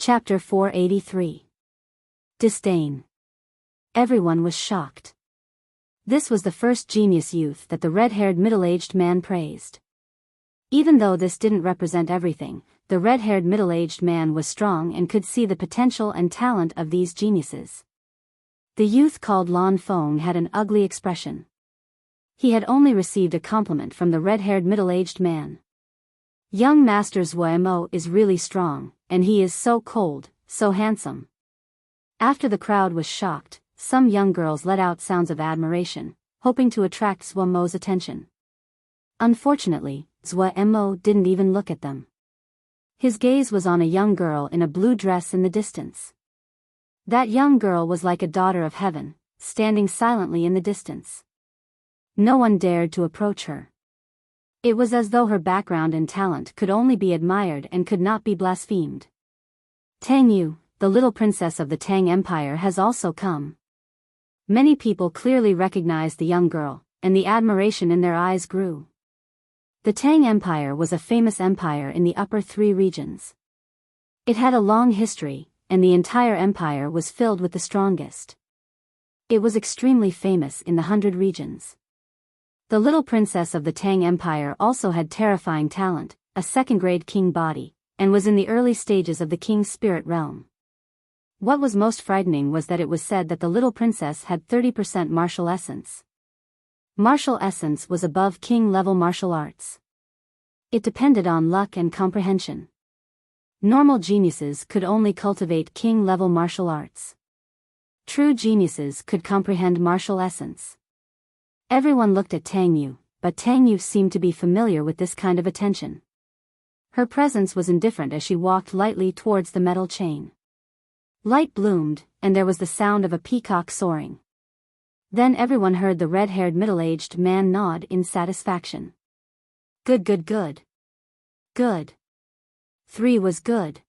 Chapter 483. Disdain. Everyone was shocked. This was the first genius youth that the red-haired middle-aged man praised. Even though this didn't represent everything, the red-haired middle-aged man was strong and could see the potential and talent of these geniuses. The youth called Lan Feng had an ugly expression. He had only received a compliment from the red-haired middle-aged man. Young Master Zuo is really strong, and he is so cold, so handsome. After the crowd was shocked, some young girls let out sounds of admiration, hoping to attract Zuo's attention. Unfortunately, Zuo didn't even look at them. His gaze was on a young girl in a blue dress in the distance. That young girl was like a daughter of heaven, standing silently in the distance. No one dared to approach her. It was as though her background and talent could only be admired and could not be blasphemed. Tang Yu, the little princess of the Tang Empire, has also come. Many people clearly recognized the young girl, and the admiration in their eyes grew. The Tang Empire was a famous empire in the upper three regions. It had a long history, and the entire empire was filled with the strongest. It was extremely famous in the 100 regions. The little princess of the Tang Empire also had terrifying talent, a second-grade king body, and was in the early stages of the king's spirit realm. What was most frightening was that it was said that the little princess had 30% martial essence. Martial essence was above king-level martial arts. It depended on luck and comprehension. Normal geniuses could only cultivate king-level martial arts. True geniuses could comprehend martial essence. Everyone looked at Tang Yu, but Tang Yu seemed to be familiar with this kind of attention. Her presence was indifferent as she walked lightly towards the metal chain. Light bloomed, and there was the sound of a peacock soaring. Then everyone heard the red-haired middle-aged man nod in satisfaction. Good, good, good. Good. 3 was good.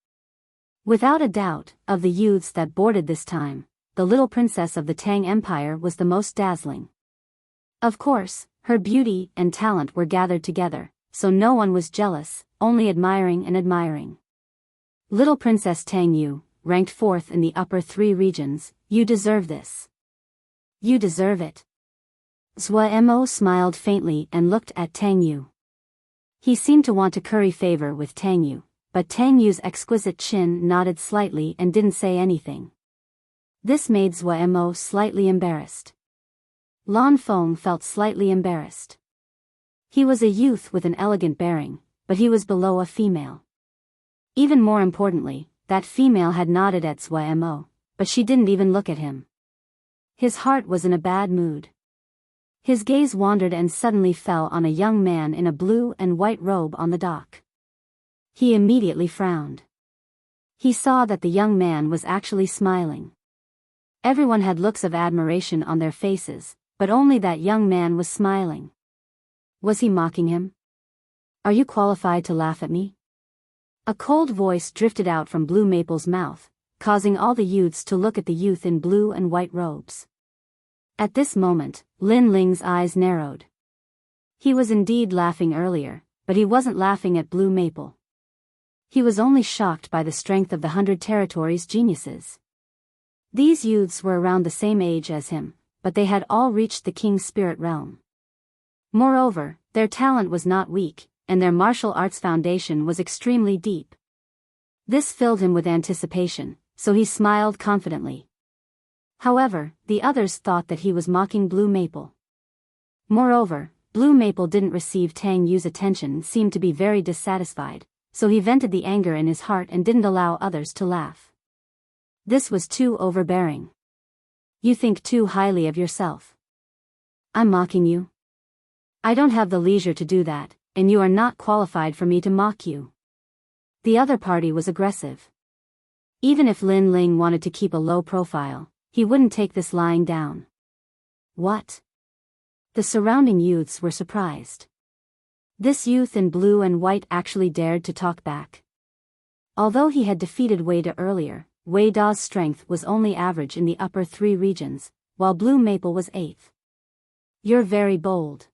Without a doubt, of the youths that boarded this time, the little princess of the Tang Empire was the most dazzling. Of course, her beauty and talent were gathered together, so no one was jealous, only admiring and admiring. Little Princess Tang Yu, ranked 4th in the upper 3 regions, you deserve this. You deserve it. Zuo smiled faintly and looked at Tang Yu. He seemed to want to curry favor with Tang Yu, but Tang Yu's exquisite chin nodded slightly and didn't say anything. This made Zuo slightly embarrassed. Lan Feng felt slightly embarrassed. He was a youth with an elegant bearing, but he was below a female. Even more importantly, that female had nodded at Zuo, but she didn't even look at him. His heart was in a bad mood. His gaze wandered and suddenly fell on a young man in a blue and white robe on the dock. He immediately frowned. He saw that the young man was actually smiling. Everyone had looks of admiration on their faces, but only that young man was smiling. Was he mocking him? Are you qualified to laugh at me? A cold voice drifted out from Blue Maple's mouth, causing all the youths to look at the youth in blue and white robes. At this moment, Lin Ling's eyes narrowed. He was indeed laughing earlier, but he wasn't laughing at Blue Maple. He was only shocked by the strength of the 100 Territories' geniuses. These youths were around the same age as him, but they had all reached the king's spirit realm. Moreover, their talent was not weak, and their martial arts foundation was extremely deep. This filled him with anticipation, so he smiled confidently. However, the others thought that he was mocking Blue Maple. Moreover, Blue Maple didn't receive Tang Yu's attention and seemed to be very dissatisfied, so he vented the anger in his heart and didn't allow others to laugh. This was too overbearing. You think too highly of yourself. I'm mocking you? I don't have the leisure to do that, and you are not qualified for me to mock you. The other party was aggressive. Even if Lin Ling wanted to keep a low profile, he wouldn't take this lying down. What? The surrounding youths were surprised. This youth in blue and white actually dared to talk back. Although he had defeated Wei Da earlier, Wei Da's strength was only average in the upper 3 regions, while Blue Maple was 8th. You're very bold.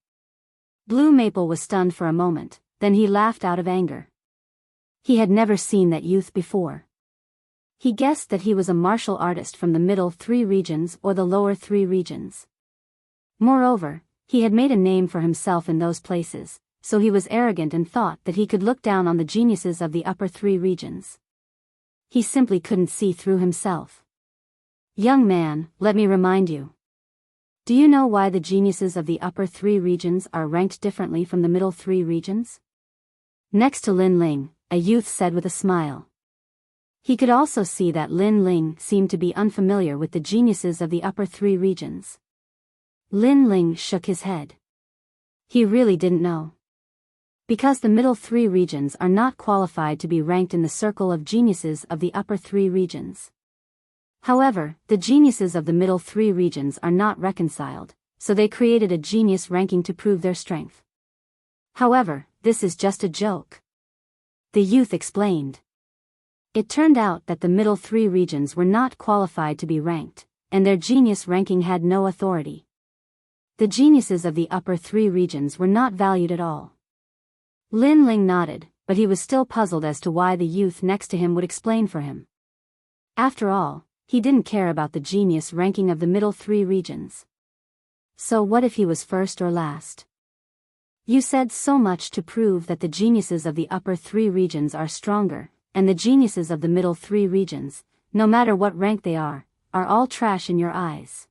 Blue Maple was stunned for a moment, then he laughed out of anger. He had never seen that youth before. He guessed that he was a martial artist from the middle 3 regions or the lower 3 regions. Moreover, he had made a name for himself in those places, so he was arrogant and thought that he could look down on the geniuses of the upper 3 regions. He simply couldn't see through himself. Young man, let me remind you. Do you know why the geniuses of the upper 3 regions are ranked differently from the middle 3 regions? Next to Lin Ling, a youth said with a smile. He could also see that Lin Ling seemed to be unfamiliar with the geniuses of the upper 3 regions. Lin Ling shook his head. He really didn't know. Because the middle 3 regions are not qualified to be ranked in the circle of geniuses of the upper 3 regions. However, the geniuses of the middle 3 regions are not reconciled, so they created a genius ranking to prove their strength. However, this is just a joke. The youth explained. It turned out that the middle 3 regions were not qualified to be ranked, and their genius ranking had no authority. The geniuses of the upper 3 regions were not valued at all. Lin Ling nodded, but he was still puzzled as to why the youth next to him would explain for him. After all, he didn't care about the genius ranking of the middle 3 regions. So what if he was first or last? You said so much to prove that the geniuses of the upper 3 regions are stronger, and the geniuses of the middle 3 regions, no matter what rank they are all trash in your eyes.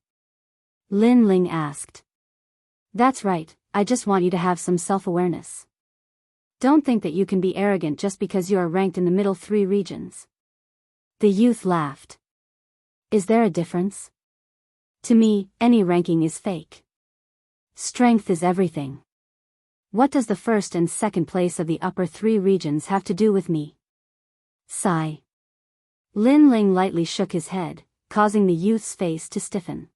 Lin Ling asked. That's right, I just want you to have some self-awareness. Don't think that you can be arrogant just because you are ranked in the middle 3 regions. The youth laughed. Is there a difference? To me, any ranking is fake. Strength is everything. What does the first and second place of the upper 3 regions have to do with me? Sigh. Lin Ling lightly shook his head, causing the youth's face to stiffen.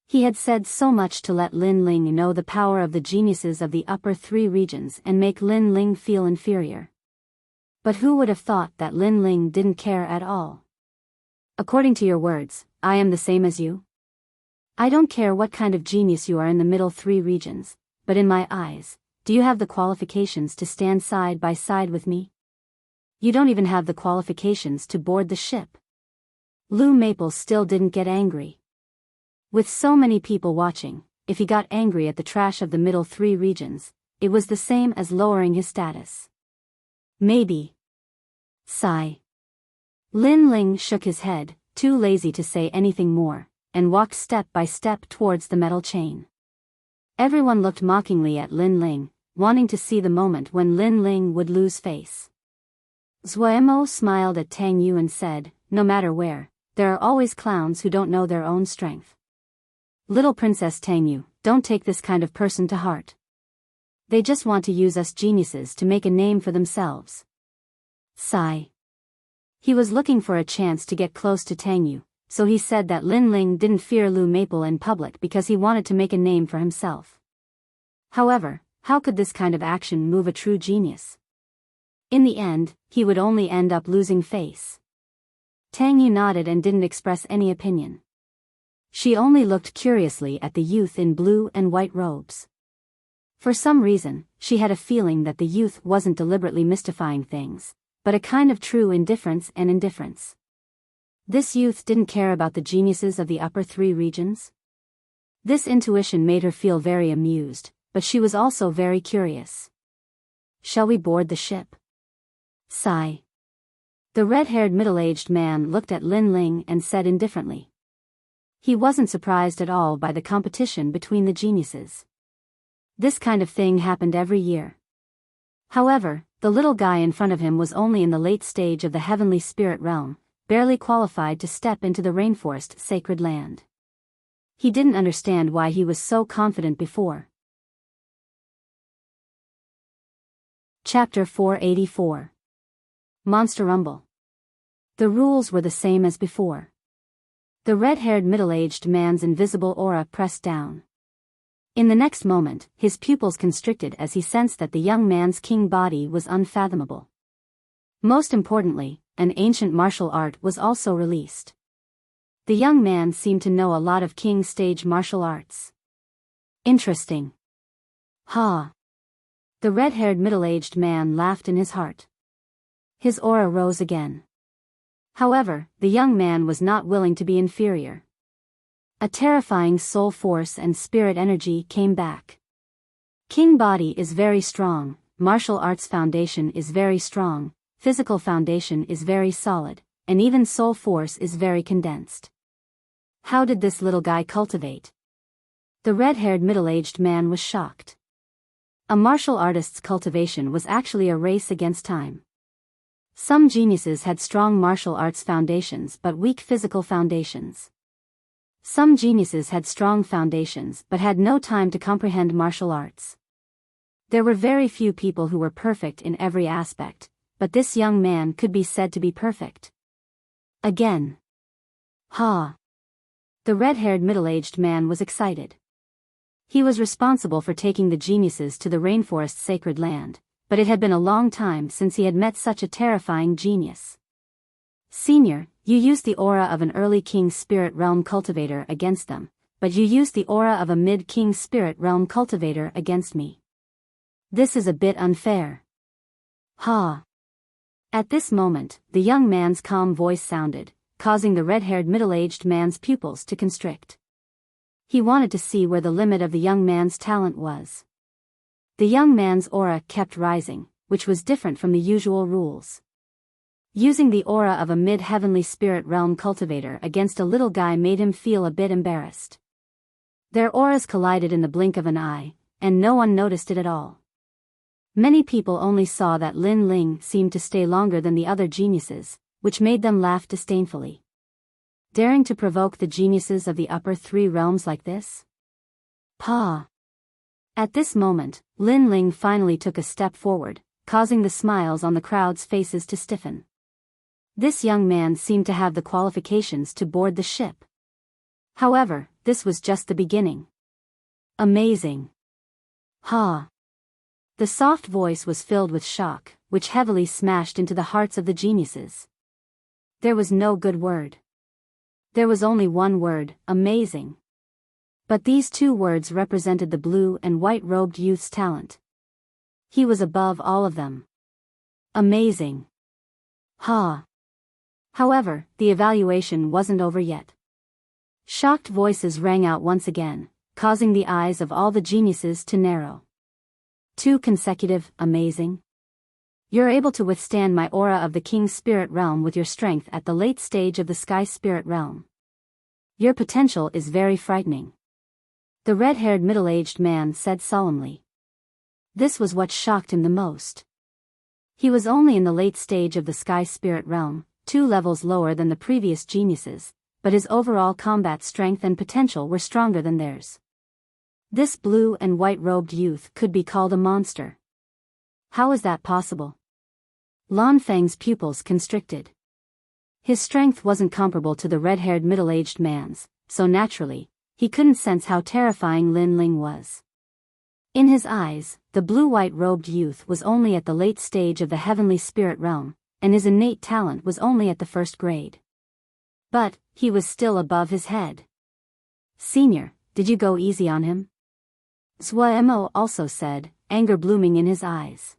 He had said so much to let Lin Ling know the power of the geniuses of the upper 3 regions and make Lin Ling feel inferior. But who would have thought that Lin Ling didn't care at all? According to your words, I am the same as you? I don't care what kind of genius you are in the middle 3 regions, but in my eyes, do you have the qualifications to stand side by side with me? You don't even have the qualifications to board the ship. Lu Maple still didn't get angry. With so many people watching, if he got angry at the trash of the middle 3 regions, it was the same as lowering his status. Maybe. Sigh. Lin Ling shook his head, too lazy to say anything more, and walked step by step towards the metal chain. Everyone looked mockingly at Lin Ling, wanting to see the moment when Lin Ling would lose face. Zuemo smiled at Tang Yu and said, no matter where, there are always clowns who don't know their own strength. Little Princess Tang Yu, don't take this kind of person to heart. They just want to use us geniuses to make a name for themselves. Sigh. He was looking for a chance to get close to Tang Yu, so he said that Lin Ling didn't fear Lu Maple in public because he wanted to make a name for himself. However, how could this kind of action move a true genius? In the end, he would only end up losing face. Tang Yu nodded and didn't express any opinion. She only looked curiously at the youth in blue and white robes. For some reason, she had a feeling that the youth wasn't deliberately mystifying things, but a kind of true indifference and indifference. This youth didn't care about the geniuses of the upper 3 regions? This intuition made her feel very amused, but she was also very curious. Shall we board the ship? Sigh. The red-haired middle-aged man looked at Lin Ling and said indifferently. He wasn't surprised at all by the competition between the geniuses. This kind of thing happened every year. However, the little guy in front of him was only in the late stage of the heavenly spirit realm, barely qualified to step into the rainforest sacred land. He didn't understand why he was so confident before. Chapter 484. Monster Rumble. The rules were the same as before. The red-haired middle-aged man's invisible aura pressed down. In the next moment, his pupils constricted as he sensed that the young man's king body was unfathomable. Most importantly, an ancient martial art was also released. The young man seemed to know a lot of king stage martial arts. Interesting. Ha! The red-haired middle-aged man laughed in his heart. His aura rose again. However, the young man was not willing to be inferior. A terrifying soul force and spirit energy came back. King body is very strong, martial arts foundation is very strong, physical foundation is very solid, and even soul force is very condensed. How did this little guy cultivate? The red-haired middle-aged man was shocked. A martial artist's cultivation was actually a race against time. Some geniuses had strong martial arts foundations but weak physical foundations. Some geniuses had strong foundations but had no time to comprehend martial arts. There were very few people who were perfect in every aspect, but this young man could be said to be perfect. Again. Ha! The red-haired middle-aged man was excited. He was responsible for taking the geniuses to the rainforest's sacred land, but it had been a long time since he had met such a terrifying genius. Senior, you used the aura of an early King Spirit Realm cultivator against them, but you used the aura of a mid-King Spirit Realm cultivator against me. This is a bit unfair. Ha! At this moment, the young man's calm voice sounded, causing the red-haired middle-aged man's pupils to constrict. He wanted to see where the limit of the young man's talent was. The young man's aura kept rising, which was different from the usual rules. Using the aura of a mid-heavenly spirit realm cultivator against a little guy made him feel a bit embarrassed. Their auras collided in the blink of an eye, and no one noticed it at all. Many people only saw that Lin Ling seemed to stay longer than the other geniuses, which made them laugh disdainfully. Daring to provoke the geniuses of the upper three realms like this? Pa! At this moment, Lin Ling finally took a step forward, causing the smiles on the crowd's faces to stiffen. This young man seemed to have the qualifications to board the ship. However, this was just the beginning. Amazing! Ha! The soft voice was filled with shock, which heavily smashed into the hearts of the geniuses. There was no good word. There was only one word, amazing. But these two words represented the blue and white-robed youth's talent. He was above all of them. Amazing. Ha! However, the evaluation wasn't over yet. Shocked voices rang out once again, causing the eyes of all the geniuses to narrow. 2 consecutive, amazing. You're able to withstand my aura of the King's Spirit Realm with your strength at the late stage of the Sky Spirit Realm. Your potential is very frightening. The red-haired middle-aged man said solemnly. This was what shocked him the most. He was only in the late stage of the Sky Spirit Realm, 2 levels lower than the previous geniuses, but his overall combat strength and potential were stronger than theirs. This blue and white-robed youth could be called a monster. How is that possible? Lan Feng's pupils constricted. His strength wasn't comparable to the red-haired middle-aged man's, so naturally, he couldn't sense how terrifying Lin Ling was. In his eyes, the blue-white-robed youth was only at the late stage of the heavenly spirit realm, and his innate talent was only at the 1st grade. But, he was still above his head. Senior, did you go easy on him? Zhuemo also said, anger blooming in his eyes.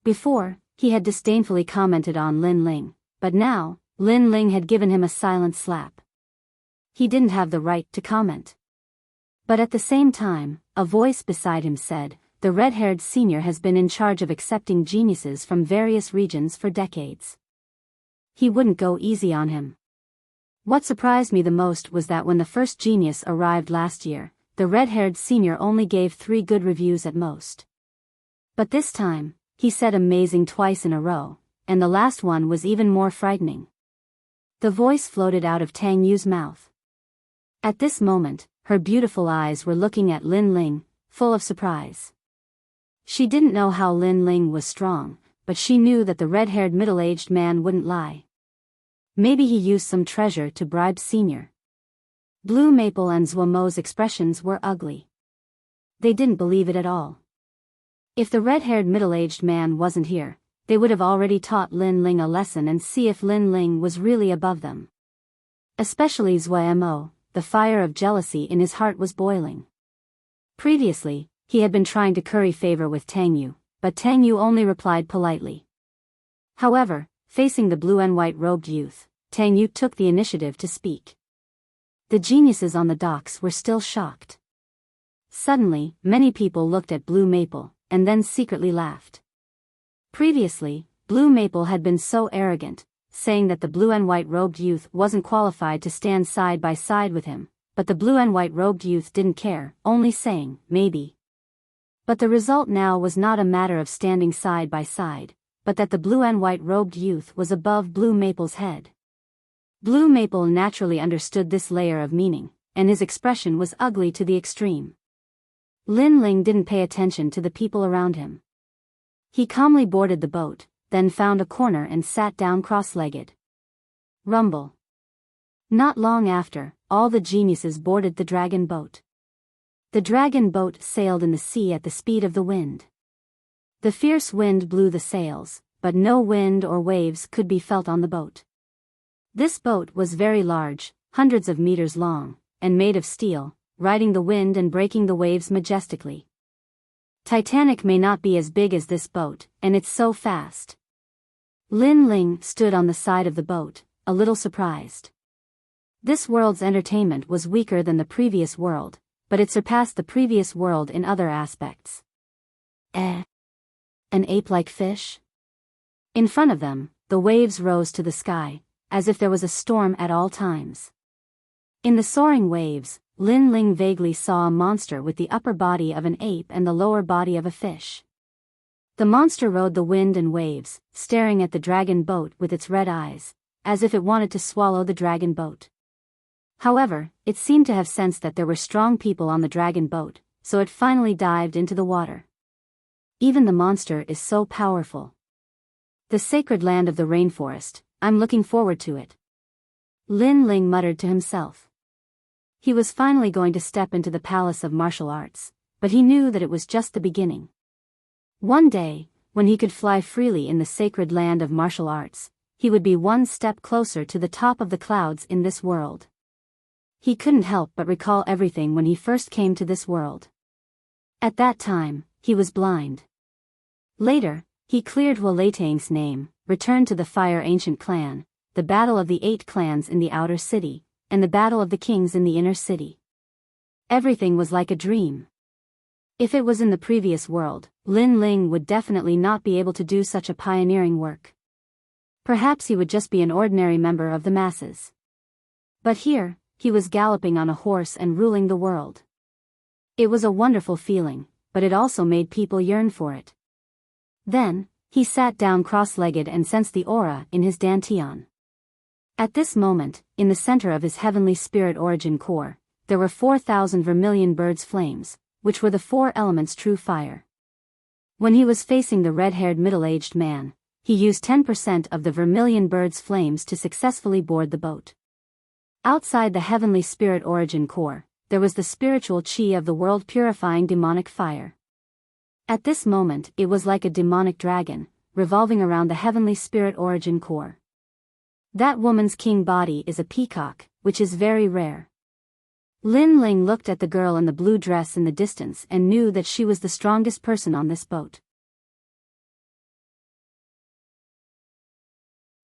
Before, he had disdainfully commented on Lin Ling, but now, Lin Ling had given him a silent slap. He didn't have the right to comment. But at the same time, a voice beside him said, the red-haired senior has been in charge of accepting geniuses from various regions for decades. He wouldn't go easy on him. What surprised me the most was that when the first genius arrived last year, the red-haired senior only gave 3 good reviews at most. But this time, he said amazing twice in a row, and the last one was even more frightening. The voice floated out of Tang Yu's mouth. At this moment, her beautiful eyes were looking at Lin Ling, full of surprise. She didn't know how Lin Ling was strong, but she knew that the red-haired middle-aged man wouldn't lie. Maybe he used some treasure to bribe Senior. Blue Maple and Zhuomo's expressions were ugly. They didn't believe it at all. If the red-haired middle-aged man wasn't here, they would have already taught Lin Ling a lesson and see if Lin Ling was really above them. Especially Zhuomo, the fire of jealousy in his heart was boiling. Previously, he had been trying to curry favor with Tang Yu, but Tang Yu only replied politely. However, facing the blue and white robed youth, Tang Yu took the initiative to speak. The geniuses on the docks were still shocked. Suddenly, many people looked at Blue Maple, and then secretly laughed. Previously, Blue Maple had been so arrogant, saying that the blue and white robed youth wasn't qualified to stand side by side with him, but the blue and white robed youth didn't care, only saying, maybe. But the result now was not a matter of standing side by side, but that the blue and white robed youth was above Blue Maple's head. Blue Maple naturally understood this layer of meaning, and his expression was ugly to the extreme. Lin Ling didn't pay attention to the people around him. He calmly boarded the boat, then found a corner and sat down cross-legged. Rumble. Not long after, all the geniuses boarded the dragon boat. The dragon boat sailed in the sea at the speed of the wind. The fierce wind blew the sails, but no wind or waves could be felt on the boat. This boat was very large, hundreds of meters long, and made of steel, riding the wind and breaking the waves majestically. Titanic may not be as big as this boat, and it's so fast. Lin Ling stood on the side of the boat, a little surprised. This world's entertainment was weaker than the previous world, but it surpassed the previous world in other aspects. An ape-like fish? In front of them, the waves rose to the sky, as if there was a storm at all times. In the soaring waves, Lin Ling vaguely saw a monster with the upper body of an ape and the lower body of a fish. The monster rode the wind and waves, staring at the dragon boat with its red eyes, as if it wanted to swallow the dragon boat. However, it seemed to have sensed that there were strong people on the dragon boat, so it finally dived into the water. Even the monster is so powerful. The sacred land of the rainforest, I'm looking forward to it. Lin Ling muttered to himself. He was finally going to step into the palace of martial arts, but he knew that it was just the beginning. One day, when he could fly freely in the sacred land of martial arts, he would be one step closer to the top of the clouds in this world. He couldn't help but recall everything when he first came to this world. At that time, he was blind. Later, he cleared Hualetang's name, returned to the Fire Ancient Clan, the battle of the 8 clans in the outer city, and the battle of the kings in the inner city. Everything was like a dream. If it was in the previous world, Lin Ling would definitely not be able to do such a pioneering work. Perhaps he would just be an ordinary member of the masses. But here, he was galloping on a horse and ruling the world. It was a wonderful feeling, but it also made people yearn for it. Then, he sat down cross-legged and sensed the aura in his dantian. At this moment, in the center of his heavenly spirit origin core, there were 4,000 vermilion birds' flames, which were the 4 elements true fire. When he was facing the red-haired middle-aged man, he used 10% of the vermilion bird's flames to successfully board the boat. Outside the heavenly spirit origin core, there was the spiritual chi of the world purifying demonic fire. At this moment it was like a demonic dragon, revolving around the heavenly spirit origin core. That woman's king body is a peacock, which is very rare. Lin Ling looked at the girl in the blue dress in the distance and knew that she was the strongest person on this boat.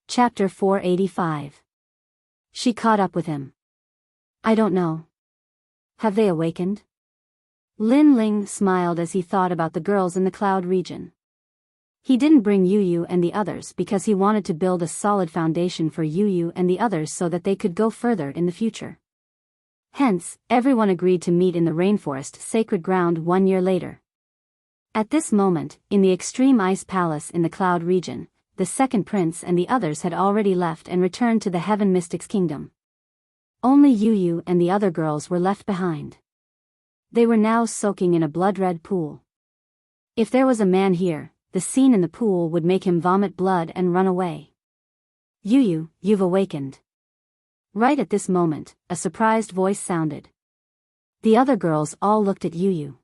Chapter 485. She caught up with him. I don't know. Have they awakened? Lin Ling smiled as he thought about the girls in the cloud region. He didn't bring Yu Yu and the others because he wanted to build a solid foundation for Yu Yu and the others so that they could go further in the future. Hence, everyone agreed to meet in the rainforest sacred ground 1 year later. At this moment, in the extreme ice palace in the cloud region, the second prince and the others had already left and returned to the Heaven Mystic's kingdom. Only Yu Yu and the other girls were left behind. They were now soaking in a blood-red pool. If there was a man here, the scene in the pool would make him vomit blood and run away. Yu Yu, you've awakened. Right at this moment, a surprised voice sounded. The other girls all looked at Yu Yu.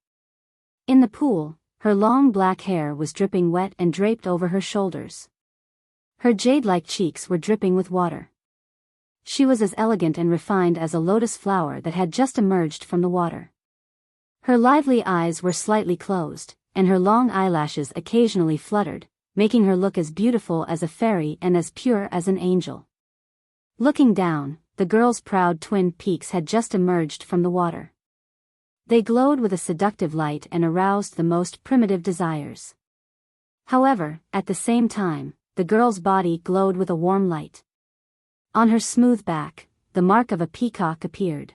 In the pool, her long black hair was dripping wet and draped over her shoulders. Her jade-like cheeks were dripping with water. She was as elegant and refined as a lotus flower that had just emerged from the water. Her lively eyes were slightly closed, and her long eyelashes occasionally fluttered, making her look as beautiful as a fairy and as pure as an angel. Looking down, the girl's proud twin peaks had just emerged from the water. They glowed with a seductive light and aroused the most primitive desires. However, at the same time, the girl's body glowed with a warm light. On her smooth back, the mark of a peacock appeared.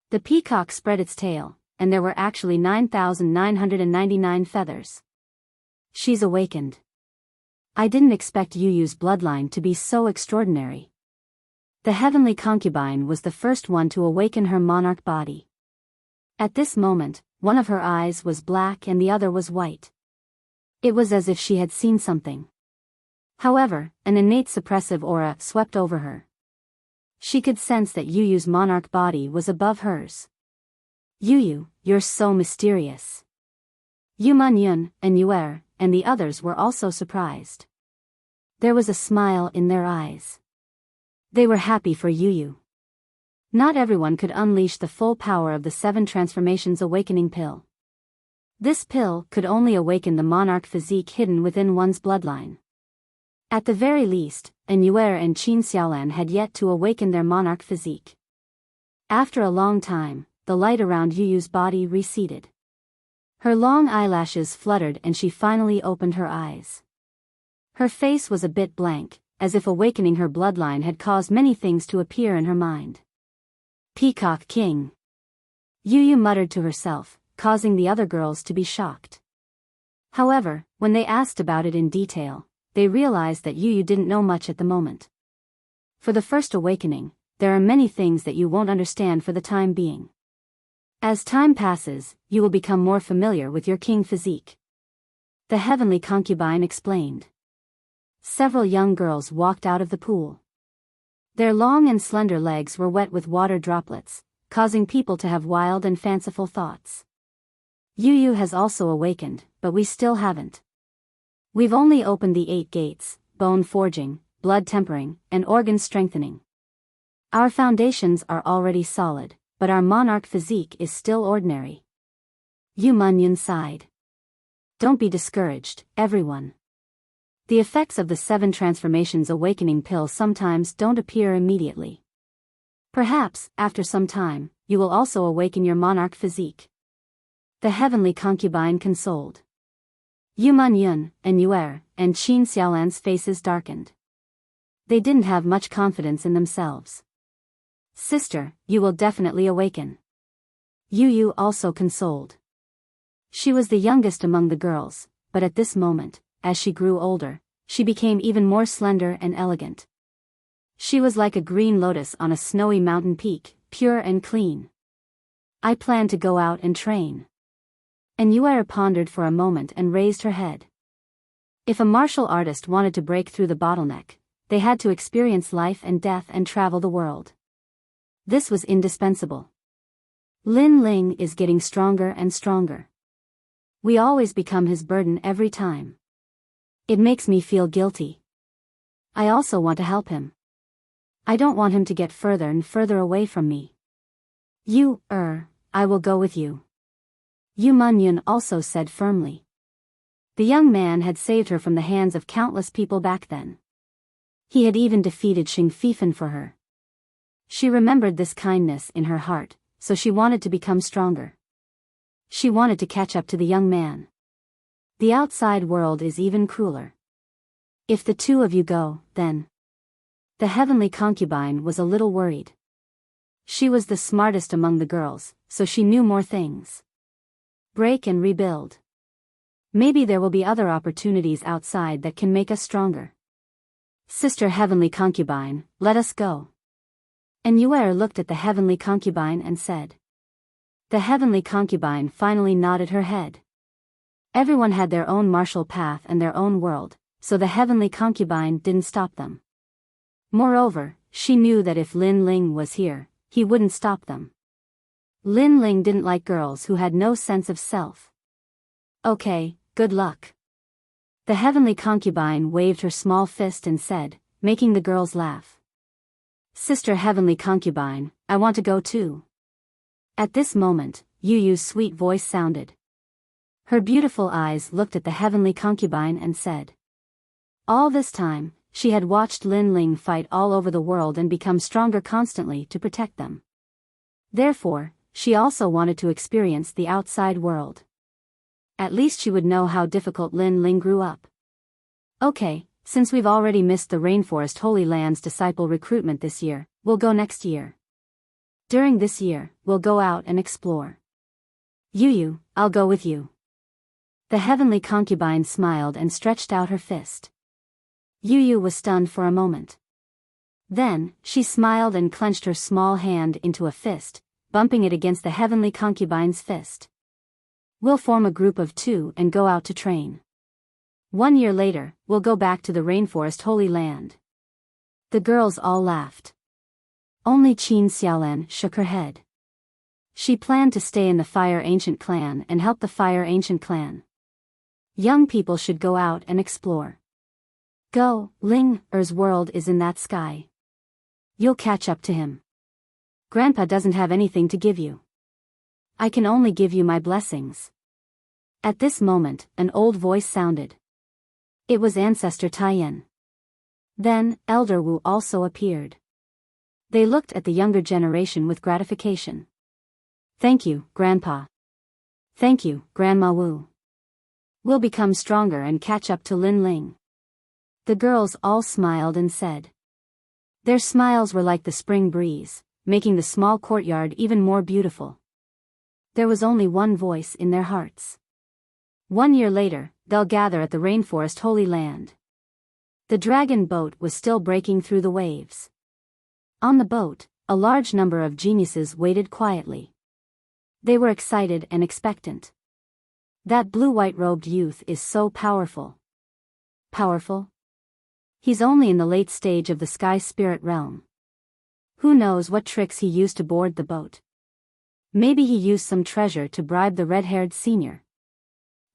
The peacock spread its tail, and there were actually 9,999 feathers. She's awakened. I didn't expect Yuyu's bloodline to be so extraordinary. The heavenly concubine was the first one to awaken her monarch body. At this moment, one of her eyes was black and the other was white. It was as if she had seen something. However, an innate suppressive aura swept over her. She could sense that Yuyu's monarch body was above hers. Yuyu, you're so mysterious. Yu Manyun, and Yuer, and the others were also surprised. There was a smile in their eyes. They were happy for Yuyu. Not everyone could unleash the full power of the 7 transformations awakening pill. This pill could only awaken the monarch physique hidden within one's bloodline. At the very least, Yuer and Qin Xiaolan had yet to awaken their monarch physique. After a long time, the light around Yuyu's body receded. Her long eyelashes fluttered and she finally opened her eyes. Her face was a bit blank, as if awakening her bloodline had caused many things to appear in her mind. Peacock King. Yuyu muttered to herself, causing the other girls to be shocked. However, when they asked about it in detail, they realized that Yuyu didn't know much at the moment. For the first awakening, there are many things that you won't understand for the time being. As time passes, you will become more familiar with your king physique. The heavenly concubine explained. Several young girls walked out of the pool. Their long and slender legs were wet with water droplets, causing people to have wild and fanciful thoughts. Yuyu has also awakened, but we still haven't. We've only opened the 8 gates, bone forging, blood tempering, and organ strengthening. Our foundations are already solid, but our monarch physique is still ordinary. Yu Manyun sighed. Don't be discouraged, everyone. The effects of the 7 transformations awakening pill sometimes don't appear immediately. Perhaps, after some time, you will also awaken your monarch physique. The heavenly concubine consoled. Yu Manyun, and Yuer, and Qin Xiaolan's faces darkened. They didn't have much confidence in themselves. Sister, you will definitely awaken. Yuyu also consoled. She was the youngest among the girls, but at this moment, as she grew older, she became even more slender and elegant. She was like a green lotus on a snowy mountain peak, pure and clean. I plan to go out and train. And Yuer pondered for a moment and raised her head. If a martial artist wanted to break through the bottleneck, they had to experience life and death and travel the world. This was indispensable. Lin Ling is getting stronger and stronger. We always become his burden every time. It makes me feel guilty. I also want to help him. I don't want him to get further and further away from me. I will go with you. Yu Manyun also said firmly. The young man had saved her from the hands of countless people back then. He had even defeated Xing Fifan for her. She remembered this kindness in her heart, so she wanted to become stronger. She wanted to catch up to the young man. The outside world is even crueler. If the 2 of you go, then... The heavenly concubine was a little worried. She was the smartest among the girls, so she knew more things. Break and rebuild. Maybe there will be other opportunities outside that can make us stronger. Sister heavenly concubine, let us go. And Yuer looked at the heavenly concubine and said. The heavenly concubine finally nodded her head. Everyone had their own martial path and their own world, so the heavenly concubine didn't stop them. Moreover, she knew that if Lin Ling was here, he wouldn't stop them. Lin Ling didn't like girls who had no sense of self. Okay, good luck. The heavenly concubine waved her small fist and said, making the girls laugh. Sister heavenly concubine, I want to go too. At this moment, Yuyu's sweet voice sounded. Her beautiful eyes looked at the heavenly concubine and said, All this time, she had watched Lin Ling fight all over the world and become stronger constantly to protect them. Therefore, she also wanted to experience the outside world. At least she would know how difficult Lin Ling grew up. Okay, since we've already missed the Rainforest Holy Land's disciple recruitment this year, we'll go next year. During this year, we'll go out and explore. Yu, I'll go with you. The heavenly concubine smiled and stretched out her fist. Yu was stunned for a moment. Then, she smiled and clenched her small hand into a fist, bumping it against the heavenly concubine's fist. We'll form a group of 2 and go out to train. 1 year later, we'll go back to the Rainforest Holy Land. The girls all laughed. Only Qin Xiaolan shook her head. She planned to stay in the Fire Ancient clan and help the Fire Ancient clan. Young people should go out and explore. Go, Ling Er's world is in that sky. You'll catch up to him. Grandpa doesn't have anything to give you. I can only give you my blessings. At this moment, an old voice sounded. It was Ancestor Taiyan. Then, Elder Wu also appeared. They looked at the younger generation with gratification. Thank you, Grandpa. Thank you, Grandma Wu. We'll become stronger and catch up to Lin Ling. The girls all smiled and said. Their smiles were like the spring breeze, making the small courtyard even more beautiful. There was only one voice in their hearts. 1 year later, they'll gather at the Rainforest Holy Land. The dragon boat was still breaking through the waves. On the boat, a large number of geniuses waited quietly. They were excited and expectant. That blue-white-robed youth is so powerful. Powerful? He's only in the late stage of the sky spirit realm. Who knows what tricks he used to board the boat? Maybe he used some treasure to bribe the red-haired senior.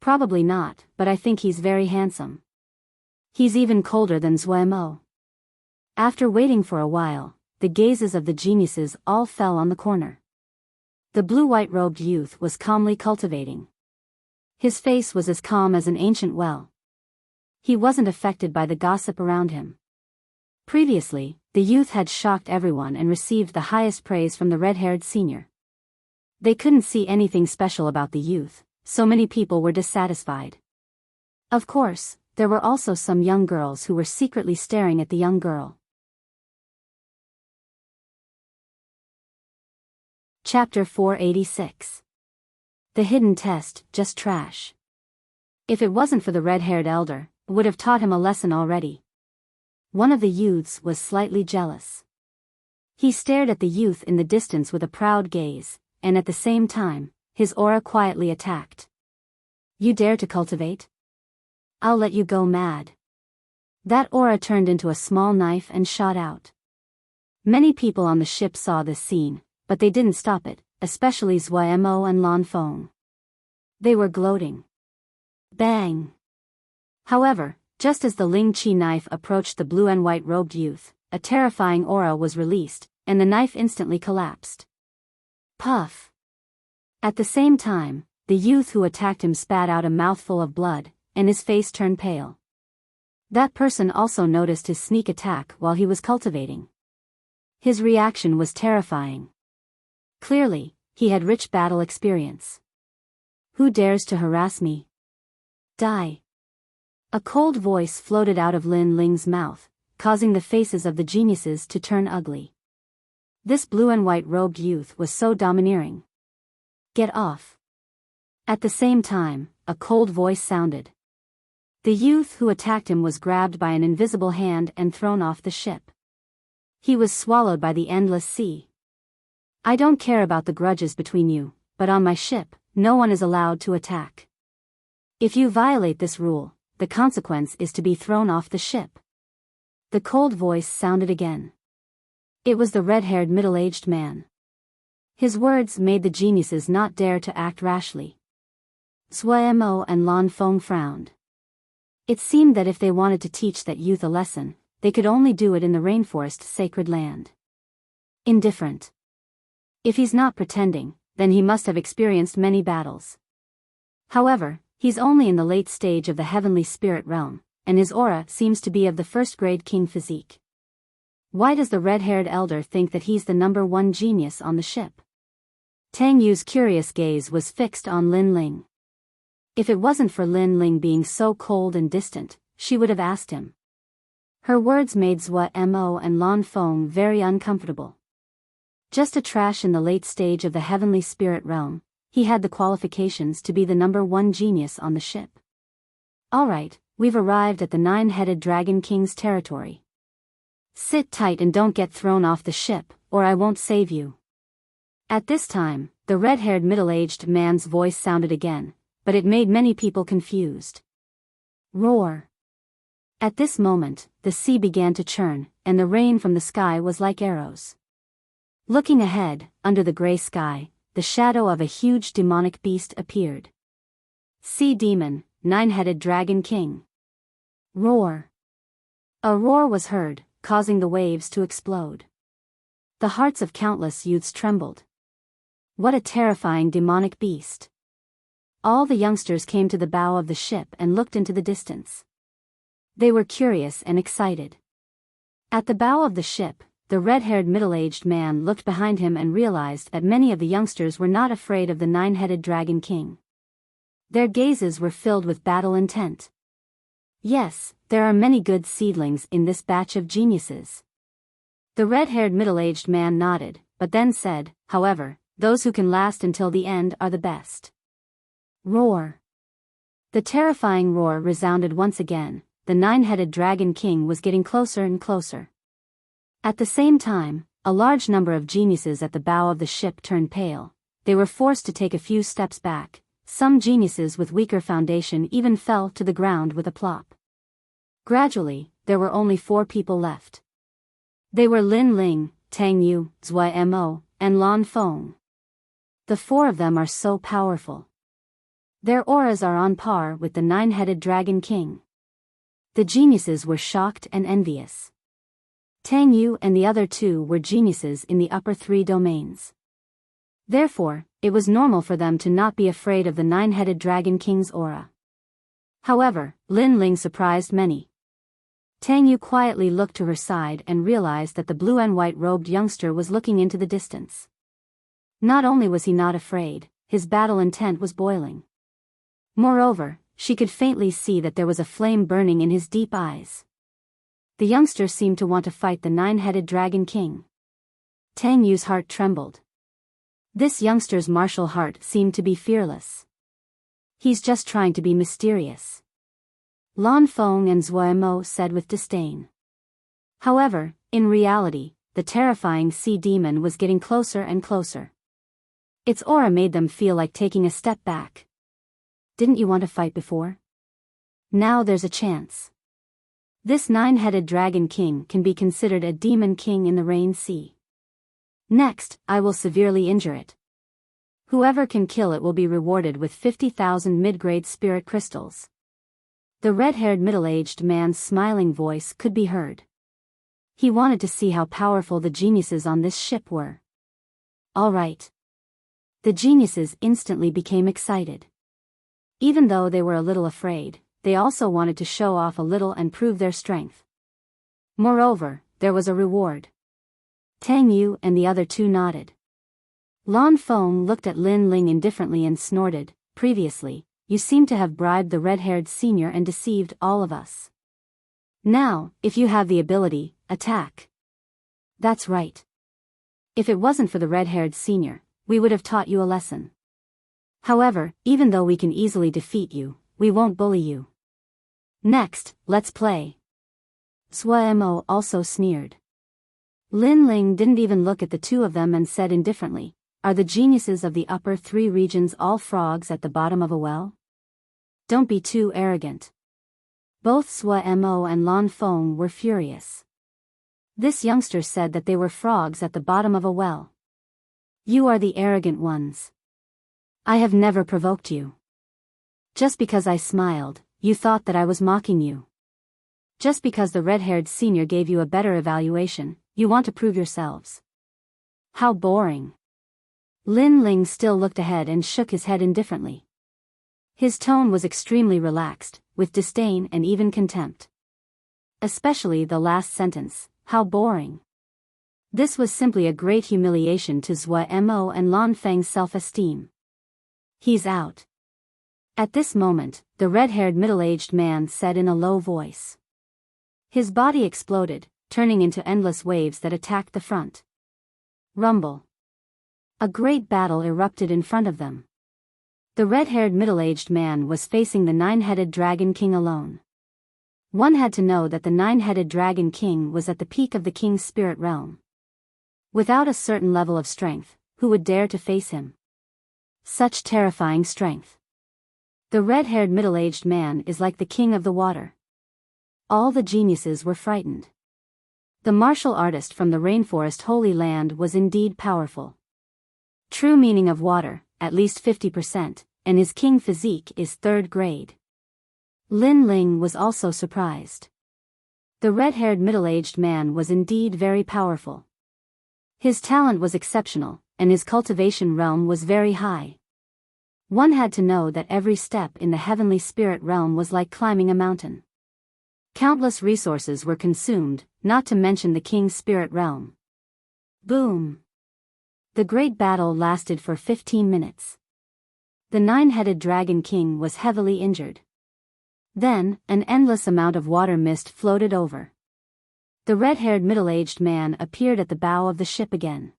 Probably not, but I think he's very handsome. He's even colder than Zuemo. After waiting for a while, the gazes of the geniuses all fell on the corner. The blue-white-robed youth was calmly cultivating. His face was as calm as an ancient well. He wasn't affected by the gossip around him. Previously, the youth had shocked everyone and received the highest praise from the red-haired senior. They couldn't see anything special about the youth, so many people were dissatisfied. Of course, there were also some young girls who were secretly staring at the young girl. Chapter 486. The hidden test, just trash. If it wasn't for the red-haired elder, it would have taught him a lesson already. One of the youths was slightly jealous. He stared at the youth in the distance with a proud gaze, and at the same time, his aura quietly attacked. You dare to cultivate? I'll let you go mad. That aura turned into a small knife and shot out. Many people on the ship saw this scene, but they didn't stop it, especially Zuemo and Lan Feng. They were gloating. Bang! However, just as the Ling Qi knife approached the blue and white-robed youth, a terrifying aura was released, and the knife instantly collapsed. Puff! At the same time, the youth who attacked him spat out a mouthful of blood, and his face turned pale. That person also noticed his sneak attack while he was cultivating. His reaction was terrifying. Clearly, he had rich battle experience. Who dares to harass me? Die! A cold voice floated out of Lin Ling's mouth, causing the faces of the geniuses to turn ugly. This blue and white-robed youth was so domineering. Get off! At the same time, a cold voice sounded. The youth who attacked him was grabbed by an invisible hand and thrown off the ship. He was swallowed by the endless sea. I don't care about the grudges between you, but on my ship, no one is allowed to attack. If you violate this rule, the consequence is to be thrown off the ship. The cold voice sounded again. It was the red-haired middle-aged man. His words made the geniuses not dare to act rashly. Zuemo and Lan Feng frowned. It seemed that if they wanted to teach that youth a lesson, they could only do it in the rainforest sacred land. Indifferent. If he's not pretending, then he must have experienced many battles. However, he's only in the late stage of the heavenly spirit realm, and his aura seems to be of the first-grade king physique. Why does the red-haired elder think that he's the number one genius on the ship? Tang Yu's curious gaze was fixed on Lin Ling. If it wasn't for Lin Ling being so cold and distant, she would have asked him. Her words made Zhua Mo and Lan Feng very uncomfortable. Just a trash in the late stage of the heavenly spirit realm, he had the qualifications to be the number one genius on the ship. Alright, we've arrived at the nine-headed Dragon King's territory. Sit tight and don't get thrown off the ship, or I won't save you. At this time, the red-haired middle-aged man's voice sounded again, but it made many people confused. Roar. At this moment, the sea began to churn, and the rain from the sky was like arrows. Looking ahead, under the gray sky, the shadow of a huge demonic beast appeared. Sea Demon, Nine-Headed Dragon King. Roar. A roar was heard, causing the waves to explode. The hearts of countless youths trembled. What a terrifying demonic beast. All the youngsters came to the bow of the ship and looked into the distance. They were curious and excited. At the bow of the ship, the red-haired middle-aged man looked behind him and realized that many of the youngsters were not afraid of the nine-headed Dragon King. Their gazes were filled with battle intent. Yes, there are many good seedlings in this batch of geniuses. The red-haired middle-aged man nodded, but then said, however, those who can last until the end are the best. Roar. The terrifying roar resounded once again. The nine-headed Dragon King was getting closer and closer. At the same time, a large number of geniuses at the bow of the ship turned pale. They were forced to take a few steps back. Some geniuses with weaker foundation even fell to the ground with a plop. Gradually, there were only 4 people left. They were Lin Ling, Tang Yu, Zhua Mo, and Lan Feng. The 4 of them are so powerful. Their auras are on par with the nine-headed Dragon King. The geniuses were shocked and envious. Tang Yu and the other 2 were geniuses in the upper 3 domains. Therefore, it was normal for them to not be afraid of the nine-headed Dragon King's aura. However, Lin Ling surprised many. Tang Yu quietly looked to her side and realized that the blue and white-robed youngster was looking into the distance. Not only was he not afraid, his battle intent was boiling. Moreover, she could faintly see that there was a flame burning in his deep eyes. The youngster seemed to want to fight the nine-headed Dragon King. Tang Yu's heart trembled. This youngster's martial heart seemed to be fearless. He's just trying to be mysterious. Lan Feng and Zhua Mo said with disdain. However, in reality, the terrifying sea demon was getting closer and closer. Its aura made them feel like taking a step back. Didn't you want to fight before? Now there's a chance. This nine-headed Dragon King can be considered a demon king in the Rain Sea. Next, I will severely injure it. Whoever can kill it will be rewarded with 50,000 mid-grade spirit crystals. The red-haired middle-aged man's smiling voice could be heard. He wanted to see how powerful the geniuses on this ship were. All right. The geniuses instantly became excited. Even though they were a little afraid, they also wanted to show off a little and prove their strength. Moreover, there was a reward. Tang Yu and the other 2 nodded. Lan Feng looked at Lin Ling indifferently and snorted, previously, you seem to have bribed the red-haired senior and deceived all of us. Now, if you have the ability, attack. That's right. If it wasn't for the red-haired senior, we would have taught you a lesson. However, even though we can easily defeat you, we won't bully you. Next, let's play. Zhua Mo also sneered. Lin Ling didn't even look at the 2 of them and said indifferently, are the geniuses of the upper 3 regions all frogs at the bottom of a well? Don't be too arrogant. Both Zhua Mo and Lan Feng were furious. This youngster said that they were frogs at the bottom of a well. You are the arrogant ones. I have never provoked you. Just because I smiled, you thought that I was mocking you. Just because the red-haired senior gave you a better evaluation, you want to prove yourselves. How boring. Lin Ling still looked ahead and shook his head indifferently. His tone was extremely relaxed, with disdain and even contempt. Especially the last sentence, "How boring." This was simply a great humiliation to Zhou Mo and Lan Feng's self-esteem. "He's out." At this moment, the red-haired middle-aged man said in a low voice. His body exploded, turning into endless waves that attacked the front. Rumble. A great battle erupted in front of them. The red-haired middle-aged man was facing the nine-headed Dragon King alone. One had to know that the nine-headed Dragon King was at the peak of the king's spirit realm. Without a certain level of strength, who would dare to face him? Such terrifying strength. The red-haired middle-aged man is like the king of the water. All the geniuses were frightened. The martial artist from the rainforest Holy Land was indeed powerful. True meaning of water, at least 50%, and his king physique is third grade. Lin Ling was also surprised. The red-haired middle-aged man was indeed very powerful. His talent was exceptional, and his cultivation realm was very high. One had to know that every step in the heavenly spirit realm was like climbing a mountain. Countless resources were consumed, not to mention the king's spirit realm. Boom! The great battle lasted for 15 minutes. The nine-headed Dragon King was heavily injured. Then, an endless amount of water mist floated over. The red-haired middle-aged man appeared at the bow of the ship again.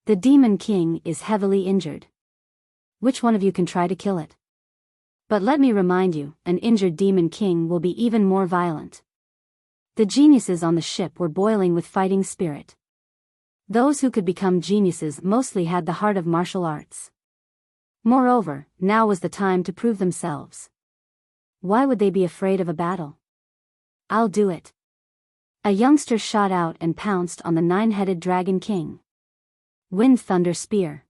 The Demon King is heavily injured. Which one of you can try to kill it? But let me remind you, an injured Demon King will be even more violent. The geniuses on the ship were boiling with fighting spirit. Those who could become geniuses mostly had the heart of martial arts. Moreover, now was the time to prove themselves. Why would they be afraid of a battle? I'll do it. A youngster shot out and pounced on the nine-headed Dragon King. Wind Thunder Spear.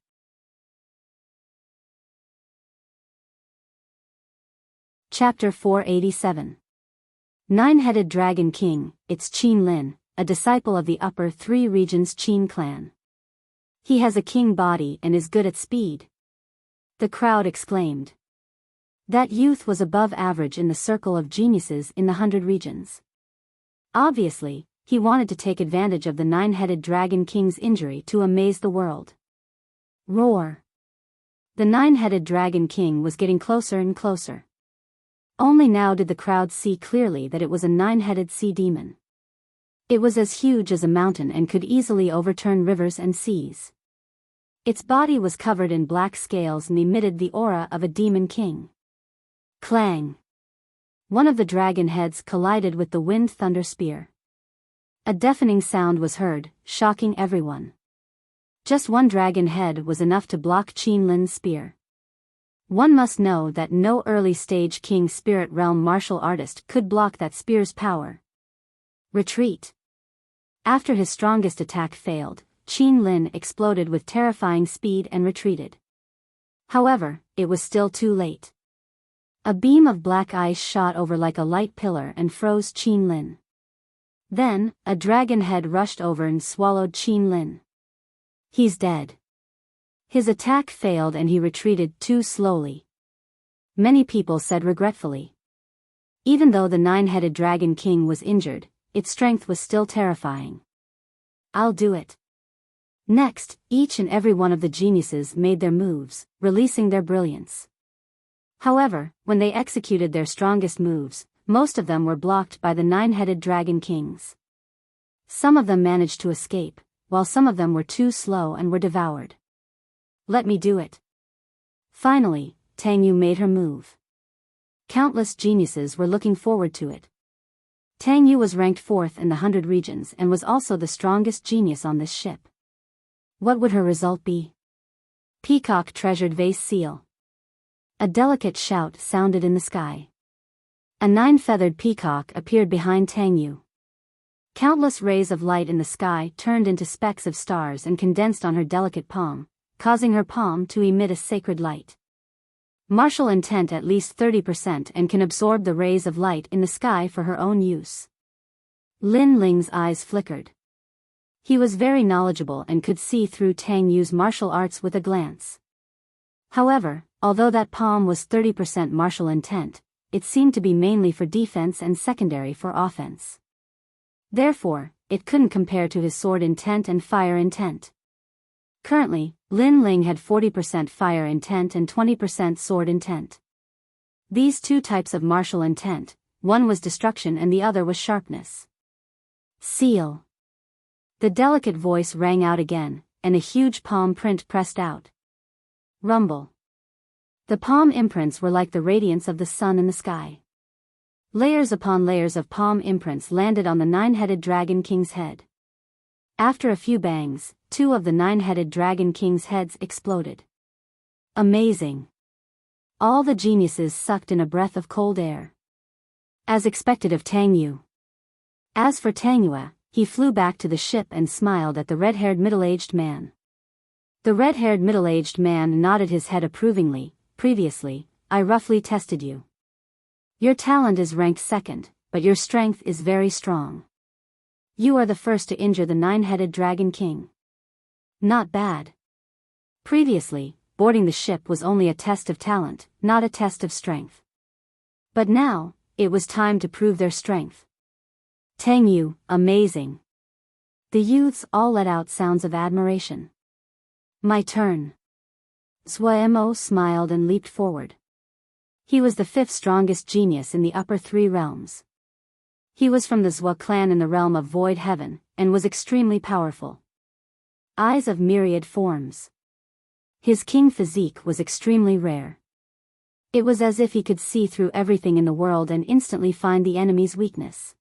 Chapter 487. Nine-headed Dragon King, it's Qin Lin, a disciple of the Upper Three Regions Qin clan. He has a king body and is good at speed. The crowd exclaimed. That youth was above average in the circle of geniuses in the 100 regions. Obviously, he wanted to take advantage of the nine-headed Dragon King's injury to amaze the world. Roar! The nine-headed Dragon King was getting closer and closer. Only now did the crowd see clearly that it was a nine-headed sea demon. It was as huge as a mountain and could easily overturn rivers and seas. Its body was covered in black scales and emitted the aura of a demon king. Clang! One of the dragon heads collided with the wind thunder spear. A deafening sound was heard, shocking everyone. Just one dragon head was enough to block Qin Lin's spear. One must know that no early-stage king spirit realm martial artist could block that spear's power. Retreat. After his strongest attack failed, Qin Lin exploded with terrifying speed and retreated. However, it was still too late. A beam of black ice shot over like a light pillar and froze Qin Lin. Then, a dragon head rushed over and swallowed Qin Lin. He's dead. His attack failed and he retreated too slowly. Many people said regretfully. Even though the nine-headed Dragon King was injured, its strength was still terrifying. I'll do it. Next, each and every one of the geniuses made their moves, releasing their brilliance. However, when they executed their strongest moves, most of them were blocked by the nine-headed Dragon Kings. Some of them managed to escape, while some of them were too slow and were devoured. Let me do it. Finally, Tang Yu made her move. Countless geniuses were looking forward to it. Tang Yu was ranked 4th in the 100 regions and was also the strongest genius on this ship. What would her result be? Peacock treasured vase seal. A delicate shout sounded in the sky. A 9-feathered peacock appeared behind Tang Yu. Countless rays of light in the sky turned into specks of stars and condensed on her delicate palm, causing her palm to emit a sacred light. Martial intent at least 30% and can absorb the rays of light in the sky for her own use. Lin Ling's eyes flickered. He was very knowledgeable and could see through Tang Yu's martial arts with a glance. However, although that palm was 30% martial intent, it seemed to be mainly for defense and secondary for offense. Therefore, it couldn't compare to his sword intent and fire intent. Currently, Lin Ling had 40% fire intent and 20% sword intent. These two types of martial intent, one was destruction and the other was sharpness. Seal. The delicate voice rang out again, and a huge palm print pressed out. Rumble. The palm imprints were like the radiance of the sun in the sky. Layers upon layers of palm imprints landed on the nine-headed Dragon King's head. After a few bangs, 2 of the nine-headed Dragon King's heads exploded. Amazing. All the geniuses sucked in a breath of cold air. As expected of Tang Yu. As for Tang Yue, he flew back to the ship and smiled at the red-haired middle-aged man. The red-haired middle-aged man nodded his head approvingly. Previously, I roughly tested you. Your talent is ranked 2nd, but your strength is very strong. You are the first to injure the nine-headed Dragon King. Not bad. Previously, boarding the ship was only a test of talent, not a test of strength. But now, it was time to prove their strength. Tang Yu, amazing. The youths all let out sounds of admiration. My turn. Zhuemo smiled and leaped forward. He was the 5th strongest genius in the upper 3 realms. He was from the Zhua clan in the realm of Void Heaven, and was extremely powerful. Eyes of myriad forms. His king physique was extremely rare. It was as if he could see through everything in the world and instantly find the enemy's weakness.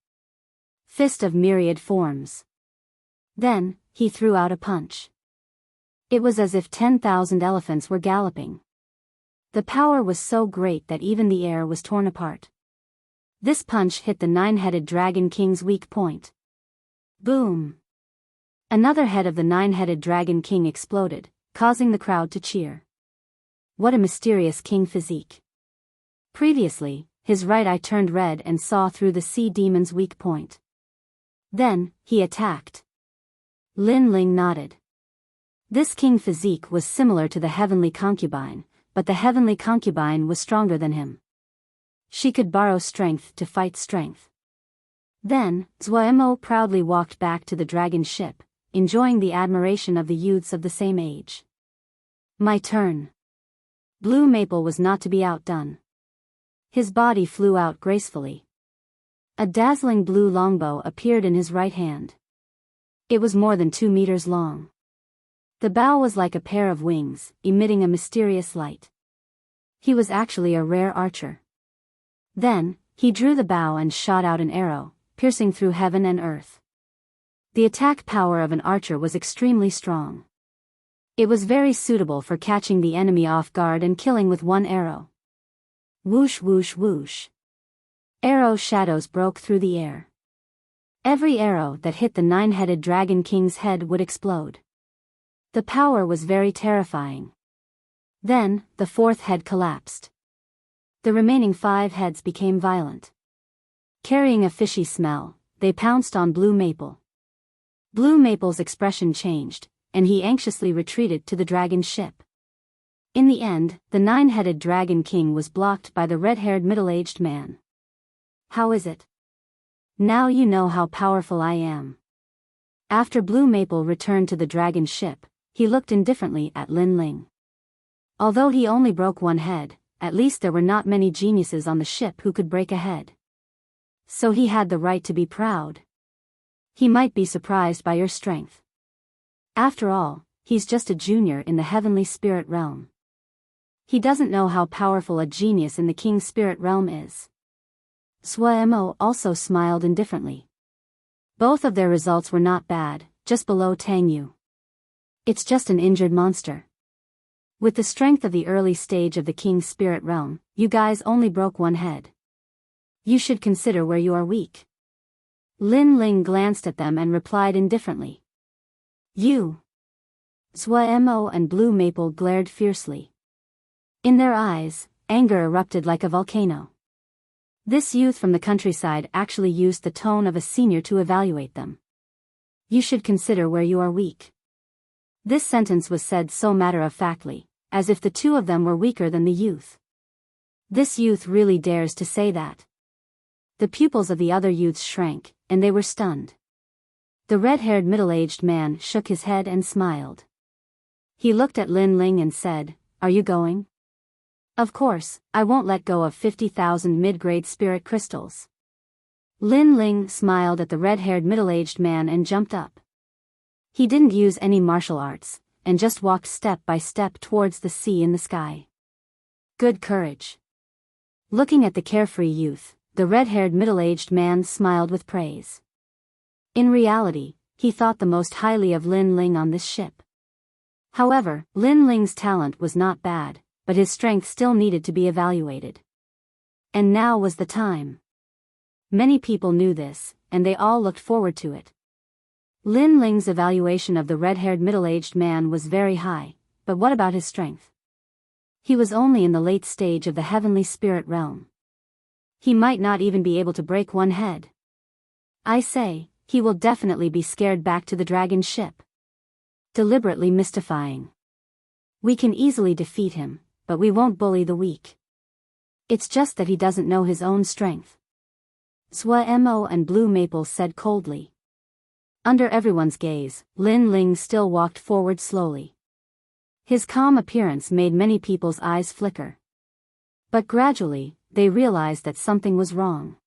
Fist of myriad forms. Then, he threw out a punch. It was as if 10,000 elephants were galloping. The power was so great that even the air was torn apart. This punch hit the nine-headed Dragon King's weak point. Boom! Another head of the nine-headed Dragon King exploded, causing the crowd to cheer. What a mysterious king physique. Previously, his right eye turned red and saw through the sea demon's weak point. Then, he attacked. Lin Ling nodded. This king physique was similar to the heavenly concubine, but the heavenly concubine was stronger than him. She could borrow strength to fight strength. Then, Zhuemo proudly walked back to the dragon ship, enjoying the admiration of the youths of the same age. My turn. Blue Maple was not to be outdone. His body flew out gracefully. A dazzling blue longbow appeared in his right hand. It was more than 2 meters long. The bow was like a pair of wings, emitting a mysterious light. He was actually a rare archer. Then, he drew the bow and shot out an arrow, piercing through heaven and earth. The attack power of an archer was extremely strong. It was very suitable for catching the enemy off guard and killing with one arrow. Whoosh whoosh whoosh. Arrow shadows broke through the air. Every arrow that hit the nine-headed Dragon King's head would explode. The power was very terrifying. Then, the 4th head collapsed. The remaining 5 heads became violent. Carrying a fishy smell, they pounced on Blue Maple. Blue Maple's expression changed, and he anxiously retreated to the dragon ship. In the end, the 9-headed Dragon King was blocked by the red-haired middle-aged man. How is it? Now you know how powerful I am. After Blue Maple returned to the dragon ship, he looked indifferently at Lin Ling. Although he only broke 1 head, at least there were not many geniuses on the ship who could break a head. So he had the right to be proud. He might be surprised by your strength. After all, he's just a junior in the heavenly spirit realm. He doesn't know how powerful a genius in the king's spirit realm is. Zhuemo also smiled indifferently. Both of their results were not bad, just below Tang Yu. It's just an injured monster. With the strength of the early stage of the king's spirit realm, you guys only broke 1 head. You should consider where you are weak. Lin Ling glanced at them and replied indifferently. You. Zhuemo and Blue Maple glared fiercely. In their eyes, anger erupted like a volcano. This youth from the countryside actually used the tone of a senior to evaluate them. You should consider where you are weak. This sentence was said so matter-of-factly, as if the 2 of them were weaker than the youth. This youth really dares to say that. The pupils of the other youths shrank, and they were stunned. The red-haired middle-aged man shook his head and smiled. He looked at Lin Ling and said, "Are you going?" "Of course, I won't let go of 50,000 mid-grade spirit crystals." Lin Ling smiled at the red-haired middle-aged man and jumped up. He didn't use any martial arts, and just walked step by step towards the sea in the sky. Good courage. Looking at the carefree youth, the red-haired middle-aged man smiled with praise. In reality, he thought the most highly of Lin Ling on this ship. However, Lin Ling's talent was not bad, but his strength still needed to be evaluated. And now was the time. Many people knew this, and they all looked forward to it. Lin Ling's evaluation of the red-haired middle-aged man was very high, but what about his strength? He was only in the late stage of the heavenly spirit realm. He might not even be able to break one head. I say, he will definitely be scared back to the dragon ship. Deliberately mystifying. We can easily defeat him, but we won't bully the weak. It's just that he doesn't know his own strength. Zhua Mo and Blue Maple said coldly. Under everyone's gaze, Lin Ling still walked forward slowly. His calm appearance made many people's eyes flicker. But gradually, they realized that something was wrong.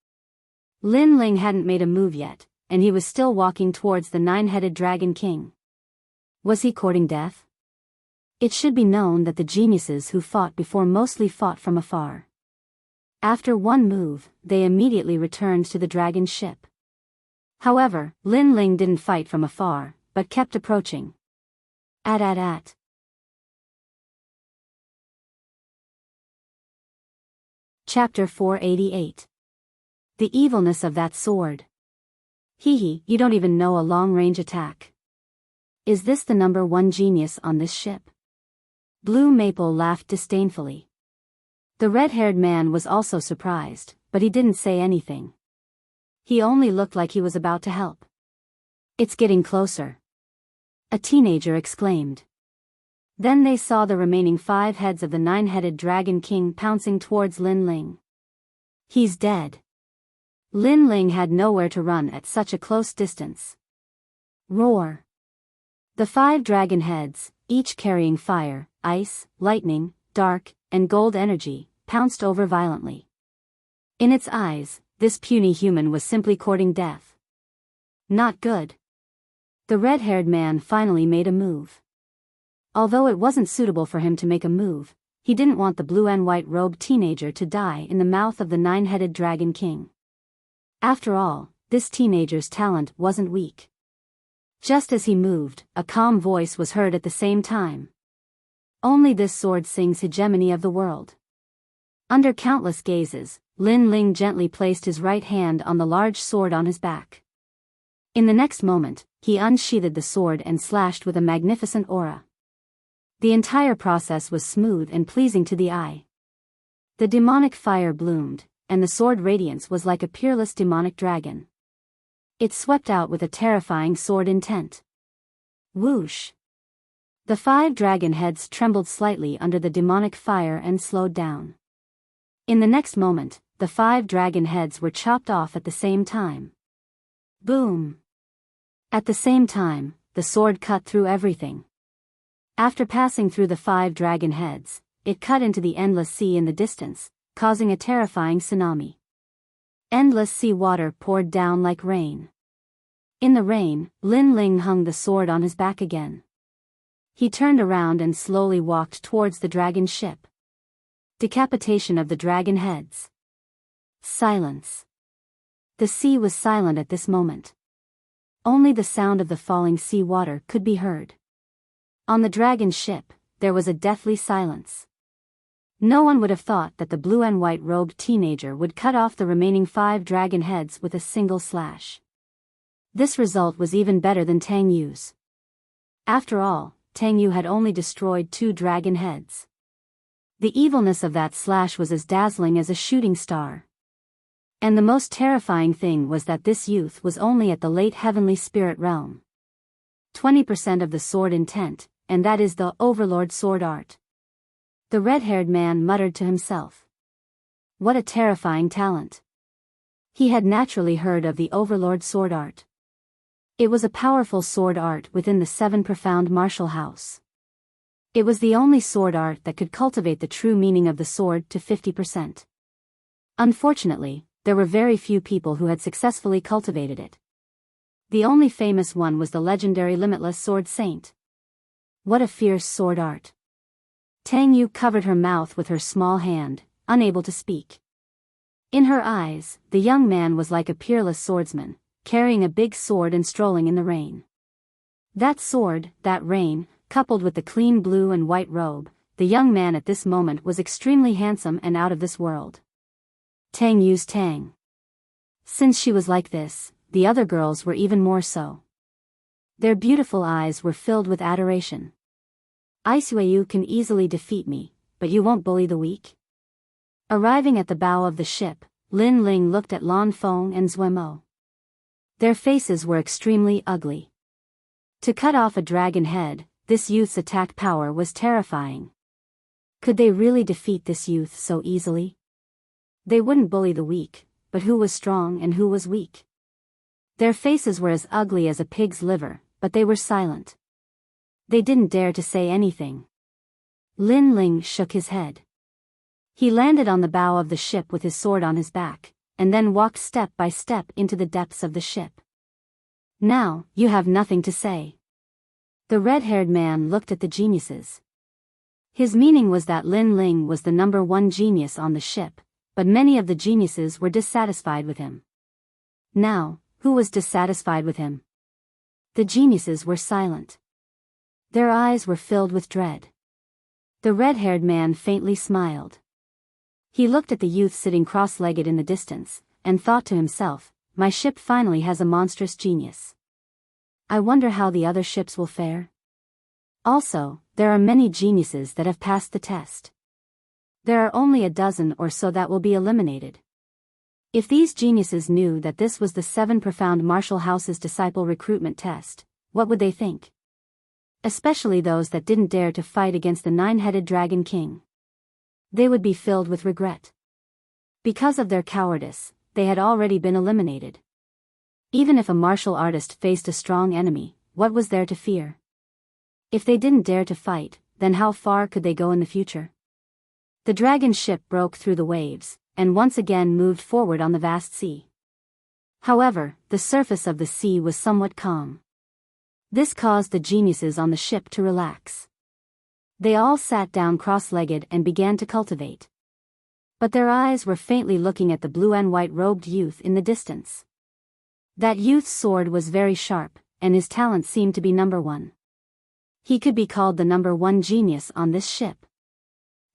Lin Ling hadn't made a move yet, and he was still walking towards the nine-headed Dragon King. Was he courting death? It should be known that the geniuses who fought before mostly fought from afar. After one move, they immediately returned to the dragon ship. However, Lin Ling didn't fight from afar, but kept approaching. At. Chapter 488. The evilness of that sword. Hee, you don't even know a long-range attack. Is this the number one genius on this ship? Blue Maple laughed disdainfully. The red-haired man was also surprised, but he didn't say anything. He only looked like he was about to help. It's getting closer. A teenager exclaimed. Then they saw the remaining 5 heads of the 9-headed Dragon King pouncing towards Lin Ling. He's dead. Lin Ling had nowhere to run at such a close distance. Roar. The 5 dragon heads, each carrying fire, ice, lightning, dark, and gold energy, pounced over violently. In its eyes, this puny human was simply courting death. Not good. The red-haired man finally made a move. Although it wasn't suitable for him to make a move, he didn't want the blue and white-robed teenager to die in the mouth of the 9-headed Dragon King. After all, this teenager's talent wasn't weak. Just as he moved, a calm voice was heard at the same time. Only this sword sings hegemony of the world. Under countless gazes, Lin Ling gently placed his right hand on the large sword on his back. In the next moment, he unsheathed the sword and slashed with a magnificent aura. The entire process was smooth and pleasing to the eye. The demonic fire bloomed, and the sword radiance was like a peerless demonic dragon. It swept out with a terrifying sword intent. Whoosh! The 5 dragon heads trembled slightly under the demonic fire and slowed down. In the next moment, the 5 dragon heads were chopped off at the same time. Boom! At the same time, the sword cut through everything. After passing through the 5 dragon heads, it cut into the endless sea in the distance, causing a terrifying tsunami. Endless sea water poured down like rain. In the rain, Lin Ling hung the sword on his back again. He turned around and slowly walked towards the dragon ship. Decapitation of the dragon heads. Silence. The sea was silent at this moment. Only the sound of the falling sea water could be heard. On the dragon ship, there was a deathly silence. No one would have thought that the blue and white-robed teenager would cut off the remaining 5 dragon heads with a single slash. This result was even better than Tang Yu's. After all, Tang Yu had only destroyed 2 dragon heads. The evilness of that slash was as dazzling as a shooting star. And the most terrifying thing was that this youth was only at the late heavenly spirit realm. 20% of the sword intent, and that is the Overlord sword art. The red-haired man muttered to himself. What a terrifying talent. He had naturally heard of the Overlord sword art. It was a powerful sword art within the 7 profound martial house. It was the only sword art that could cultivate the true meaning of the sword to 50%. Unfortunately, there were very few people who had successfully cultivated it. The only famous one was the legendary Limitless Sword Saint. What a fierce sword art. Tang Yu covered her mouth with her small hand, unable to speak. In her eyes, the young man was like a peerless swordsman, carrying a big sword and strolling in the rain. That sword, that rain, coupled with the clean blue and white robe, the young man at this moment was extremely handsome and out of this world. Tang Yu's Tang. Since she was like this, the other girls were even more so. Their beautiful eyes were filled with adoration. "Isuayu can easily defeat me, but you won't bully the weak?" Arriving at the bow of the ship, Lin Ling looked at Lan Feng and Zuemo. Their faces were extremely ugly. To cut off a dragon head, this youth's attack power was terrifying. Could they really defeat this youth so easily? They wouldn't bully the weak, but who was strong and who was weak? Their faces were as ugly as a pig's liver, but they were silent. They didn't dare to say anything. Lin Ling shook his head. He landed on the bow of the ship with his sword on his back, and then walked step by step into the depths of the ship. "Now, you have nothing to say." The red-haired man looked at the geniuses. His meaning was that Lin Ling was the number 1 genius on the ship, but many of the geniuses were dissatisfied with him. Now, who was dissatisfied with him? The geniuses were silent. Their eyes were filled with dread. The red-haired man faintly smiled. He looked at the youth sitting cross-legged in the distance, and thought to himself, "My ship finally has a monstrous genius. I wonder how the other ships will fare." Also, there are many geniuses that have passed the test. There are only a dozen or so that will be eliminated. If these geniuses knew that this was the 7 profound martial house's disciple recruitment test, what would they think? Especially those that didn't dare to fight against the 9-headed Dragon King. They would be filled with regret. Because of their cowardice, they had already been eliminated. Even if a martial artist faced a strong enemy, what was there to fear? If they didn't dare to fight, then how far could they go in the future? The dragon ship broke through the waves, and once again moved forward on the vast sea. However, the surface of the sea was somewhat calm. This caused the geniuses on the ship to relax. They all sat down cross-legged and began to cultivate. But their eyes were faintly looking at the blue and white-robed youth in the distance. That youth's sword was very sharp, and his talent seemed to be number 1. He could be called the number 1 genius on this ship.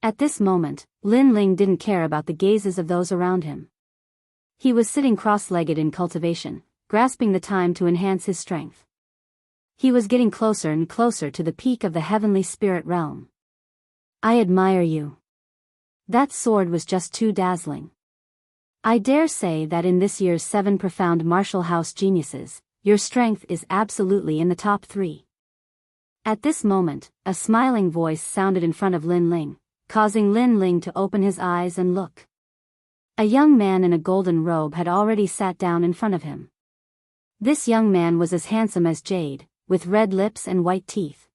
At this moment, Lin Ling didn't care about the gazes of those around him. He was sitting cross-legged in cultivation, grasping the time to enhance his strength. He was getting closer and closer to the peak of the heavenly spirit realm. "I admire you. That sword was just too dazzling. I dare say that in this year's 7 profound martial house geniuses, your strength is absolutely in the top 3. At this moment, a smiling voice sounded in front of Lin Ling, causing Lin Ling to open his eyes and look. A young man in a golden robe had already sat down in front of him. This young man was as handsome as jade, with red lips and white teeth.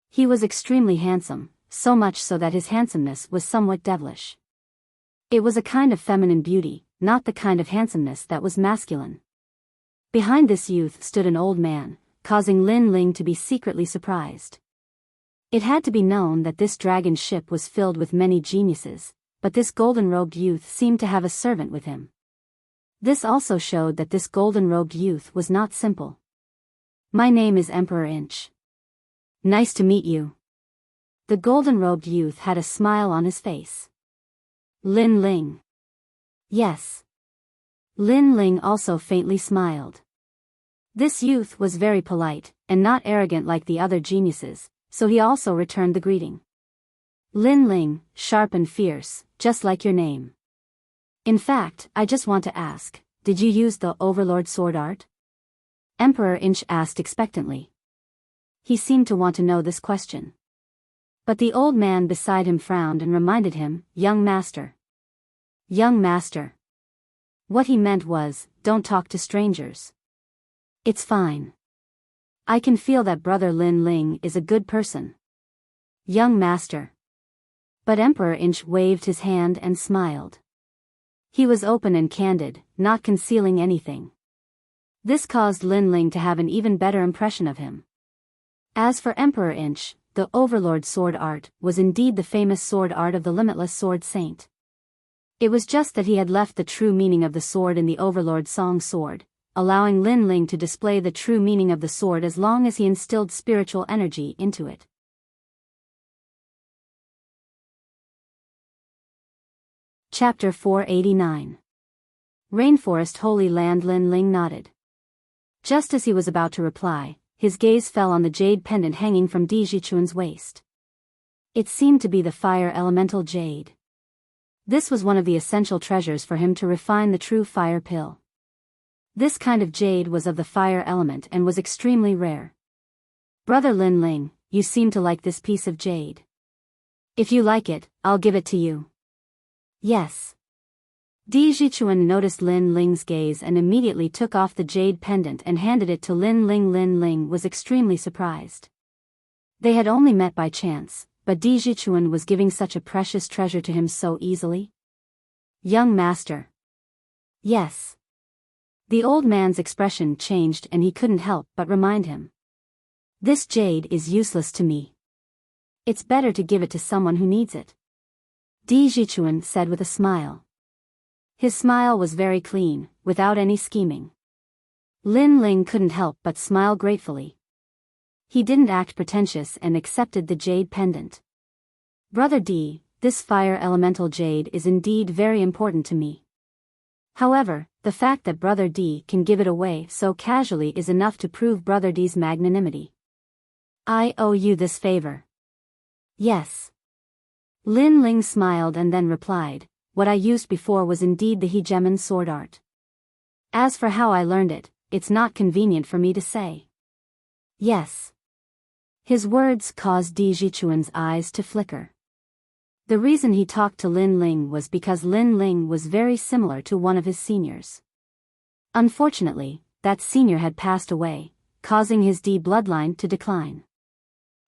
He was extremely handsome, so much so that his handsomeness was somewhat devilish. It was a kind of feminine beauty, not the kind of handsomeness that was masculine. Behind this youth stood an old man, causing Lin Ling to be secretly surprised. It had to be known that this dragon ship was filled with many geniuses, but this golden-robed youth seemed to have a servant with him. This also showed that this golden-robed youth was not simple. "My name is Emperor Inch. Nice to meet you." The golden-robed youth had a smile on his face. "Lin Ling." "Yes." Lin Ling also faintly smiled. This youth was very polite, and not arrogant like the other geniuses, so he also returned the greeting. "Lin Ling, sharp and fierce, just like your name. In fact, I just want to ask, did you use the Overlord sword art?" Emperor Inch asked expectantly. He seemed to want to know this question. But the old man beside him frowned and reminded him, "Young master. Young master. What he meant was, don't talk to strangers. It's fine. I can feel that Brother Lin Ling is a good person. Young master. But Emperor Inch waved his hand and smiled. He was open and candid, not concealing anything. This caused Lin Ling to have an even better impression of him. As for Emperor Inch, the Overlord sword art was indeed the famous sword art of the limitless sword saint. It was just that he had left the true meaning of the sword in the Overlord song sword, allowing Lin Ling to display the true meaning of the sword as long as he instilled spiritual energy into it. Chapter 489. Rainforest Holy Land. Lin Ling nodded. Just as he was about to reply, his gaze fell on the jade pendant hanging from Di Zichuan's waist. It seemed to be the fire elemental jade. This was one of the essential treasures for him to refine the true fire pill. This kind of jade was of the fire element and was extremely rare. Brother Lin Ling, you seem to like this piece of jade. If you like it, I'll give it to you. Yes. Di Zichuan noticed Lin Ling's gaze and immediately took off the jade pendant and handed it to Lin Ling. Lin Ling was extremely surprised. They had only met by chance, but Di Zichuan was giving such a precious treasure to him so easily. Young master. Yes. The old man's expression changed and he couldn't help but remind him. This jade is useless to me. It's better to give it to someone who needs it. Di Zichuan said with a smile. His smile was very clean, without any scheming. Lin Ling couldn't help but smile gratefully. He didn't act pretentious and accepted the jade pendant. Brother Di, this fire elemental jade is indeed very important to me. However, the fact that Brother Di can give it away so casually is enough to prove Brother Di's magnanimity. I owe you this favor. Yes. Lin Ling smiled and then replied, what I used before was indeed the hegemon sword art. As for how I learned it, it's not convenient for me to say. Yes. His words caused Di Zichuan's eyes to flicker. The reason he talked to Lin Ling was because Lin Ling was very similar to one of his seniors. Unfortunately, that senior had passed away, causing his Di bloodline to decline.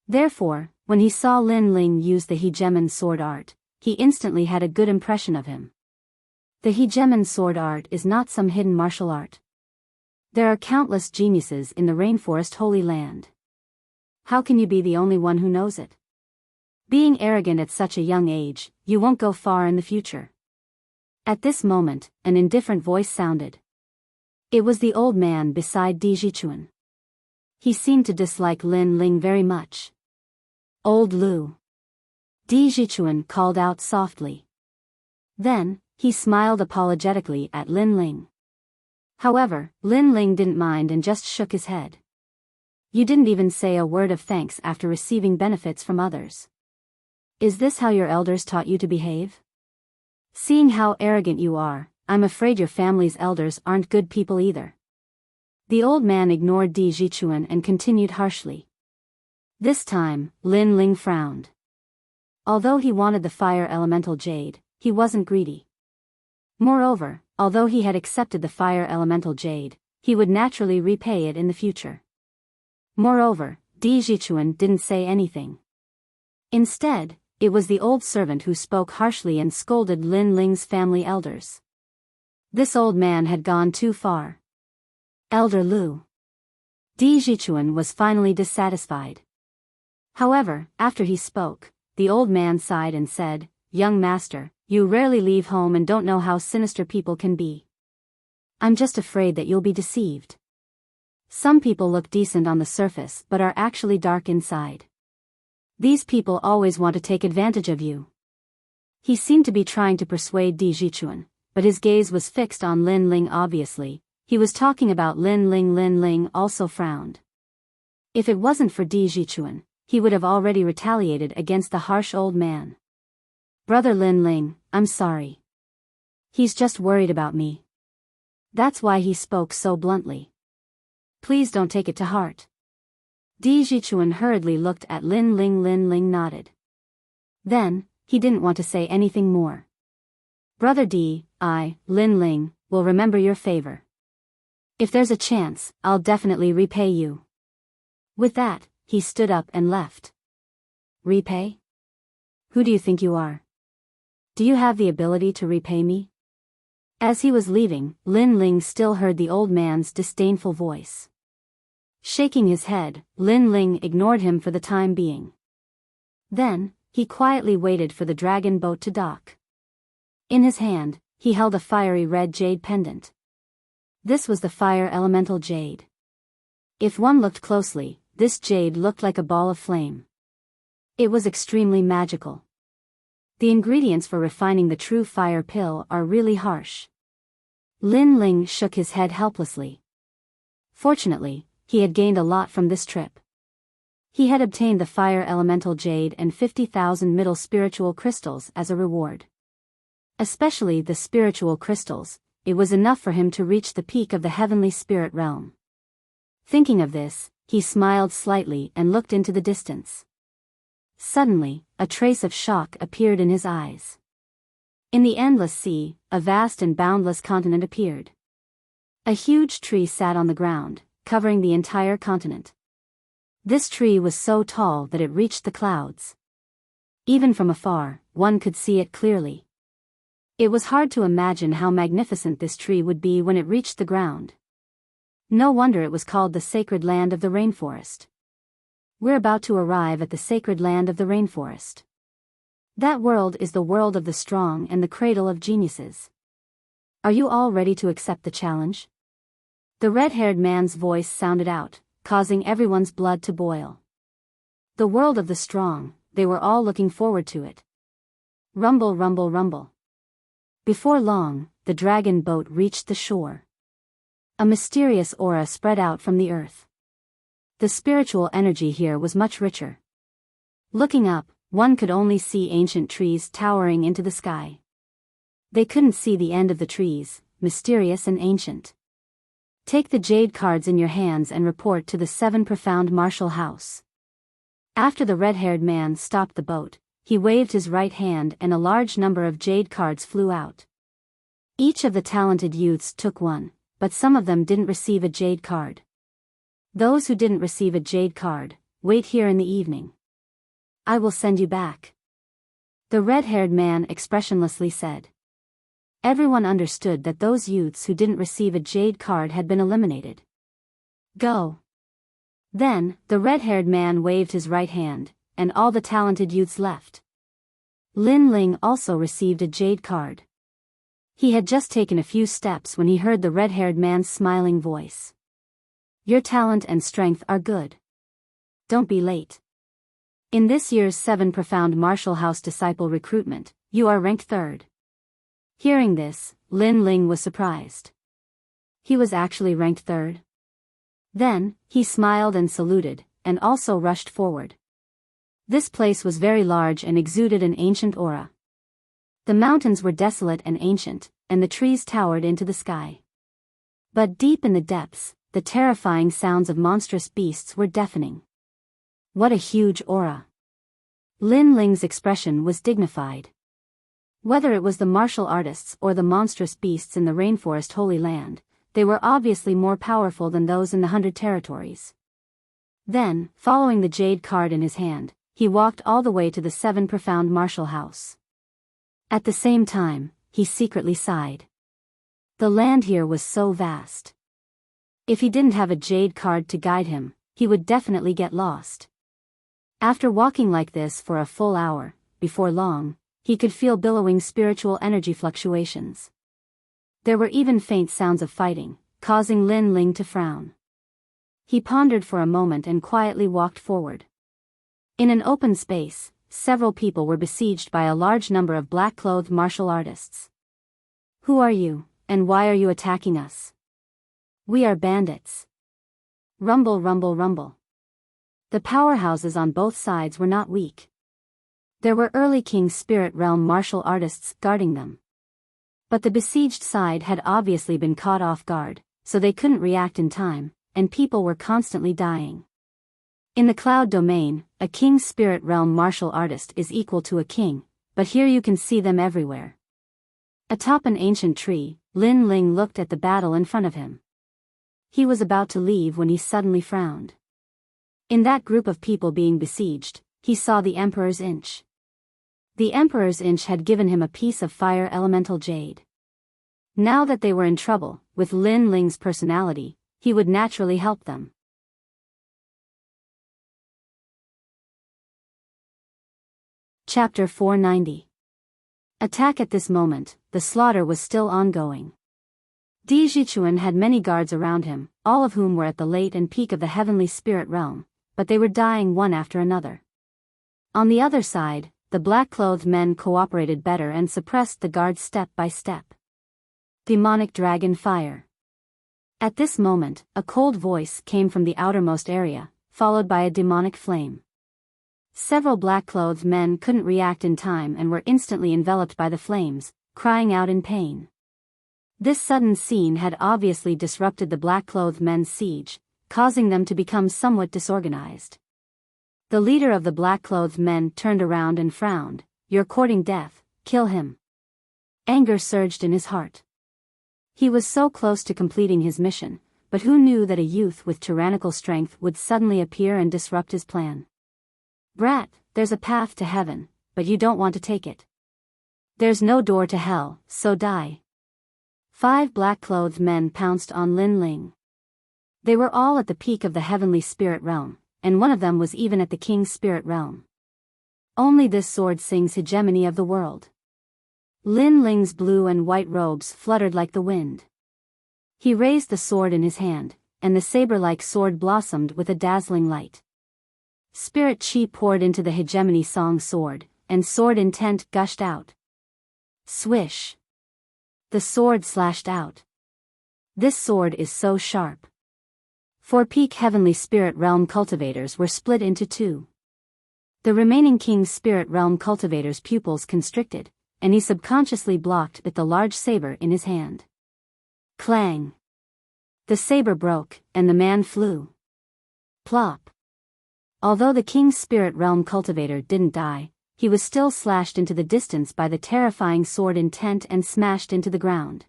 Therefore, when he saw Lin Ling use the hegemon sword art, he instantly had a good impression of him. The hegemon sword art is not some hidden martial art. There are countless geniuses in the Rainforest Holy Land. How can you be the only one who knows it? Being arrogant at such a young age, you won't go far in the future. At this moment, an indifferent voice sounded. It was the old man beside Di Zichuan. He seemed to dislike Lin Ling very much. Old Lu. Di Zichuan called out softly. Then, he smiled apologetically at Lin Ling. However, Lin Ling didn't mind and just shook his head. You didn't even say a word of thanks after receiving benefits from others. Is this how your elders taught you to behave? Seeing how arrogant you are, I'm afraid your family's elders aren't good people either. The old man ignored Di Zichuan and continued harshly. This time, Lin Ling frowned. Although he wanted the fire elemental jade, he wasn't greedy. Moreover, although he had accepted the fire elemental jade, he would naturally repay it in the future. Moreover, Di Zichuan didn't say anything. Instead, it was the old servant who spoke harshly and scolded Lin Ling's family elders. This old man had gone too far. Elder Lu. Di Zichuan was finally dissatisfied. However, after he spoke, the old man sighed and said, Young master, you rarely leave home and don't know how sinister people can be. I'm just afraid that you'll be deceived. Some people look decent on the surface but are actually dark inside. These people always want to take advantage of you. He seemed to be trying to persuade Di Zichuan, but his gaze was fixed on Lin Ling obviously. He was talking about Lin Ling. Lin Ling also frowned. If it wasn't for Di Zichuan, he would have already retaliated against the harsh old man. Brother Lin Ling, I'm sorry. He's just worried about me. That's why he spoke so bluntly. Please don't take it to heart. Di Zichuan hurriedly looked at Lin Ling. Lin Ling nodded. Then, he didn't want to say anything more. Brother D, I, Lin Ling, will remember your favor. If there's a chance, I'll definitely repay you. With that, he stood up and left. Repay? Who do you think you are? Do you have the ability to repay me? As he was leaving, Lin Ling still heard the old man's disdainful voice. Shaking his head, Lin Ling ignored him for the time being. Then, he quietly waited for the dragon boat to dock. In his hand, he held a fiery red jade pendant. This was the fire elemental jade. If one looked closely, this jade looked like a ball of flame. It was extremely magical. The ingredients for refining the true fire pill are really harsh. Lin Ling shook his head helplessly. Fortunately, he had gained a lot from this trip. He had obtained the fire elemental jade and 50,000 middle spiritual crystals as a reward. Especially the spiritual crystals, it was enough for him to reach the peak of the heavenly spirit realm. Thinking of this, he smiled slightly and looked into the distance. Suddenly, a trace of shock appeared in his eyes. In the endless sea, a vast and boundless continent appeared. A huge tree sat on the ground, covering the entire continent. This tree was so tall that it reached the clouds. Even from afar, one could see it clearly. It was hard to imagine how magnificent this tree would be when it reached the ground. No wonder it was called the sacred land of the rainforest. We're about to arrive at the sacred land of the rainforest. That world is the world of the strong and the cradle of geniuses. Are you all ready to accept the challenge? The red-haired man's voice sounded out, causing everyone's blood to boil. The world of the strong, they were all looking forward to it. Rumble, rumble, rumble. Before long, the dragon boat reached the shore. A mysterious aura spread out from the earth. The spiritual energy here was much richer. Looking up, one could only see ancient trees towering into the sky. They couldn't see the end of the trees, mysterious and ancient. Take the jade cards in your hands and report to the 7 Profound Martial House. After the red-haired man stopped the boat, he waved his right hand and a large number of jade cards flew out. Each of the talented youths took one, but some of them didn't receive a jade card. Those who didn't receive a jade card, wait here in the evening. I will send you back. The red-haired man expressionlessly said. Everyone understood that those youths who didn't receive a jade card had been eliminated. Go. Then, the red-haired man waved his right hand, and all the talented youths left. Lin Ling also received a jade card. He had just taken a few steps when he heard the red-haired man's smiling voice. Your talent and strength are good. Don't be late. In this year's 7 Profound Martial House Disciple Recruitment, you are ranked 3rd. Hearing this, Lin Ling was surprised. He was actually ranked 3rd. Then, he smiled and saluted, and also rushed forward. This place was very large and exuded an ancient aura. The mountains were desolate and ancient, and the trees towered into the sky. But deep in the depths, the terrifying sounds of monstrous beasts were deafening. What a huge aura! Lin Ling's expression was dignified. Whether it was the martial artists or the monstrous beasts in the rainforest Holy Land, they were obviously more powerful than those in the 100 territories. Then, following the jade card in his hand, he walked all the way to the 7 Profound Martial House. At the same time, he secretly sighed. The land here was so vast. If he didn't have a jade card to guide him, he would definitely get lost. After walking like this for a full hour, before long, he could feel billowing spiritual energy fluctuations. There were even faint sounds of fighting, causing Lin Ling to frown. He pondered for a moment and quietly walked forward. In an open space, several people were besieged by a large number of black-clothed martial artists. Who are you, and why are you attacking us? We are bandits. Rumble, rumble, rumble. The powerhouses on both sides were not weak. There were early King Spirit Realm martial artists guarding them. But the besieged side had obviously been caught off guard, so they couldn't react in time, and people were constantly dying. In the cloud domain, a King Spirit Realm martial artist is equal to a king, but here you can see them everywhere. Atop an ancient tree, Lin Ling looked at the battle in front of him. He was about to leave when he suddenly frowned. In that group of people being besieged, he saw the Emperor's Inch. The Emperor's Inch had given him a piece of fire elemental jade. Now that they were in trouble, with Lin Ling's personality, he would naturally help them. Chapter 490. Attack. At this moment, the slaughter was still ongoing. Di Jichuan had many guards around him, all of whom were at the late and peak of the heavenly spirit realm, but they were dying one after another. On the other side, the black-clothed men cooperated better and suppressed the guards step by step. Demonic dragon fire. At this moment, a cold voice came from the outermost area, followed by a demonic flame. Several black-clothed men couldn't react in time and were instantly enveloped by the flames, crying out in pain. This sudden scene had obviously disrupted the black-clothed men's siege, causing them to become somewhat disorganized. The leader of the black-clothed men turned around and frowned. "You're courting death, kill him." Anger surged in his heart. He was so close to completing his mission, but who knew that a youth with tyrannical strength would suddenly appear and disrupt his plan? "Brat, there's a path to heaven, but you don't want to take it. There's no door to hell, so die." 5 black-clothed men pounced on Lin Ling. They were all at the peak of the heavenly spirit realm, and one of them was even at the king's spirit realm. Only this sword sings hegemony of the world. Lin Ling's blue and white robes fluttered like the wind. He raised the sword in his hand, and the saber-like sword blossomed with a dazzling light. Spirit chi poured into the hegemony song sword, and sword intent gushed out. Swish! The sword slashed out. This sword is so sharp. 4 peak heavenly spirit realm cultivators were split into 2. The remaining king's spirit realm cultivator's pupils constricted, and he subconsciously blocked with the large saber in his hand. Clang! The saber broke, and the man flew. Plop! Although the king's spirit realm cultivator didn't die, he was still slashed into the distance by the terrifying sword intent and smashed into the ground.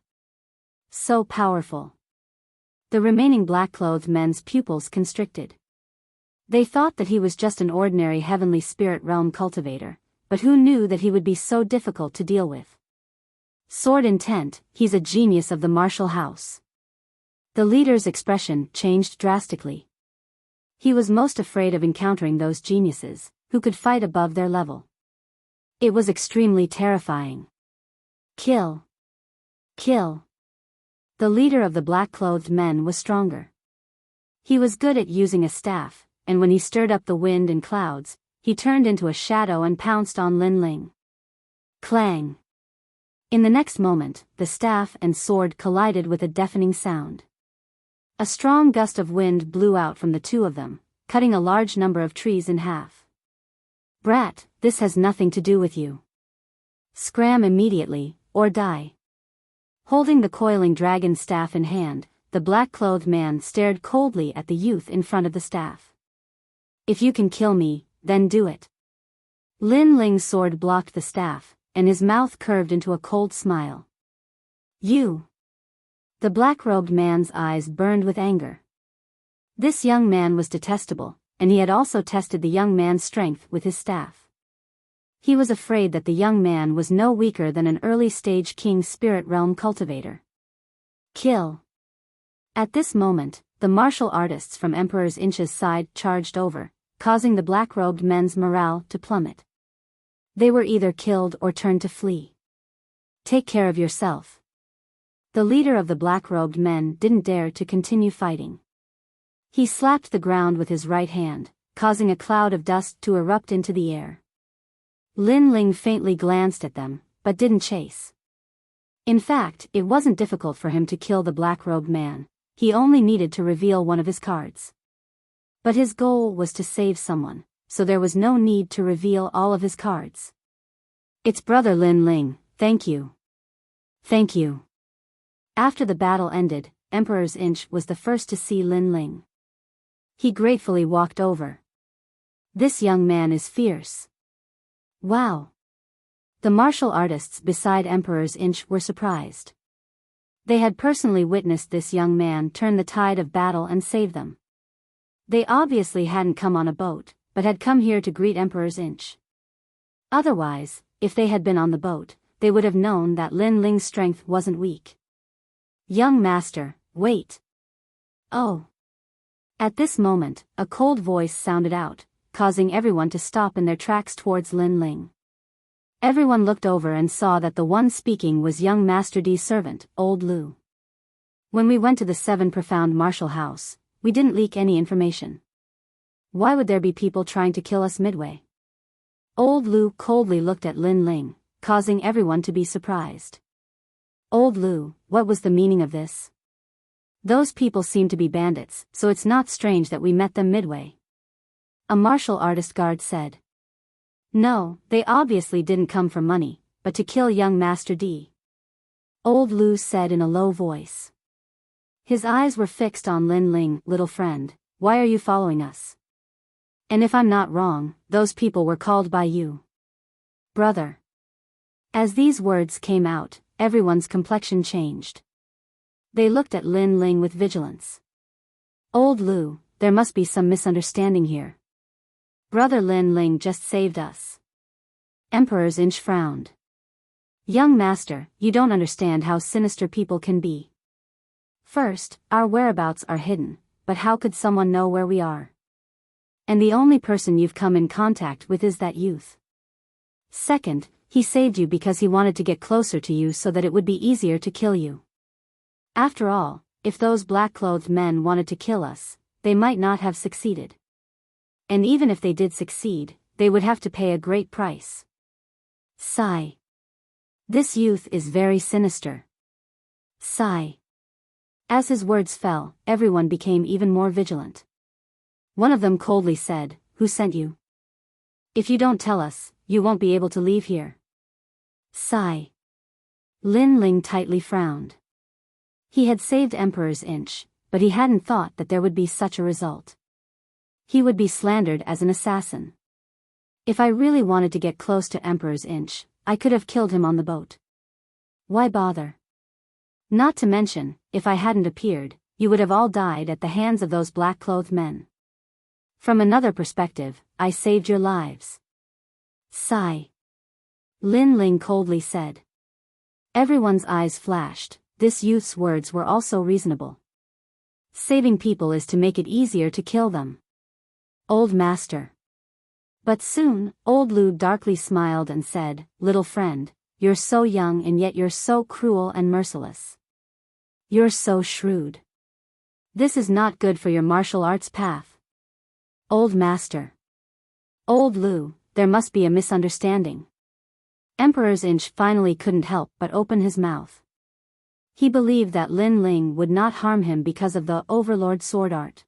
So powerful. The remaining black-clothed men's pupils constricted. They thought that he was just an ordinary heavenly spirit realm cultivator, but who knew that he would be so difficult to deal with? Sword intent, he's a genius of the martial house. The leader's expression changed drastically. He was most afraid of encountering those geniuses, who could fight above their level. It was extremely terrifying. Kill! Kill! The leader of the black-clothed men was stronger. He was good at using a staff, and when he stirred up the wind and clouds, he turned into a shadow and pounced on Lin Ling. Clang! In the next moment, the staff and sword collided with a deafening sound. A strong gust of wind blew out from the 2 of them, cutting a large number of trees in half. "Brat, this has nothing to do with you. Scram immediately, or die." Holding the coiling dragon staff in hand, the black-clothed man stared coldly at the youth in front of the staff. "If you can kill me, then do it." Lin Ling's sword blocked the staff, and his mouth curved into a cold smile. "You!" The black-robed man's eyes burned with anger. This young man was detestable, and he had also tested the young man's strength with his staff. He was afraid that the young man was no weaker than an early-stage king spirit realm cultivator. Kill! At this moment, the martial artists from Emperor's Inch's side charged over, causing the black-robed men's morale to plummet. They were either killed or turned to flee. "Take care of yourself." The leader of the black-robed men didn't dare to continue fighting. He slapped the ground with his right hand, causing a cloud of dust to erupt into the air. Lin Ling faintly glanced at them, but didn't chase. In fact, it wasn't difficult for him to kill the black-robed man. He only needed to reveal one of his cards. But his goal was to save someone, so there was no need to reveal all of his cards. "It's brother Lin Ling, thank you." "Thank you." After the battle ended, Emperor's Inch was the first to see Lin Ling. He gratefully walked over. "This young man is fierce." "Wow. The martial artists beside Emperor's Inch were surprised. They had personally witnessed this young man turn the tide of battle and save them. They obviously hadn't come on a boat, but had come here to greet Emperor's Inch. Otherwise, if they had been on the boat, they would have known that Lin Ling's strength wasn't weak. Young master, wait. Oh. At this moment, a cold voice sounded out, causing everyone to stop in their tracks towards Lin Ling. Everyone looked over and saw that the one speaking was young Master D's servant, Old Lu. When we went to the Seven Profound Martial House, we didn't leak any information. Why would there be people trying to kill us midway? Old Lu coldly looked at Lin Ling, causing everyone to be surprised. Old Lu, what was the meaning of this? Those people seem to be bandits, so it's not strange that we met them midway. A martial artist guard said. No, they obviously didn't come for money, but to kill young Master D. Old Lu said in a low voice. His eyes were fixed on Lin Ling. Little friend, why are you following us? And if I'm not wrong, those people were called by you. Brother. As these words came out, everyone's complexion changed. They looked at Lin Ling with vigilance. Old Lu, there must be some misunderstanding here. Brother Lin Ling just saved us. Emperor's Inch frowned. Young master, you don't understand how sinister people can be. First, our whereabouts are hidden, but how could someone know where we are? And the only person you've come in contact with is that youth. Second, he saved you because he wanted to get closer to you so that it would be easier to kill you. After all, if those black-clothed men wanted to kill us, they might not have succeeded. And even if they did succeed, they would have to pay a great price. Sigh. This youth is very sinister. Sigh. As his words fell, everyone became even more vigilant. One of them coldly said, Who sent you? If you don't tell us, you won't be able to leave here. Sigh. Lin Ling tightly frowned. He had saved Emperor's Inch, but he hadn't thought that there would be such a result. He would be slandered as an assassin. If I really wanted to get close to Emperor's Inch, I could have killed him on the boat. Why bother? Not to mention, if I hadn't appeared, you would have all died at the hands of those black-clothed men. From another perspective, I saved your lives. Sigh. Lin Ling coldly said. Everyone's eyes flashed. This youth's words were also reasonable. Saving people is to make it easier to kill them. Old master. But soon, Old Lu darkly smiled and said, Little friend, you're so young and yet you're so cruel and merciless. You're so shrewd. This is not good for your martial arts path. Old master. Old Lu, there must be a misunderstanding. Emperor's Inch finally couldn't help but open his mouth. He believed that Lin Ling would not harm him because of the Overlord sword art.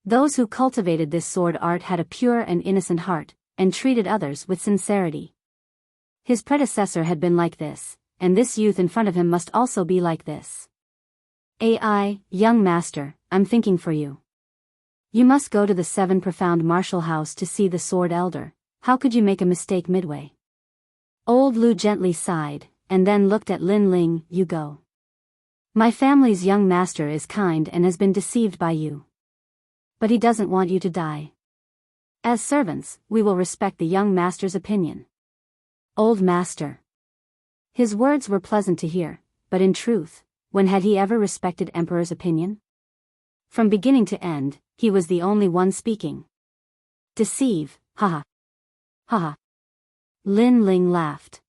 Those who cultivated this sword art had a pure and innocent heart, and treated others with sincerity. His predecessor had been like this, and this youth in front of him must also be like this. Young master, I'm thinking for you. You must go to the Seven Profound Martial House to see the Sword Elder. How could you make a mistake midway? Old Lu gently sighed, and then looked at Lin Ling. You go. My family's young master is kind and has been deceived by you. But he doesn't want you to die. As servants, we will respect the young master's opinion. Old master. His words were pleasant to hear, but in truth, when had he ever respected Emperor's opinion? From beginning to end, he was the only one speaking. Deceive, haha. Haha. Lin Ling laughed.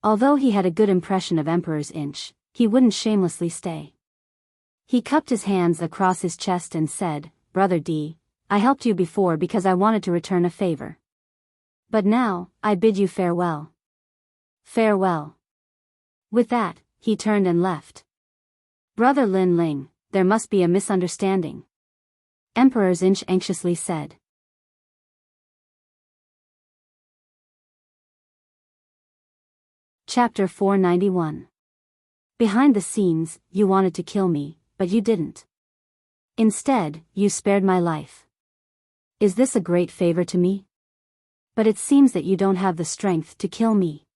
Although he had a good impression of Emperor's Inch, he wouldn't shamelessly stay. He cupped his hands across his chest and said, Brother D, I helped you before because I wanted to return a favor. But now, I bid you farewell. Farewell. With that, he turned and left. Brother Lin Ling, there must be a misunderstanding. Emperor's Inch anxiously said. Chapter 491. Behind the scenes, you wanted to kill me, but you didn't. Instead, you spared my life. Is this a great favor to me? But it seems that you don't have the strength to kill me.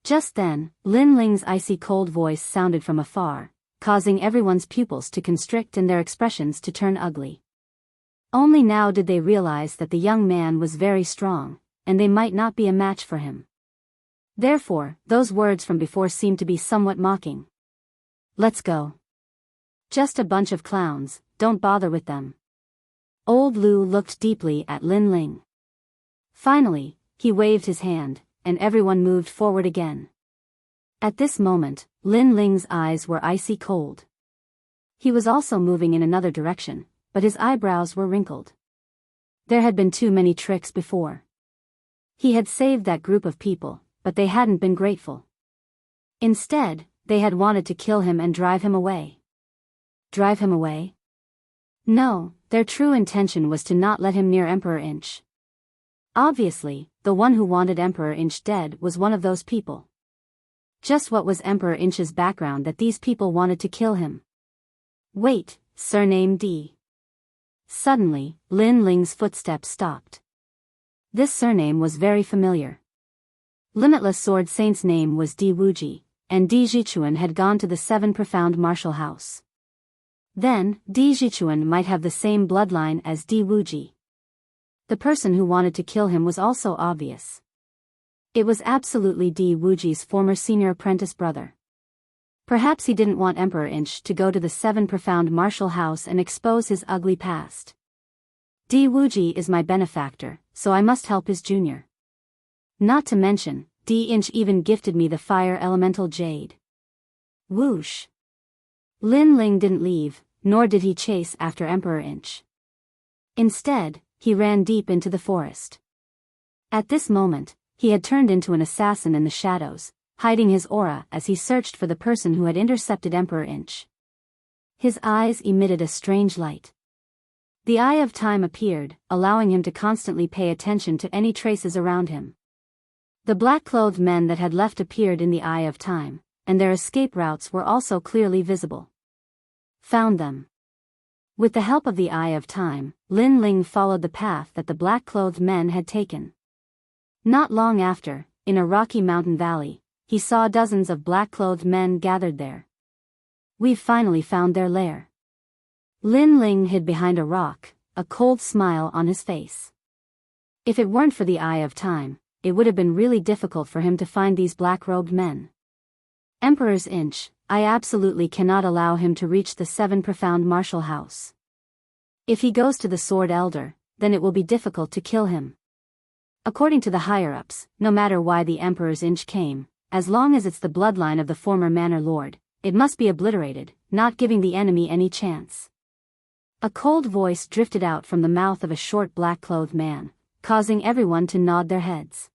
Just then, Lin Ling's icy cold voice sounded from afar, causing everyone's pupils to constrict and their expressions to turn ugly. Only now did they realize that the young man was very strong, and they might not be a match for him. Therefore, those words from before seemed to be somewhat mocking. Let's go. Just a bunch of clowns, don't bother with them. Old Lu looked deeply at Lin Ling. Finally, he waved his hand, and everyone moved forward again. At this moment, Lin Ling's eyes were icy cold. He was also moving in another direction, but his eyebrows were wrinkled. There had been too many tricks before. He had saved that group of people, but they hadn't been grateful. Instead, they had wanted to kill him and drive him away. Drive him away? No, their true intention was to not let him near Emperor Inch. Obviously, the one who wanted Emperor Inch dead was one of those people. Just what was Emperor Inch's background that these people wanted to kill him? Wait, surname D. Suddenly, Lin Ling's footsteps stopped. This surname was very familiar. Limitless Sword Saint's name was Di Wuji, and Di Jichuan had gone to the Seven Profound Martial House. Then, Di Jichuan might have the same bloodline as Di Wuji. The person who wanted to kill him was also obvious. It was absolutely Di Wuji's former senior apprentice brother. Perhaps he didn't want Emperor Inch to go to the Seven Profound Martial House and expose his ugly past. Di Wuji is my benefactor, so I must help his junior. Not to mention, Di Inch even gifted me the fire elemental jade. Whoosh! Lin Ling didn't leave, nor did he chase after Emperor Inch. Instead, he ran deep into the forest. At this moment, he had turned into an assassin in the shadows, hiding his aura as he searched for the person who had intercepted Emperor Inch. His eyes emitted a strange light. The Eye of Time appeared, allowing him to constantly pay attention to any traces around him. The black-clothed men that had left appeared in the Eye of Time, and their escape routes were also clearly visible. Found them. With the help of the Eye of Time, Lin Ling followed the path that the black-clothed men had taken. Not long after, in a rocky mountain valley, he saw dozens of black-clothed men gathered there. We've finally found their lair. Lin Ling hid behind a rock, a cold smile on his face. If it weren't for the Eye of Time, it would have been really difficult for him to find these black-robed men. Emperor's Inch, I absolutely cannot allow him to reach the Seven Profound Martial House. If he goes to the Sword Elder, then it will be difficult to kill him. According to the higher-ups, no matter why the Emperor's Inch came, as long as it's the bloodline of the former Manor Lord, it must be obliterated, not giving the enemy any chance. A cold voice drifted out from the mouth of a short black-clothed man, causing everyone to nod their heads.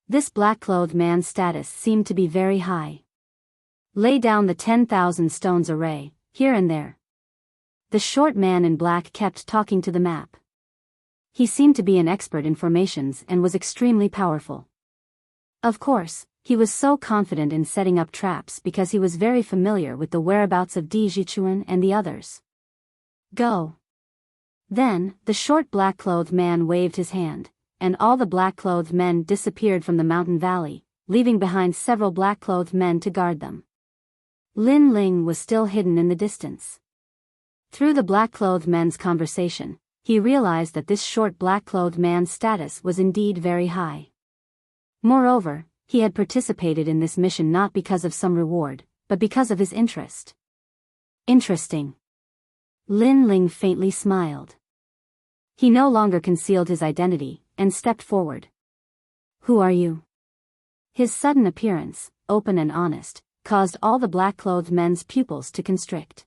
This black-clothed man's status seemed to be very high. Lay down the 10,000 stones array, here and there. The short man in black kept talking to the map. He seemed to be an expert in formations and was extremely powerful. Of course, he was so confident in setting up traps because he was very familiar with the whereabouts of Di Jichuan and the others. Go. Then, the short black-clothed man waved his hand, and all the black-clothed men disappeared from the mountain valley, leaving behind several black-clothed men to guard them. Lin Ling was still hidden in the distance. Through the black-clothed men's conversation, he realized that this short black-clothed man's status was indeed very high. Moreover, he had participated in this mission not because of some reward, but because of his interest. Interesting. Lin Ling faintly smiled. He no longer concealed his identity, and stepped forward. Who are you? His sudden appearance, open and honest, caused all the black-clothed men's pupils to constrict.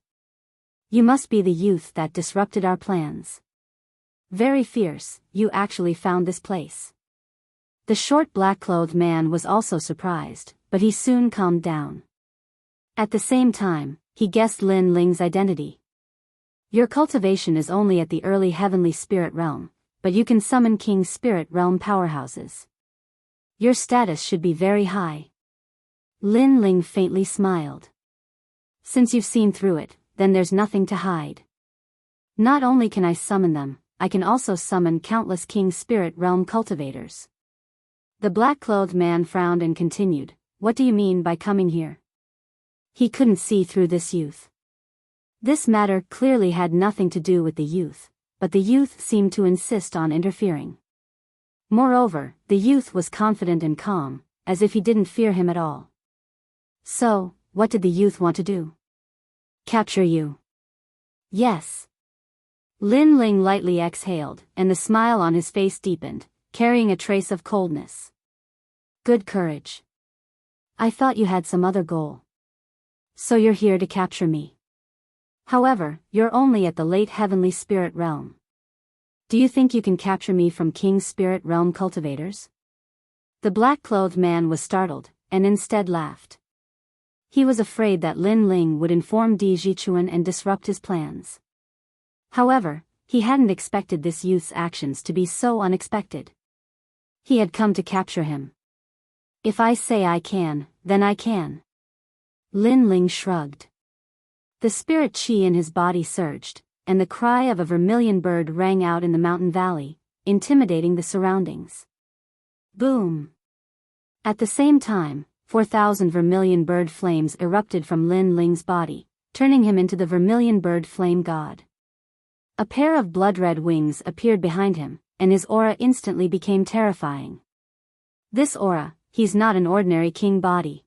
You must be the youth that disrupted our plans. Very fierce, you actually found this place. The short black-clothed man was also surprised, but he soon calmed down. At the same time, he guessed Lin Ling's identity. Your cultivation is only at the early heavenly spirit realm, but you can summon king spirit realm powerhouses. Your status should be very high. Lin Ling faintly smiled. Since you've seen through it, then there's nothing to hide. Not only can I summon them, I can also summon countless king spirit realm cultivators. The black-clothed man frowned and continued, what do you mean by coming here? He couldn't see through this youth. This matter clearly had nothing to do with the youth, but the youth seemed to insist on interfering. Moreover, the youth was confident and calm, as if he didn't fear him at all. So, what did the youth want to do? Capture you. Yes. Lin Ling lightly exhaled, and the smile on his face deepened, carrying a trace of coldness. Good courage. I thought you had some other goal. So you're here to capture me. However, you're only at the late heavenly spirit realm. Do you think you can capture me from King's spirit realm cultivators? The black-clothed man was startled, and instead laughed. He was afraid that Lin Ling would inform Di Jichuan and disrupt his plans. However, he hadn't expected this youth's actions to be so unexpected. He had come to capture him. If I say I can, then I can. Lin Ling shrugged. The spirit chi in his body surged, and the cry of a vermilion bird rang out in the mountain valley, intimidating the surroundings. Boom! At the same time, 4,000 vermilion bird flames erupted from Lin Ling's body, turning him into the vermilion bird flame god. A pair of blood-red wings appeared behind him, and his aura instantly became terrifying. This aura, he's not an ordinary king body.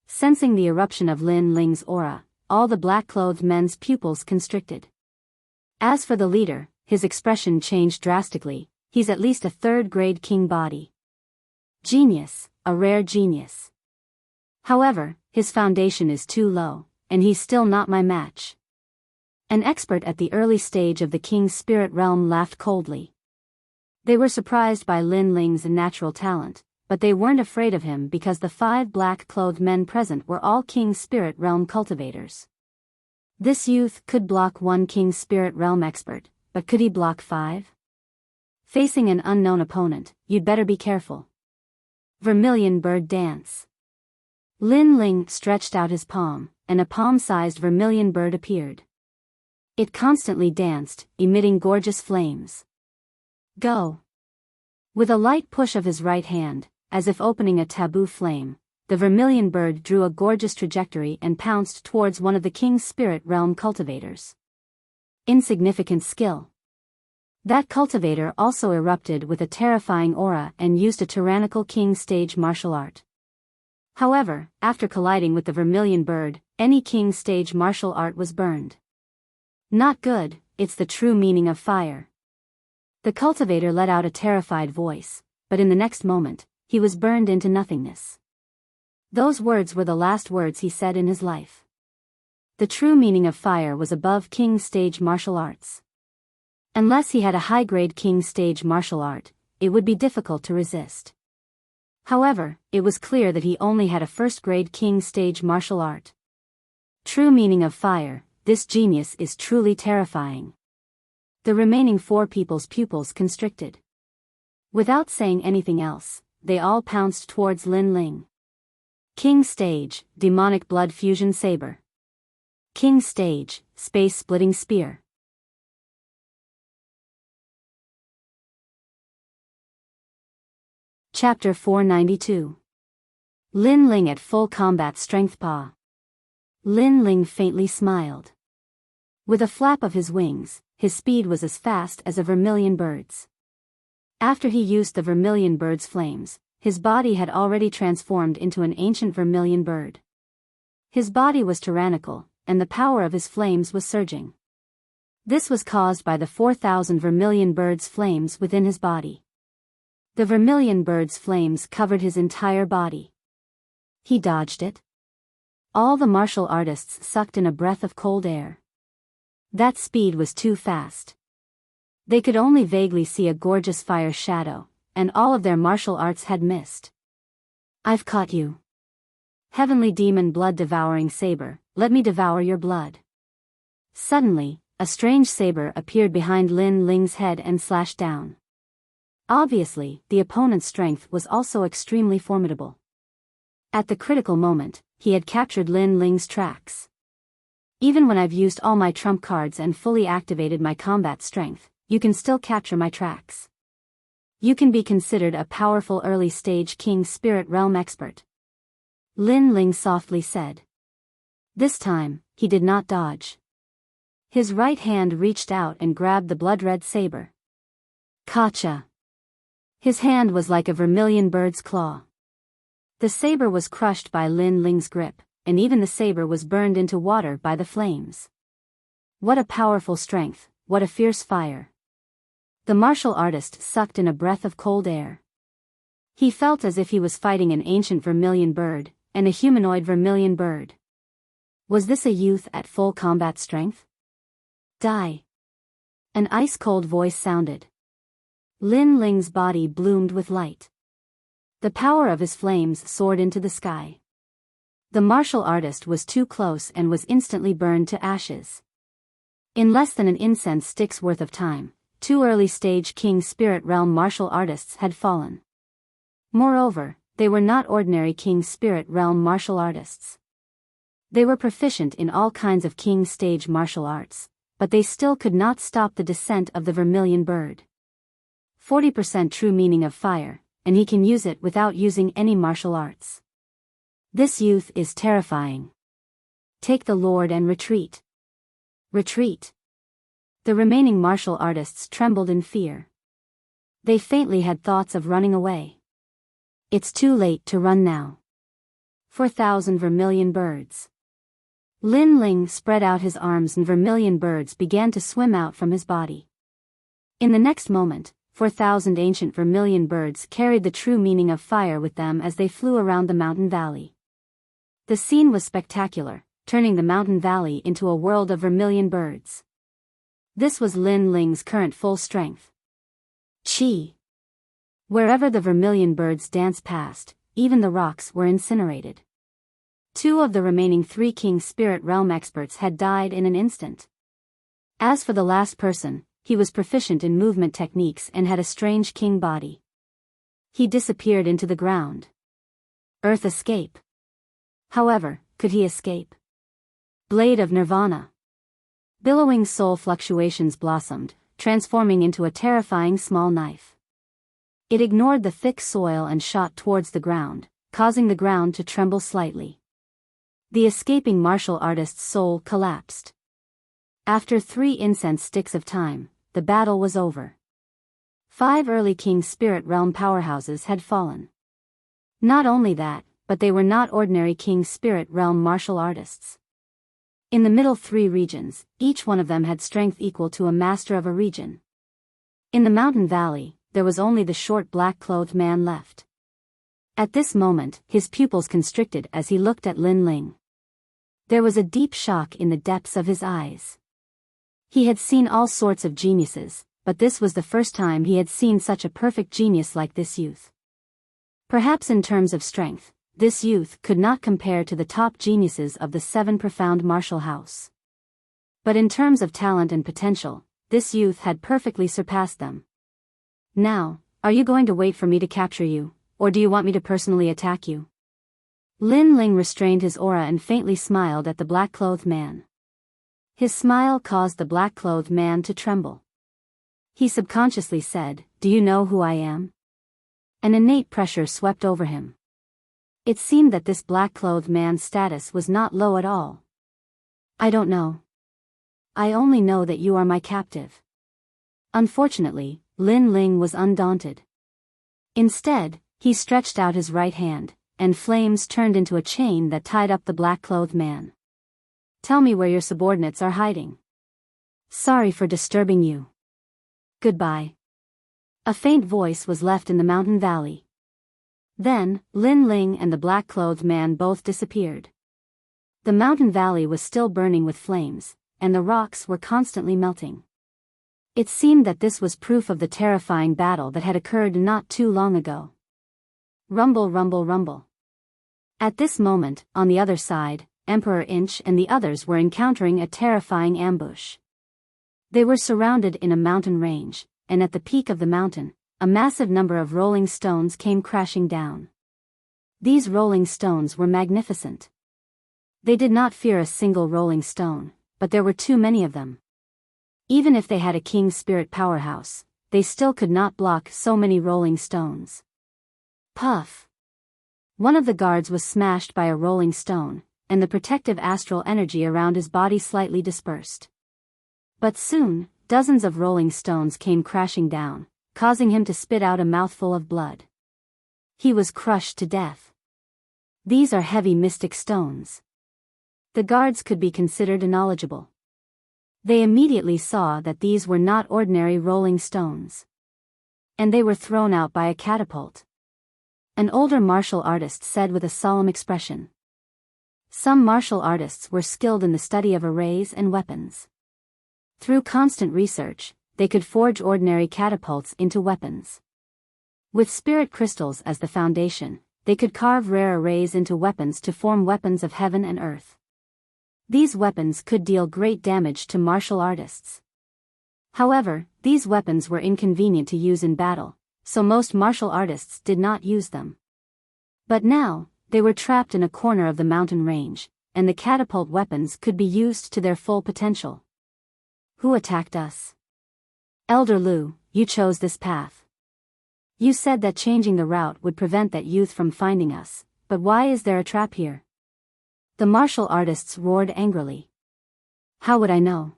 Sensing the eruption of Lin Ling's aura, all the black-clothed men's pupils constricted. As for the leader, his expression changed drastically. He's at least a third-grade king body. Genius, a rare genius. However, his foundation is too low, and he's still not my match. An expert at the early stage of the king's spirit realm laughed coldly. They were surprised by Lin Ling's natural talent, but they weren't afraid of him because the 5 black-clothed men present were all King's Spirit Realm cultivators. This youth could block one King's Spirit Realm expert, but could he block 5? Facing an unknown opponent, you'd better be careful. Vermilion Bird Dance. Lin Ling stretched out his palm, and a palm-sized vermilion bird appeared. It constantly danced, emitting gorgeous flames. Go! With a light push of his right hand, as if opening a taboo flame, the vermilion bird drew a gorgeous trajectory and pounced towards one of the King's Spirit Realm cultivators. Insignificant skill. That cultivator also erupted with a terrifying aura and used a tyrannical king stage martial art. However, after colliding with the vermilion bird, any king stage martial art was burned. Not good, it's the true meaning of fire. The cultivator let out a terrified voice, but in the next moment, he was burned into nothingness. Those words were the last words he said in his life. The true meaning of fire was above king stage martial arts. Unless he had a high-grade king stage martial art, it would be difficult to resist. However, it was clear that he only had a first-grade king stage martial art. True meaning of fire, this genius is truly terrifying. The remaining 4 people's pupils constricted. Without saying anything else, they all pounced towards Lin Ling. King Stage, Demonic Blood Fusion Saber. King Stage, Space-Splitting Spear. Chapter 492. Lin Ling at full combat strength Pa. Lin Ling faintly smiled. With a flap of his wings, his speed was as fast as a vermilion bird's. After he used the vermilion bird's flames, his body had already transformed into an ancient vermilion bird. His body was tyrannical, and the power of his flames was surging. This was caused by the 4,000 vermilion bird's flames within his body. The vermilion bird's flames covered his entire body. He dodged it. All the martial artists sucked in a breath of cold air. That speed was too fast. They could only vaguely see a gorgeous fire shadow, and all of their martial arts had missed. I've caught you. Heavenly demon blood-devouring saber, let me devour your blood. Suddenly, a strange saber appeared behind Lin Ling's head and slashed down. Obviously, the opponent's strength was also extremely formidable. At the critical moment, he had captured Lin Ling's tracks. Even when I've used all my trump cards and fully activated my combat strength, you can still capture my tracks. You can be considered a powerful early-stage King Spirit Realm expert. Lin Ling softly said. This time, he did not dodge. His right hand reached out and grabbed the blood-red saber. Gotcha! His hand was like a vermilion bird's claw. The saber was crushed by Lin Ling's grip, and even the saber was burned into water by the flames. What a powerful strength, what a fierce fire. The martial artist sucked in a breath of cold air. He felt as if he was fighting an ancient vermilion bird, and a humanoid vermilion bird. Was this a youth at full combat strength? Die! An ice-cold voice sounded. Lin Ling's body bloomed with light. The power of his flames soared into the sky. The martial artist was too close and was instantly burned to ashes. In less than an incense stick's worth of time, 2 early-stage King Spirit Realm martial artists had fallen. Moreover, they were not ordinary King Spirit Realm martial artists. They were proficient in all kinds of King stage martial arts, but they still could not stop the descent of the vermilion bird. 40% true meaning of fire, and he can use it without using any martial arts. This youth is terrifying. Take the Lord and retreat. Retreat. The remaining martial artists trembled in fear. They faintly had thoughts of running away. It's too late to run now. 4,000 vermilion birds. Lin Ling spread out his arms and vermilion birds began to swim out from his body. In the next moment, 4,000 ancient vermilion birds carried the true meaning of fire with them as they flew around the mountain valley. The scene was spectacular, turning the mountain valley into a world of vermilion birds. This was Lin Ling's current full strength. Chi. Wherever the vermilion birds danced past, even the rocks were incinerated. 2 of the remaining 3 King Spirit Realm experts had died in an instant. As for the last person, he was proficient in movement techniques and had a strange king body. He disappeared into the ground. Earth escape. However, could he escape? Blade of Nirvana. Billowing soul fluctuations blossomed, transforming into a terrifying small knife. It ignored the thick soil and shot towards the ground, causing the ground to tremble slightly. The escaping martial artist's soul collapsed. After 3 incense sticks of time, the battle was over. 5 early King Spirit Realm powerhouses had fallen. Not only that, but they were not ordinary King Spirit Realm martial artists. In the middle 3 regions, each one of them had strength equal to a master of a region. In the mountain valley, there was only the short black-clothed man left. At this moment, his pupils constricted as he looked at Lin Ling. There was a deep shock in the depths of his eyes. He had seen all sorts of geniuses, but this was the first time he had seen such a perfect genius like this youth. Perhaps in terms of strength, this youth could not compare to the top geniuses of the 7 profound martial house. But in terms of talent and potential, this youth had perfectly surpassed them. Now, are you going to wait for me to capture you, or do you want me to personally attack you? Lin Ling restrained his aura and faintly smiled at the black-clothed man. His smile caused the black-clothed man to tremble. He subconsciously said, "Do you know who I am?" An innate pressure swept over him. It seemed that this black-clothed man's status was not low at all. "I don't know. I only know that you are my captive." Unfortunately, Lin Ling was undaunted. Instead, he stretched out his right hand, and flames turned into a chain that tied up the black-clothed man. "Tell me where your subordinates are hiding. Sorry for disturbing you. Goodbye." A faint voice was left in the mountain valley. Then, Lin Ling and the black-clothed man both disappeared. The mountain valley was still burning with flames, and the rocks were constantly melting. It seemed that this was proof of the terrifying battle that had occurred not too long ago. Rumble, rumble, rumble. At this moment, on the other side, Emperor Inch and the others were encountering a terrifying ambush. They were surrounded in a mountain range, and at the peak of the mountain, a massive number of rolling stones came crashing down. These rolling stones were magnificent. They did not fear a single rolling stone, but there were too many of them. Even if they had a king spirit powerhouse, they still could not block so many rolling stones. Puff! One of the guards was smashed by a rolling stone, and the protective astral energy around his body slightly dispersed. But soon, dozens of rolling stones came crashing down, causing him to spit out a mouthful of blood. He was crushed to death. These are heavy mystic stones. The guards could be considered knowledgeable. They immediately saw that these were not ordinary rolling stones. And they were thrown out by a catapult. An older martial artist said with a solemn expression. Some martial artists were skilled in the study of arrays and weapons. Through constant research, they could forge ordinary catapults into weapons. With spirit crystals as the foundation, they could carve rare arrays into weapons to form weapons of heaven and earth. These weapons could deal great damage to martial artists. However, these weapons were inconvenient to use in battle, so most martial artists did not use them. But now, they were trapped in a corner of the mountain range, and the catapult weapons could be used to their full potential. Who attacked us? Elder Lu, you chose this path. You said that changing the route would prevent that youth from finding us, but why is there a trap here? The martial artists roared angrily. How would I know?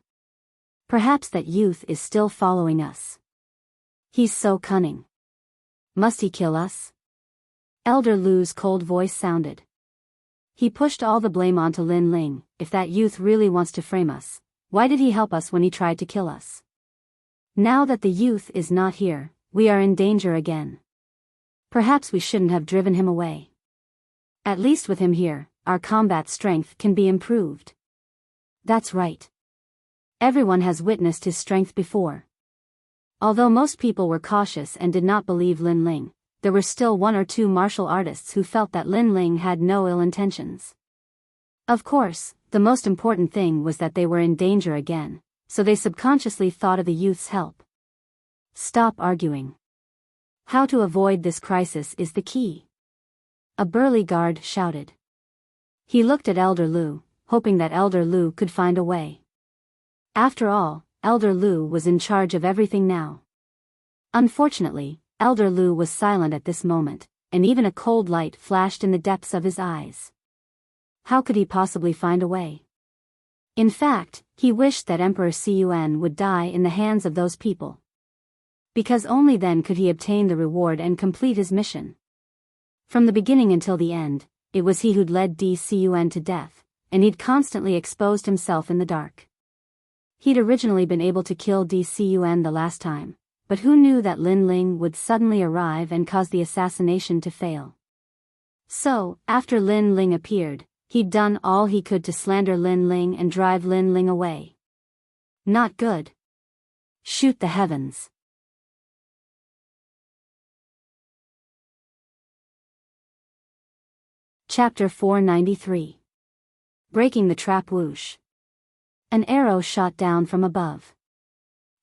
Perhaps that youth is still following us. He's so cunning. Must he kill us? Elder Lu's cold voice sounded. He pushed all the blame onto Lin Ling. If that youth really wants to frame us, why did he help us when he tried to kill us? Now that the youth is not here, we are in danger again. Perhaps we shouldn't have driven him away. At least with him here, our combat strength can be improved. That's right. Everyone has witnessed his strength before. Although most people were cautious and did not believe Lin Ling, there were still one or two martial artists who felt that Lin Ling had no ill intentions. Of course, the most important thing was that they were in danger again, so they subconsciously thought of the youth's help. Stop arguing. How to avoid this crisis is the key. A burly guard shouted. He looked at Elder Lu, hoping that Elder Lu could find a way. After all, Elder Lu was in charge of everything now. Unfortunately, Elder Lu was silent at this moment, and even a cold light flashed in the depths of his eyes. How could he possibly find a way? In fact, he wished that Emperor Cun would die in the hands of those people. Because only then could he obtain the reward and complete his mission. From the beginning until the end, it was he who'd led Cun to death, and he'd constantly exposed himself in the dark. He'd originally been able to kill Cun the last time, but who knew that Lin Ling would suddenly arrive and cause the assassination to fail? So, after Lin Ling appeared, he'd done all he could to slander Lin Ling and drive Lin Ling away. Not good. Shoot the heavens. Chapter 493. Breaking the trap. Whoosh. An arrow shot down from above.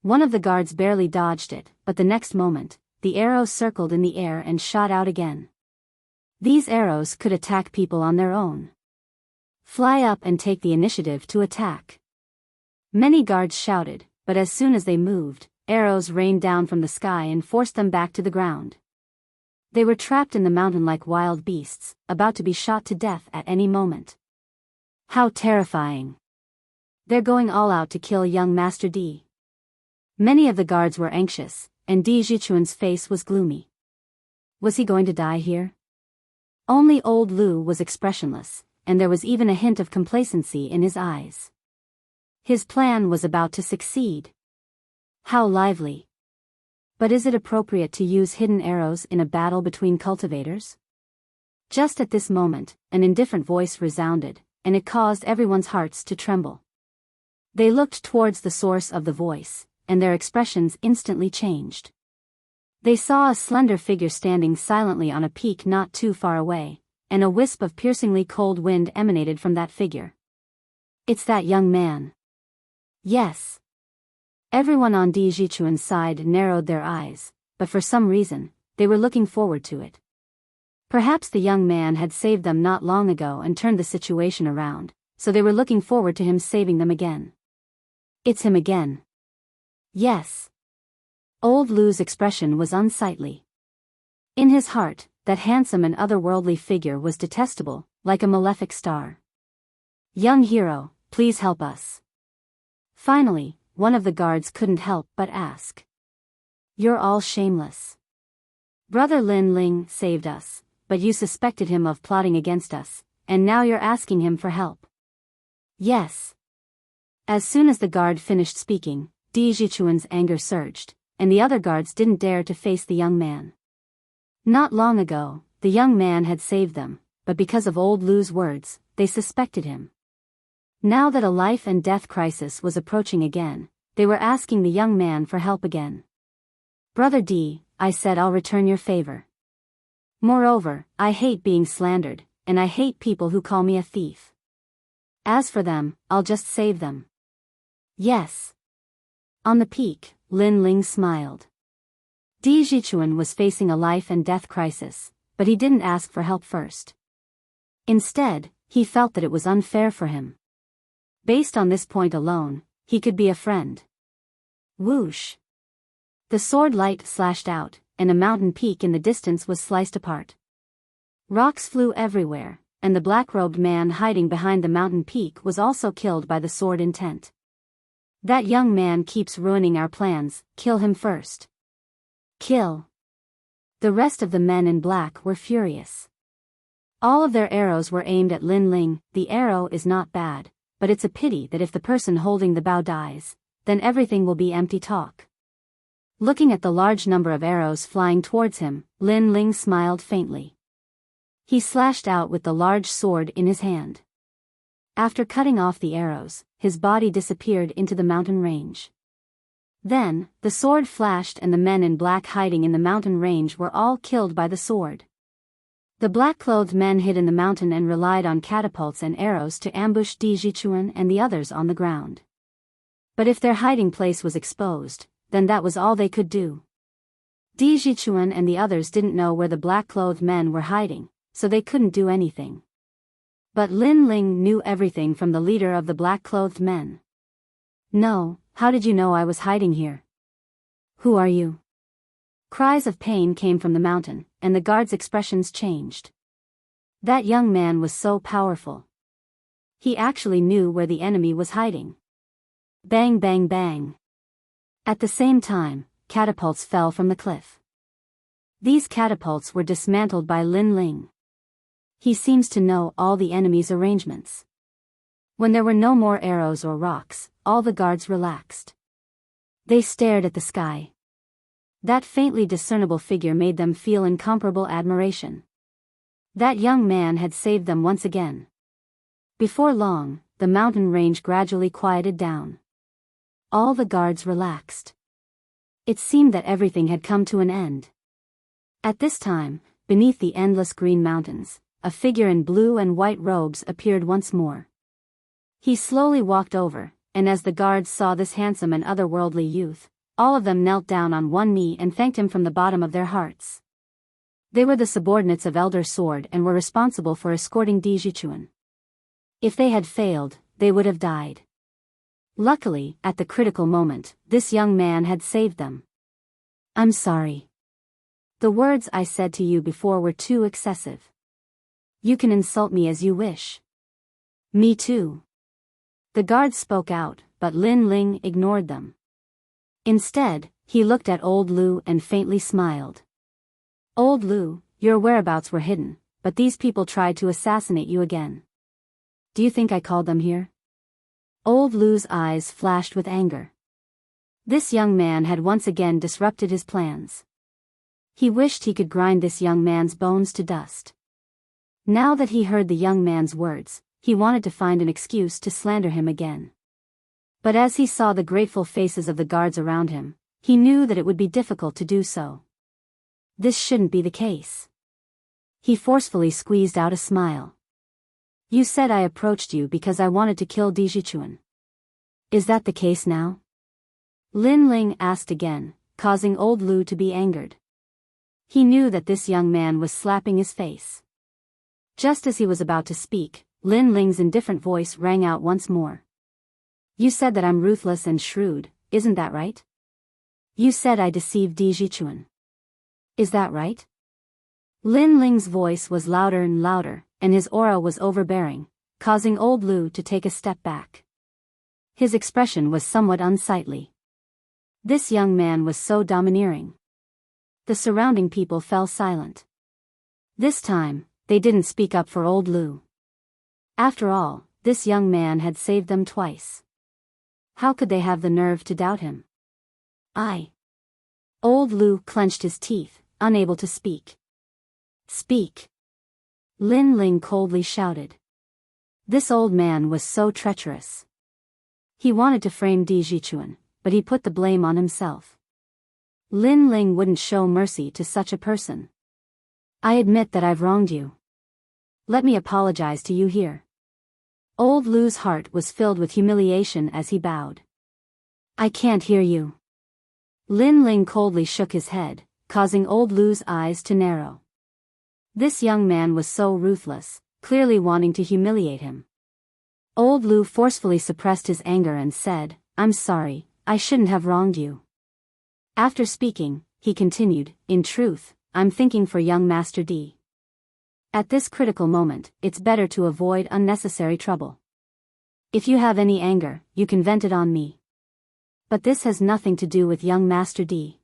One of the guards barely dodged it, but the next moment, the arrow circled in the air and shot out again. These arrows could attack people on their own. Fly up and take the initiative to attack. Many guards shouted, but as soon as they moved, arrows rained down from the sky and forced them back to the ground. They were trapped in the mountain like wild beasts, about to be shot to death at any moment. How terrifying. They're going all out to kill young Master D. Many of the guards were anxious, and Di Jichuan's face was gloomy. Was he going to die here? Only old Lu was expressionless, and there was even a hint of complacency in his eyes. His plan was about to succeed. How lively. But is it appropriate to use hidden arrows in a battle between cultivators? Just at this moment, an indifferent voice resounded, and it caused everyone's hearts to tremble. They looked towards the source of the voice, and their expressions instantly changed. They saw a slender figure standing silently on a peak not too far away, and a wisp of piercingly cold wind emanated from that figure. It's that young man. Yes. Everyone on Di Jichuan's side narrowed their eyes, but for some reason, they were looking forward to it. Perhaps the young man had saved them not long ago and turned the situation around, so they were looking forward to him saving them again. It's him again. Yes. Old Lu's expression was unsightly. In his heart, that handsome and otherworldly figure was detestable, like a malefic star. "Young hero, please help us." Finally, one of the guards couldn't help but ask. "You're all shameless. Brother Lin Ling saved us, but you suspected him of plotting against us, and now you're asking him for help." "Yes." As soon as the guard finished speaking, Di Jichuan's anger surged, and the other guards didn't dare to face the young man. Not long ago, the young man had saved them, but because of old Lu's words, they suspected him. Now that a life and death crisis was approaching again, they were asking the young man for help again. "Brother Di," I said, "I'll return your favor. Moreover, I hate being slandered, and I hate people who call me a thief. As for them, I'll just save them." "Yes." On the peak, Lin Ling smiled. Di Jichuan was facing a life and death crisis, but he didn't ask for help first. Instead, he felt that it was unfair for him. Based on this point alone, he could be a friend. Whoosh! The sword light slashed out, and a mountain peak in the distance was sliced apart. Rocks flew everywhere, and the black-robed man hiding behind the mountain peak was also killed by the sword intent. "That young man keeps ruining our plans, kill him first." "Kill." The rest of the men in black were furious. All of their arrows were aimed at Lin Ling. The arrow is not bad, but it's a pity that if the person holding the bow dies, then everything will be empty talk. Looking at the large number of arrows flying towards him, Lin Ling smiled faintly. He slashed out with the large sword in his hand. After cutting off the arrows, his body disappeared into the mountain range. Then, the sword flashed and the men in black hiding in the mountain range were all killed by the sword. The black-clothed men hid in the mountain and relied on catapults and arrows to ambush Di Jichuan and the others on the ground. But if their hiding place was exposed, then that was all they could do. Di Jichuan and the others didn't know where the black-clothed men were hiding, so they couldn't do anything. But Lin Ling knew everything from the leader of the black-clothed men. "No, how did you know I was hiding here? Who are you?" Cries of pain came from the mountain, and the guards' expressions changed. That young man was so powerful. He actually knew where the enemy was hiding. Bang bang bang. At the same time, catapults fell from the cliff. These catapults were dismantled by Lin Ling. He seems to know all the enemy's arrangements. When there were no more arrows or rocks, all the guards relaxed. They stared at the sky. That faintly discernible figure made them feel incomparable admiration. That young man had saved them once again. Before long, the mountain range gradually quieted down. All the guards relaxed. It seemed that everything had come to an end. At this time, beneath the endless green mountains, a figure in blue and white robes appeared once more. He slowly walked over, and as the guards saw this handsome and otherworldly youth, all of them knelt down on one knee and thanked him from the bottom of their hearts. They were the subordinates of Elder Sword and were responsible for escorting Di Jichuan. If they had failed, they would have died. Luckily, at the critical moment, this young man had saved them. "I'm sorry. The words I said to you before were too excessive. You can insult me as you wish." "Me too." The guards spoke out, but Lin Ling ignored them. Instead, he looked at old Lu and faintly smiled. "Old Lu, your whereabouts were hidden, but these people tried to assassinate you again. Do you think I called them here?" Old Lu's eyes flashed with anger. This young man had once again disrupted his plans. He wished he could grind this young man's bones to dust. Now that he heard the young man's words, he wanted to find an excuse to slander him again. But as he saw the grateful faces of the guards around him, he knew that it would be difficult to do so. This shouldn't be the case. He forcefully squeezed out a smile. "You said I approached you because I wanted to kill Di Jichuan. Is that the case now?" Lin Ling asked again, causing old Lu to be angered. He knew that this young man was slapping his face. Just as he was about to speak, Lin Ling's indifferent voice rang out once more. "You said that I'm ruthless and shrewd, isn't that right? You said I deceived Di Jichuan. Is that right?" Lin Ling's voice was louder and louder, and his aura was overbearing, causing old Lu to take a step back. His expression was somewhat unsightly. This young man was so domineering. The surrounding people fell silent. This time, they didn't speak up for old Lu. After all, this young man had saved them twice. How could they have the nerve to doubt him? Old Lu clenched his teeth, unable to speak. Speak! Lin Ling coldly shouted. This old man was so treacherous. He wanted to frame Di Jichuan, but he put the blame on himself. Lin Ling wouldn't show mercy to such a person. I admit that I've wronged you. Let me apologize to you here. Old Lu's heart was filled with humiliation as he bowed. I can't hear you. Lin Ling coldly shook his head, causing old Lu's eyes to narrow. This young man was so ruthless, clearly wanting to humiliate him. Old Lu forcefully suppressed his anger and said, I'm sorry, I shouldn't have wronged you. After speaking, he continued, in truth, I'm thinking for young Master Di. At this critical moment, it's better to avoid unnecessary trouble. If you have any anger, you can vent it on me. But this has nothing to do with young Master Di.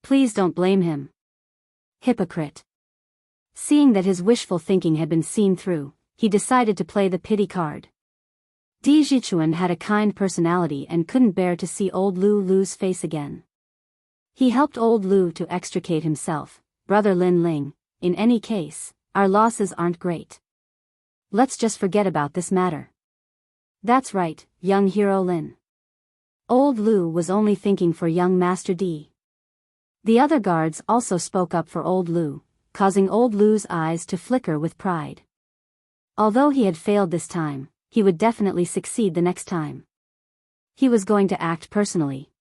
Please don't blame him. Hypocrite. Seeing that his wishful thinking had been seen through, he decided to play the pity card. Di Jichuan had a kind personality and couldn't bear to see old Lu lose face again. He helped old Lu to extricate himself. Brother Lin Ling, in any case, our losses aren't great. Let's just forget about this matter. That's right, young hero Lin. Old Lu was only thinking for young Master Di. The other guards also spoke up for old Lu, causing old Lu's eyes to flicker with pride. Although he had failed this time, he would definitely succeed the next time. He was going to act personally.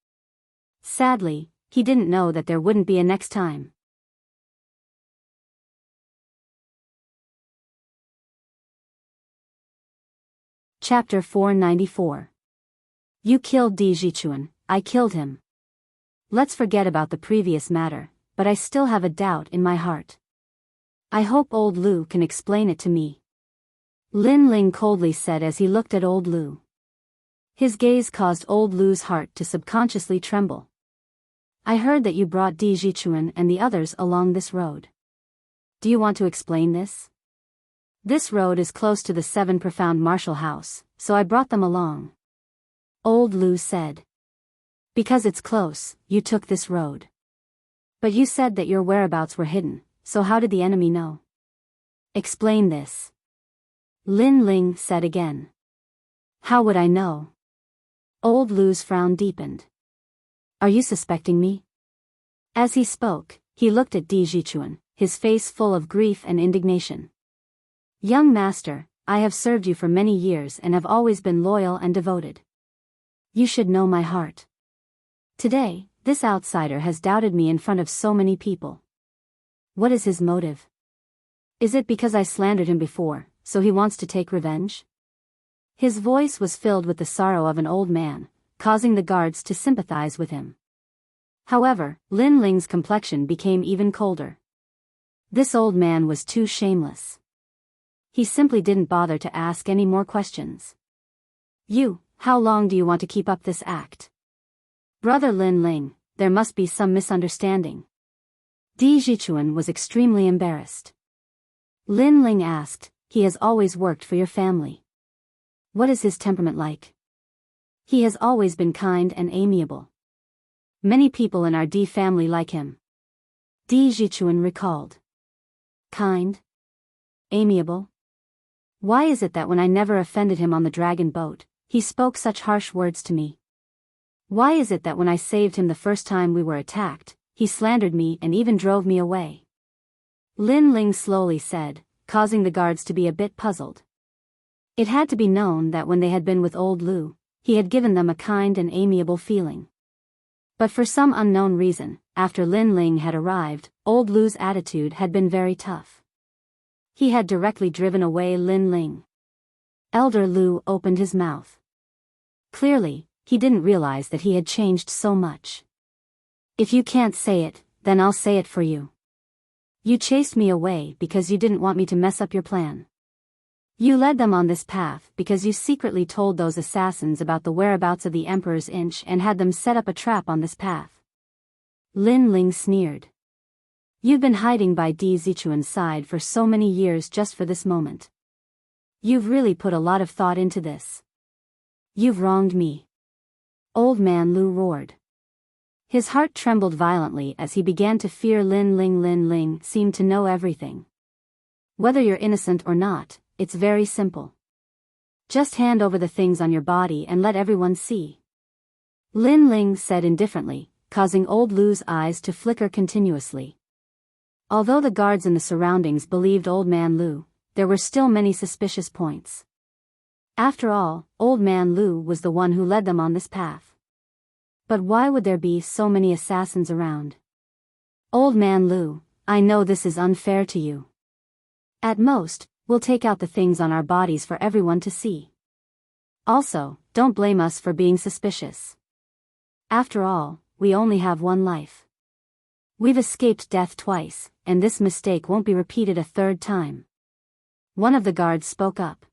Sadly, he didn't know that there wouldn't be a next time. Chapter 494. You killed Di Jichuan, I killed him. Let's forget about the previous matter, but I still have a doubt in my heart. I hope old Lu can explain it to me. Lin Ling coldly said as he looked at old Lu. His gaze caused old Lu's heart to subconsciously tremble. I heard that you brought Di Jichuan and the others along this road. Do you want to explain this? This road is close to the 7 Profound Martial House, so I brought them along. Old Lu said. Because it's close, you took this road. But you said that your whereabouts were hidden, so how did the enemy know? Explain this. Lin Ling said again. How would I know? Old Lu's frown deepened. Are you suspecting me? As he spoke, he looked at Di Jichuan, his face full of grief and indignation. Young master, I have served you for many years and have always been loyal and devoted. You should know my heart. Today, this outsider has doubted me in front of so many people. What is his motive? Is it because I slandered him before, so he wants to take revenge? His voice was filled with the sorrow of an old man, causing the guards to sympathize with him. However, Lin Ling's complexion became even colder. This old man was too shameless. He simply didn't bother to ask any more questions. How long do you want to keep up this act? Brother Lin Ling, there must be some misunderstanding. Di Jichuan was extremely embarrassed. Lin Ling asked, he has always worked for your family. What is his temperament like? He has always been kind and amiable. Many people in our Di family like him. Di Jichuan recalled. Kind? Amiable? Why is it that when I never offended him on the dragon boat, he spoke such harsh words to me? Why is it that when I saved him the first time we were attacked, he slandered me and even drove me away? Lin Ling slowly said, causing the guards to be a bit puzzled. It had to be known that when they had been with old Lu, he had given them a kind and amiable feeling. But for some unknown reason, after Lin Ling had arrived, old Lu's attitude had been very tough. He had directly driven away Lin Ling. Elder Lu opened his mouth. Clearly, he didn't realize that he had changed so much. If you can't say it, then I'll say it for you. You chased me away because you didn't want me to mess up your plan. You led them on this path because you secretly told those assassins about the whereabouts of the Emperor's Inch and had them set up a trap on this path. Lin Ling sneered. You've been hiding by Di Zichuan's side for so many years just for this moment. You've really put a lot of thought into this. You've wronged me. Old Man Lu roared. His heart trembled violently as he began to fear Lin Ling. Lin Ling seemed to know everything. Whether you're innocent or not, it's very simple. Just hand over the things on your body and let everyone see. Lin Ling said indifferently, causing old Lu's eyes to flicker continuously. Although the guards in the surroundings believed Old Man Lu, there were still many suspicious points. After all, Old Man Lu was the one who led them on this path. But why would there be so many assassins around? Old Man Lu, I know this is unfair to you. At most, we'll take out the things on our bodies for everyone to see. Also, don't blame us for being suspicious. After all, we only have one life. We've escaped death twice, and this mistake won't be repeated a third time. One of the guards spoke up.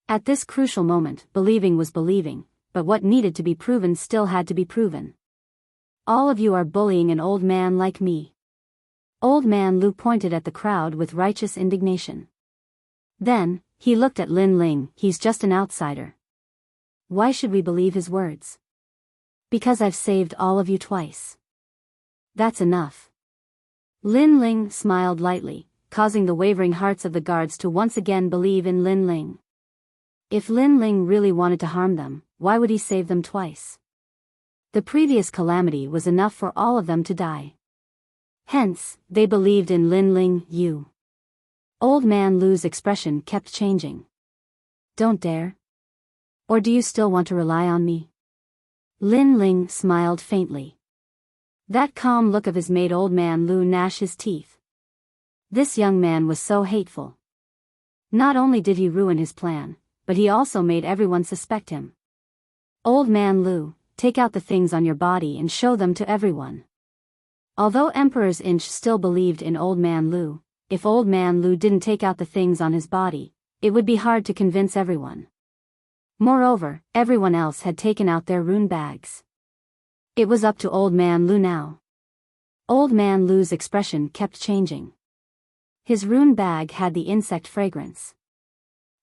At this crucial moment, believing was believing, but what needed to be proven still had to be proven. All of you are bullying an old man like me. Old Man Lu pointed at the crowd with righteous indignation. Then, he looked at Lin Ling. He's just an outsider. Why should we believe his words? Because I've saved all of you twice. That's enough. Lin Ling smiled lightly, causing the wavering hearts of the guards to once again believe in Lin Ling. If Lin Ling really wanted to harm them, why would he save them twice? The previous calamity was enough for all of them to die. Hence, they believed in Lin Ling. You. Old Man Lu's expression kept changing. Don't dare. Or do you still want to rely on me? Lin Ling smiled faintly. That calm look of his made Old Man Lu gnash his teeth. This young man was so hateful. Not only did he ruin his plan, but he also made everyone suspect him. Old Man Lu, take out the things on your body and show them to everyone. Although Emperor's Inch still believed in Old Man Lu, if Old Man Lu didn't take out the things on his body, it would be hard to convince everyone. Moreover, everyone else had taken out their rune bags. It was up to Old Man Lu now. Old Man Lu's expression kept changing. His rune bag had the insect fragrance.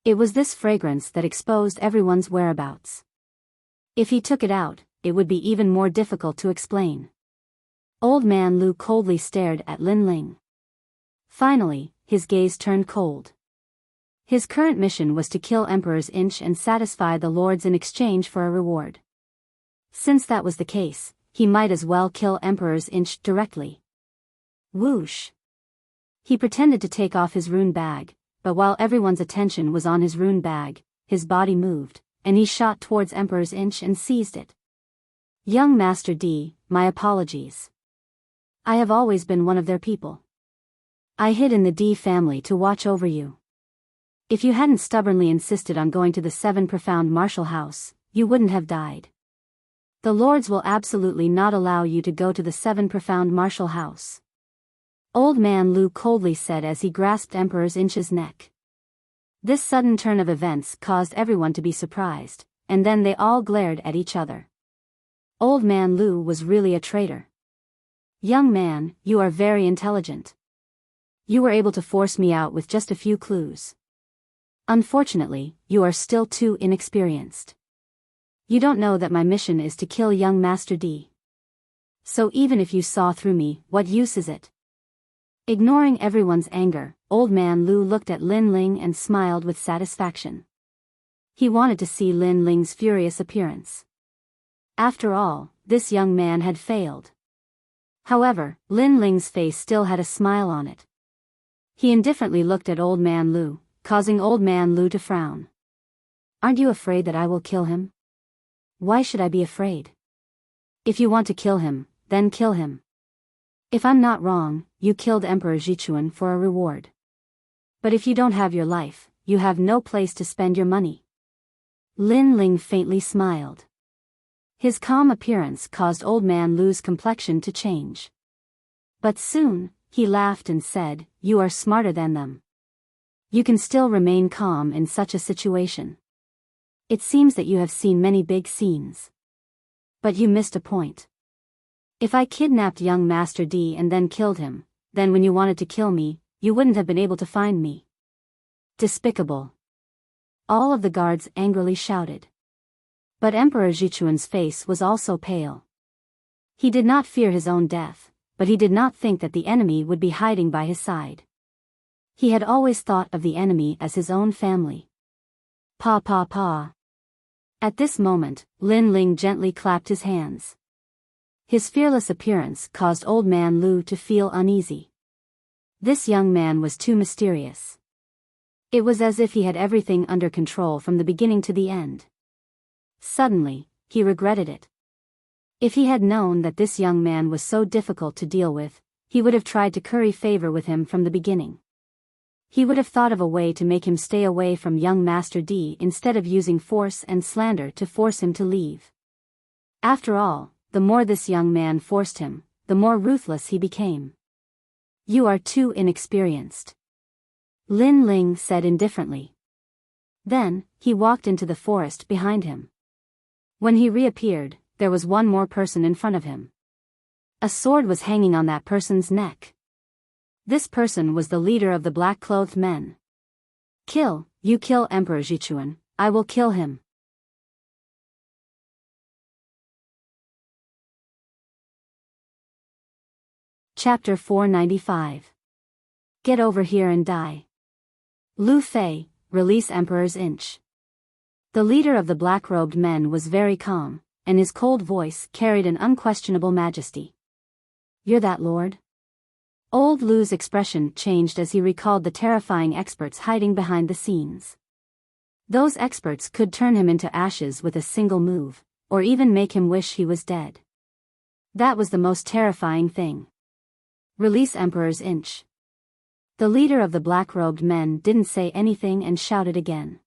It was this fragrance that exposed everyone's whereabouts. If he took it out, it would be even more difficult to explain. Old Man Lu coldly stared at Lin Ling. Finally, his gaze turned cold. His current mission was to kill Emperor's Inch and satisfy the lords in exchange for a reward. Since that was the case, he might as well kill Emperor's Inch directly. Whoosh! He pretended to take off his rune bag, but while everyone's attention was on his rune bag, his body moved, and he shot towards Emperor's Inch and seized it. Young Master D, my apologies. I have always been one of their people. I hid in the D family to watch over you. If you hadn't stubbornly insisted on going to the 7 Profound Martial House, you wouldn't have died. The lords will absolutely not allow you to go to the 7 Profound Martial House. Old Man Lu coldly said as he grasped Emperor's Inch's neck. This sudden turn of events caused everyone to be surprised, and then they all glared at each other. Old Man Lu was really a traitor. Young man, you are very intelligent. You were able to force me out with just a few clues. Unfortunately, you are still too inexperienced. You don't know that my mission is to kill young Master D. So even if you saw through me, what use is it? Ignoring everyone's anger, Old Man Lu looked at Lin Ling and smiled with satisfaction. He wanted to see Lin Ling's furious appearance. After all, this young man had failed. However, Lin Ling's face still had a smile on it. He indifferently looked at Old Man Lu, causing Old Man Lu to frown. Aren't you afraid that I will kill him? Why should I be afraid? If you want to kill him, then kill him. If I'm not wrong, you killed Emperor Zichuan for a reward. But if you don't have your life, you have no place to spend your money. Lin Ling faintly smiled. His calm appearance caused Old Man Lu's complexion to change. But soon, he laughed and said, "You are smarter than them. You can still remain calm in such a situation. It seems that you have seen many big scenes. But you missed a point. If I kidnapped young Master D and then killed him, then when you wanted to kill me, you wouldn't have been able to find me." Despicable. All of the guards angrily shouted. But Emperor Zhichuan's face was also pale. He did not fear his own death, but he did not think that the enemy would be hiding by his side. He had always thought of the enemy as his own family. Pa pa pa. At this moment, Lin Ling gently clapped his hands. His fearless appearance caused Old Man Lu to feel uneasy. This young man was too mysterious. It was as if he had everything under control from the beginning to the end. Suddenly, he regretted it. If he had known that this young man was so difficult to deal with, he would have tried to curry favor with him from the beginning. He would have thought of a way to make him stay away from young Master D instead of using force and slander to force him to leave. After all, the more this young man forced him, the more ruthless he became. "You are too inexperienced," Lin Ling said indifferently. Then, he walked into the forest behind him. When he reappeared, there was one more person in front of him. A sword was hanging on that person's neck. This person was the leader of the black-clothed men. You kill Emperor Zhichuan, I will kill him." Chapter 495. Get over here and die. Lu Fei, release Emperor's inch. The leader of the black-robed men was very calm, and his cold voice carried an unquestionable majesty. "You're that lord?" Old Lu's expression changed as he recalled the terrifying experts hiding behind the scenes. Those experts could turn him into ashes with a single move, or even make him wish he was dead. That was the most terrifying thing. "Release Emperor's inch." The leader of the black-robed men didn't say anything and shouted again.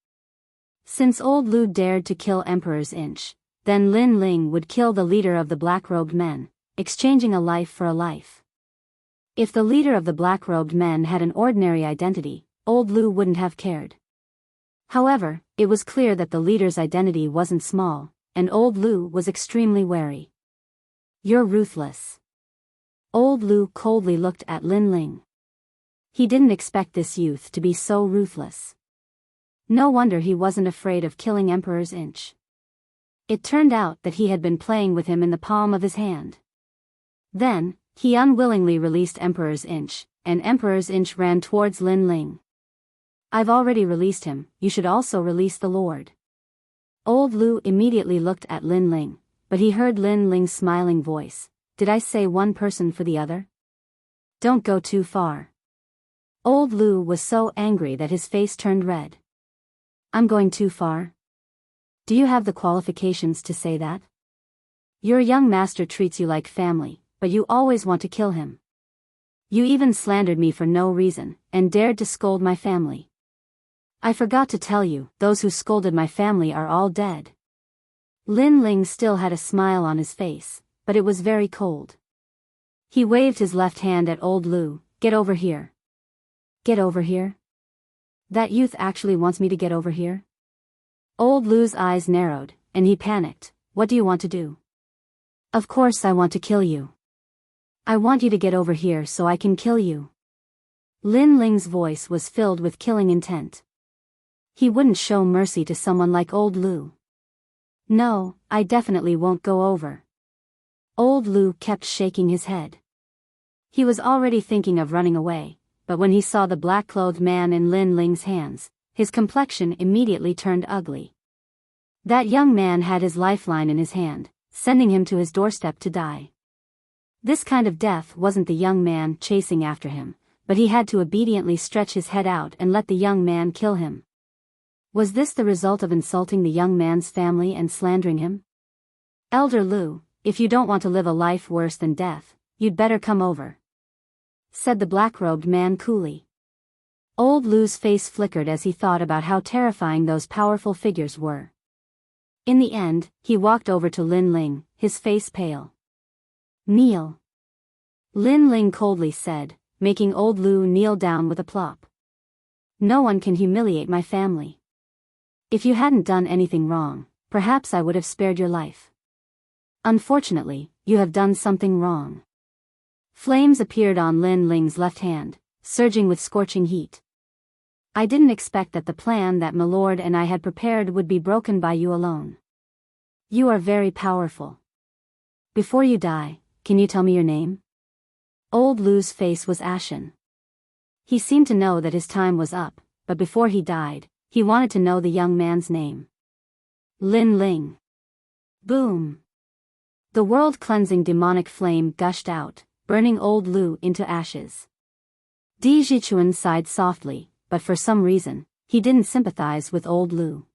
Since Old Lu dared to kill Emperor's inch, then Lin Ling would kill the leader of the black-robed men, exchanging a life for a life. If the leader of the black-robed men had an ordinary identity, Old Lu wouldn't have cared. However, it was clear that the leader's identity wasn't small, and Old Lu was extremely wary. "You're ruthless." Old Lu coldly looked at Lin Ling. He didn't expect this youth to be so ruthless. No wonder he wasn't afraid of killing Emperor's inch. It turned out that he had been playing with him in the palm of his hand. Then, he unwillingly released Emperor's inch, and Emperor's inch ran towards Lin Ling. "I've already released him, you should also release the Lord." Old Lu immediately looked at Lin Ling, but he heard Lin Ling's smiling voice. "Did I say one person for the other? Don't go too far." Old Lu was so angry that his face turned red. "I'm going too far? Do you have the qualifications to say that? Your young master treats you like family, but you always want to kill him. You even slandered me for no reason, and dared to scold my family. I forgot to tell you, those who scolded my family are all dead." Lin Ling still had a smile on his face, but it was very cold. He waved his left hand at Old Lu. "Get over here." "Get over here? That youth actually wants me to get over here?" Old Lu's eyes narrowed, and he panicked. "What do you want to do?" "Of course I want to kill you. I want you to get over here so I can kill you." Lin Ling's voice was filled with killing intent. He wouldn't show mercy to someone like Old Lu. "No, I definitely won't go over." Old Lu kept shaking his head. He was already thinking of running away, but when he saw the black-clothed man in Lin Ling's hands, his complexion immediately turned ugly. That young man had his lifeline in his hand, sending him to his doorstep to die. This kind of death wasn't the young man chasing after him, but he had to obediently stretch his head out and let the young man kill him. Was this the result of insulting the young man's family and slandering him? "Elder Lu, if you don't want to live a life worse than death, you'd better come over," said the black-robed man coolly. Old Lu's face flickered as he thought about how terrifying those powerful figures were. In the end, he walked over to Lin Ling, his face pale. "Kneel." Lin Ling coldly said, making old Lu kneel down with a plop. No one can humiliate my family. If you hadn't done anything wrong, perhaps I would have spared your life. Unfortunately, you have done something wrong. Flames appeared on Lin Ling's left hand, surging with scorching heat. I didn't expect that the plan that Milord and I had prepared would be broken by you alone. You are very powerful. Before you die, can you tell me your name? Old Lu's face was ashen. He seemed to know that his time was up, but before he died, he wanted to know the young man's name. Lin Ling. Boom. The world-cleansing demonic flame gushed out, burning old Lu into ashes. Di Jichuan sighed softly, but for some reason, he didn't sympathize with old Lu.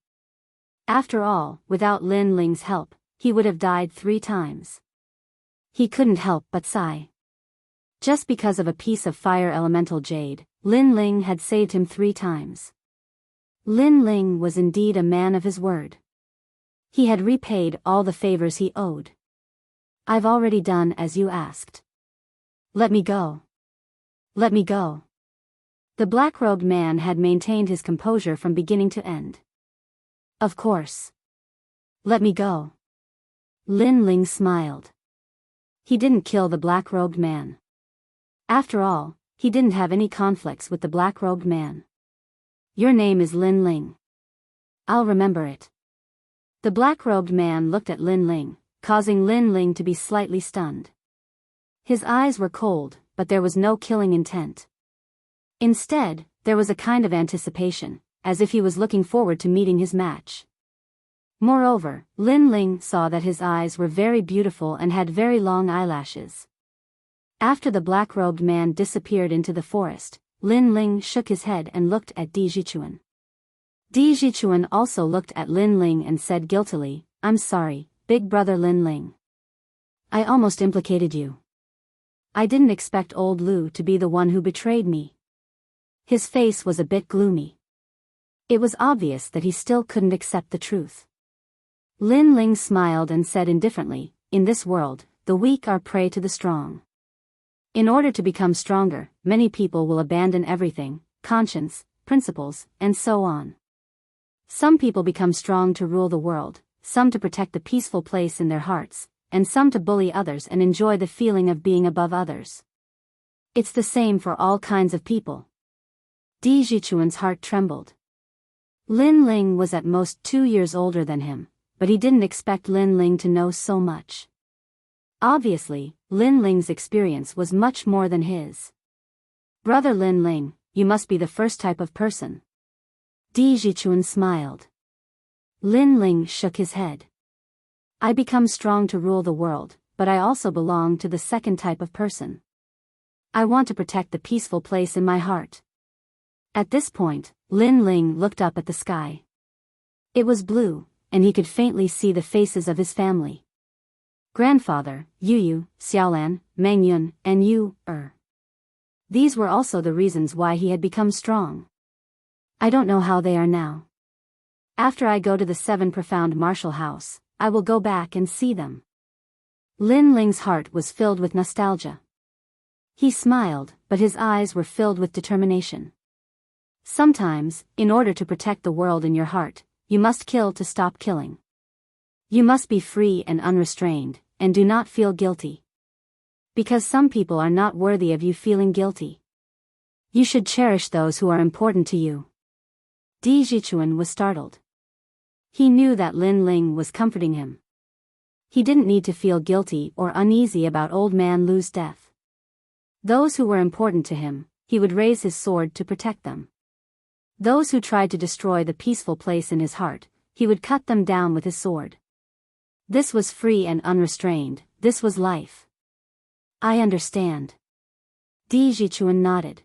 After all, without Lin Ling's help, he would have died 3 times. He couldn't help but sigh. Just because of a piece of fire elemental jade, Lin Ling had saved him 3 times. Lin Ling was indeed a man of his word. He had repaid all the favors he owed. I've already done as you asked. Let me go. Let me go. The black-robed man had maintained his composure from beginning to end. Of course. Let me go. Lin Ling smiled. He didn't kill the black-robed man. After all, he didn't have any conflicts with the black-robed man. Your name is Lin Ling. I'll remember it. The black-robed man looked at Lin Ling, causing Lin Ling to be slightly stunned. His eyes were cold, but there was no killing intent. Instead, there was a kind of anticipation, as if he was looking forward to meeting his match. Moreover, Lin Ling saw that his eyes were very beautiful and had very long eyelashes. After the black-robed man disappeared into the forest, Lin Ling shook his head and looked at Di Jichuan. Di Jichuan also looked at Lin Ling and said guiltily, I'm sorry, big brother Lin Ling. I almost implicated you. I didn't expect old Lu to be the one who betrayed me. His face was a bit gloomy. It was obvious that he still couldn't accept the truth. Lin Ling smiled and said indifferently, in this world, the weak are prey to the strong. In order to become stronger, many people will abandon everything, conscience, principles, and so on. Some people become strong to rule the world, some to protect the peaceful place in their hearts, and some to bully others and enjoy the feeling of being above others. It's the same for all kinds of people. Di Jichuan's heart trembled. Lin Ling was at most 2 years older than him, but he didn't expect Lin Ling to know so much. Obviously, Lin Ling's experience was much more than his. Brother Lin Ling, you must be the first type of person. Di Jichuan smiled. Lin Ling shook his head. I become strong to rule the world, but I also belong to the second type of person. I want to protect the peaceful place in my heart. At this point, Lin Ling looked up at the sky. It was blue, and he could faintly see the faces of his family. Grandfather, Yu, Xiaolan, Meng Yun, and Yu, These were also the reasons why he had become strong. I don't know how they are now. After I go to the 7 profound martial house, I will go back and see them. Lin Ling's heart was filled with nostalgia. He smiled, but his eyes were filled with determination. Sometimes, in order to protect the world in your heart, you must kill to stop killing. You must be free and unrestrained, and do not feel guilty. Because some people are not worthy of you feeling guilty. You should cherish those who are important to you. Di Jichuan was startled. He knew that Lin Ling was comforting him. He didn't need to feel guilty or uneasy about old man Lu's death. Those who were important to him, he would raise his sword to protect them. Those who tried to destroy the peaceful place in his heart, he would cut them down with his sword. This was free and unrestrained, this was life. I understand. Di Jichuan nodded.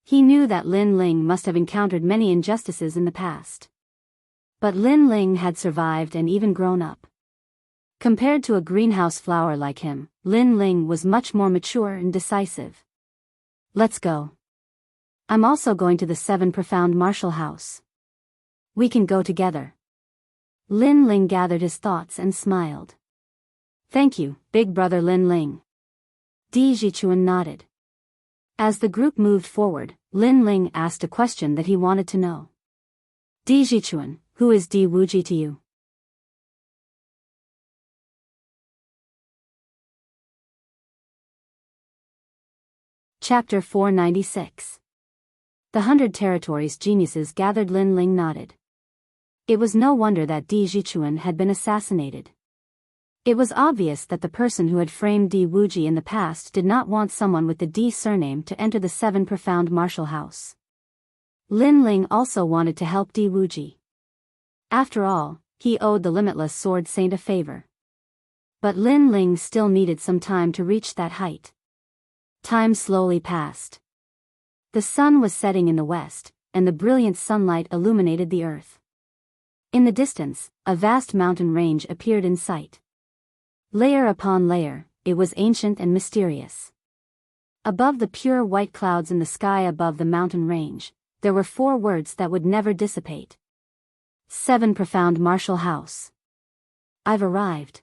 He knew that Lin Ling must have encountered many injustices in the past. But Lin Ling had survived and even grown up. Compared to a greenhouse flower like him, Lin Ling was much more mature and decisive. Let's go. I'm also going to the 7 profound martial house. We can go together. Lin Ling gathered his thoughts and smiled. Thank you, big brother Lin Ling. Di Jichuan nodded. As the group moved forward, Lin Ling asked a question that he wanted to know. Di Jichuan, who is Di Wuji to you? Chapter 496. The 100 Territories geniuses gathered. Lin Ling nodded. It was no wonder that Di Jichuan had been assassinated. It was obvious that the person who had framed Di Wuji in the past did not want someone with the Di surname to enter the 7 profound martial house. Lin Ling also wanted to help Di Wuji. After all, he owed the limitless sword saint a favor. But Lin Ling still needed some time to reach that height. Time slowly passed. The sun was setting in the west, and the brilliant sunlight illuminated the earth. In the distance, a vast mountain range appeared in sight. Layer upon layer, it was ancient and mysterious. Above the pure white clouds in the sky above the mountain range, there were 4 words that would never dissipate. 7 profound martial house. I've arrived.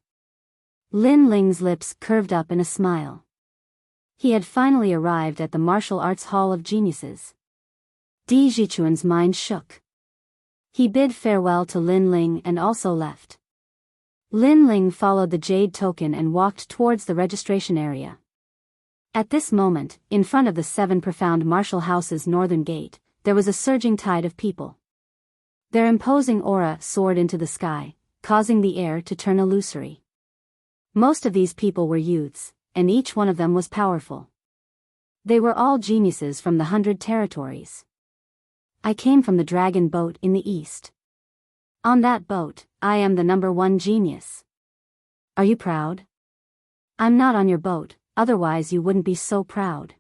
Lin Ling's lips curved up in a smile. He had finally arrived at the Martial Arts Hall of Geniuses. Di Jichuan's mind shook. He bid farewell to Lin Ling and also left. Lin Ling followed the jade token and walked towards the registration area. At this moment, in front of the 7 profound martial houses' northern gate, there was a surging tide of people. Their imposing aura soared into the sky, causing the air to turn illusory. Most of these people were youths, and each one of them was powerful. They were all geniuses from the 100 Territories. I came from the dragon boat in the east. On that boat, I am the #1 genius. Are you proud? I'm not on your boat, otherwise you wouldn't be so proud.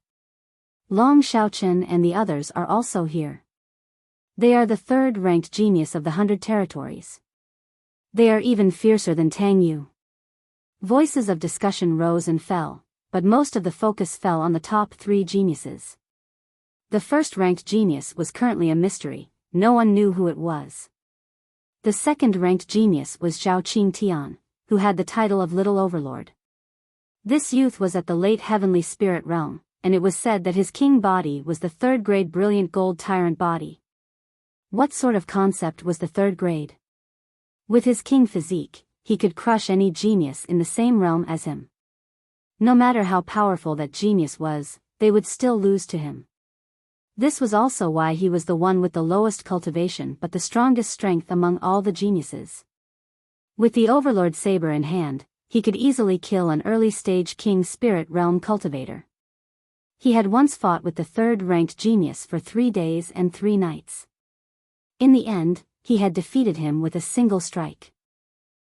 Long Xiaochen and the others are also here. They are the 3rd-ranked genius of the 100 Territories. They are even fiercer than Tang Yu. Voices of discussion rose and fell, but most of the focus fell on the top 3 geniuses. The 1st-ranked genius was currently a mystery, no one knew who it was. The 2nd-ranked genius was Zhao Qingtian, who had the title of Little Overlord. This youth was at the late heavenly spirit realm, and it was said that his king body was the 3rd-grade brilliant gold tyrant body. What sort of concept was the 3rd grade? With his king physique, he could crush any genius in the same realm as him. No matter how powerful that genius was, they would still lose to him. This was also why he was the one with the lowest cultivation but the strongest strength among all the geniuses. With the Overlord saber in hand, he could easily kill an early-stage king spirit realm cultivator. He had once fought with the 3rd-ranked genius for 3 days and 3 nights. In the end, he had defeated him with a single strike.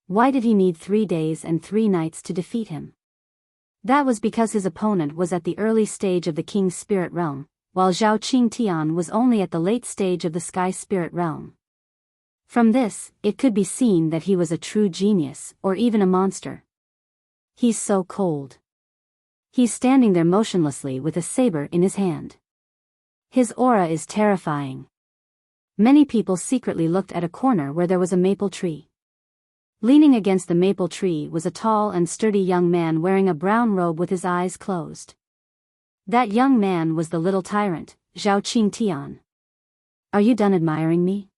Why did he need 3 days and 3 nights to defeat him? That was because his opponent was at the early stage of the king's spirit realm, while Zhao Qingtian was only at the late stage of the sky spirit realm. From this, it could be seen that he was a true genius, or even a monster. He's so cold. He's standing there motionlessly with a saber in his hand. His aura is terrifying. Many people secretly looked at a corner where there was a maple tree. Leaning against the maple tree was a tall and sturdy young man wearing a brown robe with his eyes closed. That young man was the little tyrant, Zhao Qingtian. Are you done admiring me?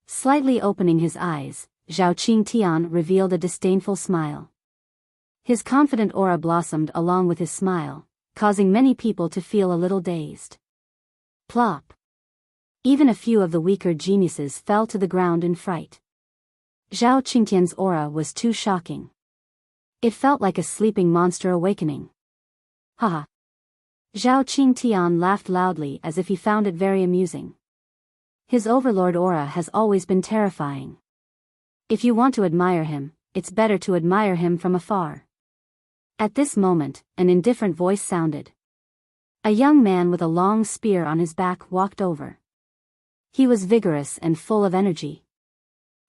Slightly opening his eyes, Zhao Qingtian revealed a disdainful smile. His confident aura blossomed along with his smile, causing many people to feel a little dazed. Plop. Even a few of the weaker geniuses fell to the ground in fright. Zhao Qingtian's aura was too shocking. It felt like a sleeping monster awakening. Haha. Zhao Qingtian laughed loudly as if he found it very amusing. His overlord aura has always been terrifying. If you want to admire him, it's better to admire him from afar. At this moment, an indifferent voice sounded. A young man with a long spear on his back walked over. He was vigorous and full of energy.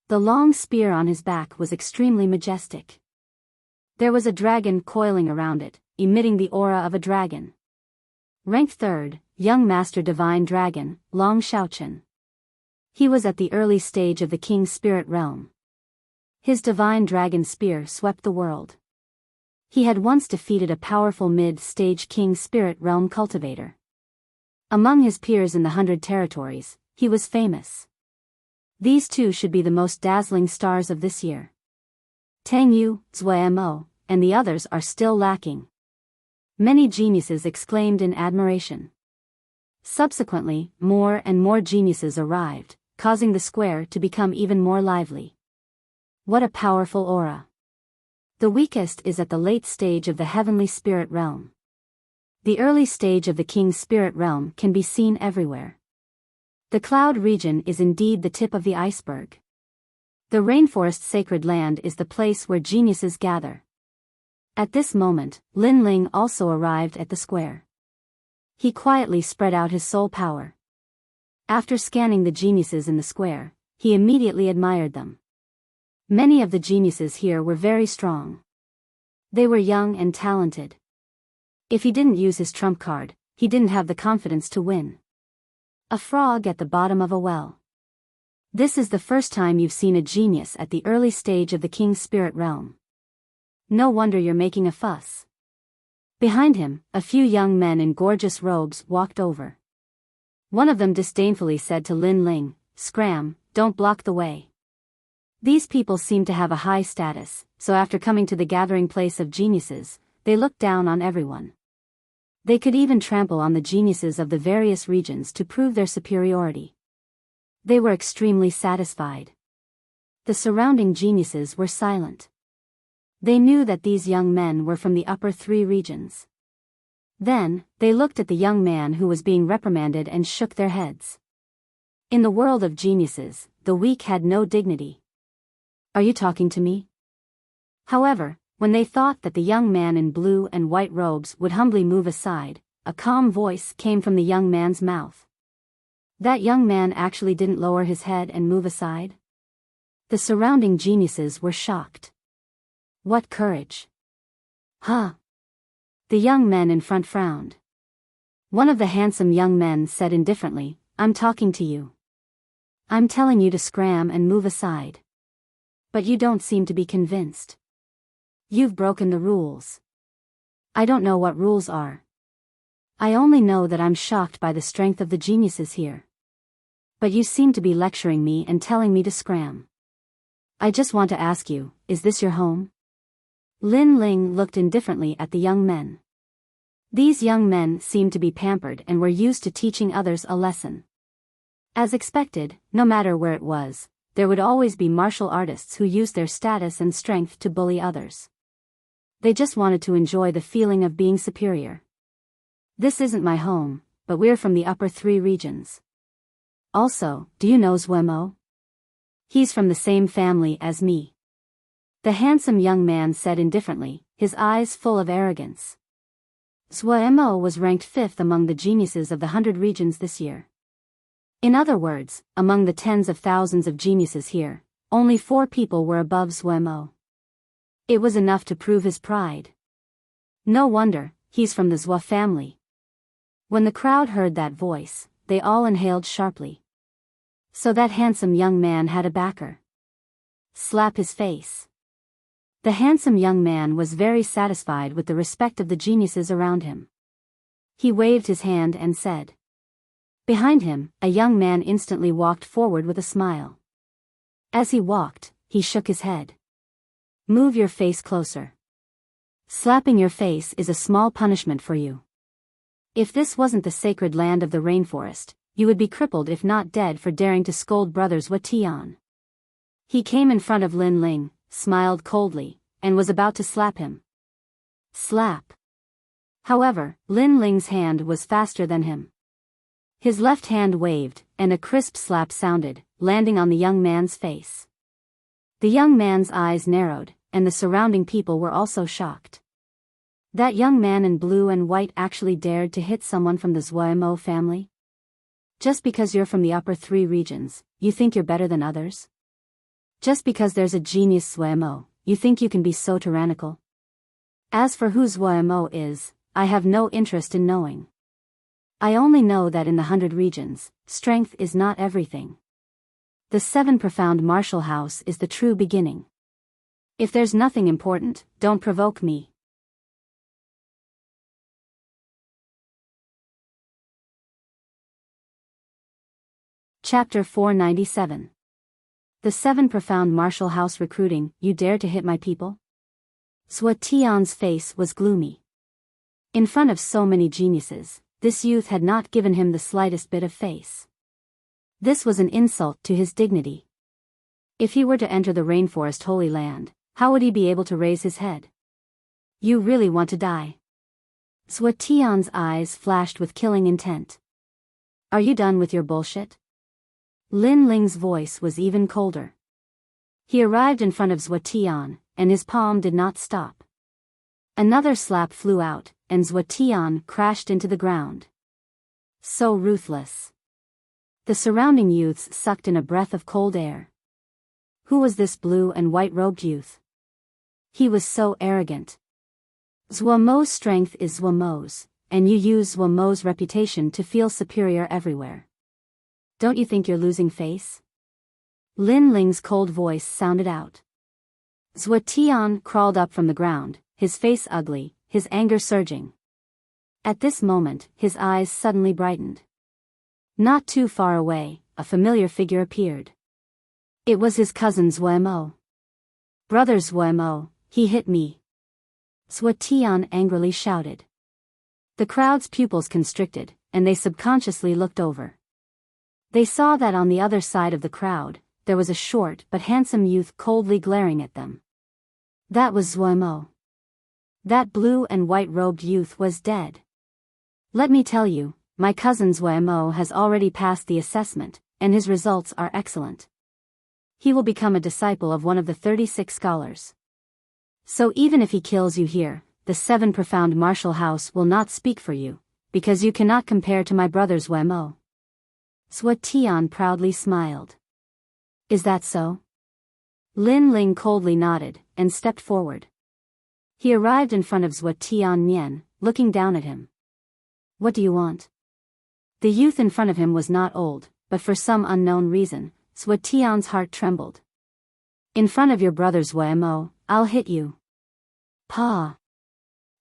The long spear on his back was extremely majestic. There was a dragon coiling around it, emitting the aura of a dragon. Ranked 3rd, young master divine dragon, Long Xiaochen. He was at the early stage of the king's spirit realm. His divine dragon spear swept the world. He had once defeated a powerful mid-stage king spirit realm cultivator. Among his peers in the 100 territories, he was famous. These two should be the most dazzling stars of this year. Tang Yu, Zui Mo, and the others are still lacking. Many geniuses exclaimed in admiration. Subsequently, more and more geniuses arrived, causing the square to become even more lively. What a powerful aura. The weakest is at the late stage of the heavenly spirit realm. The early stage of the king's spirit realm can be seen everywhere. The cloud region is indeed the tip of the iceberg. The rainforest sacred land is the place where geniuses gather. At this moment, Lin Ling also arrived at the square. He quietly spread out his soul power. After scanning the geniuses in the square, he immediately admired them. Many of the geniuses here were very strong. They were young and talented. If he didn't use his trump card, he didn't have the confidence to win. A frog at the bottom of a well. This is the first time you've seen a genius at the early stage of the king's spirit realm. No wonder you're making a fuss. Behind him, a few young men in gorgeous robes walked over. One of them disdainfully said to Lin Ling, "Scram, don't block the way." These people seemed to have a high status, so after coming to the gathering place of geniuses, they looked down on everyone. They could even trample on the geniuses of the various regions to prove their superiority. They were extremely satisfied. The surrounding geniuses were silent. They knew that these young men were from the upper 3 regions. Then, they looked at the young man who was being reprimanded and shook their heads. In the world of geniuses, the weak had no dignity. Are you talking to me? However, when they thought that the young man in blue and white robes would humbly move aside, a calm voice came from the young man's mouth. That young man actually didn't lower his head and move aside. The surrounding geniuses were shocked. What courage! Huh! The young men in front frowned. One of the handsome young men said indifferently, "I'm talking to you. I'm telling you to scram and move aside. But you don't seem to be convinced. You've broken the rules." "I don't know what rules are. I only know that I'm shocked by the strength of the geniuses here. But you seem to be lecturing me and telling me to scram. I just want to ask you, is this your home?" Lin Ling looked indifferently at the young men. These young men seemed to be pampered and were used to teaching others a lesson. As expected, no matter where it was, there would always be martial artists who used their status and strength to bully others. They just wanted to enjoy the feeling of being superior. "This isn't my home, but we're from the upper 3 regions. Also, do you know Zui Mo? He's from the same family as me." The handsome young man said indifferently, his eyes full of arrogance. Zui Mo was ranked 5th among the geniuses of the 100 regions this year. In other words, among the tens of thousands of geniuses here, only 4 people were above Zui Mo. It was enough to prove his pride. No wonder, he's from the Zhua family. When the crowd heard that voice, they all inhaled sharply. So that handsome young man had a backer. Slap his face. The handsome young man was very satisfied with the respect of the geniuses around him. He waved his hand and said. Behind him, a young man instantly walked forward with a smile. As he walked, he shook his head. "Move your face closer. Slapping your face is a small punishment for you. If this wasn't the sacred land of the rainforest, you would be crippled if not dead for daring to scold brothers Watian." He came in front of Lin Ling, smiled coldly, and was about to slap him. Slap. However, Lin Ling's hand was faster than him. His left hand waved, and a crisp slap sounded, landing on the young man's face. The young man's eyes narrowed, and the surrounding people were also shocked. That young man in blue and white actually dared to hit someone from the Zui Mo family? Just because you're from the upper 3 regions, you think you're better than others? Just because there's a genius Zui Mo, you think you can be so tyrannical? As for who Zui Mo is, I have no interest in knowing. I only know that in the 100 regions, strength is not everything. The 7 profound martial house is the true beginning. If there's nothing important, don't provoke me. Chapter 497. The 7 Profound Martial House Recruiting. You dare to hit my people? Zhuo Tian's face was gloomy. In front of so many geniuses, this youth had not given him the slightest bit of face. This was an insult to his dignity. If he were to enter the rainforest Holy Land, how would he be able to raise his head? You really want to die? Zhuo Tian's eyes flashed with killing intent. Are you done with your bullshit? Lin Ling's voice was even colder. He arrived in front of Zhuo Tian, and his palm did not stop. Another slap flew out, and Zhuo Tian crashed into the ground. So ruthless. The surrounding youths sucked in a breath of cold air. Who was this blue and white-robed youth? He was so arrogant. Zhuo Mo's strength is Zhuo Mo's, and you use Zhuo Mo's reputation to feel superior everywhere. Don't you think you're losing face? Lin Ling's cold voice sounded out. Zhuo Tian crawled up from the ground, his face ugly, his anger surging. At this moment, his eyes suddenly brightened. Not too far away, a familiar figure appeared. It was his cousin Zhuo Mo. Brother Zhuo Mo, he hit me. Zhuo Tian angrily shouted. The crowd's pupils constricted, and they subconsciously looked over. They saw that on the other side of the crowd, there was a short but handsome youth coldly glaring at them. That was Zhuo Mo. That blue and white-robed youth was dead. Let me tell you, my cousin Zhuo Mo has already passed the assessment, and his results are excellent. He will become a disciple of one of the 36 scholars. So even if he kills you here, the 7 Profound Martial House will not speak for you, because you cannot compare to my brother Zhuo Mo. Zhuo Tian proudly smiled. Is that so? Lin Ling coldly nodded, and stepped forward. He arrived in front of Zhuo Tian Nian, looking down at him. What do you want? The youth in front of him was not old, but for some unknown reason, Zhuo Tian's heart trembled. In front of your brother Zhuo Mo, I'll hit you. Pa!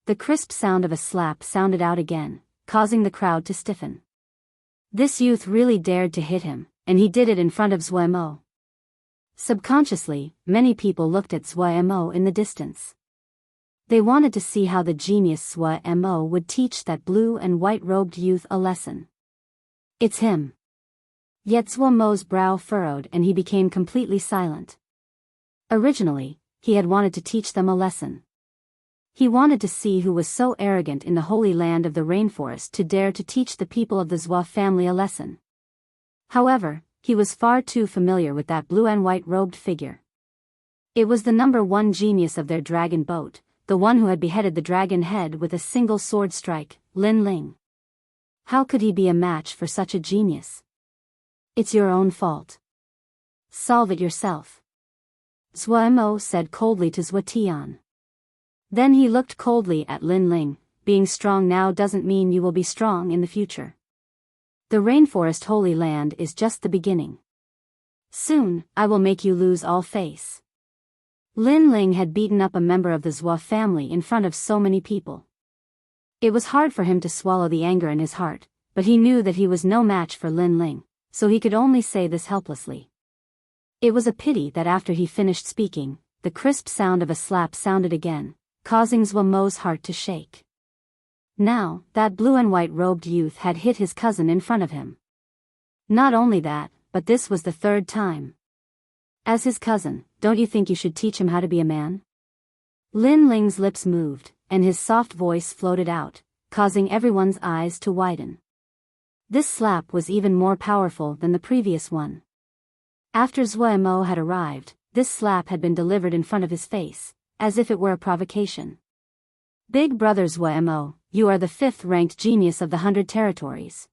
The crisp sound of a slap sounded out again, causing the crowd to stiffen. This youth really dared to hit him, and he did it in front of Zhuo Mo. Subconsciously, many people looked at Zhuo Mo in the distance. They wanted to see how the genius Zhuo Mo would teach that blue and white-robed youth a lesson. It's him. Yet Zhuo Mo's brow furrowed and he became completely silent. Originally, he had wanted to teach them a lesson. He wanted to see who was so arrogant in the holy land of the rainforest to dare to teach the people of the Zhuo family a lesson. However, he was far too familiar with that blue and white-robed figure. It was the #1 genius of their dragon boat, the one who had beheaded the dragon head with a single sword strike, Lin Ling. How could he be a match for such a genius? It's your own fault. Solve it yourself. Zhuo Mo said coldly to Zhuo Tian. Then he looked coldly at Lin Ling. Being strong now doesn't mean you will be strong in the future. The rainforest holy land is just the beginning. Soon, I will make you lose all face. Lin Ling had beaten up a member of the Zhuo family in front of so many people. It was hard for him to swallow the anger in his heart, but he knew that he was no match for Lin Ling, so he could only say this helplessly. It was a pity that after he finished speaking, the crisp sound of a slap sounded again, causing Zhuo Mo's heart to shake. Now, that blue and white-robed youth had hit his cousin in front of him. Not only that, but this was the 3rd time. As his cousin, don't you think you should teach him how to be a man? Lin Ling's lips moved, and his soft voice floated out, causing everyone's eyes to widen. This slap was even more powerful than the previous one. After Zhuo Mo had arrived, this slap had been delivered in front of his face, as if it were a provocation. Big brother Zhuo Mo, you are the 5th-ranked genius of the 100 territories.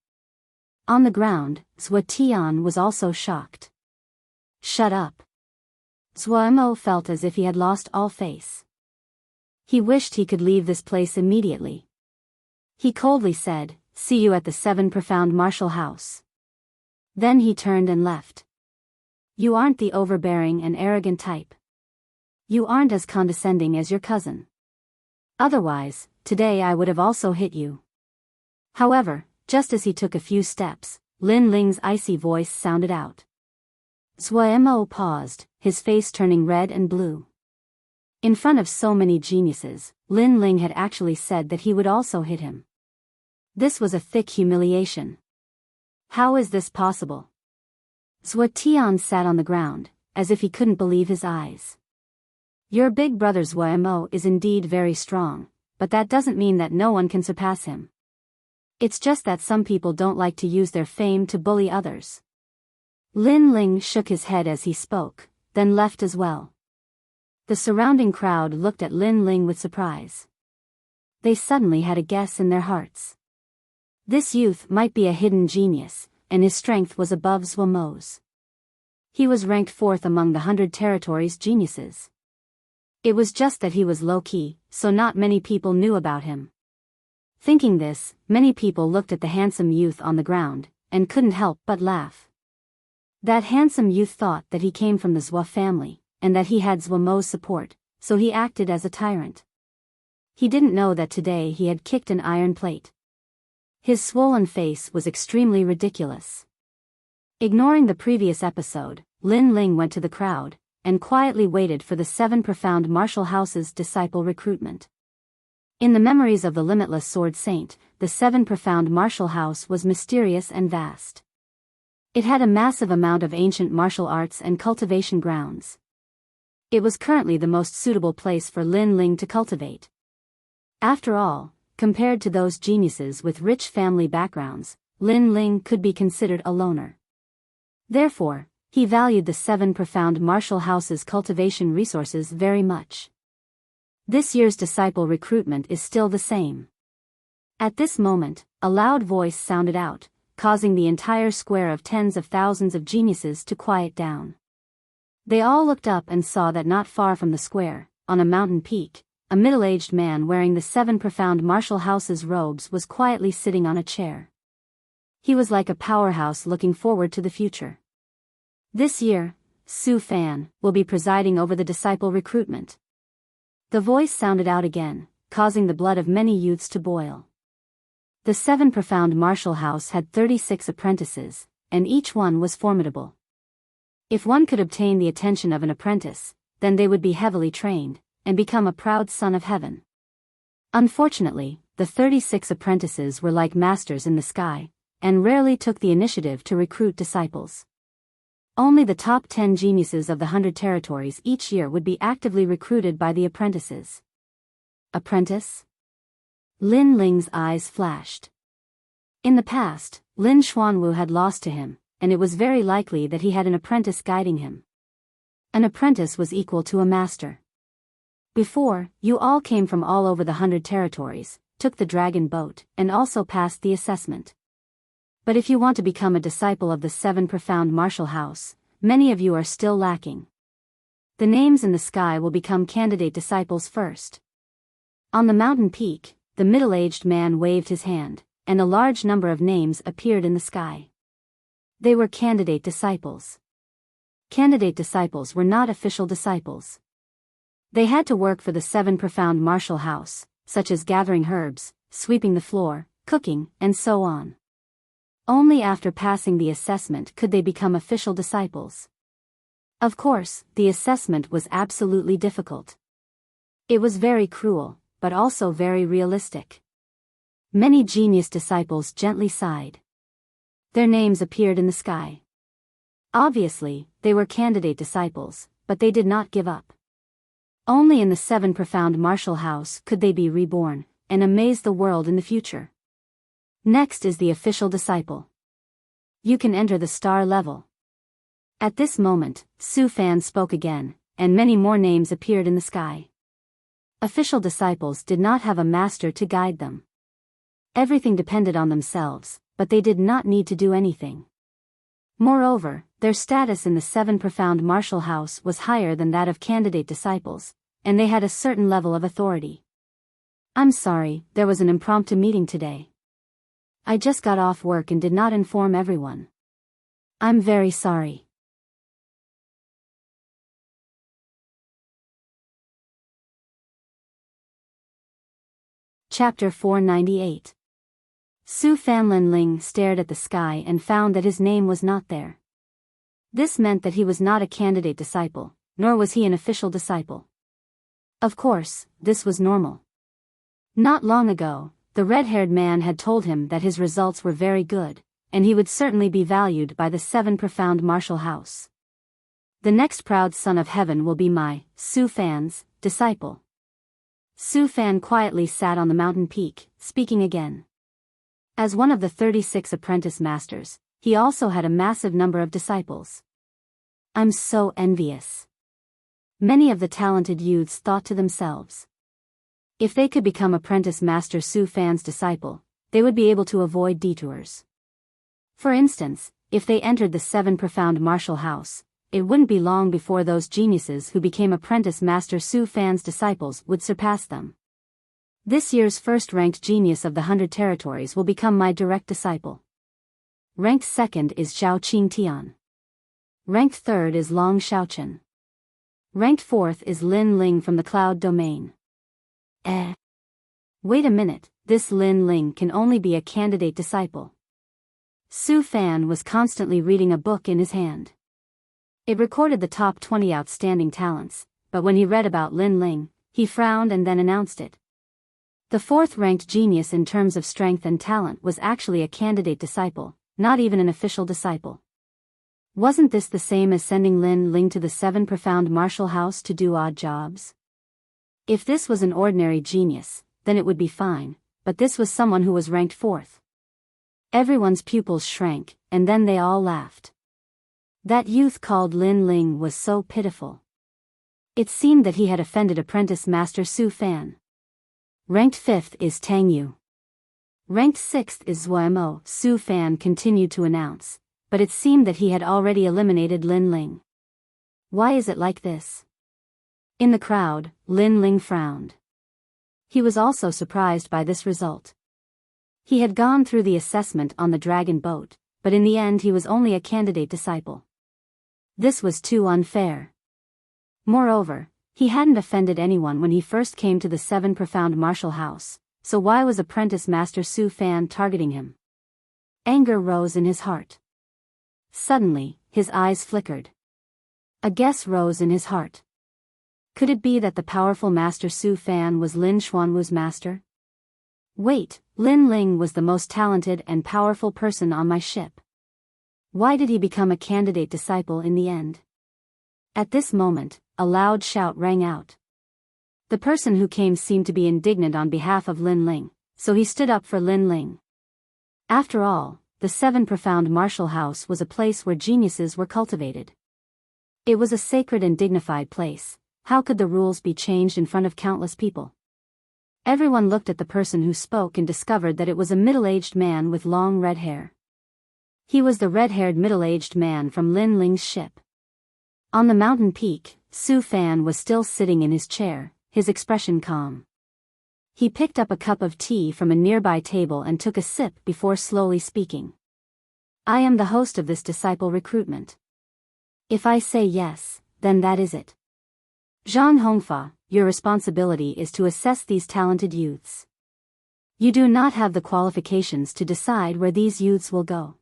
On the ground, Zhuo Tian was also shocked. Shut up. Zhuo Mo felt as if he had lost all face. He wished he could leave this place immediately. He coldly said, "See you at the 7 Profound Martial House." Then he turned and left. You aren't the overbearing and arrogant type. You aren't as condescending as your cousin. Otherwise, today I would have also hit you. However, just as he took a few steps, Lin Ling's icy voice sounded out. Zhuo paused, his face turning red and blue. In front of so many geniuses, Lin Ling had actually said that he would also hit him. This was a thick humiliation. How is this possible? Zhuo Tian sat on the ground, as if he couldn't believe his eyes. Your big brother Zhuo is indeed very strong, but that doesn't mean that no one can surpass him. It's just that some people don't like to use their fame to bully others. Lin Ling shook his head as he spoke, then left as well. The surrounding crowd looked at Lin Ling with surprise. They suddenly had a guess in their hearts. This youth might be a hidden genius, and his strength was above Zhuo's. He was ranked 4th among the 100 territories geniuses. It was just that he was low-key, so not many people knew about him. Thinking this, many people looked at the handsome youth on the ground, and couldn't help but laugh. That handsome youth thought that he came from the Zhuo family, and that he had Zhuo's support, so he acted as a tyrant. He didn't know that today he had kicked an iron plate. His swollen face was extremely ridiculous. Ignoring the previous episode, Lin Ling went to the crowd, and quietly waited for the 7 profound martial house's disciple recruitment. In the memories of the limitless sword saint, the 7 profound martial house was mysterious and vast. It had a massive amount of ancient martial arts and cultivation grounds. It was currently the most suitable place for Lin Ling to cultivate. After all, compared to those geniuses with rich family backgrounds, Lin Ling could be considered a loner. Therefore, he valued the 7 profound martial house's cultivation resources very much. This year's disciple recruitment is still the same. At this moment, a loud voice sounded out, causing the entire square of tens of thousands of geniuses to quiet down. They all looked up and saw that not far from the square, on a mountain peak, a middle-aged man wearing the 7 profound martial house's robes was quietly sitting on a chair. He was like a powerhouse looking forward to the future. This year, Su Fan will be presiding over the disciple recruitment. The voice sounded out again, causing the blood of many youths to boil. The 7 profound martial house had 36 apprentices, and each one was formidable. If one could obtain the attention of an apprentice, then they would be heavily trained, and become a proud son of heaven. Unfortunately, the 36 apprentices were like masters in the sky, and rarely took the initiative to recruit disciples. Only the top 10 geniuses of the 100 territories each year would be actively recruited by the apprentices. Apprentice? Lin Ling's eyes flashed. In the past, Lin Xuanwu had lost to him, and it was very likely that he had an apprentice guiding him. An apprentice was equal to a master. Before, you all came from all over the 100 territories, took the dragon boat, and also passed the assessment. But if you want to become a disciple of the 7 profound martial house, many of you are still lacking. The names in the sky will become candidate disciples first. On the mountain peak, the middle-aged man waved his hand, and a large number of names appeared in the sky. They were candidate disciples. Candidate disciples were not official disciples. They had to work for the 7 profound martial house, such as gathering herbs, sweeping the floor, cooking, and so on. Only after passing the assessment could they become official disciples. Of course, the assessment was absolutely difficult. It was very cruel, but also very realistic. Many genius disciples gently sighed. Their names appeared in the sky. Obviously, they were candidate disciples, but they did not give up. Only in the 7 profound martial house could they be reborn, and amaze the world in the future. Next is the official disciple. You can enter the star level. At this moment, Su Fan spoke again, and many more names appeared in the sky. Official disciples did not have a master to guide them. Everything depended on themselves, but they did not need to do anything. Moreover, their status in the 7 profound martial house was higher than that of candidate disciples, and they had a certain level of authority. I'm sorry, there was an impromptu meeting today. I just got off work and did not inform everyone. I'm very sorry. Chapter 498. Su Fan Lin Ling stared at the sky and found that his name was not there. This meant that he was not a candidate disciple, nor was he an official disciple. Of course, this was normal. Not long ago, the red-haired man had told him that his results were very good, and he would certainly be valued by the 7 profound martial house. The next proud son of heaven will be my, Su Fan's, disciple. Su Fan quietly sat on the mountain peak, speaking again. As one of the 36 apprentice masters, he also had a massive number of disciples. I'm so envious. Many of the talented youths thought to themselves. If they could become apprentice master Su Fan's disciple, they would be able to avoid detours. For instance, if they entered the 7 profound martial house, it wouldn't be long before those geniuses who became apprentice master Su Fan's disciples would surpass them. This year's first-ranked genius of the 100 territories will become my direct disciple. Ranked second is Zhao Qingtian. Ranked third is Long Xiaochen. Ranked fourth is Lin Ling from the Cloud Domain. Wait a minute, this Lin Ling can only be a candidate disciple. Su Fan was constantly reading a book in his hand. It recorded the top 20 outstanding talents, but when he read about Lin Ling, he frowned and then announced it. The fourth-ranked genius in terms of strength and talent was actually a candidate disciple, not even an official disciple. Wasn't this the same as sending Lin Ling to the 7 profound martial house to do odd jobs? If this was an ordinary genius, then it would be fine, but this was someone who was ranked 4th. Everyone's pupils shrank, and then they all laughed. That youth called Lin Ling was so pitiful. It seemed that he had offended apprentice master Su Fan. Ranked 5th is Tang Yu. Ranked 6th is Zuo. Su Fan continued to announce, but it seemed that he had already eliminated Lin Ling. Why is it like this? In the crowd, Lin Ling frowned. He was also surprised by this result. He had gone through the assessment on the dragon boat, but in the end he was only a candidate disciple. This was too unfair. Moreover, he hadn't offended anyone when he first came to the 7 profound martial house, so why was apprentice master Su Fan targeting him? Anger rose in his heart. Suddenly, his eyes flickered. A guess rose in his heart. Could it be that the powerful master Su Fan was Lin Xuanwu's master? Wait, Lin Ling was the most talented and powerful person on my ship. Why did he become a candidate disciple in the end? At this moment, a loud shout rang out. The person who came seemed to be indignant on behalf of Lin Ling, so he stood up for Lin Ling. After all, the 7 profound martial house was a place where geniuses were cultivated. It was a sacred and dignified place. How could the rules be changed in front of countless people? Everyone looked at the person who spoke and discovered that it was a middle-aged man with long red hair. He was the red-haired middle-aged man from Lin Ling's ship. On the mountain peak, Su Fan was still sitting in his chair, his expression calm. He picked up a cup of tea from a nearby table and took a sip before slowly speaking. I am the host of this disciple recruitment. If I say yes, then that is it. Zhang Hongfa, your responsibility is to assess these talented youths. You do not have the qualifications to decide where these youths will go.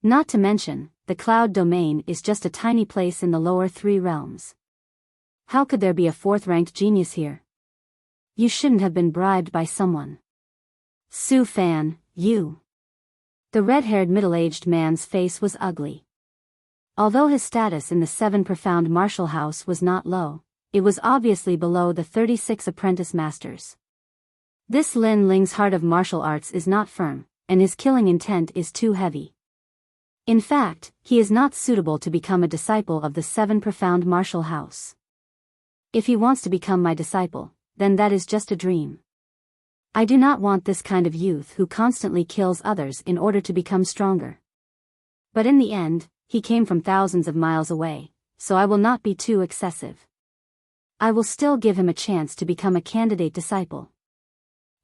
Not to mention, the Cloud Domain is just a tiny place in the lower 3 realms. How could there be a 4th-ranked genius here? You shouldn't have been bribed by someone. Su Fan, you. The red-haired middle-aged man's face was ugly. Although his status in the 7 profound martial house was not low, it was obviously below the 36 apprentice masters. This Lin Ling's heart of martial arts is not firm, and his killing intent is too heavy. In fact, he is not suitable to become a disciple of the 7 profound martial house. If he wants to become my disciple, then that is just a dream. I do not want this kind of youth who constantly kills others in order to become stronger. But in the end, he came from thousands of miles away, so I will not be too excessive. I will still give him a chance to become a candidate disciple.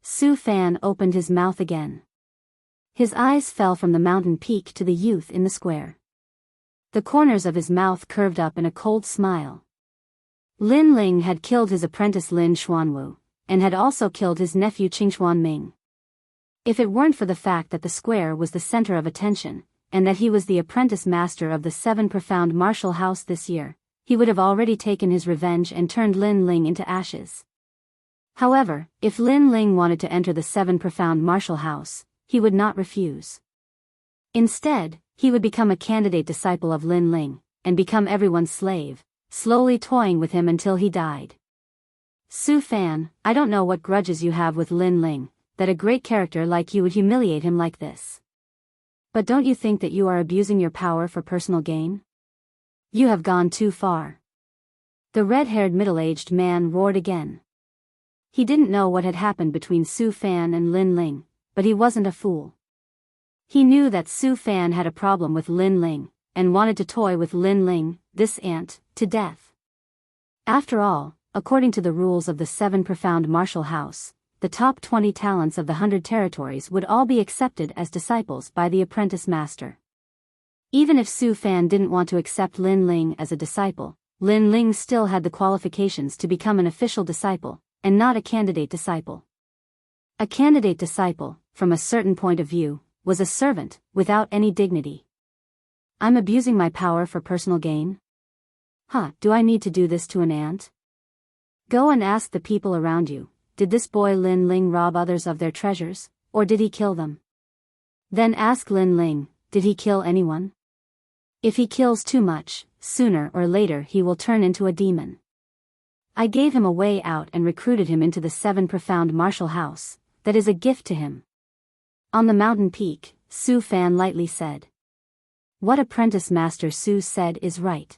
Su Fan opened his mouth again. His eyes fell from the mountain peak to the youth in the square. The corners of his mouth curved up in a cold smile. Lin Ling had killed his apprentice Lin Xuanwu, and had also killed his nephew Qing Xuanming. If it weren't for the fact that the square was the center of attention, and that he was the apprentice master of the 7 profound martial house this year, he would have already taken his revenge and turned Lin Ling into ashes. However, if Lin Ling wanted to enter the 7 profound martial house, he would not refuse. Instead, he would become a candidate disciple of Lin Ling, and become everyone's slave, slowly toying with him until he died. Su Fan, I don't know what grudges you have with Lin Ling, that a great character like you would humiliate him like this. But don't you think that you are abusing your power for personal gain? You have gone too far. The red-haired middle-aged man roared again. He didn't know what had happened between Su Fan and Lin Ling, but he wasn't a fool. He knew that Su Fan had a problem with Lin Ling, and wanted to toy with Lin Ling, this ant, to death. After all, according to the rules of the 7 profound martial house, the top 20 talents of the 100 territories would all be accepted as disciples by the apprentice master. Even if Su Fan didn't want to accept Lin Ling as a disciple, Lin Ling still had the qualifications to become an official disciple, and not a candidate disciple. A candidate disciple, from a certain point of view, was a servant, without any dignity. I'm abusing my power for personal gain? Do I need to do this to an ant? Go and ask the people around you, did this boy Lin Ling rob others of their treasures, or did he kill them? Then ask Lin Ling, did he kill anyone? If he kills too much, sooner or later he will turn into a demon. I gave him a way out and recruited him into the 7 profound martial house, that is a gift to him. On the mountain peak, Su Fan lightly said. What apprentice master Su said is right.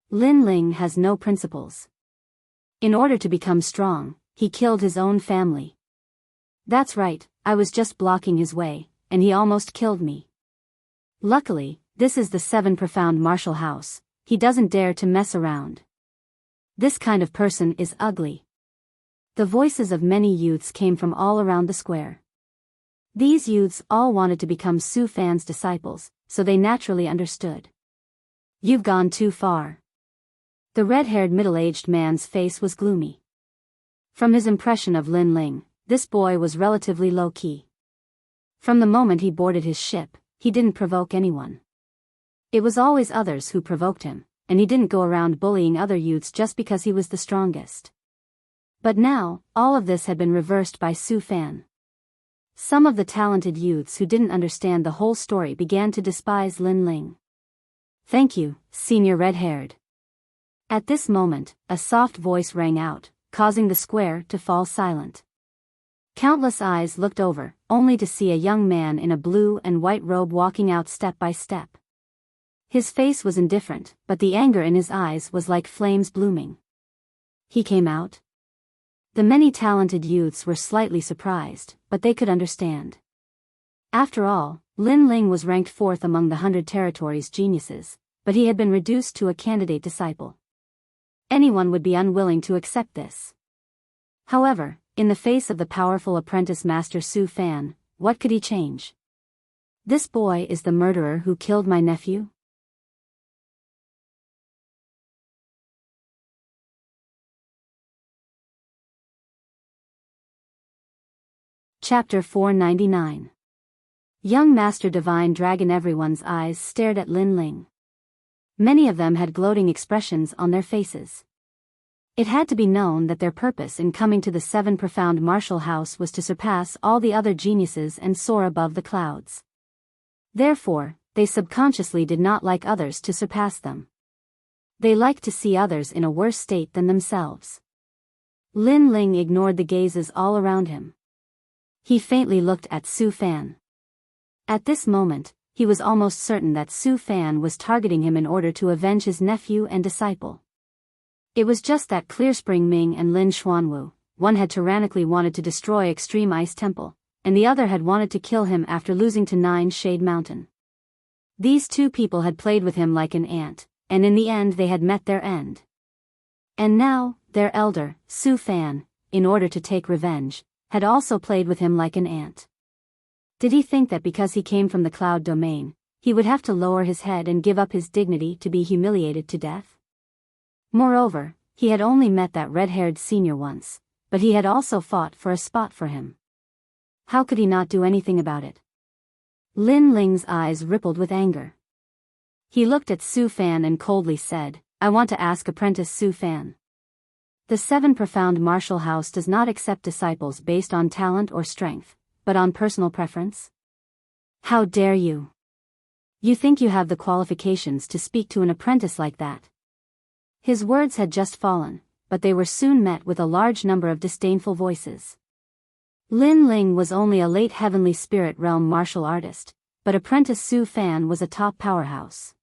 Lin Ling has no principles. In order to become strong, he killed his own family. That's right, I was just blocking his way, and he almost killed me. Luckily, this is the 7 profound martial house, he doesn't dare to mess around. This kind of person is ugly. The voices of many youths came from all around the square. These youths all wanted to become Su Fan's disciples, so they naturally understood. You've gone too far. The red-haired middle-aged man's face was gloomy. From his impression of Lin Ling, this boy was relatively low-key. From the moment he boarded his ship, he didn't provoke anyone. It was always others who provoked him, and he didn't go around bullying other youths just because he was the strongest. But now, all of this had been reversed by Su Fan. Some of the talented youths who didn't understand the whole story began to despise Lin Ling. Thank you, senior red-haired. At this moment, a soft voice rang out, causing the square to fall silent. Countless eyes looked over, only to see a young man in a blue and white robe walking out step by step. His face was indifferent, but the anger in his eyes was like flames blooming. He came out. The many talented youths were slightly surprised, but they could understand. After all, Lin Ling was ranked 4th among the 100 territories geniuses, but he had been reduced to a candidate disciple. Anyone would be unwilling to accept this. However, in the face of the powerful apprentice master Su Fan, what could he change? This boy is the murderer who killed my nephew? Chapter 499. Young Master Divine Dragon. Everyone's eyes stared at Lin Ling. Many of them had gloating expressions on their faces. It had to be known that their purpose in coming to the 7 profound martial house was to surpass all the other geniuses and soar above the clouds. Therefore, they subconsciously did not like others to surpass them. They liked to see others in a worse state than themselves. Lin Ling ignored the gazes all around him. He faintly looked at Su Fan. At this moment, he was almost certain that Su Fan was targeting him in order to avenge his nephew and disciple. It was just that Clearspring Ming and Lin Xuanwu, one had tyrannically wanted to destroy Extreme Ice Temple, and the other had wanted to kill him after losing to 9 Shade Mountain. These two people had played with him like an ant, and in the end they had met their end. And now, their elder, Su Fan, in order to take revenge, had also played with him like an ant. Did he think that because he came from the cloud domain, he would have to lower his head and give up his dignity to be humiliated to death? Moreover, he had only met that red-haired senior once, but he had also fought for a spot for him. How could he not do anything about it? Lin Ling's eyes rippled with anger. He looked at Su Fan and coldly said, I want to ask apprentice Su Fan. The Seven Profound Martial House does not accept disciples based on talent or strength, but on personal preference? How dare you? You think you have the qualifications to speak to an apprentice like that? His words had just fallen, but they were soon met with a large number of disdainful voices. Lin Ling was only a late heavenly spirit realm martial artist, but apprentice Su Fan was a top powerhouse.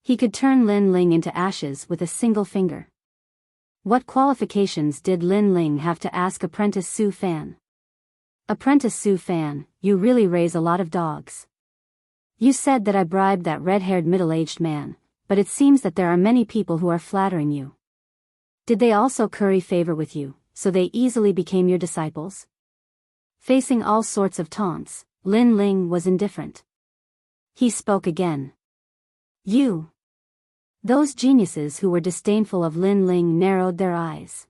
He could turn Lin Ling into ashes with a single finger. What qualifications did Lin Ling have to ask apprentice Su Fan? Apprentice Su Fan, you really raise a lot of dogs. You said that I bribed that red-haired middle-aged man, but it seems that there are many people who are flattering you. Did they also curry favor with you, so they easily became your disciples? Facing all sorts of taunts, Lin Ling was indifferent. He spoke again. You. Those geniuses who were disdainful of Lin Ling narrowed their eyes.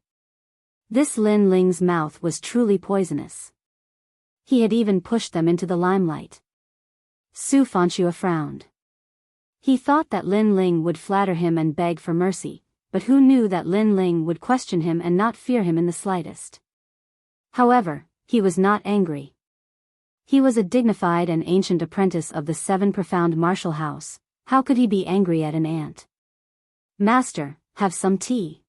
This Lin Ling's mouth was truly poisonous. He had even pushed them into the limelight. Su Fanchua frowned. He thought that Lin Ling would flatter him and beg for mercy, but who knew that Lin Ling would question him and not fear him in the slightest. However, he was not angry. He was a dignified and ancient apprentice of the Seven Profound Martial House. How could he be angry at an ant? Master, have some tea.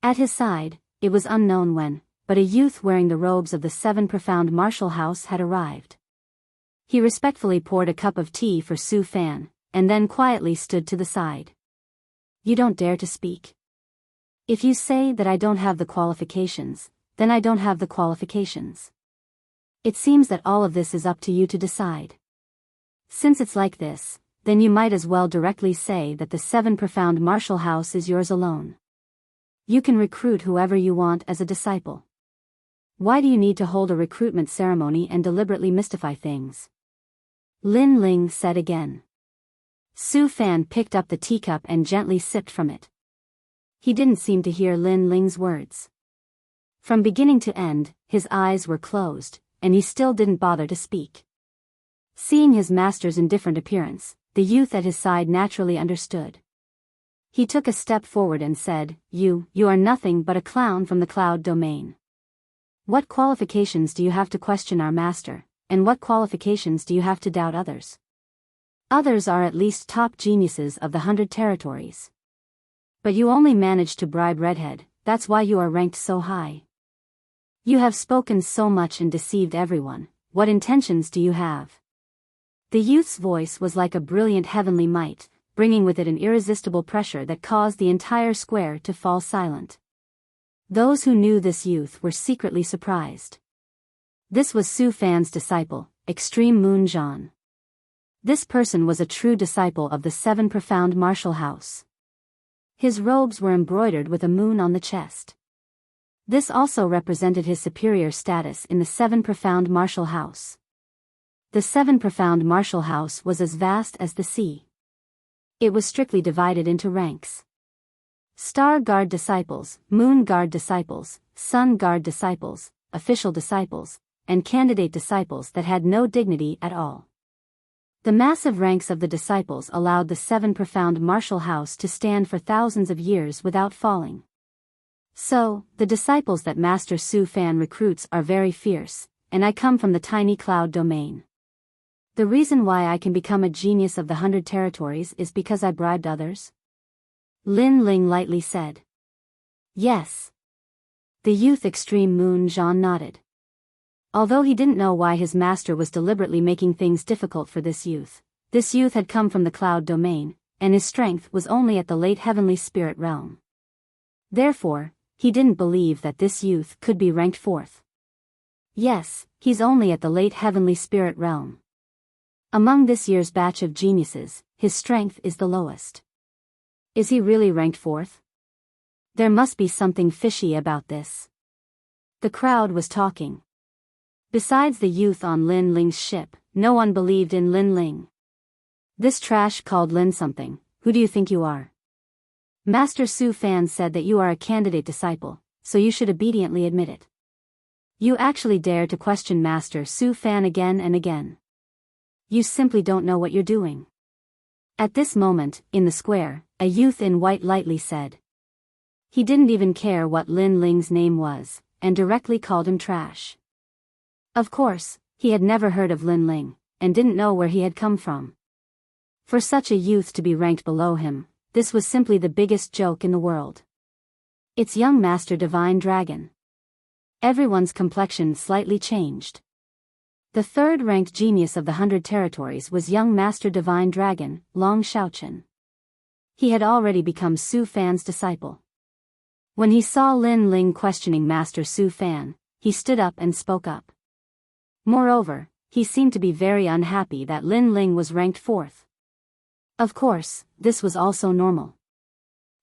At his side, it was unknown when, but a youth wearing the robes of the Seven Profound Martial House had arrived. He respectfully poured a cup of tea for Su Fan, and then quietly stood to the side. You don't dare to speak. If you say that I don't have the qualifications, then I don't have the qualifications. It seems that all of this is up to you to decide. Since it's like this, then you might as well directly say that the Seven Profound Martial House is yours alone. You can recruit whoever you want as a disciple. Why do you need to hold a recruitment ceremony and deliberately mystify things? Lin Ling said again. Su Fan picked up the teacup and gently sipped from it. He didn't seem to hear Lin Ling's words. From beginning to end, his eyes were closed, and he still didn't bother to speak. Seeing his master's indifferent appearance, the youth at his side naturally understood. He took a step forward and said, You are nothing but a clown from the cloud domain. What qualifications do you have to question our master, and what qualifications do you have to doubt others? Others are at least top geniuses of the 100 territories. But you only managed to bribe Redhead, that's why you are ranked so high. You have spoken so much and deceived everyone, what intentions do you have? The youth's voice was like a brilliant heavenly might, bringing with it an irresistible pressure that caused the entire square to fall silent. Those who knew this youth were secretly surprised. This was Su Fan's disciple, Extreme Moon Zhan. This person was a true disciple of the Seven Profound Martial House. His robes were embroidered with a moon on the chest. This also represented his superior status in the Seven Profound Martial House. The Seven Profound Martial House was as vast as the sea. It was strictly divided into ranks. Star Guard disciples, Moon Guard disciples, Sun Guard disciples, official disciples, and candidate disciples that had no dignity at all. The massive ranks of the disciples allowed the Seven Profound Martial House to stand for thousands of years without falling. So, the disciples that Master Su Fan recruits are very fierce, and I come from the tiny cloud domain. The reason why I can become a genius of the 100 territories is because I bribed others? Lin Ling lightly said. Yes. The youth Extreme Moon Zhan nodded. Although he didn't know why his master was deliberately making things difficult for this youth had come from the cloud domain, and his strength was only at the late heavenly spirit realm. Therefore, he didn't believe that this youth could be ranked fourth. Yes, he's only at the late heavenly spirit realm. Among this year's batch of geniuses, his strength is the lowest. Is he really ranked fourth? There must be something fishy about this. The crowd was talking. Besides the youth on Lin Ling's ship, no one believed in Lin Ling. This trash called Lin something, who do you think you are? Master Su Fan said that you are a candidate disciple, so you should obediently admit it. You actually dare to question Master Su Fan again and again. You simply don't know what you're doing. At this moment, in the square, a youth in white lightly said. He didn't even care what Lin Ling's name was, and directly called him trash. Of course, he had never heard of Lin Ling, and didn't know where he had come from. For such a youth to be ranked below him, this was simply the biggest joke in the world. It's young Master Divine Dragon. Everyone's complexion slightly changed. The third-ranked genius of the 100 territories was young Master Divine Dragon, Long Xiaochen. He had already become Su Fan's disciple. When he saw Lin Ling questioning Master Su Fan, he stood up and spoke up. Moreover, he seemed to be very unhappy that Lin Ling was ranked 4th. Of course, this was also normal.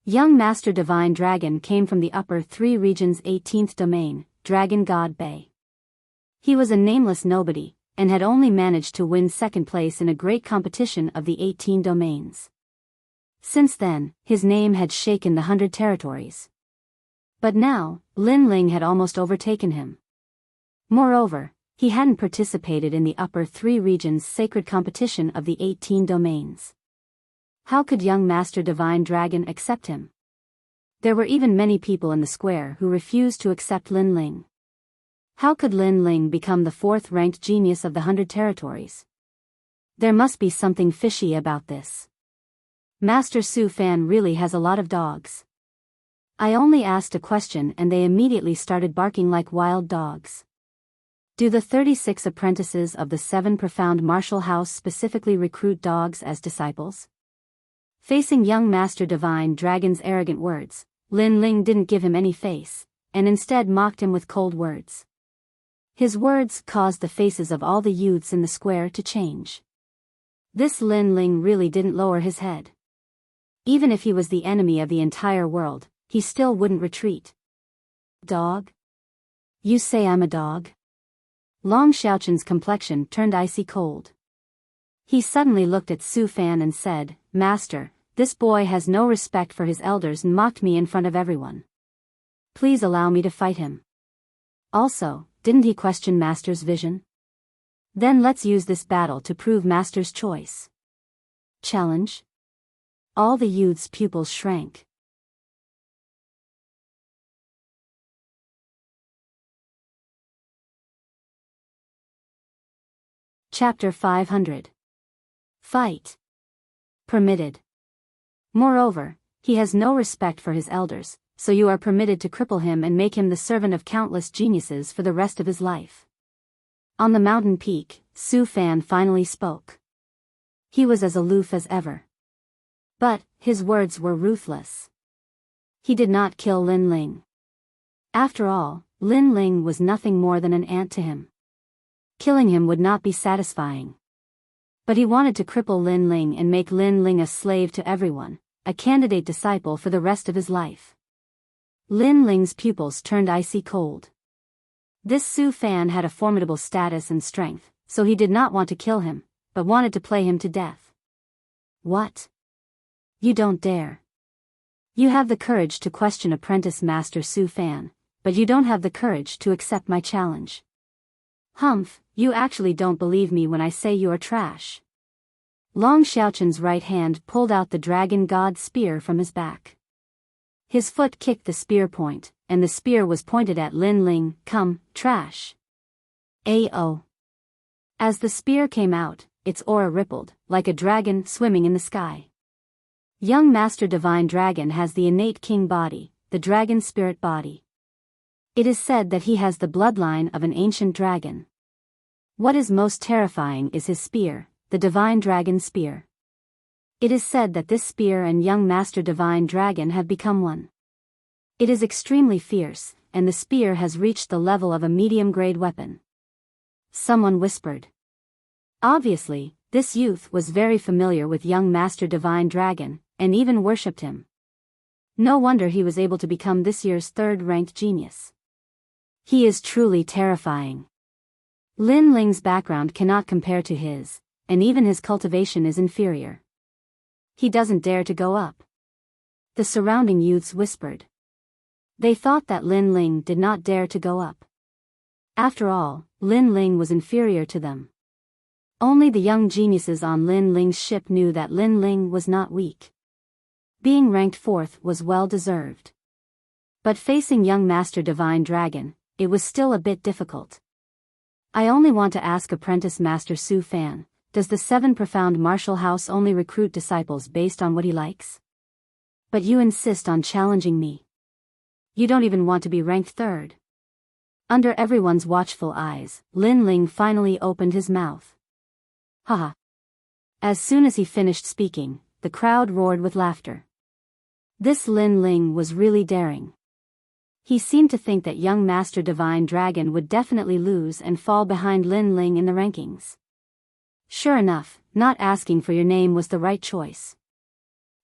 Young Master Divine Dragon came from the upper 3 regions' 18th domain, Dragon God Bay. He was a nameless nobody, and had only managed to win 2nd place in a great competition of the 18 domains. Since then, his name had shaken the 100 territories. But now, Lin Ling had almost overtaken him. Moreover, he hadn't participated in the upper 3 regions' sacred competition of the 18 domains. How could young Master Divine Dragon accept him? There were even many people in the square who refused to accept Lin Ling. How could Lin Ling become the 4th-ranked genius of the 100 territories? There must be something fishy about this. Master Su Fan really has a lot of dogs. I only asked a question and they immediately started barking like wild dogs. Do the 36 apprentices of the 7 Profound Martial House specifically recruit dogs as disciples? Facing young Master Divine Dragon's arrogant words, Lin Ling didn't give him any face, and instead mocked him with cold words. His words caused the faces of all the youths in the square to change. This Lin Ling really didn't lower his head. Even if he was the enemy of the entire world, he still wouldn't retreat. Dog? You say I'm a dog? Long Xiaochen's complexion turned icy cold. He suddenly looked at Su Fan and said, Master, this boy has no respect for his elders and mocked me in front of everyone. Please allow me to fight him. Also, didn't he question Master's vision? Then let's use this battle to prove Master's choice. Challenge? All the youth's pupils shrank. Chapter 500. Fight. Permitted. Moreover, he has no respect for his elders, so you are permitted to cripple him and make him the servant of countless geniuses for the rest of his life. On the mountain peak, Su Fan finally spoke. He was as aloof as ever. But, his words were ruthless. He did not kill Lin Ling. After all, Lin Ling was nothing more than an ant to him. Killing him would not be satisfying. But he wanted to cripple Lin Ling and make Lin Ling a slave to everyone, a candidate disciple for the rest of his life. Lin Ling's pupils turned icy cold. This Su Fan had a formidable status and strength, so he did not want to kill him, but wanted to play him to death. What? You don't dare. You have the courage to question apprentice Master Su Fan, but you don't have the courage to accept my challenge. Humph, you actually don't believe me when I say you are trash. Long Xiaochen's right hand pulled out the Dragon God's spear from his back. His foot kicked the spear point, and the spear was pointed at Lin Ling. Come, trash. A-oh. As the spear came out, its aura rippled, like a dragon swimming in the sky. Young Master Divine Dragon has the innate king body, the dragon spirit body. It is said that he has the bloodline of an ancient dragon. What is most terrifying is his spear, the Divine Dragon Spear. It is said that this spear and young Master Divine Dragon have become one. It is extremely fierce, and the spear has reached the level of a medium-grade weapon. Someone whispered. Obviously, this youth was very familiar with young Master Divine Dragon, and even worshipped him. No wonder he was able to become this year's 3rd-ranked genius. He is truly terrifying. Lin Ling's background cannot compare to his, and even his cultivation is inferior. He doesn't dare to go up. The surrounding youths whispered. They thought that Lin Ling did not dare to go up. After all, Lin Ling was inferior to them. Only the young geniuses on Lin Ling's ship knew that Lin Ling was not weak. Being ranked 4th was well deserved. But facing young Master Divine Dragon, it was still a bit difficult. I only want to ask Apprentice Master Su Fan, does the 7 Profound Martial House only recruit disciples based on what he likes? But you insist on challenging me. You don't even want to be ranked 3rd. Under everyone's watchful eyes, Lin Ling finally opened his mouth. Haha. As soon as he finished speaking, the crowd roared with laughter. This Lin Ling was really daring. He seemed to think that young Master Divine Dragon would definitely lose and fall behind Lin Ling in the rankings. Sure enough, not asking for your name was the right choice.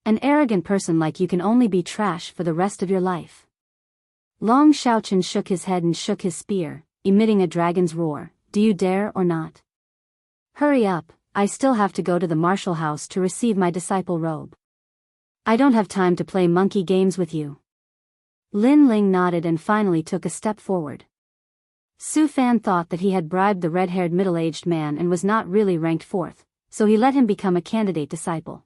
An arrogant person like you can only be trash for the rest of your life. Long Xiaochen shook his head and shook his spear, emitting a dragon's roar. Do you dare or not? Hurry up, I still have to go to the martial house to receive my disciple robe. I don't have time to play monkey games with you. Lin Ling nodded and finally took a step forward. Su Fan thought that he had bribed the red-haired middle-aged man and was not really ranked 4th, so he let him become a candidate disciple.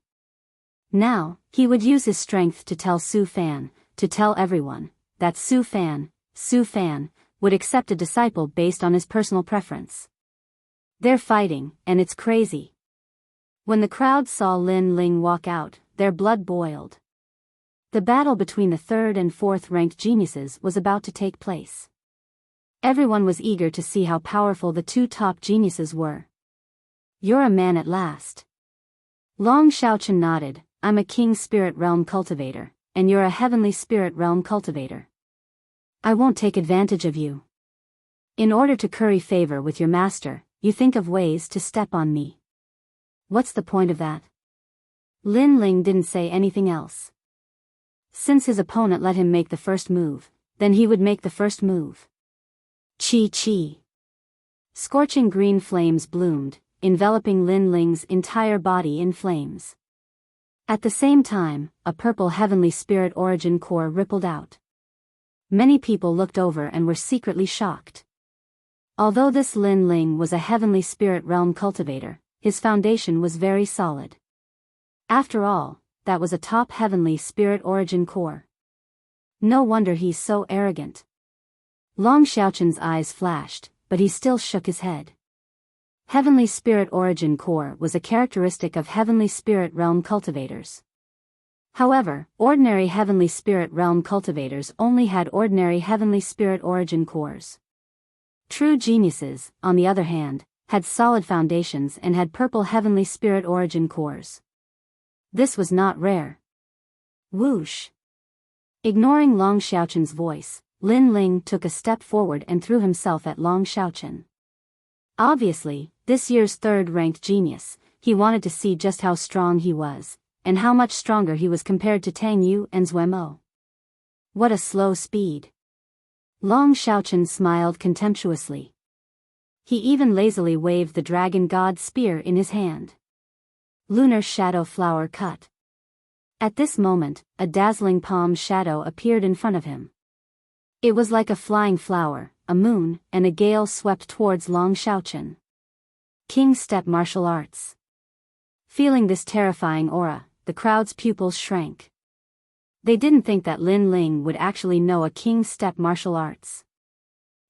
Now, he would use his strength to tell Su Fan, to tell everyone, that Su Fan, would accept a disciple based on his personal preference. They're fighting, and it's crazy. When the crowd saw Lin Ling walk out, their blood boiled. The battle between the 3rd and 4th ranked geniuses was about to take place. Everyone was eager to see how powerful the 2 top geniuses were. You're a man at last. Long Xiaochen nodded. I'm a King Spirit Realm cultivator, and you're a Heavenly Spirit Realm cultivator. I won't take advantage of you. In order to curry favor with your master, you think of ways to step on me. What's the point of that? Lin Ling didn't say anything else. Since his opponent let him make the first move, then he would make the first move. Chi. Scorching green flames bloomed, enveloping Lin Ling's entire body in flames. At the same time, a purple heavenly spirit origin core rippled out. Many people looked over and were secretly shocked. Although this Lin Ling was a heavenly spirit realm cultivator, his foundation was very solid. After all, that was a top heavenly spirit origin core. No wonder he's so arrogant. Long Xiaochen's eyes flashed, but he still shook his head. Heavenly spirit origin core was a characteristic of heavenly spirit realm cultivators. However, ordinary heavenly spirit realm cultivators only had ordinary heavenly spirit origin cores. True geniuses, on the other hand, had solid foundations and had purple heavenly spirit origin cores. This was not rare. Whoosh! Ignoring Long Xiaochen's voice, Lin Ling took a step forward and threw himself at Long Xiaochen. Obviously, this year's 3rd-ranked genius, he wanted to see just how strong he was, and how much stronger he was compared to Tang Yu and Zuemo. What a slow speed. Long Xiaochen smiled contemptuously. He even lazily waved the dragon god's spear in his hand. Lunar shadow flower cut. At this moment, a dazzling palm shadow appeared in front of him. It was like a flying flower, a moon, and a gale swept towards Long Xiaochen. King Step Martial Arts. Feeling this terrifying aura, the crowd's pupils shrank. They didn't think that Lin Ling would actually know a King Step Martial Arts.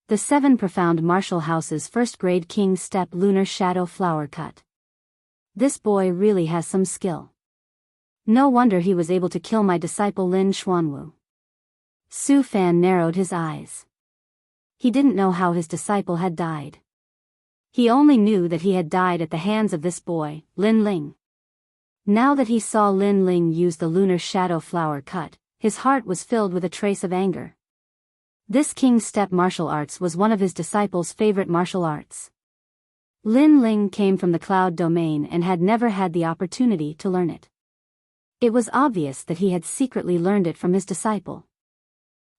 The 7 Profound Martial House's first-grade King Step Lunar Shadow Flower Cut. This boy really has some skill. No wonder he was able to kill my disciple Lin Xuanwu. Su Fan narrowed his eyes. He didn't know how his disciple had died. He only knew that he had died at the hands of this boy, Lin Ling. Now that he saw Lin Ling use the Lunar Shadow Flower Cut, his heart was filled with a trace of anger. This King Step martial arts was one of his disciples' favorite martial arts. Lin Ling came from the Cloud Domain and had never had the opportunity to learn it. It was obvious that he had secretly learned it from his disciple.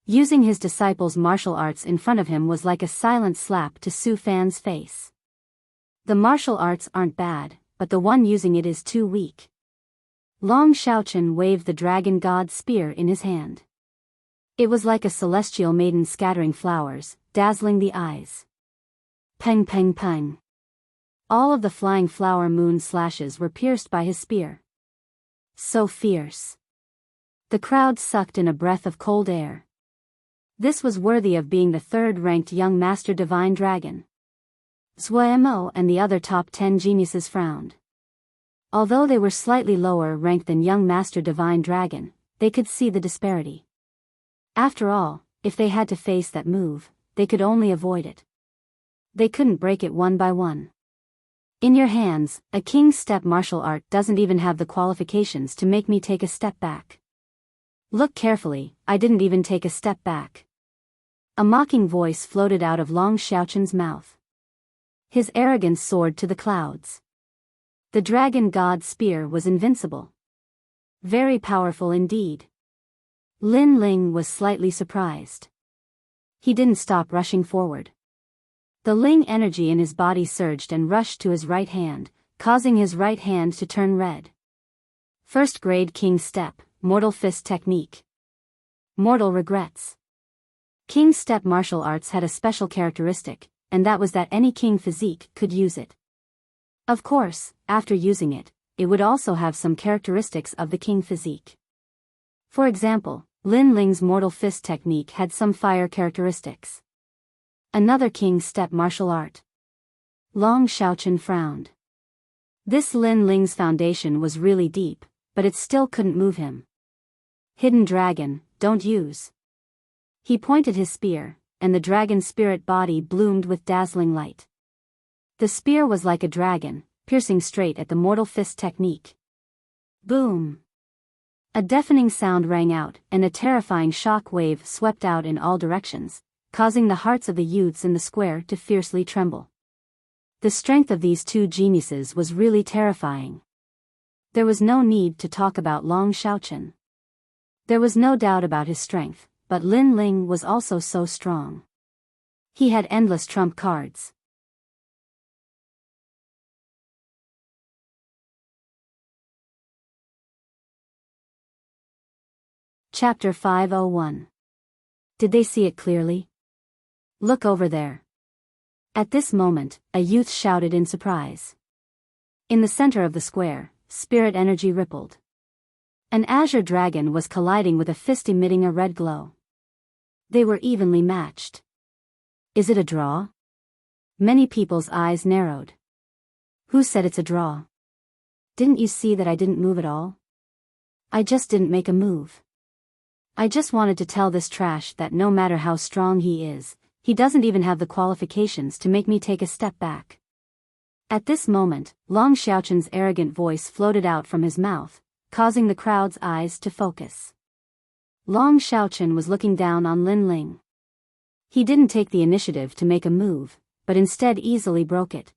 Using his disciple's martial arts in front of him was like a silent slap to Su Fan's face. The martial arts aren't bad, but the one using it is too weak. Long Xiaochen waved the dragon god's spear in his hand. It was like a celestial maiden scattering flowers, dazzling the eyes. Peng peng peng. All of the flying flower moon slashes were pierced by his spear. So fierce. The crowd sucked in a breath of cold air. This was worthy of being the third-ranked young Master Divine Dragon. Zuemo and the other top 10 geniuses frowned. Although they were slightly lower ranked than young Master Divine Dragon, they could see the disparity. After all, if they had to face that move, they could only avoid it. They couldn't break it one by one. In your hands, a king's step martial art doesn't even have the qualifications to make me take a step back. Look carefully, I didn't even take a step back. A mocking voice floated out of Long Xiaochun's mouth. His arrogance soared to the clouds. The dragon god spear was invincible. Very powerful indeed. Lin Ling was slightly surprised. He didn't stop rushing forward. The Ling energy in his body surged and rushed to his right hand, causing his right hand to turn red. First grade King Step, Mortal Fist Technique. Mortal regrets. King Step martial arts had a special characteristic, and that was that any king physique could use it. Of course, after using it, it would also have some characteristics of the king physique. For example, Lin Ling's Mortal Fist technique had some fire characteristics. Another king step martial art. Long Xiaochun frowned. This Lin Ling's foundation was really deep, but it still couldn't move him. Hidden dragon, don't use. He pointed his spear, and the dragon spirit body bloomed with dazzling light. The spear was like a dragon, piercing straight at the Mortal Fist technique. Boom! A deafening sound rang out, and a terrifying shock wave swept out in all directions, causing the hearts of the youths in the square to fiercely tremble. The strength of these two geniuses was really terrifying. There was no need to talk about Long Xiaochun. There was no doubt about his strength, but Lin Ling was also so strong. He had endless trump cards. Chapter 501. Did they see it clearly? Look over there. At this moment, a youth shouted in surprise. In the center of the square, spirit energy rippled. An azure dragon was colliding with a fist emitting a red glow. They were evenly matched. Is it a draw? Many people's eyes narrowed. Who said it's a draw? Didn't you see that I didn't move at all? I just didn't make a move. I just wanted to tell this trash that no matter how strong he is, he doesn't even have the qualifications to make me take a step back. At this moment, Long Xiaochun's arrogant voice floated out from his mouth, causing the crowd's eyes to focus. Long Xiaochun was looking down on Lin Ling. He didn't take the initiative to make a move, but instead easily broke it.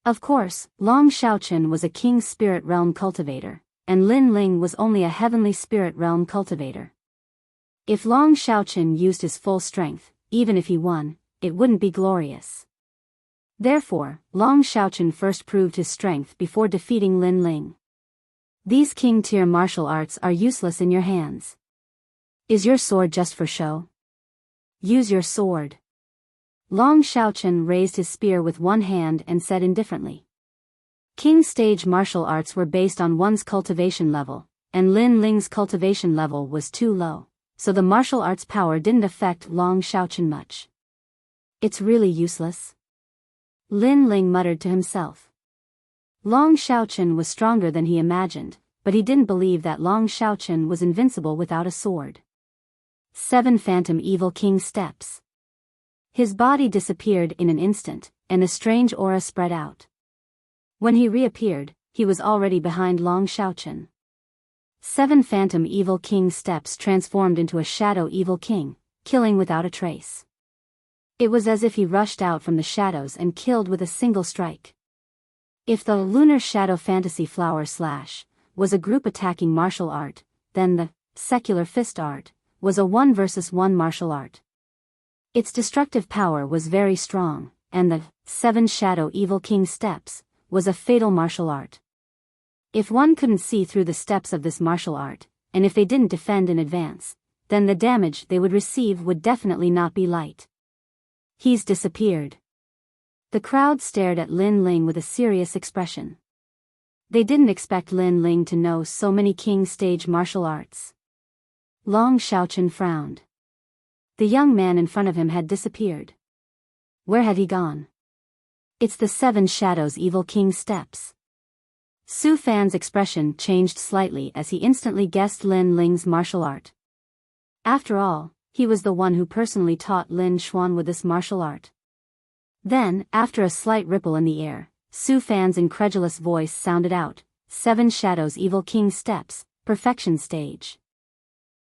Of course, Long Xiaochun was a king spirit realm cultivator, and Lin Ling was only a heavenly spirit realm cultivator. If Long Xiaochun used his full strength, even if he won, it wouldn't be glorious. Therefore, Long Xiaochun first proved his strength before defeating Lin Ling. These king-tier martial arts are useless in your hands. Is your sword just for show? Use your sword. Long Xiaochun raised his spear with one hand and said indifferently. King stage martial arts were based on one's cultivation level, and Lin Ling's cultivation level was too low, so the martial arts power didn't affect Long Xiaochun much. It's really useless. Lin Ling muttered to himself. Long Xiaochun was stronger than he imagined, but he didn't believe that Long Xiaochun was invincible without a sword. 7 Phantom Evil King Steps. His body disappeared in an instant, and a strange aura spread out. When he reappeared, he was already behind Long Xiaochun. 7 Phantom Evil King Steps transformed into a Shadow Evil King, killing without a trace. It was as if he rushed out from the shadows and killed with a single strike. If the Lunar Shadow Fantasy Flower Slash was a group attacking martial art, then the Secular Fist Art was a 1 versus 1 martial art. Its destructive power was very strong, and the 7 Shadow Evil King Steps was a fatal martial art. If one couldn't see through the steps of this martial art, and if they didn't defend in advance, then the damage they would receive would definitely not be light. He's disappeared. The crowd stared at Lin Ling with a serious expression. They didn't expect Lin Ling to know so many king stage martial arts. Long Xiaochen frowned. The young man in front of him had disappeared. Where had he gone? It's the Seven Shadows Evil King steps. Su Fan's expression changed slightly as he instantly guessed Lin Ling's martial art. After all, he was the one who personally taught Lin Xuan with this martial art. Then, after a slight ripple in the air, Su Fan's incredulous voice sounded out, Seven Shadows Evil King steps, perfection stage.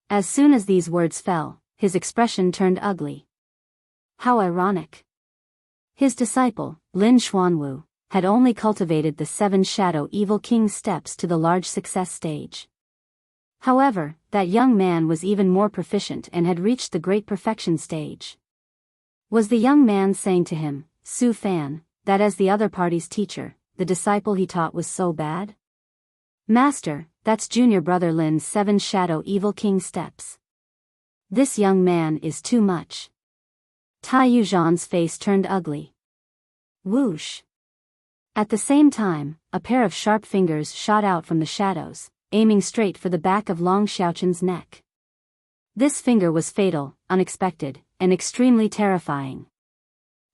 As soon as these words fell, his expression turned ugly. How ironic. His disciple, Lin Xuanwu, had only cultivated the Seven Shadow Evil King steps to the large success stage. However, that young man was even more proficient and had reached the great perfection stage. Was the young man saying to him, Su Fan, that as the other party's teacher, the disciple he taught was so bad? Master, that's junior brother Lin's Seven Shadow Evil King steps. This young man is too much. Tai Yuzhan's face turned ugly. Whoosh. At the same time, a pair of sharp fingers shot out from the shadows, aiming straight for the back of Long Xiaochen's neck. This finger was fatal, unexpected, and extremely terrifying.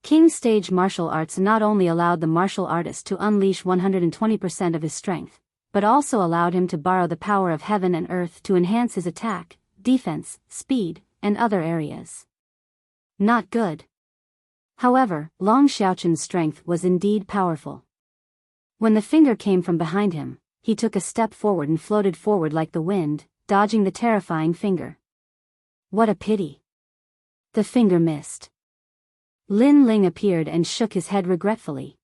King stage martial arts not only allowed the martial artist to unleash 120% of his strength, but also allowed him to borrow the power of heaven and earth to enhance his attack, defense, speed, and other areas. Not good. However, Long Xiaochen's strength was indeed powerful. When the finger came from behind him, he took a step forward and floated forward like the wind, dodging the terrifying finger. What a pity. The finger missed. Lin Ling appeared and shook his head regretfully.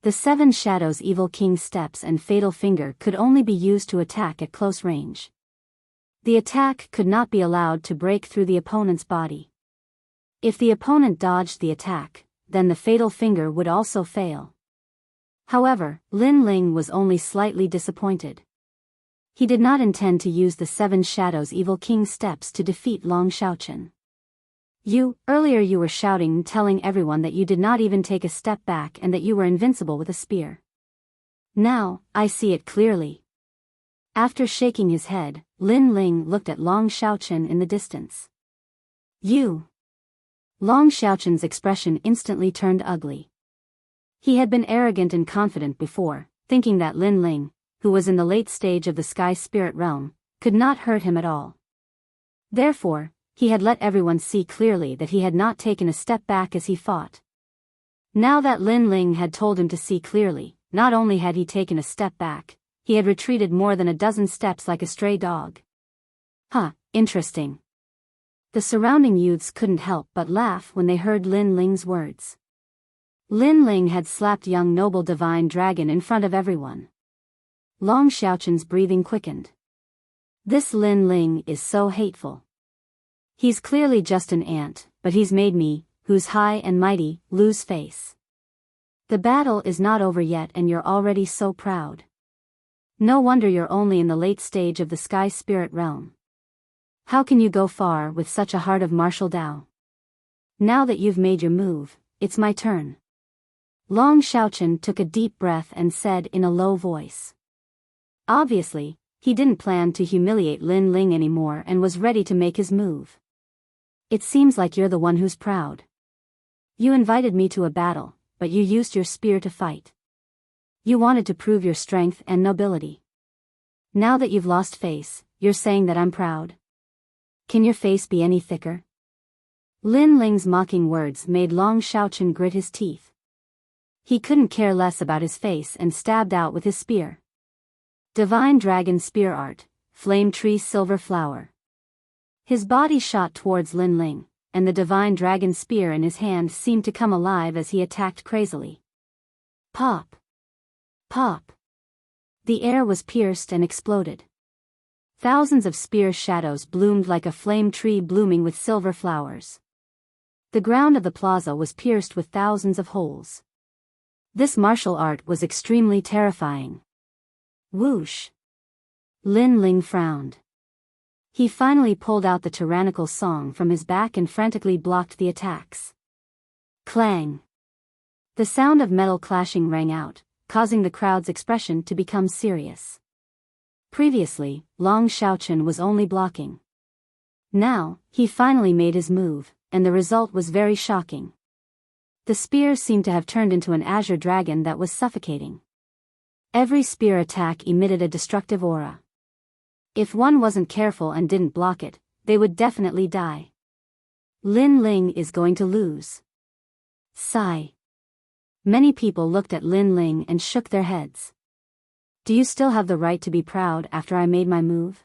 The Seven Shadows Evil King steps and fatal finger could only be used to attack at close range. The attack could not be allowed to break through the opponent's body. If the opponent dodged the attack, then the fatal finger would also fail. However, Lin Ling was only slightly disappointed. He did not intend to use the Seven Shadows Evil King steps to defeat Long Xiaochen. Earlier you were shouting and telling everyone that you did not even take a step back and that you were invincible with a spear. Now, I see it clearly. After shaking his head, Lin Ling looked at Long Xiaochen in the distance. Long Xiaochen's expression instantly turned ugly. He had been arrogant and confident before, thinking that Lin Ling, who was in the late stage of the sky spirit realm, could not hurt him at all. Therefore, he had let everyone see clearly that he had not taken a step back as he fought. Now that Lin Ling had told him to see clearly, not only had he taken a step back, he had retreated more than a dozen steps like a stray dog. Interesting. The surrounding youths couldn't help but laugh when they heard Lin Ling's words. Lin Ling had slapped young noble divine dragon in front of everyone. Long Xiaochen's breathing quickened. This Lin Ling is so hateful. He's clearly just an ant, but he's made me, who's high and mighty, lose face. The battle is not over yet and you're already so proud. No wonder you're only in the late stage of the sky spirit realm. How can you go far with such a heart of martial Tao? Now that you've made your move, it's my turn. Long Xiaochen took a deep breath and said in a low voice. Obviously, he didn't plan to humiliate Lin Ling anymore and was ready to make his move. It seems like you're the one who's proud. You invited me to a battle, but you used your spear to fight. You wanted to prove your strength and nobility. Now that you've lost face, you're saying that I'm proud? Can your face be any thicker? Lin Ling's mocking words made Long Xiaochen grit his teeth. He couldn't care less about his face and stabbed out with his spear. Divine Dragon Spear Art, Flame Tree Silver Flower. His body shot towards Lin Ling, and the Divine Dragon Spear in his hand seemed to come alive as he attacked crazily. Pop! Pop! The air was pierced and exploded. Thousands of spear shadows bloomed like a flame tree blooming with silver flowers. The ground of the plaza was pierced with thousands of holes. This martial art was extremely terrifying. Whoosh! Lin Ling frowned. He finally pulled out the tyrannical song from his back and frantically blocked the attacks. Clang! The sound of metal clashing rang out, causing the crowd's expression to become serious. Previously, Long Xiaochen was only blocking. Now, he finally made his move, and the result was very shocking. The spears seemed to have turned into an azure dragon that was suffocating. Every spear attack emitted a destructive aura. If one wasn't careful and didn't block it, they would definitely die. Lin Ling is going to lose. Sigh. Many people looked at Lin Ling and shook their heads. Do you still have the right to be proud after I made my move?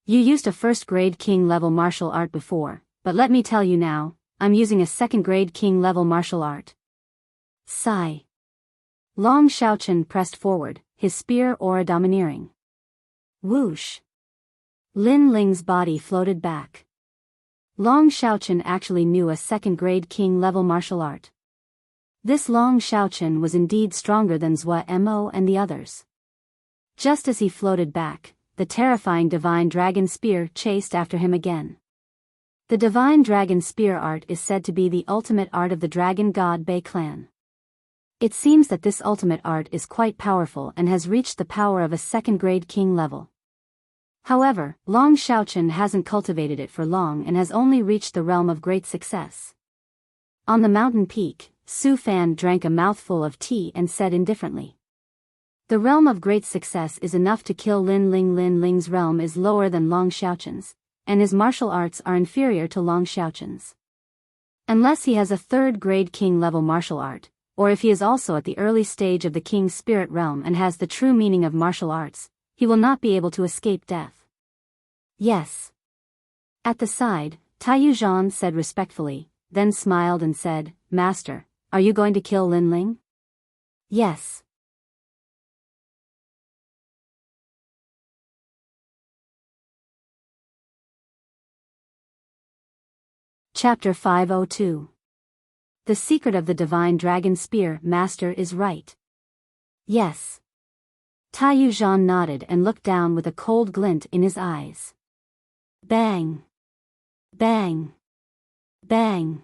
You used a first-grade king-level martial art before, but let me tell you now, I'm using a second-grade king-level martial art. Sigh. Long Xiaochen pressed forward, his spear aura domineering. Whoosh. Lin Ling's body floated back. Long Xiaochen actually knew a second-grade king-level martial art. This Long Xiaochen was indeed stronger than Zhua Mo and the others. Just as he floated back, the terrifying Divine Dragon Spear chased after him again. The Divine Dragon Spear art is said to be the ultimate art of the Dragon God Bei clan. It seems that this ultimate art is quite powerful and has reached the power of a second-grade king level. However, Long Xiaochen hasn't cultivated it for long and has only reached the realm of great success. On the mountain peak, Su Fan drank a mouthful of tea and said indifferently. The realm of great success is enough to kill Lin Ling. Lin Ling's realm is lower than Long Xiaochen's, and his martial arts are inferior to Long Xiaochen's. Unless he has a third-grade king-level martial art, or if he is also at the early stage of the king's spirit realm and has the true meaning of martial arts, he will not be able to escape death. Yes. At the side, Taiyu Zhan said respectfully, then smiled and said, Master, are you going to kill Lin Ling? Yes. Chapter 502. The secret of the Divine Dragon Spear. Master is right. Yes. Taiyu Zhan nodded and looked down with a cold glint in his eyes. Bang! Bang! Bang!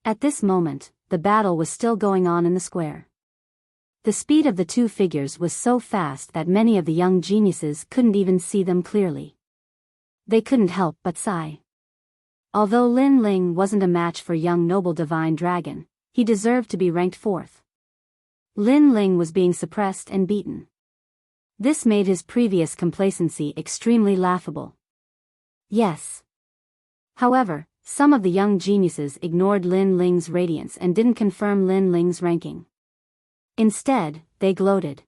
At this moment, the battle was still going on in the square. The speed of the two figures was so fast that many of the young geniuses couldn't even see them clearly. They couldn't help but sigh. Although Lin Ling wasn't a match for young noble Divine Dragon, he deserved to be ranked fourth. Lin Ling was being suppressed and beaten. This made his previous complacency extremely laughable. Yes. However, some of the young geniuses ignored Lin Ling's radiance and didn't confirm Lin Ling's ranking. Instead, they gloated.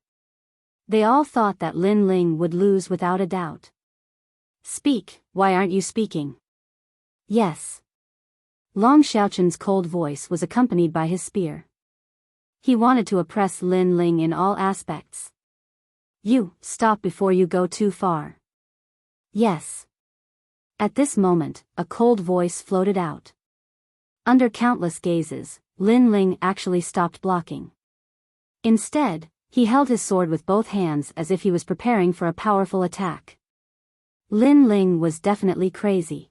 They all thought that Lin Ling would lose without a doubt. Speak, why aren't you speaking? Yes. Long Xiaochen's cold voice was accompanied by his spear. He wanted to oppress Lin Ling in all aspects. You, stop before you go too far. Yes. At this moment, a cold voice floated out. Under countless gazes, Lin Ling actually stopped blocking. Instead, he held his sword with both hands as if he was preparing for a powerful attack. Lin Ling was definitely crazy.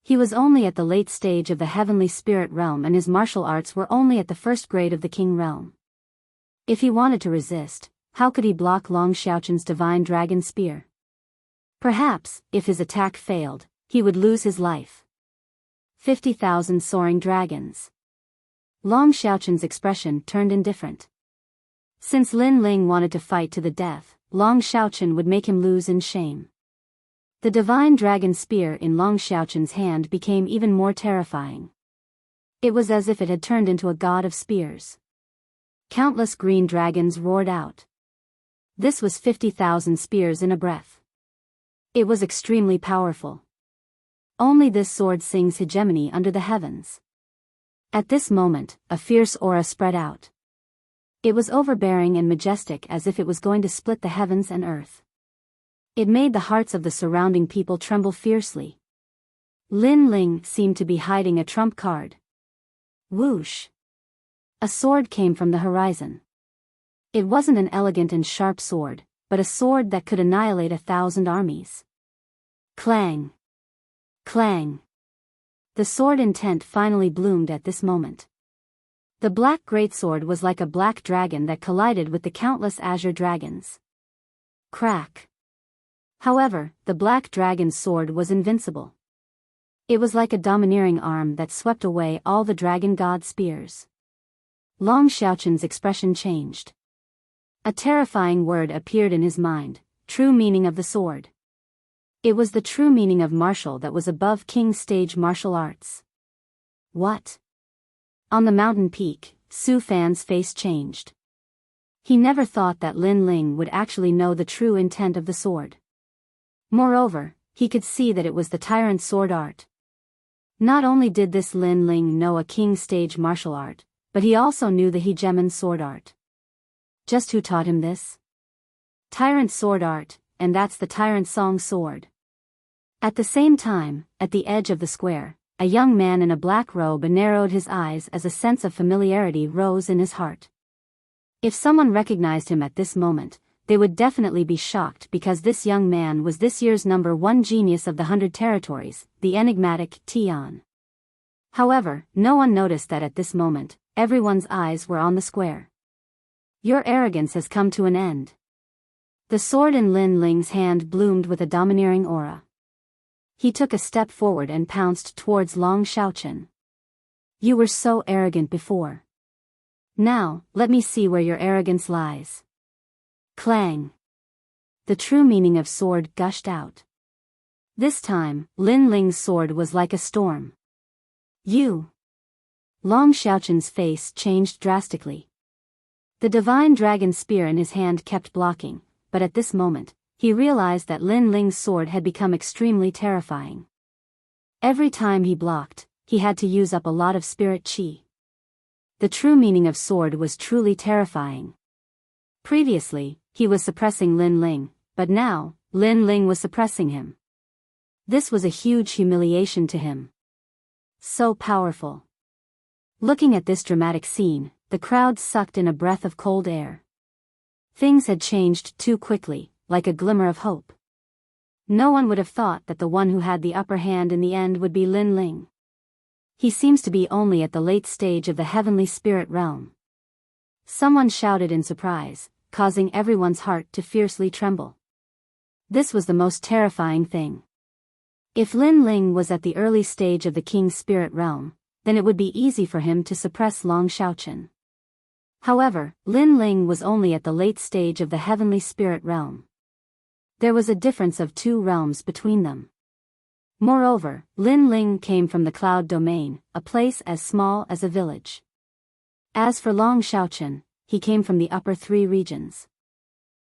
He was only at the late stage of the heavenly spirit realm and his martial arts were only at the first grade of the king realm. If he wanted to resist, how could he block Long Xiaochen's Divine Dragon Spear? Perhaps, if his attack failed, he would lose his life. 50,000 soaring dragons. Long Xiaochen's expression turned indifferent. Since Lin Ling wanted to fight to the death, Long Xiaochen would make him lose in shame. The Divine Dragon Spear in Long Xiaochen's hand became even more terrifying. It was as if it had turned into a god of spears. Countless green dragons roared out. This was 50,000 spears in a breath. It was extremely powerful. Only this sword sings hegemony under the heavens. At this moment, a fierce aura spread out. It was overbearing and majestic as if it was going to split the heavens and earth. It made the hearts of the surrounding people tremble fiercely. Lin Ling seemed to be hiding a trump card. Whoosh! A sword came from the horizon. It wasn't an elegant and sharp sword, but a sword that could annihilate 1,000 armies. Clang! Clang! The sword intent finally bloomed at this moment. The black greatsword was like a black dragon that collided with the countless azure dragons. Crack. However, the black dragon's sword was invincible. It was like a domineering arm that swept away all the dragon god spears. Long Xiaoqun's expression changed. A terrifying word appeared in his mind: true meaning of the sword. It was the true meaning of martial that was above king stage martial arts. What? On the mountain peak, Su Fan's face changed. He never thought that Lin Ling would actually know the true intent of the sword. Moreover, he could see that it was the tyrant's sword art. Not only did this Lin Ling know a king stage martial art, but he also knew the hegemon sword art. Just who taught him this? Tyrant sword art, and that's the tyrant song sword. At the same time, at the edge of the square, a young man in a black robe narrowed his eyes as a sense of familiarity rose in his heart. If someone recognized him at this moment, they would definitely be shocked because this young man was this year's #1 genius of the 100 territories, the enigmatic Tian. However, no one noticed that at this moment, everyone's eyes were on the square. Your arrogance has come to an end. The sword in Lin Ling's hand bloomed with a domineering aura. He took a step forward and pounced towards Long Xiaoqun. You were so arrogant before. Now, let me see where your arrogance lies. Clang. The true meaning of sword gushed out. This time, Lin Ling's sword was like a storm. You. Long Xiaoqun's face changed drastically. The divine dragon spear in his hand kept blocking, but at this moment, he realized that Lin Ling's sword had become extremely terrifying. Every time he blocked, he had to use up a lot of spirit qi. The true meaning of sword was truly terrifying. Previously, he was suppressing Lin Ling, but now, Lin Ling was suppressing him. This was a huge humiliation to him. So powerful. Looking at this dramatic scene, the crowd sucked in a breath of cold air. Things had changed too quickly, like a glimmer of hope. No one would have thought that the one who had the upper hand in the end would be Lin Ling. He seems to be only at the late stage of the heavenly spirit realm. Someone shouted in surprise, causing everyone's heart to fiercely tremble. This was the most terrifying thing. If Lin Ling was at the early stage of the king's spirit realm, then it would be easy for him to suppress Long Xiaoqun. However, Lin Ling was only at the late stage of the heavenly spirit realm. There was a difference of 2 realms between them. Moreover, Lin Ling came from the cloud domain, a place as small as a village. As for Long Xiaoqun, he came from the upper 3 regions.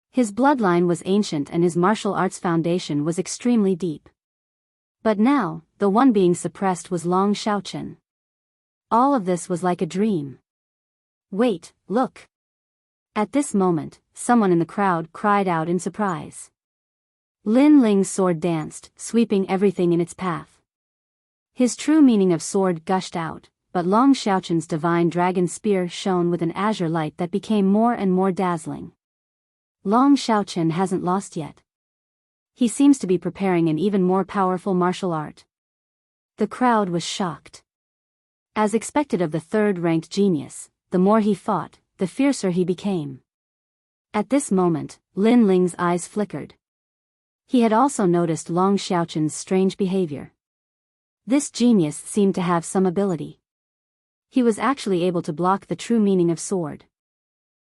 His bloodline was ancient and his martial arts foundation was extremely deep. But now, the one being suppressed was Long Xiaoqun. All of this was like a dream. Wait, look. At this moment, someone in the crowd cried out in surprise. Lin Ling's sword danced, sweeping everything in its path. His true meaning of sword gushed out, but Long Xiaoqun's divine dragon spear shone with an azure light that became more and more dazzling. Long Xiaoqun hasn't lost yet. He seems to be preparing an even more powerful martial art. The crowd was shocked. As expected of the 3rd-ranked genius, the more he fought, the fiercer he became. At this moment, Lin Ling's eyes flickered. He had also noticed Long Xiaoqun's strange behavior. This genius seemed to have some ability. He was actually able to block the true meaning of sword.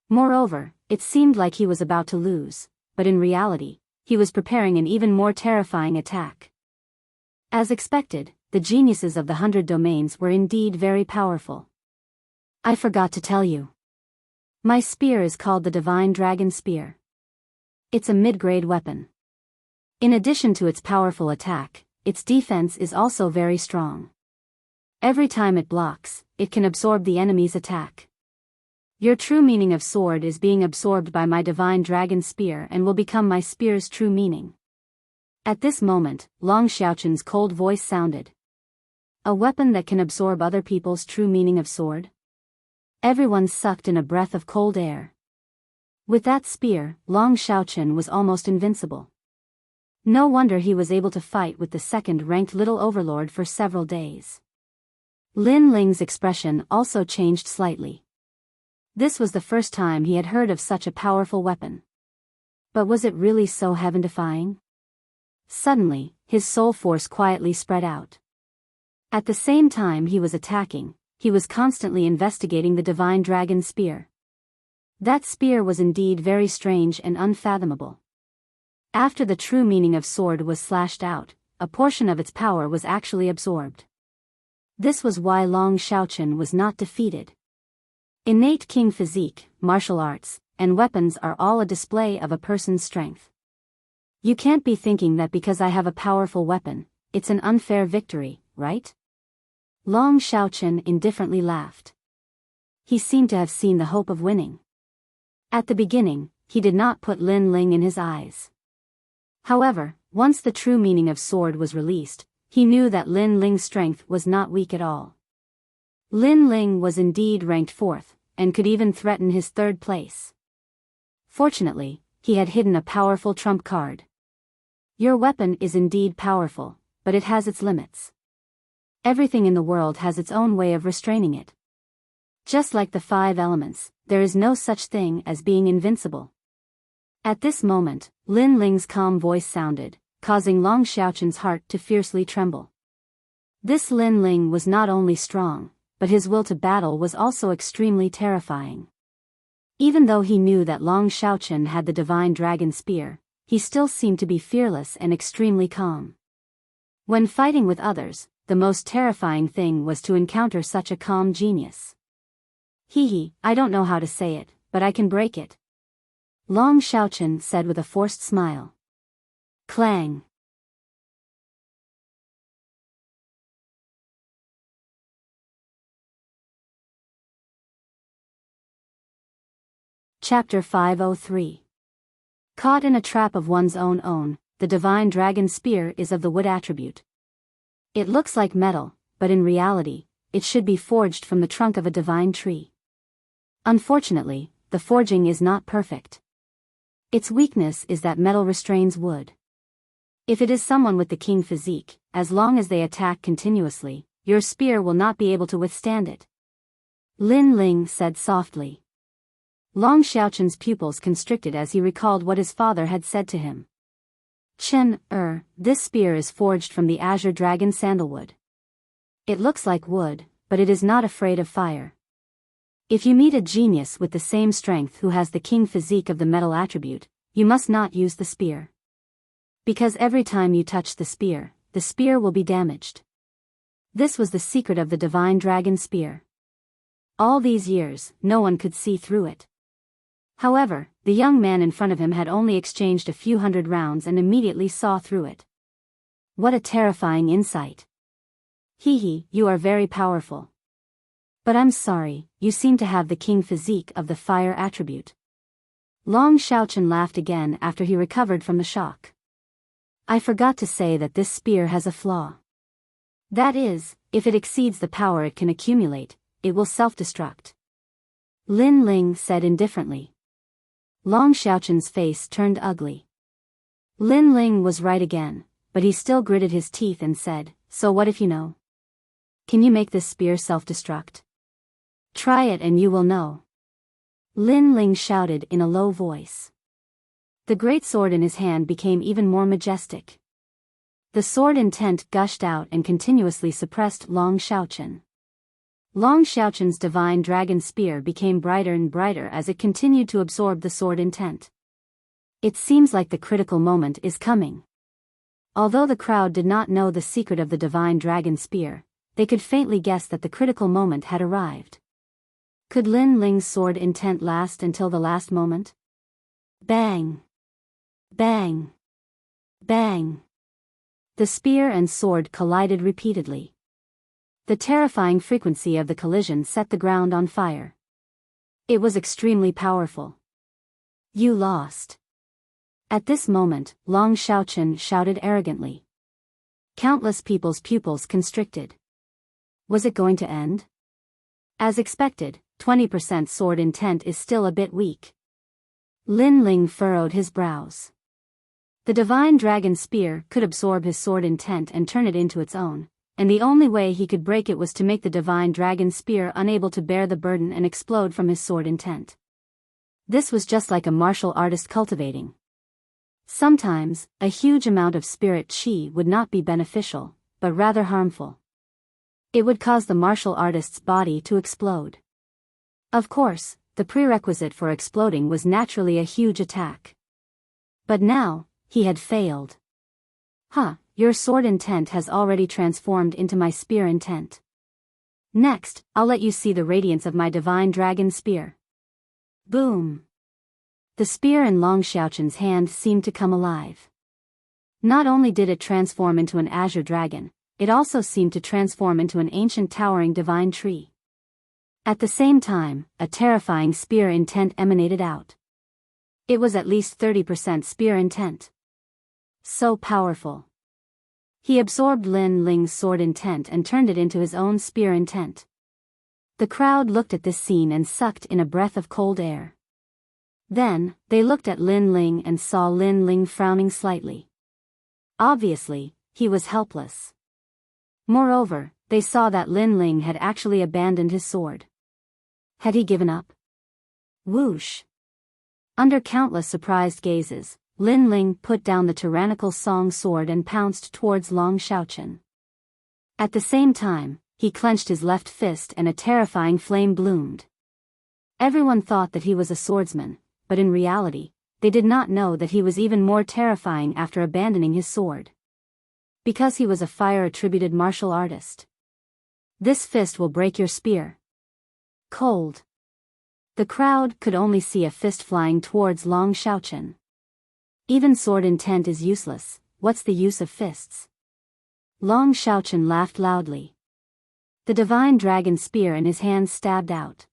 Moreover, it seemed like he was about to lose, but in reality, he was preparing an even more terrifying attack. As expected, the geniuses of the 100 domains were indeed very powerful. I forgot to tell you. My spear is called the Divine Dragon Spear. It's a mid-grade weapon. In addition to its powerful attack, its defense is also very strong. Every time it blocks, it can absorb the enemy's attack. Your true meaning of sword is being absorbed by my Divine Dragon Spear and will become my spear's true meaning. At this moment, Long Xiaoqun's cold voice sounded. A weapon that can absorb other people's true meaning of sword? Everyone sucked in a breath of cold air. With that spear, Long Xiaoqun was almost invincible. No wonder he was able to fight with the 2nd-ranked little overlord for several days. Lin Ling's expression also changed slightly. This was the first time he had heard of such a powerful weapon. But was it really so heaven-defying? Suddenly, his soul force quietly spread out. At the same time he was attacking, he was constantly investigating the divine dragon spear. That spear was indeed very strange and unfathomable. After the true meaning of sword was slashed out, a portion of its power was actually absorbed. This was why Long Xiaochen was not defeated. Innate king physique, martial arts, and weapons are all a display of a person's strength. You can't be thinking that because I have a powerful weapon, it's an unfair victory, right? Long Xiaochen indifferently laughed. He seemed to have seen the hope of winning. At the beginning, he did not put Lin Ling in his eyes. However, once the true meaning of sword was released, he knew that Lin Ling's strength was not weak at all. Lin Ling was indeed ranked 4th, and could even threaten his 3rd place. Fortunately, he had hidden a powerful trump card. Your weapon is indeed powerful, but it has its limits. Everything in the world has its own way of restraining it. Just like the 5 elements, there is no such thing as being invincible. At this moment, Lin Ling's calm voice sounded, causing Long Xiaochen's heart to fiercely tremble. This Lin Ling was not only strong, but his will to battle was also extremely terrifying. Even though he knew that Long Xiaochen had the divine dragon spear, he still seemed to be fearless and extremely calm. When fighting with others, the most terrifying thing was to encounter such a calm genius. I don't know how to say it, but I can break it. Long Xiaochen said with a forced smile. Clang. Chapter 503. Caught in a trap of one's own, the divine dragon spear is of the wood attribute. It looks like metal, but in reality, it should be forged from the trunk of a divine tree. Unfortunately, the forging is not perfect. Its weakness is that metal restrains wood. If it is someone with the king physique, as long as they attack continuously, your spear will not be able to withstand it. Lin Ling said softly. Long Xiaochen's pupils constricted as he recalled what his father had said to him. This spear is forged from the azure dragon sandalwood. It looks like wood, but it is not afraid of fire. If you meet a genius with the same strength who has the king physique of the metal attribute, you must not use the spear. Because every time you touch the spear will be damaged. This was the secret of the divine dragon spear. All these years, no one could see through it. However, the young man in front of him had only exchanged a few hundred rounds and immediately saw through it. What a terrifying insight. You are very powerful. But I'm sorry, you seem to have the king physique of the fire attribute. Long Xiaochen laughed again after he recovered from the shock. I forgot to say that this spear has a flaw. That is, if it exceeds the power it can accumulate, it will self-destruct. Lin Ling said indifferently. Long Xiaochen's face turned ugly. Lin Ling was right again, but he still gritted his teeth and said, so what if you know? Can you make this spear self-destruct? Try it and you will know. Lin Ling shouted in a low voice. The great sword in his hand became even more majestic. The sword intent gushed out and continuously suppressed Long Xiaochen. Long Xiaochen's divine dragon spear became brighter and brighter as it continued to absorb the sword intent. It seems like the critical moment is coming. Although the crowd did not know the secret of the divine dragon spear, they could faintly guess that the critical moment had arrived. Could Lin Ling's sword intent last until the last moment? Bang! Bang! Bang! The spear and sword collided repeatedly. The terrifying frequency of the collision set the ground on fire. It was extremely powerful. You lost. At this moment, Long Xiaochen shouted arrogantly. Countless people's pupils constricted. Was it going to end? As expected, 20% sword intent is still a bit weak. Lin Ling furrowed his brows. The divine dragon spear could absorb his sword intent and turn it into its own, and the only way he could break it was to make the divine dragon spear unable to bear the burden and explode from his sword intent. This was just like a martial artist cultivating. Sometimes, a huge amount of spirit chi would not be beneficial, but rather harmful. It would cause the martial artist's body to explode. Of course, the prerequisite for exploding was naturally a huge attack. But now, he had failed. Your sword intent has already transformed into my spear intent. Next, I'll let you see the radiance of my divine dragon spear. Boom! The spear in Long Xiaoqin's hand seemed to come alive. Not only did it transform into an azure dragon, it also seemed to transform into an ancient towering divine tree. At the same time, a terrifying spear intent emanated out. It was at least 30% spear intent. So powerful. He absorbed Lin Ling's sword intent and turned it into his own spear intent. The crowd looked at this scene and sucked in a breath of cold air. Then, they looked at Lin Ling and saw Lin Ling frowning slightly. Obviously, he was helpless. Moreover, they saw that Lin Ling had actually abandoned his sword. Had he given up? Whoosh! Under countless surprised gazes, Lin Ling put down the tyrannical song sword and pounced towards Long Xiaoqin. At the same time, he clenched his left fist and a terrifying flame bloomed. Everyone thought that he was a swordsman, but in reality, they did not know that he was even more terrifying after abandoning his sword. Because he was a fire-attributed martial artist. This fist will break your spear. Cold. The crowd could only see a fist flying towards Long Xiaoqin. Even sword intent is useless, what's the use of fists? Long Xiaoqin laughed loudly. The divine dragon spear in his hand stabbed out.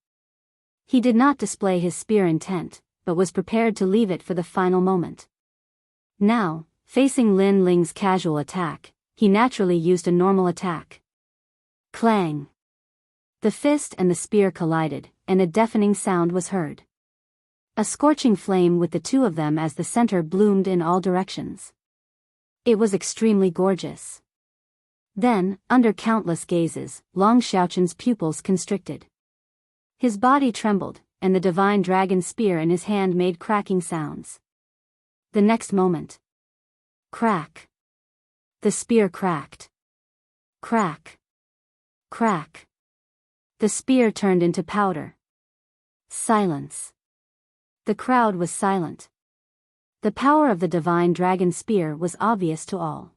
He did not display his spear intent, but was prepared to leave it for the final moment. Now, facing Lin Ling's casual attack, he naturally used a normal attack. Clang! The fist and the spear collided, and a deafening sound was heard. A scorching flame with the two of them as the center bloomed in all directions. It was extremely gorgeous. Then, under countless gazes, Long Xiaoqin's pupils constricted. His body trembled, and the divine dragon spear in his hand made cracking sounds. The next moment. Crack! The spear cracked. Crack! Crack! The spear turned into powder. Silence. The crowd was silent. The power of the divine dragon spear was obvious to all.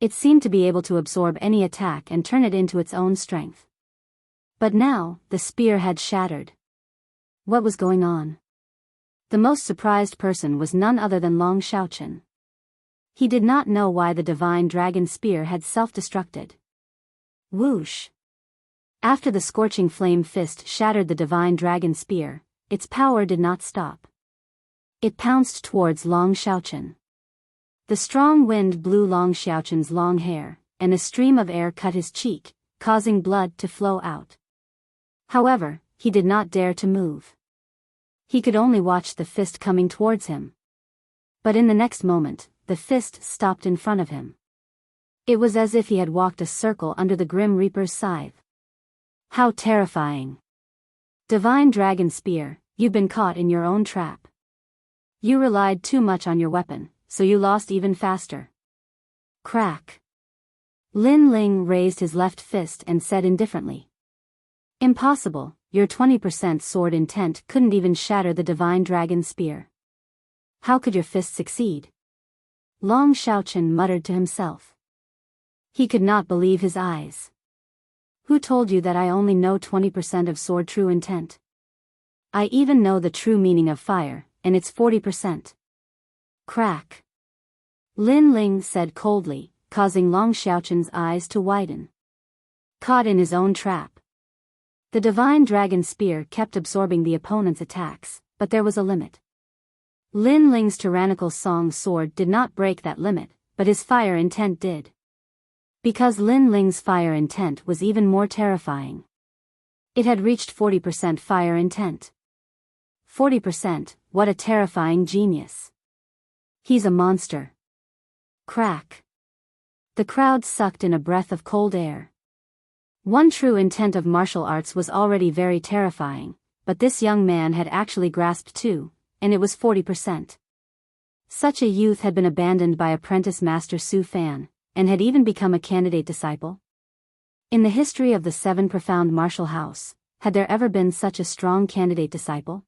It seemed to be able to absorb any attack and turn it into its own strength. But now, the spear had shattered. What was going on? The most surprised person was none other than Long Xiaoqin. He did not know why the divine dragon spear had self-destructed. Whoosh! After the scorching flame fist shattered the divine dragon spear, its power did not stop. It pounced towards Long Xiaoqin. The strong wind blew Long Xiaoqin's long hair, and a stream of air cut his cheek, causing blood to flow out. However, he did not dare to move. He could only watch the fist coming towards him. But in the next moment, the fist stopped in front of him. It was as if he had walked a circle under the Grim Reaper's scythe. How terrifying! Divine Dragon Spear, you've been caught in your own trap. You relied too much on your weapon, so you lost even faster. Crack! Lin Ling raised his left fist and said indifferently. Impossible, your 20% sword intent couldn't even shatter the Divine Dragon Spear. How could your fist succeed? Long Xiaoqin muttered to himself. He could not believe his eyes. Who told you that I only know 20% of sword true intent? I even know the true meaning of fire, and it's 40%. Crack! Lin Ling said coldly, causing Long Xiaoqin's eyes to widen. Caught in his own trap. The Divine Dragon Spear kept absorbing the opponent's attacks, but there was a limit. Lin Ling's tyrannical song sword did not break that limit, but his fire intent did. Because Lin Ling's fire intent was even more terrifying. It had reached 40% fire intent. 40%, what a terrifying genius. He's a monster. Crack. The crowd sucked in a breath of cold air. One true intent of martial arts was already very terrifying, but this young man had actually grasped two, and it was 40%. Such a youth had been abandoned by apprentice master Su Fan, and had even become a candidate disciple. In the history of the Seven Profound Martial House, had there ever been such a strong candidate disciple?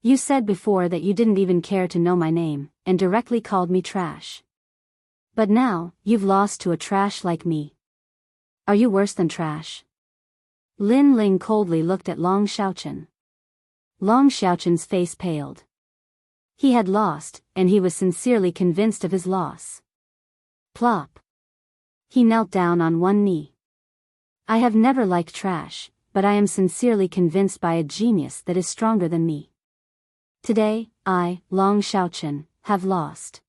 You said before that you didn't even care to know my name, and directly called me trash. But now, you've lost to a trash like me. Are you worse than trash? Lin Ling coldly looked at Long Xiaochen. Long Xiaochen's face paled. He had lost, and he was sincerely convinced of his loss. Plop. He knelt down on one knee. I have never liked trash, but I am sincerely convinced by a genius that is stronger than me. Today, I, Long Xiaochen, have lost.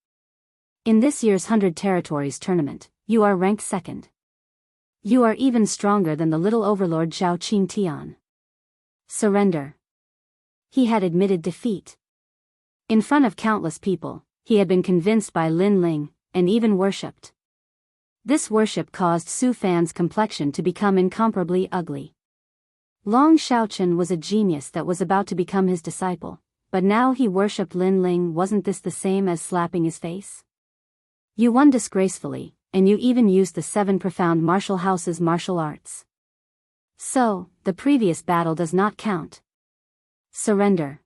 In this year's 100 Territories tournament, you are ranked second. You are even stronger than the little overlord Zhao Qingtian. Surrender. He had admitted defeat. In front of countless people, he had been convinced by Lin Ling, and even worshipped. This worship caused Su Fan's complexion to become incomparably ugly. Long Xiaochen was a genius that was about to become his disciple, but now he worshipped Lin Ling. Wasn't this the same as slapping his face? You won disgracefully, and you even used the Seven Profound Martial House's martial arts. So, the previous battle does not count. Surrender.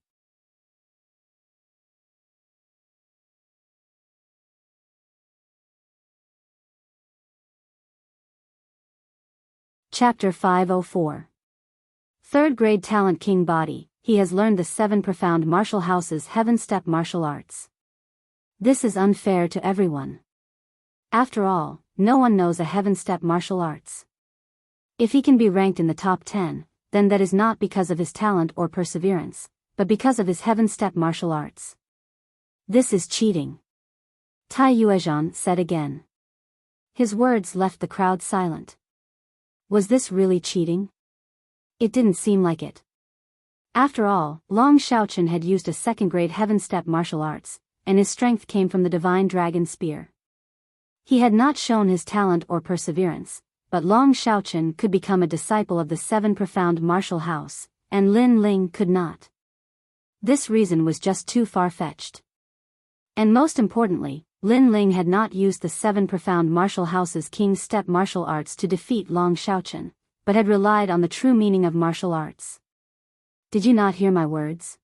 Chapter 504. Third grade talent King Body. He has learned the Seven Profound Martial House's Heaven Step martial arts. This is unfair to everyone. After all, no one knows a Heaven Step martial arts. If he can be ranked in the top 10, then that is not because of his talent or perseverance, but because of his Heaven Step martial arts. This is cheating. Tai Yuezhan said again. His words left the crowd silent. Was this really cheating? It didn't seem like it. After all, Long Xiaochen had used a second-grade Heaven Step martial arts, and his strength came from the Divine Dragon Spear. He had not shown his talent or perseverance, but Long Xiaochen could become a disciple of the Seven Profound Martial House, and Lin Ling could not. This reason was just too far-fetched. And most importantly, Lin Ling had not used the Seven Profound Martial House's King's Step martial arts to defeat Long Xiaochen, but had relied on the true meaning of martial arts. Did you not hear my words?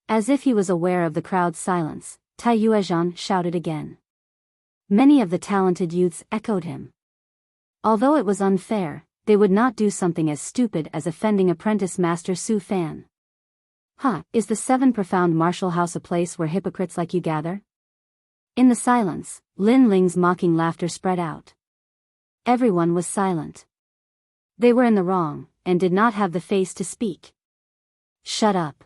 As if he was aware of the crowd's silence, Tai Yuezhan shouted again. Many of the talented youths echoed him. Although it was unfair, they would not do something as stupid as offending apprentice master Su Fan. Is the Seven Profound Martial House a place where hypocrites like you gather? In the silence, Lin Ling's mocking laughter spread out. Everyone was silent. They were in the wrong, and did not have the face to speak. Shut up.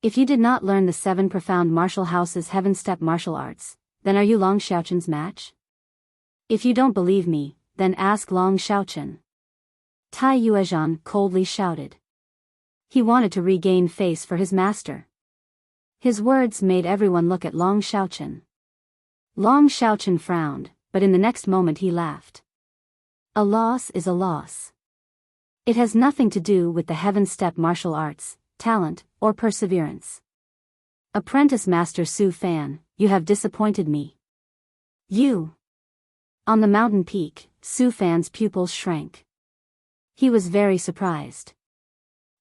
If you did not learn the Seven Profound Martial House's Heaven Step martial arts, then are you Long Xiaochen's match? If you don't believe me, then ask Long Xiaochen. Tai Yuezhan coldly shouted. He wanted to regain face for his master. His words made everyone look at Long Xiaochen. Long Xiaochen frowned, but in the next moment he laughed. A loss is a loss. It has nothing to do with the Heaven Step martial arts, talent, or perseverance. Apprentice Master Su Fan, you have disappointed me. You. On the mountain peak, Su Fan's pupils shrank. He was very surprised.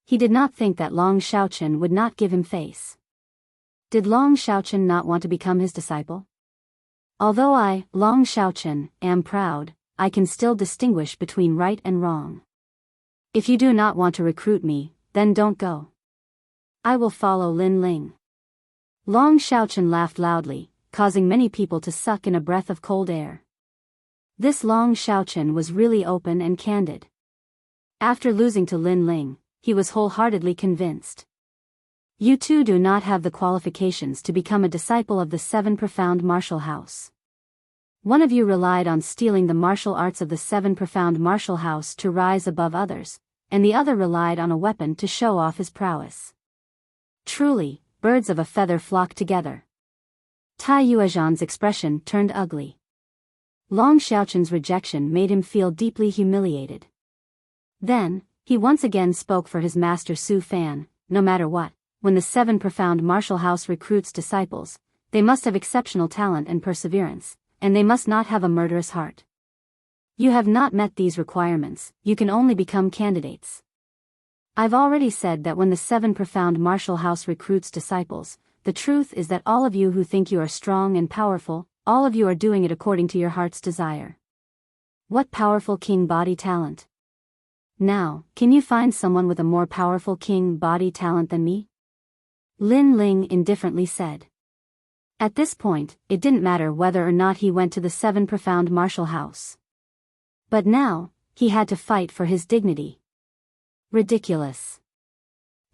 He did not think that Long Xiaochen would not give him face. Did Long Xiaochen not want to become his disciple? Although I, Long Xiaochen, am proud, I can still distinguish between right and wrong. If you do not want to recruit me, then don't go. I will follow Lin Ling. Long Xiaochen laughed loudly, causing many people to suck in a breath of cold air. This Long Xiaochen was really open and candid. After losing to Lin Ling, he was wholeheartedly convinced. You two do not have the qualifications to become a disciple of the Seven Profound Martial House. One of you relied on stealing the martial arts of the Seven Profound Martial House to rise above others, and the other relied on a weapon to show off his prowess. Truly, birds of a feather flock together. Tai Yuezhan's expression turned ugly. Long Xiaoqun's rejection made him feel deeply humiliated. Then, he once again spoke for his master Su Fan. No matter what, when the 7 profound martial house recruits disciples, they must have exceptional talent and perseverance, and they must not have a murderous heart. You have not met these requirements, you can only become candidates. I've already said that when the 7 profound martial house recruits disciples, the truth is that all of you who think you are strong and powerful, all of you are doing it according to your heart's desire. What powerful king body talent! Now, can you find someone with a more powerful king body talent than me? Lin Ling indifferently said. At this point, it didn't matter whether or not he went to the 7 profound martial house. But now, he had to fight for his dignity. Ridiculous.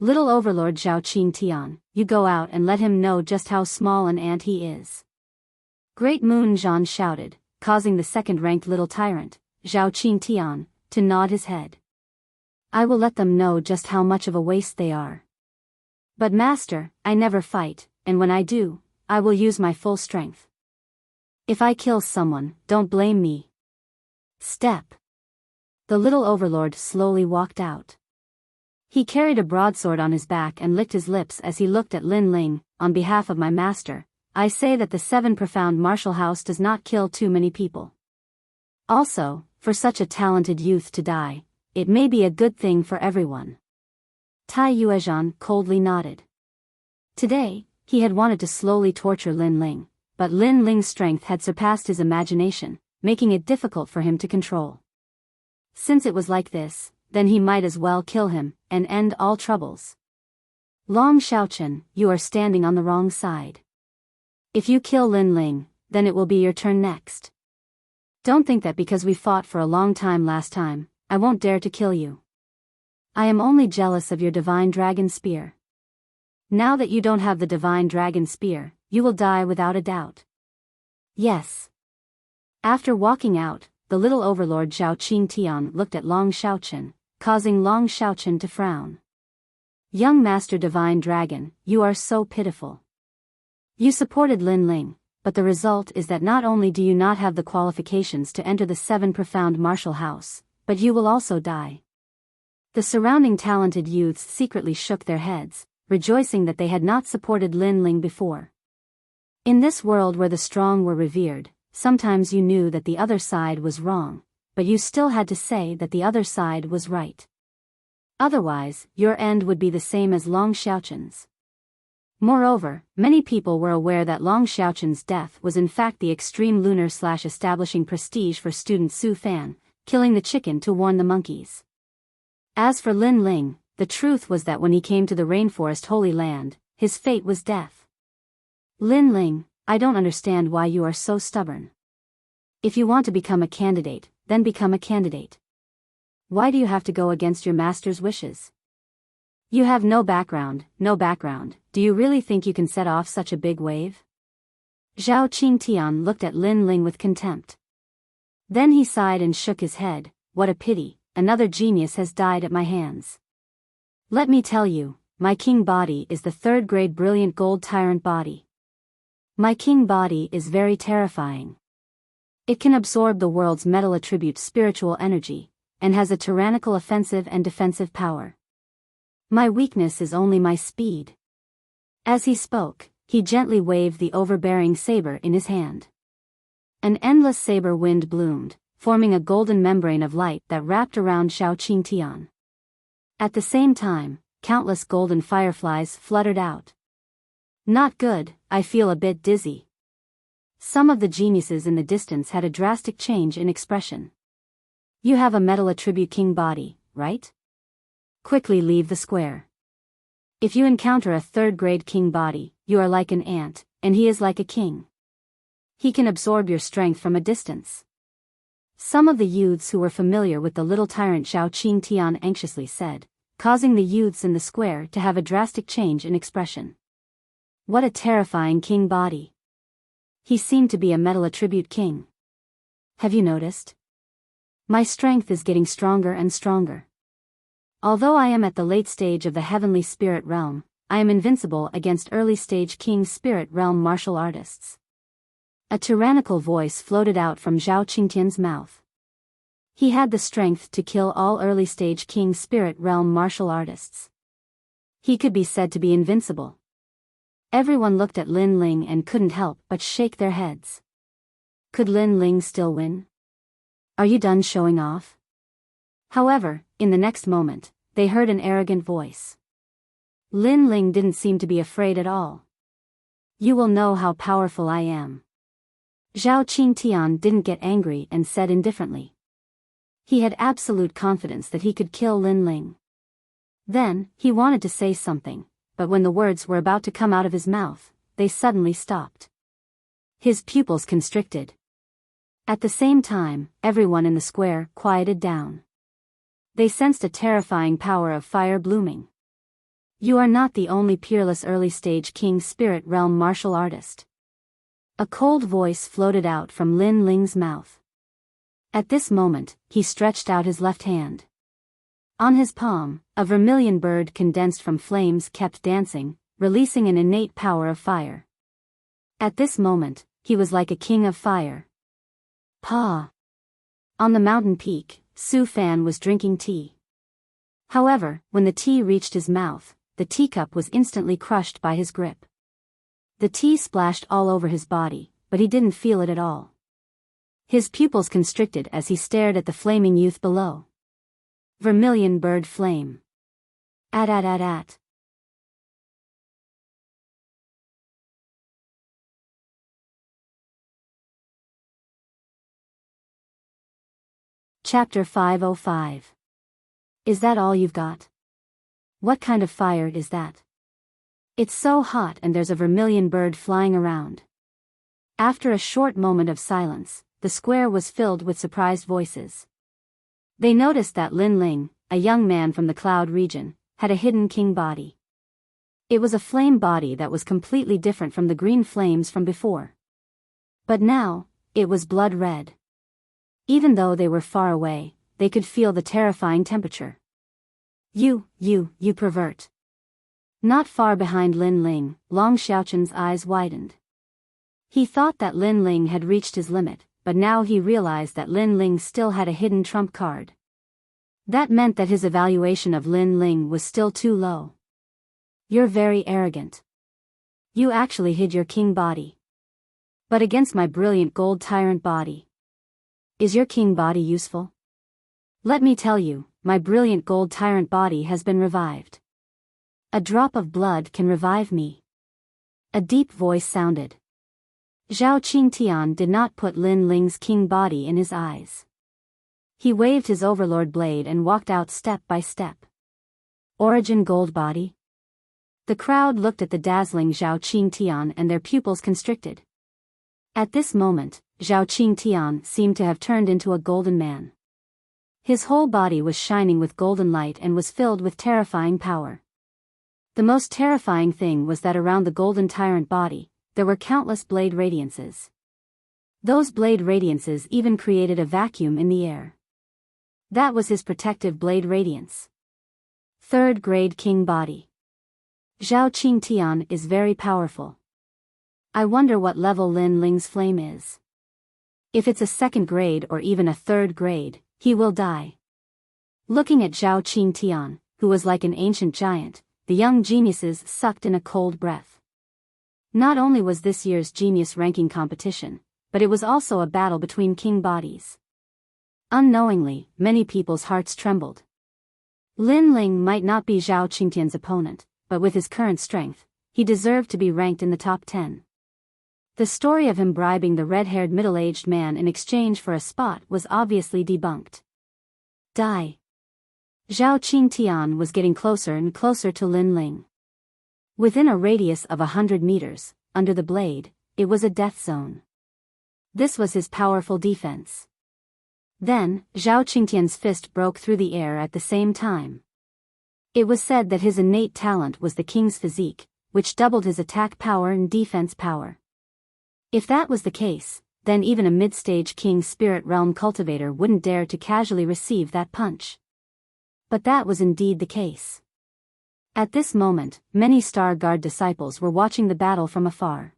Little Overlord Zhao Qingtian, you go out and let him know just how small an ant he is. Great Moon Zhan shouted, causing the second-ranked little tyrant, Zhao Qingtian, to nod his head. I will let them know just how much of a waste they are. But master, I never fight, and when I do, I will use my full strength. If I kill someone, don't blame me. Step. The little overlord slowly walked out. He carried a broadsword on his back and licked his lips as he looked at Lin Ling. On behalf of my master, I say that the 7 profound martial house does not kill too many people. Also, for such a talented youth to die, it may be a good thing for everyone. Tai Yuezhan coldly nodded. Today, he had wanted to slowly torture Lin Ling, but Lin Ling's strength had surpassed his imagination, making it difficult for him to control. Since it was like this, then he might as well kill him, and end all troubles. Long Xiaoqun, you are standing on the wrong side. If you kill Lin Ling, then it will be your turn next. Don't think that because we fought for a long time last time, I won't dare to kill you. I am only jealous of your divine dragon spear. Now that you don't have the divine dragon spear, you will die without a doubt. Yes. After walking out, the little overlord Zhao Qingtian looked at Long Xiaoqun, causing Long Xiaoqun to frown. Young Master Divine Dragon, you are so pitiful. You supported Lin Ling, but the result is that not only do you not have the qualifications to enter the 7 profound martial house, but you will also die. The surrounding talented youths secretly shook their heads, rejoicing that they had not supported Lin Ling before. In this world where the strong were revered, sometimes you knew that the other side was wrong, but you still had to say that the other side was right. Otherwise, your end would be the same as Long Xiaoqun's. Moreover, many people were aware that Long Xiaoqun's death was in fact the extreme lunar/establishing prestige for student Su Fan, killing the chicken to warn the monkeys. As for Lin Ling, the truth was that when he came to the rainforest Holy Land, his fate was death. Lin Ling, I don't understand why you are so stubborn. If you want to become a candidate, then become a candidate. Why do you have to go against your master's wishes? You have no background, do you really think you can set off such a big wave? Zhao Qingtian looked at Lin Ling with contempt. Then he sighed and shook his head, what a pity, another genius has died at my hands. Let me tell you, my king body is the 3rd grade brilliant gold tyrant body. My king body is very terrifying. It can absorb the world's metal attribute spiritual energy, and has a tyrannical offensive and defensive power. My weakness is only my speed. As he spoke, he gently waved the overbearing saber in his hand. An endless saber wind bloomed, forming a golden membrane of light that wrapped around Zhao Qingtian. At the same time, countless golden fireflies fluttered out. Not good, I feel a bit dizzy. Some of the geniuses in the distance had a drastic change in expression. You have a metal attribute king body, right? Quickly leave the square. If you encounter a 3rd grade king body, you are like an ant, and he is like a king. He can absorb your strength from a distance. Some of the youths who were familiar with the little tyrant Zhao Qingtian anxiously said, causing the youths in the square to have a drastic change in expression. What a terrifying king body. He seemed to be a metal attribute king. Have you noticed? My strength is getting stronger and stronger. Although I am at the late stage of the heavenly spirit realm, I am invincible against early stage king spirit realm martial artists. A tyrannical voice floated out from Zhao Qingtian's mouth. He had the strength to kill all early-stage King Spirit Realm martial artists. He could be said to be invincible. Everyone looked at Lin Ling and couldn't help but shake their heads. Could Lin Ling still win? Are you done showing off? However, in the next moment, they heard an arrogant voice. Lin Ling didn't seem to be afraid at all. You will know how powerful I am. Zhao Qingtian didn't get angry and said indifferently. He had absolute confidence that he could kill Lin Ling. Then, he wanted to say something, but when the words were about to come out of his mouth, they suddenly stopped. His pupils constricted. At the same time, everyone in the square quieted down. They sensed a terrifying power of fire blooming. You are not the only peerless early-stage King Spirit Realm martial artist. A cold voice floated out from Lin Ling's mouth. At this moment, he stretched out his left hand. On his palm, a vermilion bird condensed from flames kept dancing, releasing an innate power of fire. At this moment, he was like a king of fire. Pa! On the mountain peak, Su Fan was drinking tea. However, when the tea reached his mouth, the teacup was instantly crushed by his grip. The tea splashed all over his body, but he didn't feel it at all. His pupils constricted as he stared at the flaming youth below. Vermilion bird flame. At. Chapter 505. Is that all you've got? What kind of fire is that? It's so hot and there's a vermilion bird flying around. After a short moment of silence, the square was filled with surprised voices. They noticed that Lin Ling, a young man from the cloud region, had a hidden king body. It was a flame body that was completely different from the green flames from before. But now, it was blood red. Even though they were far away, they could feel the terrifying temperature. You pervert. Not far behind Lin Ling, Long Xiaoqin's eyes widened. He thought that Lin Ling had reached his limit, but now he realized that Lin Ling still had a hidden trump card. That meant that his evaluation of Lin Ling was still too low. You're very arrogant. You actually hid your king body. But against my brilliant gold tyrant body. Is your king body useful? Let me tell you, my brilliant gold tyrant body has been revived. A drop of blood can revive me. A deep voice sounded. Zhao Qingtian did not put Lin Ling's king body in his eyes. He waved his Overlord blade and walked out step by step. Origin gold body? The crowd looked at the dazzling Zhao Qingtian and their pupils constricted. At this moment, Zhao Qingtian seemed to have turned into a golden man. His whole body was shining with golden light and was filled with terrifying power. The most terrifying thing was that around the golden tyrant body, there were countless blade radiances. Those blade radiances even created a vacuum in the air. That was his protective blade radiance. Third grade king body. Zhao Qingtian is very powerful. I wonder what level Lin Ling's flame is. If it's a second grade or even a third grade, he will die. Looking at Zhao Qingtian, who was like an ancient giant, the young geniuses sucked in a cold breath. Not only was this year's genius ranking competition, but it was also a battle between king bodies. Unknowingly, many people's hearts trembled. Lin Ling might not be Zhao Qingtian's opponent, but with his current strength, he deserved to be ranked in the top 10. The story of him bribing the red-haired middle-aged man in exchange for a spot was obviously debunked. Die. Zhao Qingtian was getting closer and closer to Lin Ling. Within a radius of 100 meters, under the blade, it was a death zone. This was his powerful defense. Then, Zhao Qingtian's fist broke through the air at the same time. It was said that his innate talent was the king's physique, which doubled his attack power and defense power. If that was the case, then even a mid-stage king spirit realm cultivator wouldn't dare to casually receive that punch. But that was indeed the case. At this moment, many Star Guard disciples were watching the battle from afar.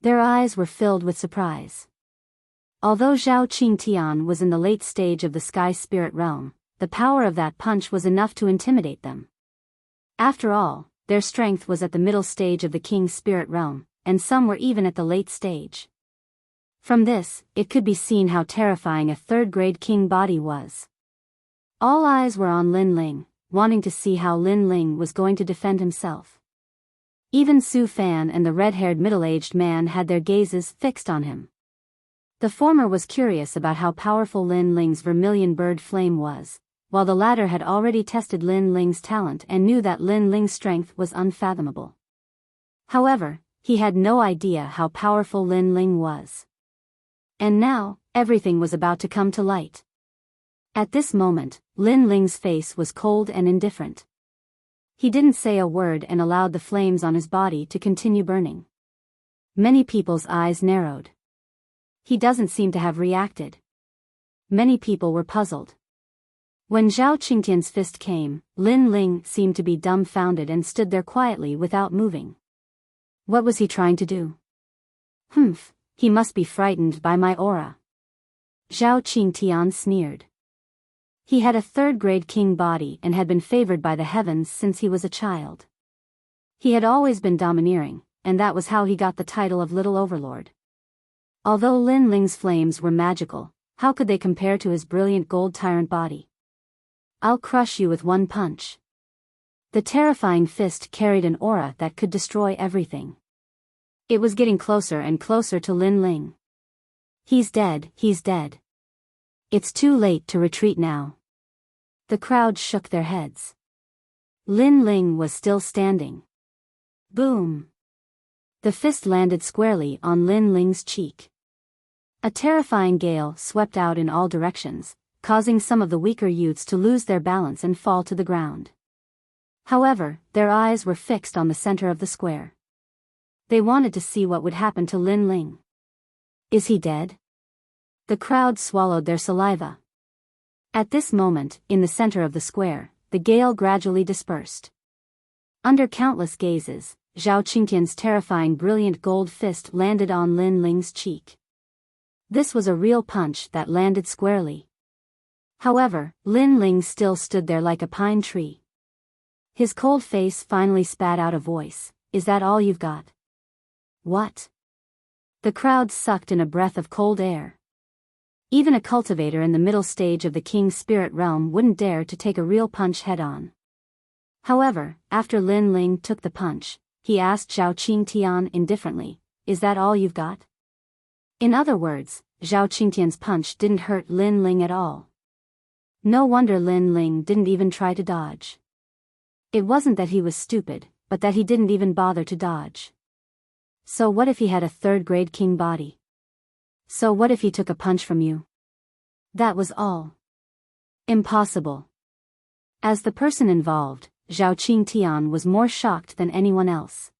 Their eyes were filled with surprise. Although Zhao Qingtian was in the late stage of the sky spirit realm, the power of that punch was enough to intimidate them. After all, their strength was at the middle stage of the king's spirit realm, and some were even at the late stage. From this, it could be seen how terrifying a third-grade king body was. All eyes were on Lin Ling, wanting to see how Lin Ling was going to defend himself. Even Su Fan and the red-haired middle-aged man had their gazes fixed on him. The former was curious about how powerful Lin Ling's vermilion bird flame was, while the latter had already tested Lin Ling's talent and knew that Lin Ling's strength was unfathomable. However, he had no idea how powerful Lin Ling was. And now, everything was about to come to light. At this moment, Lin Ling's face was cold and indifferent. He didn't say a word and allowed the flames on his body to continue burning. Many people's eyes narrowed. He doesn't seem to have reacted. Many people were puzzled. When Zhao Qingtian's fist came, Lin Ling seemed to be dumbfounded and stood there quietly without moving. What was he trying to do? Humph, he must be frightened by my aura. Zhao Qingtian sneered. He had a third-grade king body and had been favored by the heavens since he was a child. He had always been domineering, and that was how he got the title of Little Overlord. Although Lin Ling's flames were magical, how could they compare to his brilliant gold tyrant body? I'll crush you with one punch. The terrifying fist carried an aura that could destroy everything. It was getting closer and closer to Lin Ling. He's dead, he's dead. It's too late to retreat now. The crowd shook their heads. Lin Ling was still standing. Boom! The fist landed squarely on Lin Ling's cheek. A terrifying gale swept out in all directions, causing some of the weaker youths to lose their balance and fall to the ground. However, their eyes were fixed on the center of the square. They wanted to see what would happen to Lin Ling. Is he dead? The crowd swallowed their saliva. At this moment, in the center of the square, the gale gradually dispersed. Under countless gazes, Zhao Qingtian's terrifying brilliant gold fist landed on Lin Ling's cheek. This was a real punch that landed squarely. However, Lin Ling still stood there like a pine tree. His cold face finally spat out a voice. Is that all you've got? What? The crowd sucked in a breath of cold air. Even a cultivator in the middle stage of the king's spirit realm wouldn't dare to take a real punch head-on. However, after Lin Ling took the punch, he asked Zhao Qingtian indifferently, is that all you've got? In other words, Zhao Qingtian's punch didn't hurt Lin Ling at all. No wonder Lin Ling didn't even try to dodge. It wasn't that he was stupid, but that he didn't even bother to dodge. So what if he had a third-grade king body? So what if he took a punch from you? That was all. Impossible. As the person involved, Zhao Qingtian was more shocked than anyone else.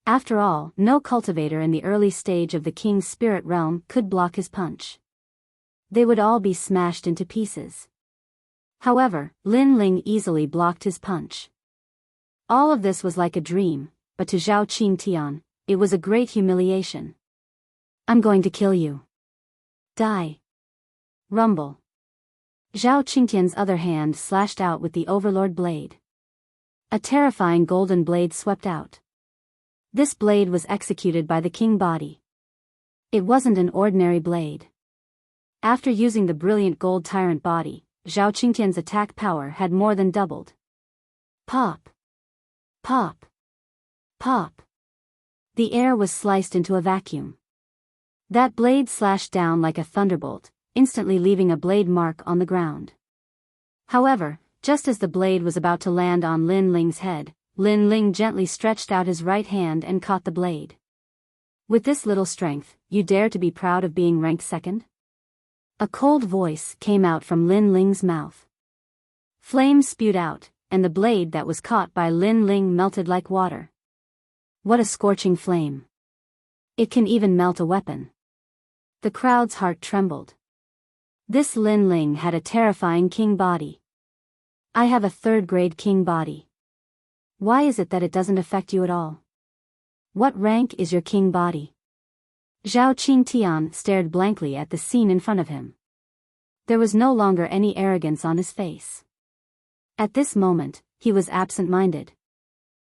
After all, no cultivator in the early stage of the king's spirit realm could block his punch. They would all be smashed into pieces. However, Lin Ling easily blocked his punch. All of this was like a dream, but to Zhao Qingtian, it was a great humiliation. I'm going to kill you. Die. Rumble. Zhao Qingtian's other hand slashed out with the Overlord blade. A terrifying golden blade swept out. This blade was executed by the king body. It wasn't an ordinary blade. After using the brilliant gold tyrant body, Zhao Qingtian's attack power had more than doubled. Pop. Pop. Pop. The air was sliced into a vacuum. That blade slashed down like a thunderbolt, instantly leaving a blade mark on the ground. However, just as the blade was about to land on Lin Ling's head, Lin Ling gently stretched out his right hand and caught the blade. With this little strength, you dare to be proud of being ranked second? A cold voice came out from Lin Ling's mouth. Flames spewed out, and the blade that was caught by Lin Ling melted like water. What a scorching flame. It can even melt a weapon. The crowd's heart trembled. This Lin Ling had a terrifying king body. I have a third-grade king body. Why is it that it doesn't affect you at all? What rank is your king body? Zhao Qingtian stared blankly at the scene in front of him. There was no longer any arrogance on his face. At this moment, he was absent-minded.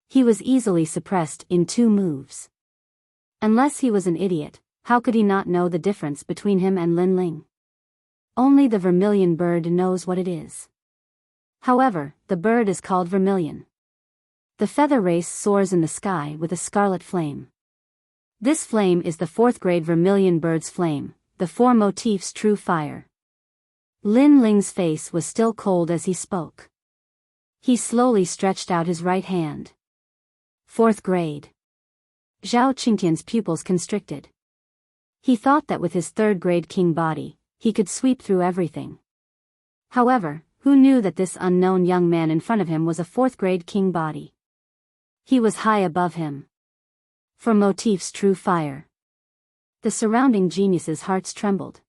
He was easily suppressed in 2 moves. Unless he was an idiot, how could he not know the difference between him and Lin Ling? Only the vermilion bird knows what it is. However, the bird is called vermilion. The feather race soars in the sky with a scarlet flame. This flame is the 4th grade vermilion bird's flame, the 4 motifs true fire. Lin Ling's face was still cold as he spoke. He slowly stretched out his right hand. 4th grade. Zhao Qingtian's pupils constricted. He thought that with his 3rd grade king body, he could sweep through everything. However, who knew that this unknown young man in front of him was a 4th grade king body? He was high above him. For motifs true fire. The surrounding geniuses' hearts trembled.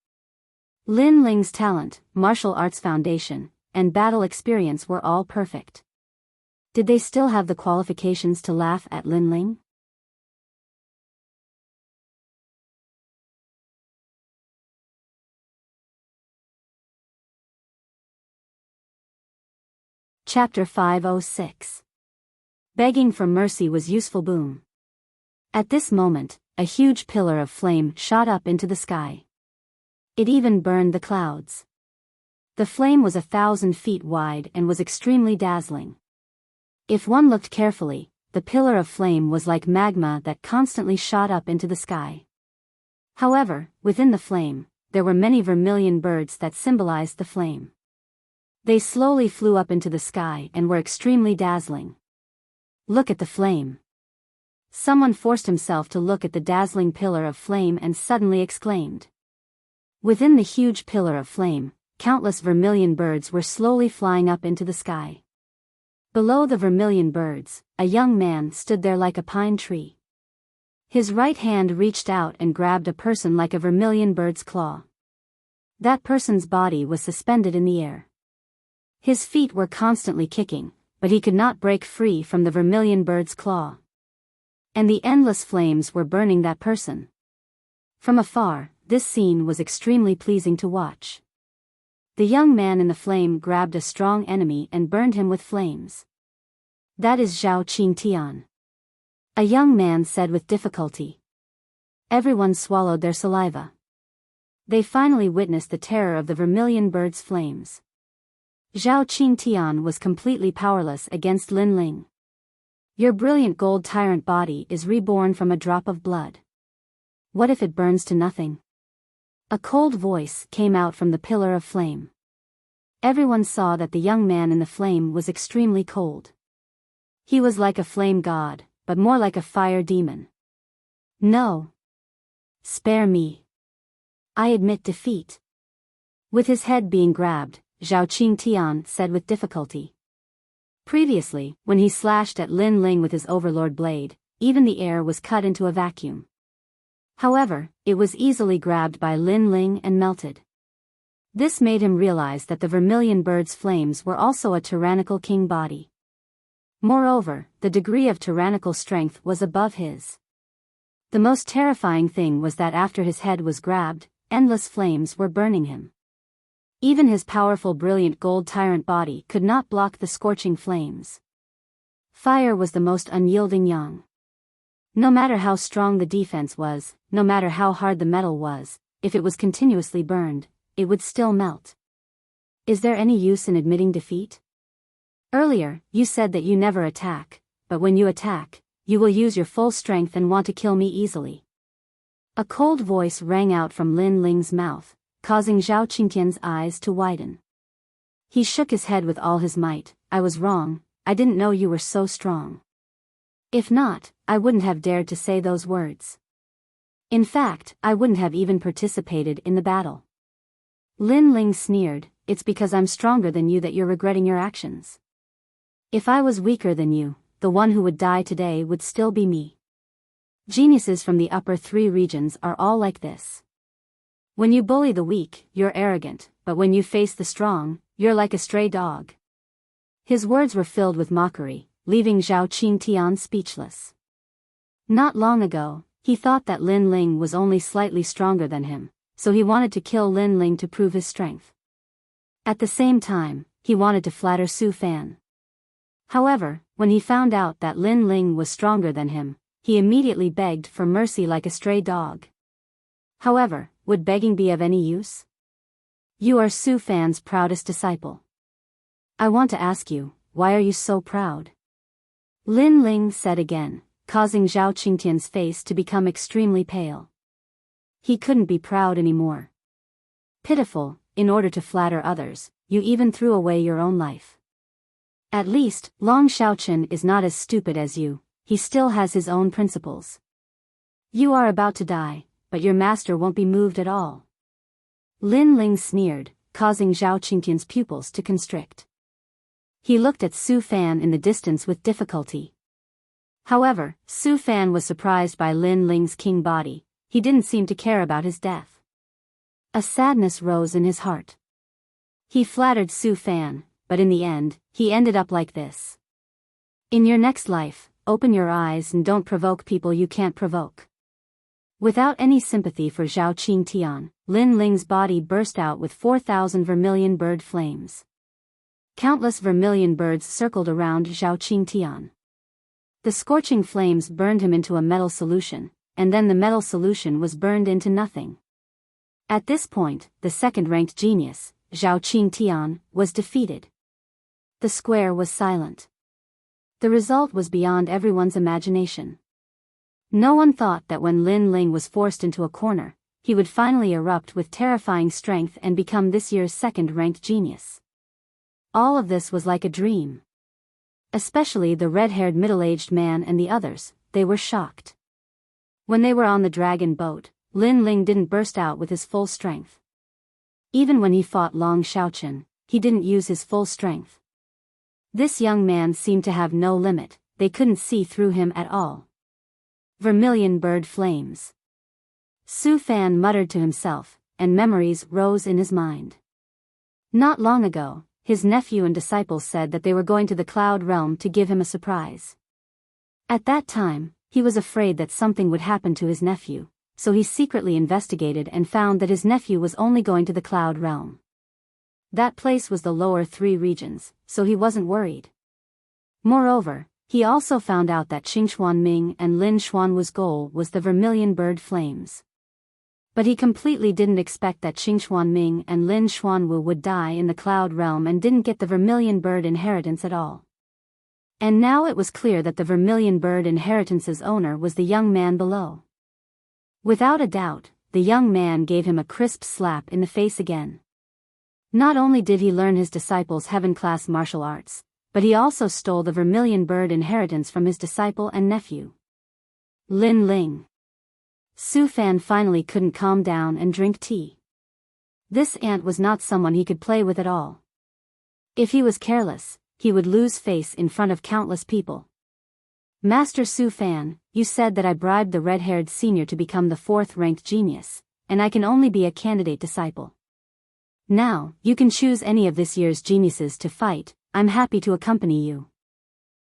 Lin Ling's talent, martial arts foundation, and battle experience were all perfect. Did they still have the qualifications to laugh at Lin Ling? Chapter 506. Begging for mercy was useful boom. At this moment, a huge pillar of flame shot up into the sky. It even burned the clouds. The flame was 1,000 feet wide and was extremely dazzling. If one looked carefully, the pillar of flame was like magma that constantly shot up into the sky. However, within the flame, there were many vermilion birds that symbolized the flame. They slowly flew up into the sky and were extremely dazzling. Look at the flame. Someone forced himself to look at the dazzling pillar of flame and suddenly exclaimed. Within the huge pillar of flame, countless vermilion birds were slowly flying up into the sky. Below the vermilion birds, a young man stood there like a pine tree. His right hand reached out and grabbed a person like a vermilion bird's claw. That person's body was suspended in the air. His feet were constantly kicking, but he could not break free from the vermilion bird's claw. And the endless flames were burning that person. From afar, this scene was extremely pleasing to watch. The young man in the flame grabbed a strong enemy and burned him with flames. That is Zhao Qingtian. A young man said with difficulty. Everyone swallowed their saliva. They finally witnessed the terror of the vermilion bird's flames. Zhao Qingtian was completely powerless against Lin Ling. Your brilliant gold tyrant body is reborn from a drop of blood. What if it burns to nothing? A cold voice came out from the pillar of flame. Everyone saw that the young man in the flame was extremely cold. He was like a flame god, but more like a fire demon. No. Spare me. I admit defeat. With his head being grabbed, Zhao Qingtian said with difficulty. Previously, when he slashed at Lin Ling with his Overlord blade, even the air was cut into a vacuum. However, it was easily grabbed by Lin Ling and melted. This made him realize that the vermilion bird's flames were also a tyrannical king body. Moreover, the degree of tyrannical strength was above his. The most terrifying thing was that after his head was grabbed, endless flames were burning him. Even his powerful brilliant gold tyrant body could not block the scorching flames. Fire was the most unyielding yang. No matter how strong the defense was, no matter how hard the metal was, if it was continuously burned, it would still melt. Is there any use in admitting defeat? Earlier, you said that you never attack, but when you attack, you will use your full strength and want to kill me easily. A cold voice rang out from Lin Ling's mouth, causing Zhao Qingtian's eyes to widen. He shook his head with all his might. I was wrong, I didn't know you were so strong. If not, I wouldn't have dared to say those words. In fact, I wouldn't have even participated in the battle. Lin Ling sneered, it's because I'm stronger than you that you're regretting your actions. If I was weaker than you, the one who would die today would still be me. Geniuses from the upper 3 regions are all like this. When you bully the weak, you're arrogant, but when you face the strong, you're like a stray dog. His words were filled with mockery, leaving Zhao Qingtian speechless. Not long ago, He thought that Lin Ling was only slightly stronger than him, so he wanted to kill Lin Ling to prove his strength. At the same time, he wanted to flatter Su Fan. However, when he found out that Lin Ling was stronger than him, he immediately begged for mercy like a stray dog. However, would begging be of any use? You are Su Fan's proudest disciple. I want to ask you, why are you so proud? Lin Ling said again, causing Zhao Qingtian's face to become extremely pale. He couldn't be proud anymore. Pitiful, in order to flatter others, you even threw away your own life. At least, Long Xiaochen is not as stupid as you, he still has his own principles. You are about to die, but your master won't be moved at all. Lin Ling sneered, causing Zhao Qingtian's pupils to constrict. He looked at Su Fan in the distance with difficulty. However, Su Fan was surprised by Lin Ling's king body, he didn't seem to care about his death. A sadness rose in his heart. He flattered Su Fan, but in the end, he ended up like this. In your next life, open your eyes and don't provoke people you can't provoke. Without any sympathy for Zhao Qingtian, Lin Ling's body burst out with 4,000 vermilion bird flames. Countless vermilion birds circled around Zhao Qingtian. The scorching flames burned him into a metal solution, and then the metal solution was burned into nothing. At this point, the second-ranked genius, Zhao Qingtian, was defeated. The square was silent. The result was beyond everyone's imagination. No one thought that when Lin Ling was forced into a corner, he would finally erupt with terrifying strength and become this year's second-ranked genius. All of this was like a dream. Especially the red-haired middle-aged man and the others, they were shocked. When they were on the dragon boat, Lin Ling didn't burst out with his full strength. Even when he fought Long Xiaochen, he didn't use his full strength. This young man seemed to have no limit, they couldn't see through him at all. Vermilion bird flames. Su Fan muttered to himself, and memories rose in his mind. Not long ago, his nephew and disciples said that they were going to the Cloud Realm to give him a surprise. At that time, he was afraid that something would happen to his nephew, so he secretly investigated and found that his nephew was only going to the Cloud Realm. That place was the lower 3 regions, so he wasn't worried. Moreover, he also found out that Qingxuan Ming and Lin Xuanwu's goal was the vermilion bird flames. But he completely didn't expect that Qingxuan Ming and Lin Xuanwu would die in the Cloud Realm and didn't get the vermilion bird inheritance at all. And now it was clear that the vermilion bird inheritance's owner was the young man below. Without a doubt, the young man gave him a crisp slap in the face again. Not only did he learn his disciple's heaven-class martial arts, but he also stole the vermilion bird inheritance from his disciple and nephew. Lin Ling. Su Fan finally couldn't calm down and drink tea. This ant was not someone he could play with at all. If he was careless, he would lose face in front of countless people. Master Su Fan, you said that I bribed the red-haired senior to become the 4th-ranked genius, and I can only be a candidate disciple. Now, you can choose any of this year's geniuses to fight, I'm happy to accompany you.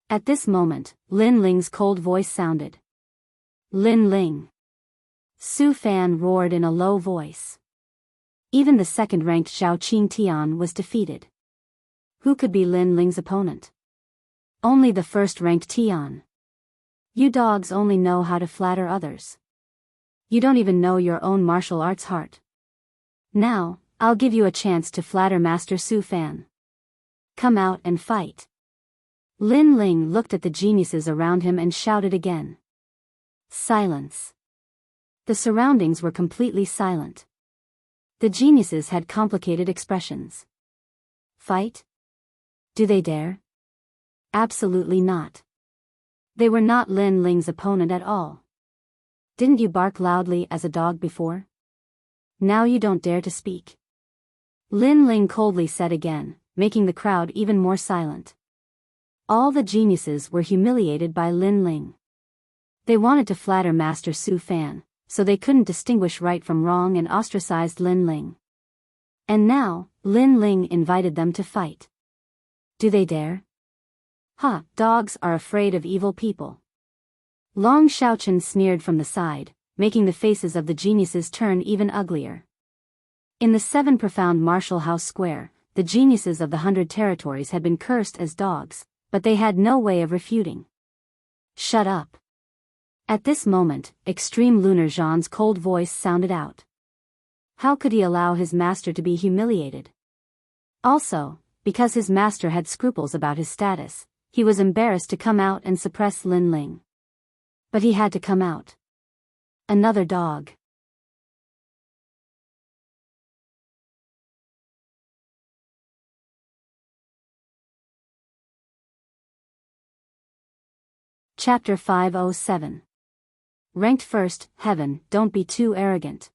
At this moment, Lin Ling's cold voice sounded. Lin Ling. Su Fan roared in a low voice. Even the second-ranked Zhao Qingtian was defeated. Who could be Lin Ling's opponent? Only the first-ranked Tian. You dogs only know how to flatter others. You don't even know your own martial arts heart. Now, I'll give you a chance to flatter Master Su Fan. Come out and fight. Lin Ling looked at the geniuses around him and shouted again. Silence. The surroundings were completely silent. The geniuses had complicated expressions. Fight? Do they dare? Absolutely not. They were not Lin Ling's opponent at all. Didn't you bark loudly as a dog before? Now you don't dare to speak. Lin Ling coldly said again, making the crowd even more silent. All the geniuses were humiliated by Lin Ling. They wanted to flatter Master Su Fan, so they couldn't distinguish right from wrong and ostracized Lin Ling. And now, Lin Ling invited them to fight. Do they dare? Ha, dogs are afraid of evil people. Long Xiaochen sneered from the side, making the faces of the geniuses turn even uglier. In the 7 profound martial house square, the geniuses of the 100 territories had been cursed as dogs, but they had no way of refuting. Shut up. At this moment, Extreme Lunar Zhan's cold voice sounded out. How could he allow his master to be humiliated? Also, because his master had scruples about his status, he was embarrassed to come out and suppress Lin Ling. But he had to come out. Another dog. Chapter 507. Ranked first, Heaven, don't be too arrogant.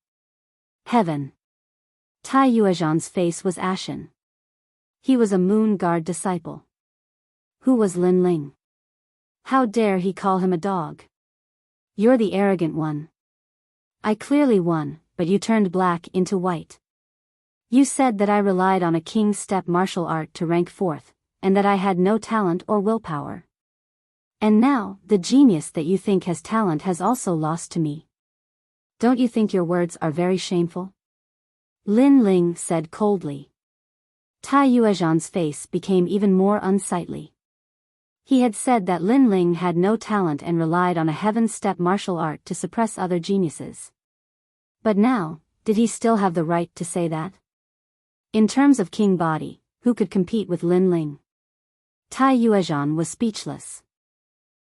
Heaven. Tai Yuezhan's face was ashen. He was a Moon Guard disciple. Who was Lin Ling? How dare he call him a dog? You're the arrogant one. I clearly won, but you turned black into white. You said that I relied on a king's step martial art to rank 4th, and that I had no talent or willpower. And now, the genius that you think has talent has also lost to me. Don't you think your words are very shameful? Lin Ling said coldly. Tai Yuezhan's face became even more unsightly. He had said that Lin Ling had no talent and relied on a heaven step martial art to suppress other geniuses. But now, did he still have the right to say that? In terms of king body, who could compete with Lin Ling? Tai Yuezhan was speechless.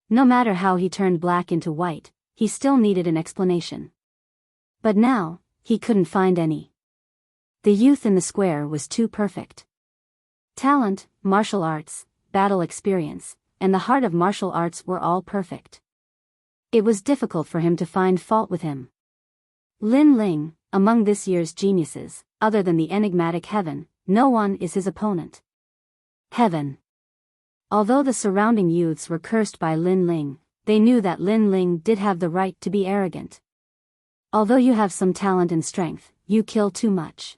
No matter how he turned black into white, he still needed an explanation. But now, he couldn't find any. The youth in the square was too perfect. Talent, martial arts, battle experience, and the heart of martial arts were all perfect. It was difficult for him to find fault with him. Lin Ling, among this year's geniuses, other than the enigmatic Heaven, no one is his opponent. Heaven. Although the surrounding youths were cursed by Lin Ling, they knew that Lin Ling did have the right to be arrogant. Although you have some talent and strength, you kill too much.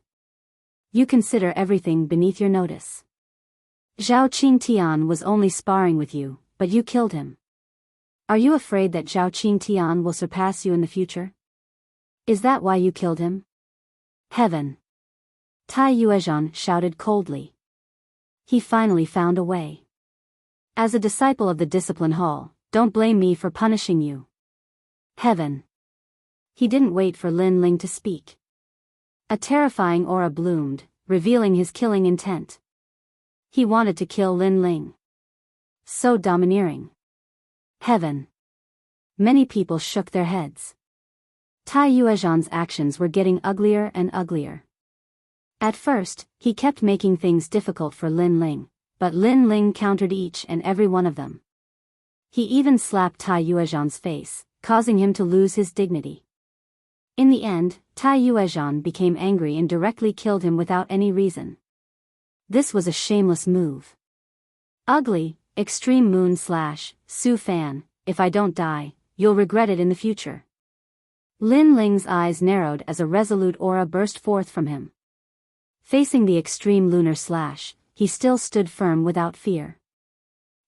You consider everything beneath your notice. Zhao Qingtian was only sparring with you, but you killed him. Are you afraid that Zhao Qingtian will surpass you in the future? Is that why you killed him? Heaven. Tai Yuezhan shouted coldly. He finally found a way. As a disciple of the Discipline Hall, don't blame me for punishing you. Heaven. He didn't wait for Lin Ling to speak. A terrifying aura bloomed, revealing his killing intent. He wanted to kill Lin Ling. So domineering. Heaven. Many people shook their heads. Tai Yuezhan's actions were getting uglier and uglier. At first, he kept making things difficult for Lin Ling, but Lin Ling countered each and every one of them. He even slapped Tai Yuezhan's face, causing him to lose his dignity. In the end, Tai Yuezhan became angry and directly killed him without any reason. This was a shameless move. Ugly, Extreme Moon / Su Fan, if I don't die, you'll regret it in the future. Lin Ling's eyes narrowed as a resolute aura burst forth from him. Facing the Extreme Lunar / he still stood firm without fear.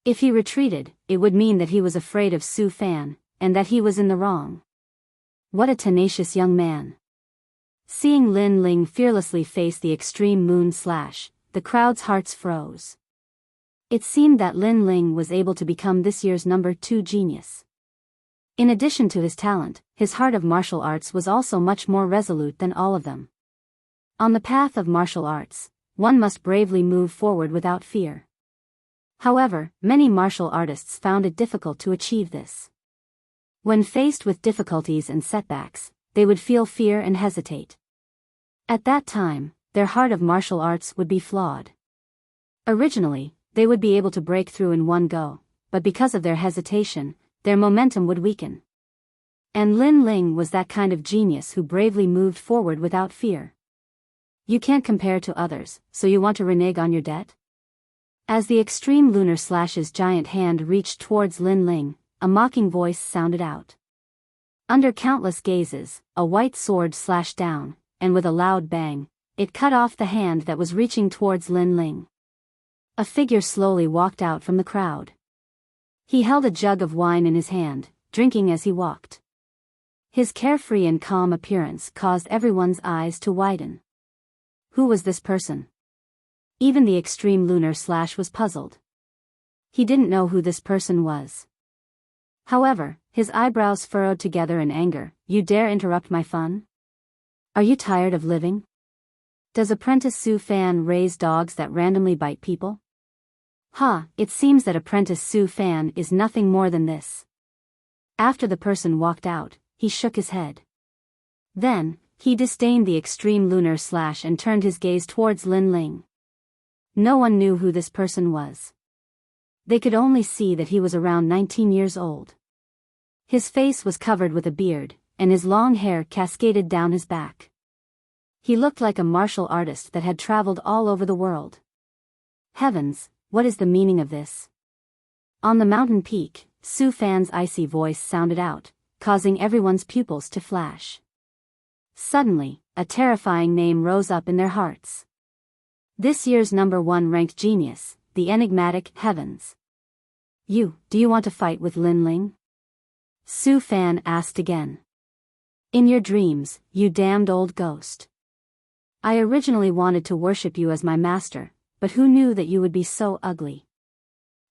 If he retreated, it would mean that he was afraid of Su Fan, and that he was in the wrong. What a tenacious young man. Seeing Lin Ling fearlessly face the Extreme Moon / the crowd's hearts froze. It seemed that Lin Ling was able to become this year's number 2 genius. In addition to his talent, his heart of martial arts was also much more resolute than all of them. On the path of martial arts, one must bravely move forward without fear. However, many martial artists found it difficult to achieve this. When faced with difficulties and setbacks, they would feel fear and hesitate. At that time, their heart of martial arts would be flawed. Originally, they would be able to break through in one go, but because of their hesitation, their momentum would weaken. And Lin Ling was that kind of genius who bravely moved forward without fear. You can't compare to others, so you want to renege on your debt? As the Extreme Lunar / giant hand reached towards Lin Ling, a mocking voice sounded out. Under countless gazes, a white sword slashed down, and with a loud bang, it cut off the hand that was reaching towards Lin Ling. A figure slowly walked out from the crowd. He held a jug of wine in his hand, drinking as he walked. His carefree and calm appearance caused everyone's eyes to widen. Who was this person? Even the extreme lunar slash was puzzled. He didn't know who this person was. However, his eyebrows furrowed together in anger. You dare interrupt my fun? Are you tired of living? Does Apprentice Su Fan raise dogs that randomly bite people? It seems that Apprentice Su Fan is nothing more than this. After the person walked out, he shook his head. Then, he disdained the extreme lunar slash and turned his gaze towards Lin Ling. No one knew who this person was. They could only see that he was around 19 years old. His face was covered with a beard, and his long hair cascaded down his back. He looked like a martial artist that had traveled all over the world. Heavens, what is the meaning of this? On the mountain peak, Su Fan's icy voice sounded out, causing everyone's pupils to flash. Suddenly, a terrifying name rose up in their hearts. This year's #1 ranked genius, the enigmatic Heavens. Do you want to fight with Lin Ling? Su Fan asked again. In your dreams, you damned old ghost. I originally wanted to worship you as my master, but who knew that you would be so ugly?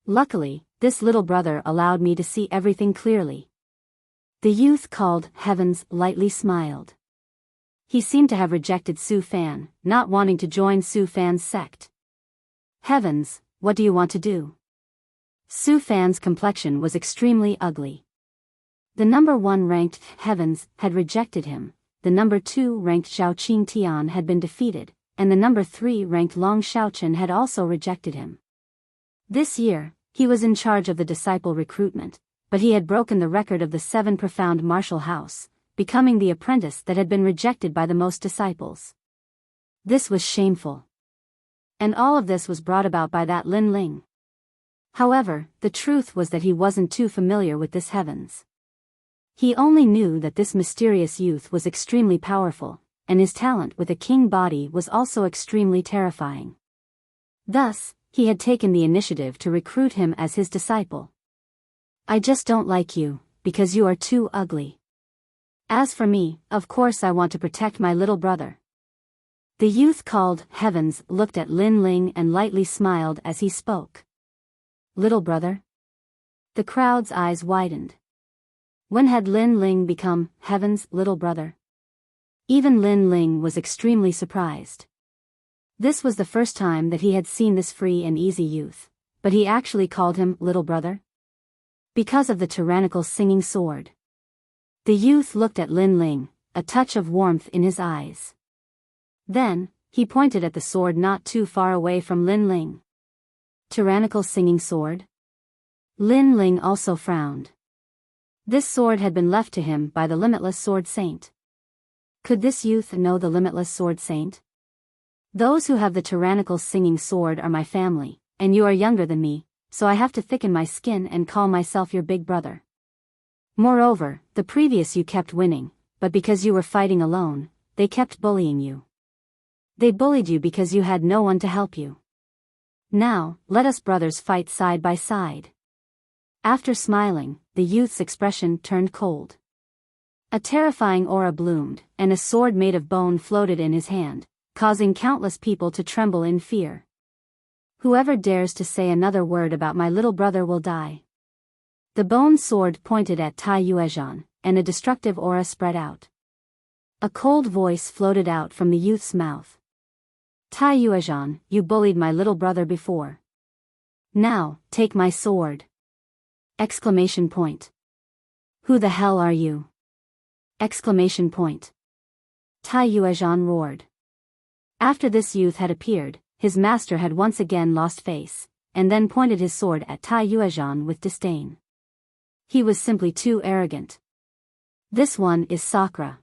Luckily, this little brother allowed me to see everything clearly. The youth called Heavens lightly smiled. He seemed to have rejected Su Fan, not wanting to join Su Fan's sect. Heavens, what do you want to do? Su Fan's complexion was extremely ugly. The #1 ranked Heavens had rejected him, the #2 ranked Zhao Qingtian had been defeated, and the #3 ranked Long Xiaochen had also rejected him. This year, he was in charge of the disciple recruitment, but he had broken the record of the 7 profound martial house, becoming the apprentice that had been rejected by the most disciples. This was shameful. And all of this was brought about by that Lin Ling. However, the truth was that he wasn't too familiar with this Heavens. He only knew that this mysterious youth was extremely powerful, and his talent with a king body was also extremely terrifying. Thus, he had taken the initiative to recruit him as his disciple. I just don't like you, because you are too ugly. As for me, of course I want to protect my little brother. The youth called Heavens looked at Lin Ling and lightly smiled as he spoke. Little brother? The crowd's eyes widened. When had Lin Ling become Heaven's little brother? Even Lin Ling was extremely surprised. This was the first time that he had seen this free and easy youth, but he actually called him little brother? Because of the tyrannical singing sword. The youth looked at Lin Ling, a touch of warmth in his eyes. Then, he pointed at the sword not too far away from Lin Ling. Tyrannical singing sword? Lin Ling also frowned. This sword had been left to him by the limitless sword saint. Could this youth know the limitless sword saint? Those who have the tyrannical singing sword are my family, and you are younger than me, so I have to thicken my skin and call myself your big brother. Moreover, the previous you kept winning, but because you were fighting alone, they kept bullying you. They bullied you because you had no one to help you. Now, let us brothers fight side by side. After smiling, the youth's expression turned cold. A terrifying aura bloomed, and a sword made of bone floated in his hand, causing countless people to tremble in fear. Whoever dares to say another word about my little brother will die. The bone sword pointed at Tai Yuezhan, and a destructive aura spread out. A cold voice floated out from the youth's mouth. Tai Yuezhan, you bullied my little brother before. Now, take my sword! Exclamation point. Who the hell are you? Exclamation point. Tai Yuezhan roared. After this youth had appeared, his master had once again lost face, and then pointed his sword at Tai Yuezhan with disdain. He was simply too arrogant. This one is Sakura!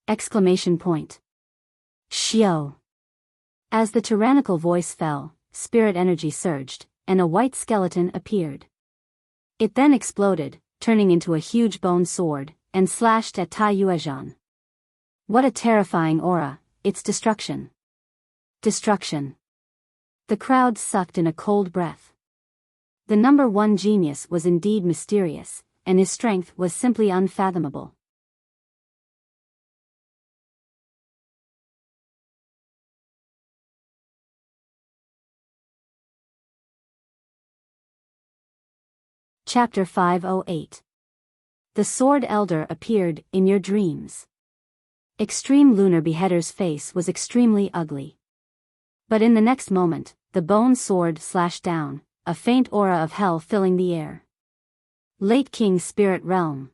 Exclamation point. Xiao! As the tyrannical voice fell, spirit energy surged, and a white skeleton appeared. It then exploded, turning into a huge bone sword, and slashed at Tai Yuezhan. What a terrifying aura, it's destruction. Destruction. The crowd sucked in a cold breath. The #1 genius was indeed mysterious, and his strength was simply unfathomable. Chapter 508. The Sword Elder appeared in your dreams. Extreme Lunar Beheader's face was extremely ugly. But in the next moment, the bone sword slashed down, a faint aura of hell filling the air. Late King Spirit Realm.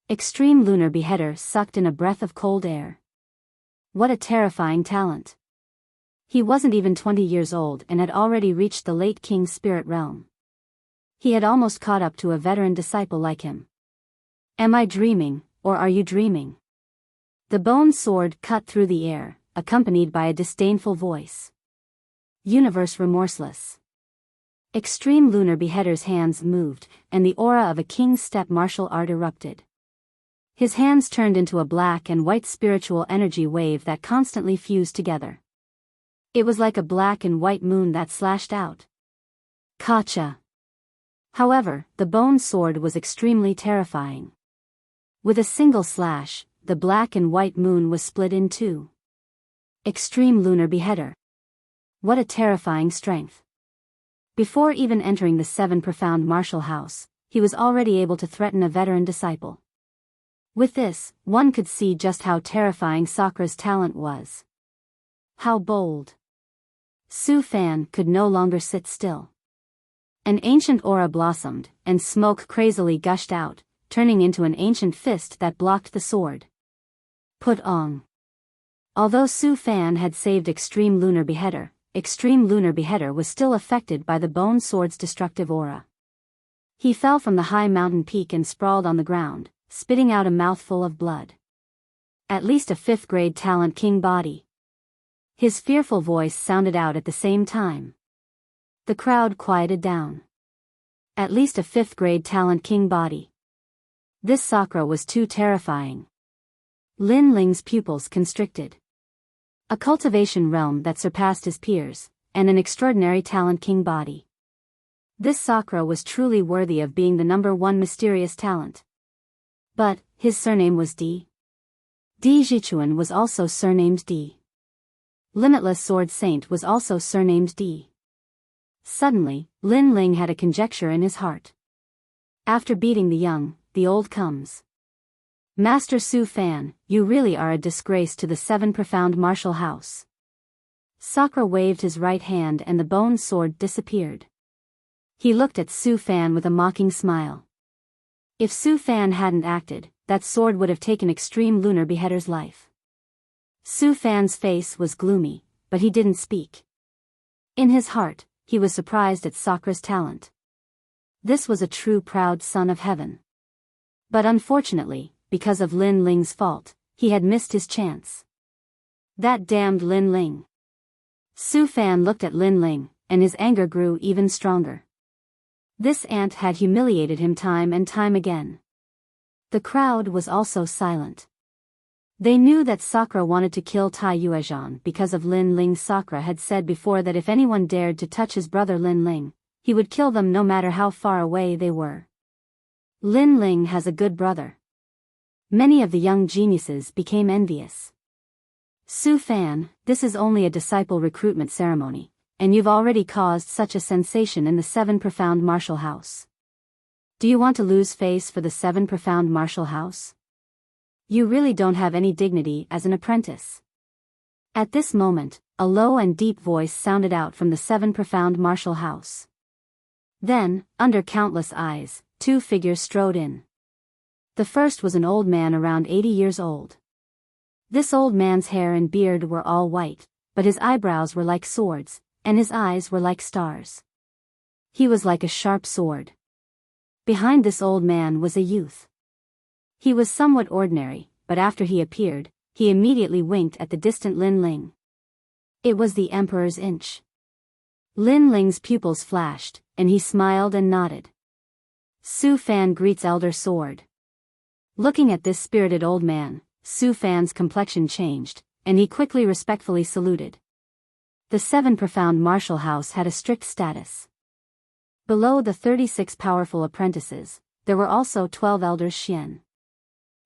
Extreme Lunar Beheader sucked in a breath of cold air. What a terrifying talent. He wasn't even 20 years old and had already reached the Late King Spirit Realm. He had almost caught up to a veteran disciple like him. Am I dreaming, or are you dreaming? The bone sword cut through the air, accompanied by a disdainful voice. Universe remorseless. Extreme Lunar Beheader's hands moved, and the aura of a king's step martial art erupted. His hands turned into a black and white spiritual energy wave that constantly fused together. It was like a black and white moon that slashed out. Gotcha. However, the bone sword was extremely terrifying. With a single slash, the black and white moon was split in two. Extreme Lunar Beheader. What a terrifying strength. Before even entering the 7 Profound Martial House, he was already able to threaten a veteran disciple. With this, one could see just how terrifying Sakra's talent was. How bold. Su Fan could no longer sit still. An ancient aura blossomed, and smoke crazily gushed out, turning into an ancient fist that blocked the sword. Put on. Although Su Fan had saved Extreme Lunar Beheader was still affected by the bone sword's destructive aura. He fell from the high mountain peak and sprawled on the ground, spitting out a mouthful of blood. At least a 5th grade talent king body. His fearful voice sounded out at the same time. The crowd quieted down. At least a 5th grade talent king body. This Sakra was too terrifying. Lin Ling's pupils constricted. A cultivation realm that surpassed his peers, and an extraordinary talent king body. This Sakra was truly worthy of being the #1 mysterious talent. But, his surname was D. D. Jichuan was also surnamed D. Limitless Sword Saint was also surnamed D. Suddenly, Lin Ling had a conjecture in his heart. After beating the young, the old comes. Master Su Fan, you really are a disgrace to the 7 Profound Martial House. Sakra waved his right hand and the bone sword disappeared. He looked at Su Fan with a mocking smile. If Su Fan hadn't acted, that sword would have taken Extreme Lunar Beheader's life. Su Fan's face was gloomy, but he didn't speak. In his heart, he was surprised at Sakra's talent. This was a true proud son of heaven. But unfortunately, because of Lin Ling's fault, he had missed his chance. That damned Lin Ling. Su Fan looked at Lin Ling, and his anger grew even stronger. This ant had humiliated him time and time again. The crowd was also silent. They knew that Sakra wanted to kill Tai Yuezhan because of Lin Ling. Sakra had said before that if anyone dared to touch his brother Lin Ling, he would kill them no matter how far away they were. Lin Ling has a good brother. Many of the young geniuses became envious. Su Fan, this is only a disciple recruitment ceremony, and you've already caused such a sensation in the 7 Profound Martial House. Do you want to lose face for the 7 Profound Martial House? You really don't have any dignity as an apprentice. At this moment, a low and deep voice sounded out from the 7 Profound Martial House. Then, under countless eyes, 2 figures strode in. The first was an old man around 80 years old. This old man's hair and beard were all white, but his eyebrows were like swords, and his eyes were like stars. He was like a sharp sword. Behind this old man was a youth. He was somewhat ordinary, but after he appeared, he immediately winked at the distant Lin Ling. It was the Emperor's inch. Lin Ling's pupils flashed, and he smiled and nodded. Su Fan greets Elder Sword. Looking at this spirited old man, Su Fan's complexion changed, and he quickly respectfully saluted. The 7 Profound Martial House had a strict status. Below the 36 powerful apprentices, there were also 12 elders Xian.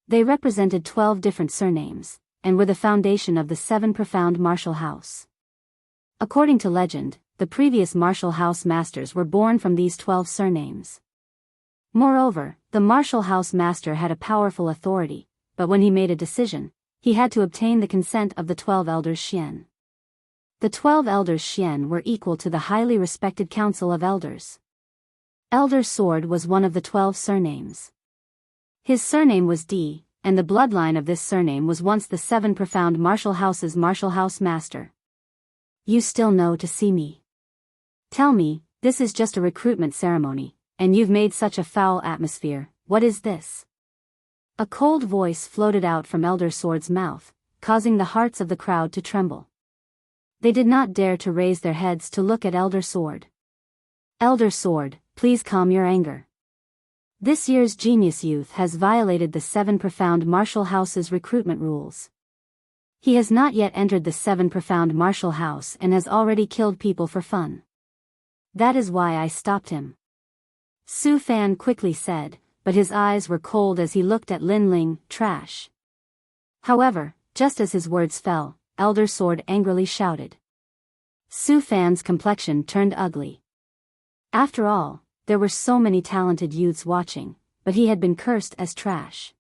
They represented 12 different surnames, and were the foundation of the 7 profound martial house. According to legend, the previous martial house masters were born from these 12 surnames. Moreover, the martial house master had a powerful authority, but when he made a decision, he had to obtain the consent of the 12 elders Xian. The 12 elders Xian were equal to the highly respected council of elders. Elder Sword was one of the 12 surnames. His surname was Di, and the bloodline of this surname was once the 7 profound martial house's martial house master. You still know to see me. Tell me, this is just a recruitment ceremony, and you've made such a foul atmosphere. What is this? A cold voice floated out from Elder Sword's mouth, causing the hearts of the crowd to tremble. They did not dare to raise their heads to look at Elder Sword. Elder Sword, please calm your anger. This year's genius youth has violated the 7 profound martial house's recruitment rules. He has not yet entered the 7 profound martial house and has already killed people for fun. That is why I stopped him. Su Fan quickly said, but his eyes were cold as he looked at Lin Ling. Trash. However, just as his words fell, Elder Sword angrily shouted. Su Fan's complexion turned ugly. After all, there were so many talented youths watching, but he had been cursed as trash.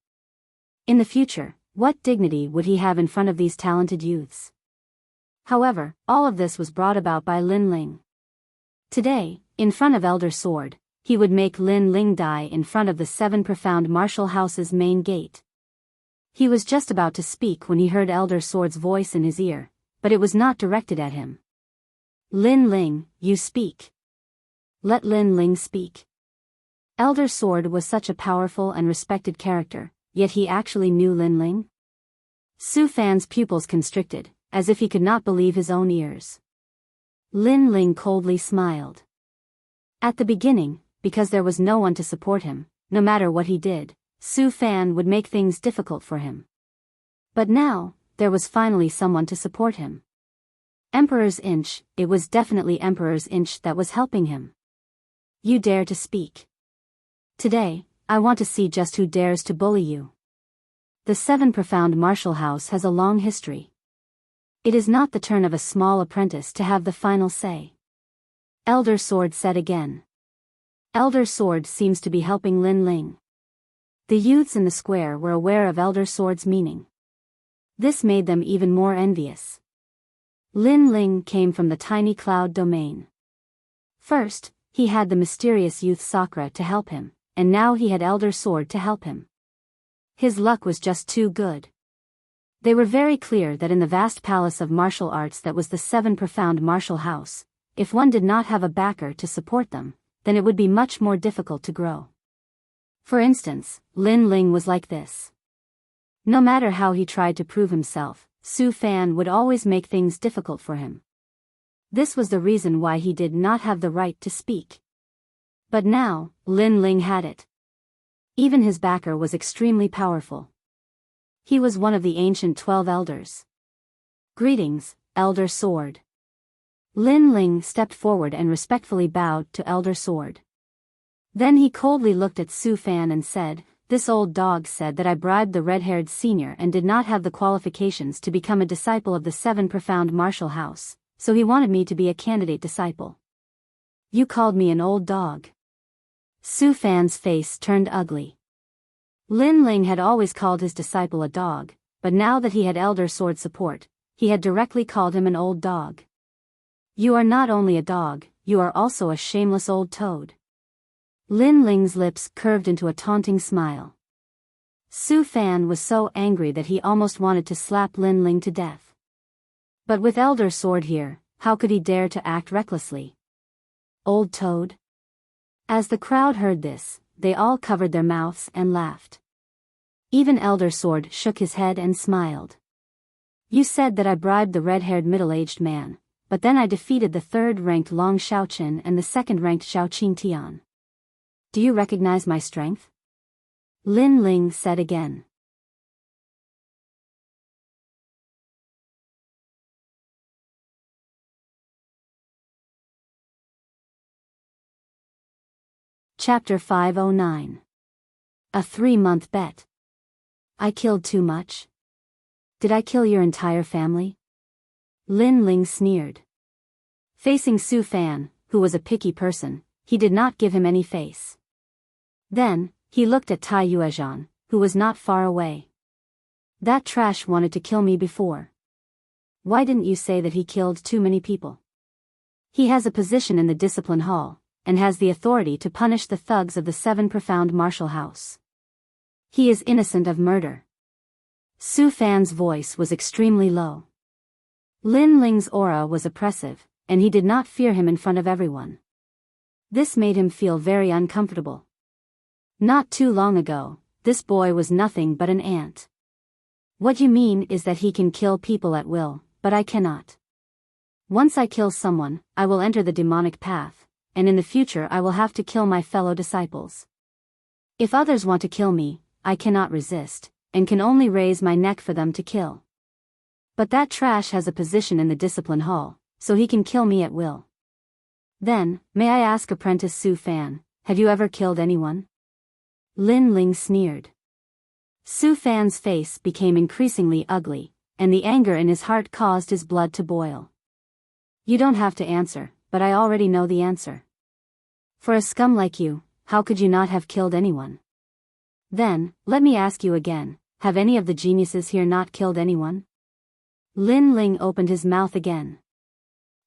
In the future, what dignity would he have in front of these talented youths? However, all of this was brought about by Lin Ling. Today, in front of Elder Sword, he would make Lin Ling die in front of the 7 profound martial house's main gate. He was just about to speak when he heard Elder Sword's voice in his ear, but it was not directed at him. Lin Ling, you speak. Let Lin Ling speak. Elder Sword was such a powerful and respected character, yet he actually knew Lin Ling? Su Fan's pupils constricted, as if he could not believe his own ears. Lin Ling coldly smiled. At the beginning, because there was no one to support him, no matter what he did, Su Fan would make things difficult for him. But now, there was finally someone to support him. Emperor's Inch, it was definitely Emperor's Inch that was helping him. You dare to speak. Today, I want to see just who dares to bully you. The 7 profound martial house has a long history. It is not the turn of a small apprentice to have the final say. Elder Sword said again. Elder Sword seems to be helping Lin Ling. The youths in the square were aware of Elder Sword's meaning. This made them even more envious. Lin Ling came from the tiny cloud domain. First, he had the mysterious youth Sakura to help him, and now he had Elder Sword to help him. His luck was just too good. They were very clear that in the vast palace of martial arts that was the 7 profound martial house, if one did not have a backer to support them, then it would be much more difficult to grow. For instance, Lin Ling was like this. No matter how he tried to prove himself, Su Fan would always make things difficult for him. This was the reason why he did not have the right to speak. But now, Lin Ling had it. Even his backer was extremely powerful. He was one of the ancient 12 elders. Greetings, Elder Sword. Lin Ling stepped forward and respectfully bowed to Elder Sword. Then he coldly looked at Su Fan and said, This old dog said that I bribed the red-haired senior and did not have the qualifications to become a disciple of the 7 profound martial house, so he wanted me to be a candidate disciple. You called me an old dog. Su Fan's face turned ugly. Lin Ling had always called his disciple a dog, but now that he had Elder Sword support, he had directly called him an old dog. You are not only a dog, you are also a shameless old toad. Lin Ling's lips curved into a taunting smile. Su Fan was so angry that he almost wanted to slap Lin Ling to death. But with Elder Sword here, how could he dare to act recklessly? Old toad? As the crowd heard this, they all covered their mouths and laughed. Even Elder Sword shook his head and smiled. You said that I bribed the red-haired middle-aged man, but then I defeated the 3rd-ranked Long Xiaoqin and the 2nd-ranked Xiaoqing Tian. Do you recognize my strength? Lin Ling said again. Chapter 509. A 3-month bet. I killed too much? Did I kill your entire family? Lin Ling sneered. Facing Su Fan, who was a picky person, he did not give him any face. Then, he looked at Tai Yuezhan, who was not far away. That trash wanted to kill me before. Why didn't you say that he killed too many people? He has a position in the discipline hall, and has the authority to punish the thugs of the 7 profound martial house. He is innocent of murder. Su Fan's voice was extremely low. Lin Ling's aura was oppressive, and he did not fear him in front of everyone. This made him feel very uncomfortable. Not too long ago, this boy was nothing but an ant. What you mean is that he can kill people at will, but I cannot. Once I kill someone, I will enter the demonic path, and in the future I will have to kill my fellow disciples. If others want to kill me, I cannot resist, and can only raise my neck for them to kill. But that trash has a position in the discipline hall, so he can kill me at will. Then, may I ask apprentice Su Fan, have you ever killed anyone? Lin Ling sneered. Su Fan's face became increasingly ugly, and the anger in his heart caused his blood to boil. You don't have to answer, but I already know the answer. For a scum like you, how could you not have killed anyone? Then, let me ask you again, have any of the geniuses here not killed anyone? Lin Ling opened his mouth again.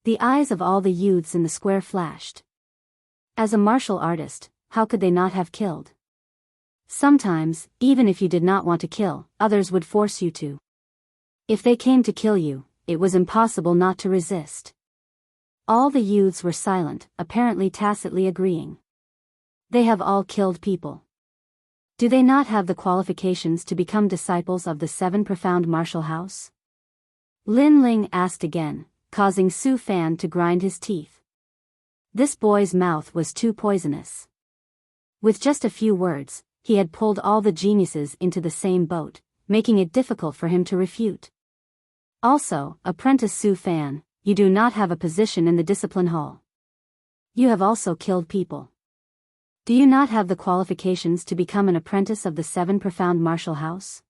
The eyes of all the youths in the square flashed. As a martial artist, how could they not have killed? Sometimes, even if you did not want to kill, others would force you to. If they came to kill you, it was impossible not to resist. All the youths were silent, apparently tacitly agreeing. They have all killed people. Do they not have the qualifications to become disciples of the 7 profound martial house? Lin Ling asked again, causing Su Fan to grind his teeth. This boy's mouth was too poisonous. With just a few words, he had pulled all the geniuses into the same boat, making it difficult for him to refute. Also, apprentice Su Fan, you do not have a position in the discipline hall. You have also killed people. Do you not have the qualifications to become an apprentice of the 7 profound martial house?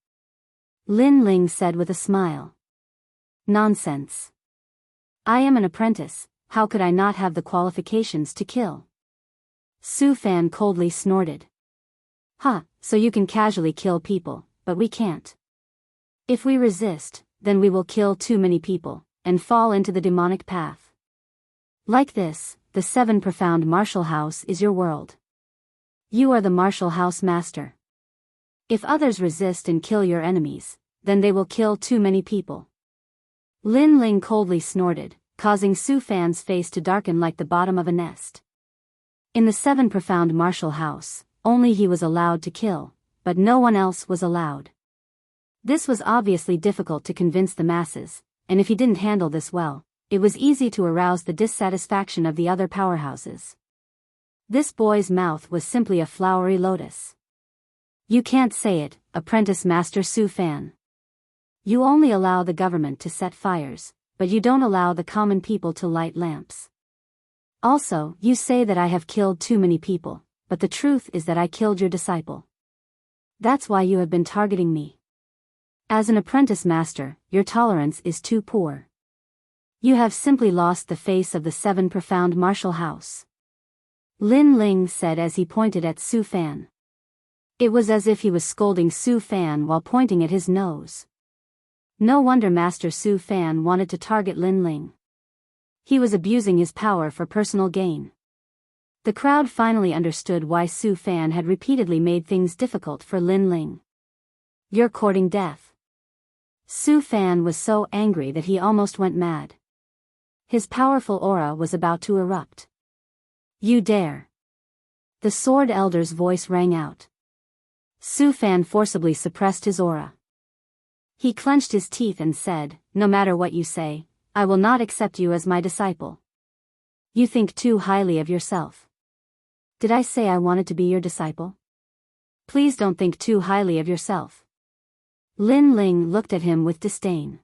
Lin Ling said with a smile. Nonsense. I am an apprentice, how could I not have the qualifications to kill? Su Fan coldly snorted. So you can casually kill people, but we can't. If we resist, then we will kill too many people, and fall into the demonic path. Like this, the 7 profound martial house is your world. You are the martial house master. If others resist and kill your enemies, then they will kill too many people. Lin Ling coldly snorted, causing Su Fan's face to darken like the bottom of a nest. In the 7 profound martial house, only he was allowed to kill, but no one else was allowed. This was obviously difficult to convince the masses, and if he didn't handle this well, it was easy to arouse the dissatisfaction of the other powerhouses. This boy's mouth was simply a flowery lotus. You can't say it, apprentice master Su Fan. You only allow the government to set fires, but you don't allow the common people to light lamps. Also, you say that I have killed too many people, but the truth is that I killed your disciple. That's why you have been targeting me. As an apprentice master, your tolerance is too poor. You have simply lost the face of the 7 profound martial house. Lin Ling said as he pointed at Su Fan. It was as if he was scolding Su Fan while pointing at his nose. No wonder Master Su Fan wanted to target Lin Ling. He was abusing his power for personal gain. The crowd finally understood why Su Fan had repeatedly made things difficult for Lin Ling. You're courting death. Su Fan was so angry that he almost went mad. His powerful aura was about to erupt. You dare. The Sword Elder's voice rang out. Su Fan forcibly suppressed his aura. He clenched his teeth and said, no matter what you say, I will not accept you as my disciple. You think too highly of yourself. Did I say I wanted to be your disciple? Please don't think too highly of yourself. Lin Ling looked at him with disdain.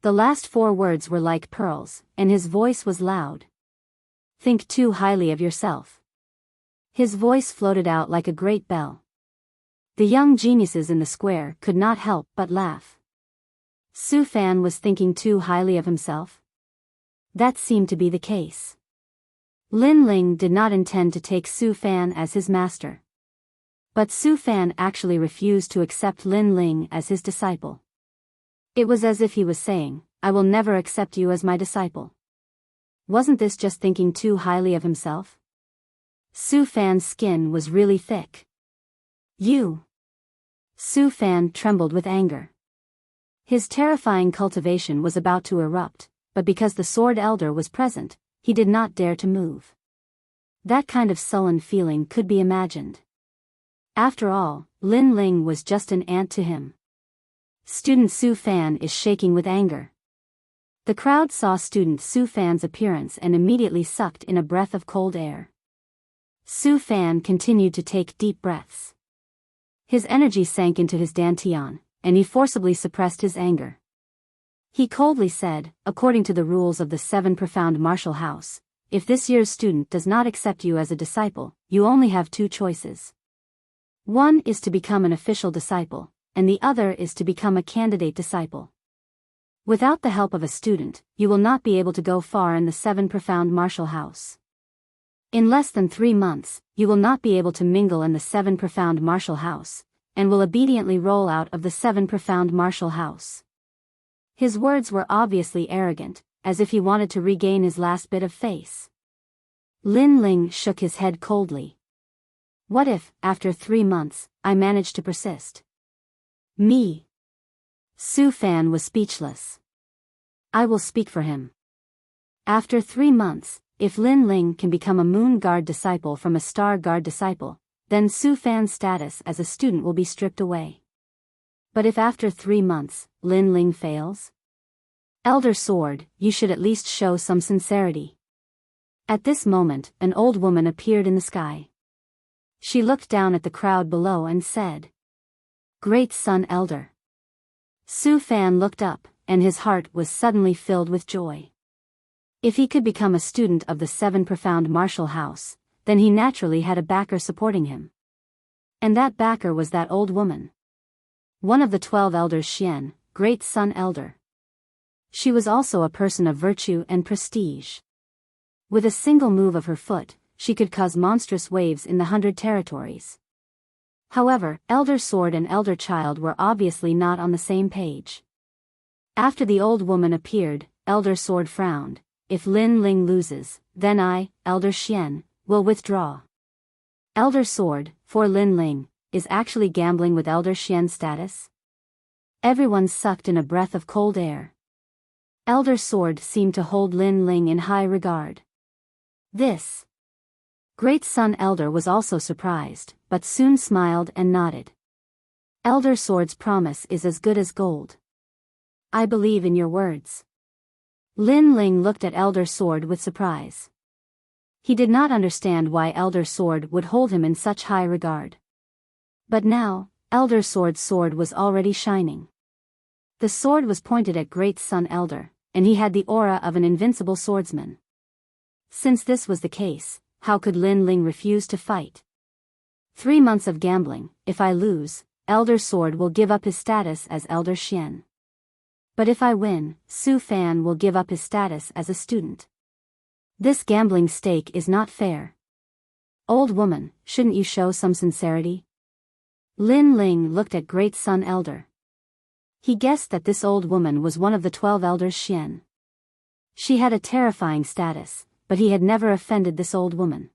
The last 4 words were like pearls, and his voice was loud. Think too highly of yourself. His voice floated out like a great bell. The young geniuses in the square could not help but laugh. Su Fan was thinking too highly of himself? That seemed to be the case. Lin Ling did not intend to take Su Fan as his master. But Su Fan actually refused to accept Lin Ling as his disciple. It was as if he was saying, "I will never accept you as my disciple." Wasn't this just thinking too highly of himself? Su Fan's skin was really thick. You. Su Fan trembled with anger. His terrifying cultivation was about to erupt, but because the Sword Elder was present, he did not dare to move. That kind of sullen feeling could be imagined. After all, Lin Ling was just an ant to him. Student Su Fan is shaking with anger. The crowd saw Student Su Fan's appearance and immediately sucked in a breath of cold air. Su Fan continued to take deep breaths. His energy sank into his dantian, and he forcibly suppressed his anger. He coldly said, "According to the rules of the 7 Profound Martial House, if this year's student does not accept you as a disciple, you only have 2 choices. One is to become an official disciple, and the other is to become a candidate disciple. Without the help of a student, you will not be able to go far in the 7 Profound Martial House. In less than 3 months, you will not be able to mingle in the 7 Profound Martial House, and will obediently roll out of the 7 Profound Martial House." His words were obviously arrogant, as if he wanted to regain his last bit of face. Lin Ling shook his head coldly. "What if, after 3 months, I managed to persist?" "Me?" Su Fan was speechless. "I will speak for him. After 3 months, if Lin Ling can become a Moon Guard disciple from a Star Guard disciple, then Su Fan's status as a student will be stripped away. But if after 3 months, Lin Ling fails? Elder Sword, you should at least show some sincerity." At this moment, an old woman appeared in the sky. She looked down at the crowd below and said, "Great Sun Elder." Su Fan looked up, and his heart was suddenly filled with joy. If he could become a student of the 7 Profound Martial House, then he naturally had a backer supporting him. And that backer was that old woman. One of the 12 elders, Xian, Great Sun Elder. She was also a person of virtue and prestige. With a single move of her foot, she could cause monstrous waves in the 100 territories. However, Elder Sword and Elder Child were obviously not on the same page. After the old woman appeared, Elder Sword frowned. "If Lin Ling loses, then I, Elder Xian, will withdraw." Elder Sword, for Lin Ling, is actually gambling with Elder Xian's status? Everyone sucked in a breath of cold air. Elder Sword seemed to hold Lin Ling in high regard. This Great Sun Elder was also surprised, but soon smiled and nodded. "Elder Sword's promise is as good as gold. I believe in your words." Lin Ling looked at Elder Sword with surprise. He did not understand why Elder Sword would hold him in such high regard. But now, Elder Sword's sword was already shining. The sword was pointed at Great Sun Elder, and he had the aura of an invincible swordsman. Since this was the case, how could Lin Ling refuse to fight? 3 months of gambling. If I lose, Elder Sword will give up his status as Elder Xian. But if I win, Su Fan will give up his status as a student. This gambling stake is not fair. Old woman, shouldn't you show some sincerity? Lin Ling looked at Great Sun Elder. He guessed that this old woman was one of the 12 elders Xian. She had a terrifying status, but he had never offended this old woman.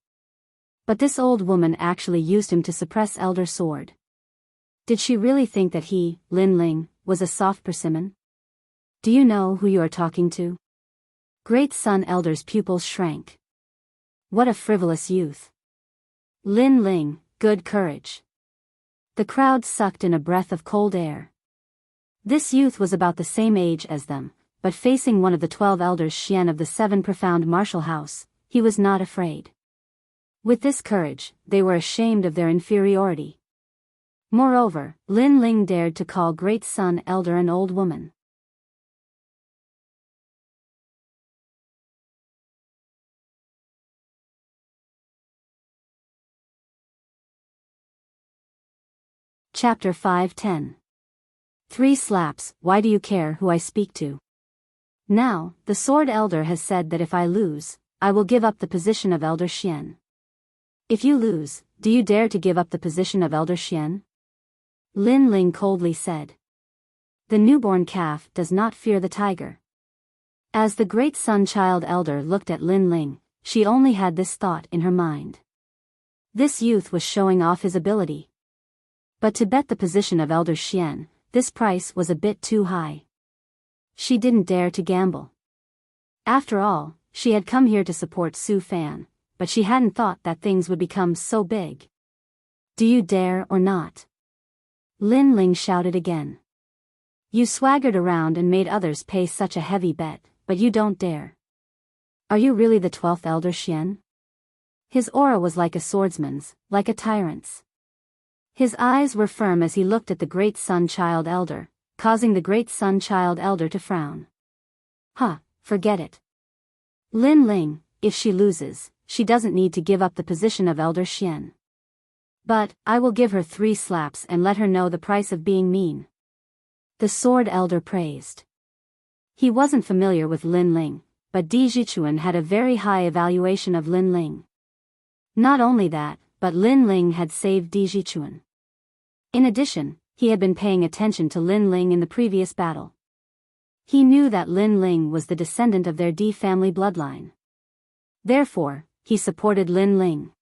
But this old woman actually used him to suppress Elder Sword. Did she really think that he, Lin Ling, was a soft persimmon? Do you know who you are talking to? Great Sun Elder's pupils shrank. What a frivolous youth. Lin Ling, good courage. The crowd sucked in a breath of cold air. This youth was about the same age as them, but facing one of the 12 elders Xian of the 7 Profound Martial House, he was not afraid. With this courage, they were ashamed of their inferiority. Moreover, Lin Ling dared to call Great Sun Elder an old woman. Chapter 5:10. 3 slaps, why do you care who I speak to? Now, the Sword Elder has said that if I lose, I will give up the position of Elder Xian. If you lose, do you dare to give up the position of Elder Xian? Lin Ling coldly said. The newborn calf does not fear the tiger. As the great Sun-Child Elder looked at Lin Ling, she only had this thought in her mind. This youth was showing off his ability. But to bet the position of Elder Xian, this price was a bit too high. She didn't dare to gamble. After all, she had come here to support Su Fan, but she hadn't thought that things would become so big. Do you dare or not? Lin Ling shouted again. You swaggered around and made others pay such a heavy bet, but you don't dare. Are you really the 12th Elder Xian? His aura was like a swordsman's, like a tyrant's. His eyes were firm as he looked at the great Sun-Child Elder, causing the great Sun-Child Elder to frown. Forget it. Lin Ling, if she loses, she doesn't need to give up the position of Elder Xian. But, I will give her 3 slaps and let her know the price of being mean. The Sword Elder praised. He wasn't familiar with Lin Ling, but Di Jichuan had a very high evaluation of Lin Ling. Not only that, but Lin Ling had saved Di Jichuan. In addition, he had been paying attention to Lin Ling in the previous battle. He knew that Lin Ling was the descendant of their Di family bloodline. Therefore, he supported Lin Ling.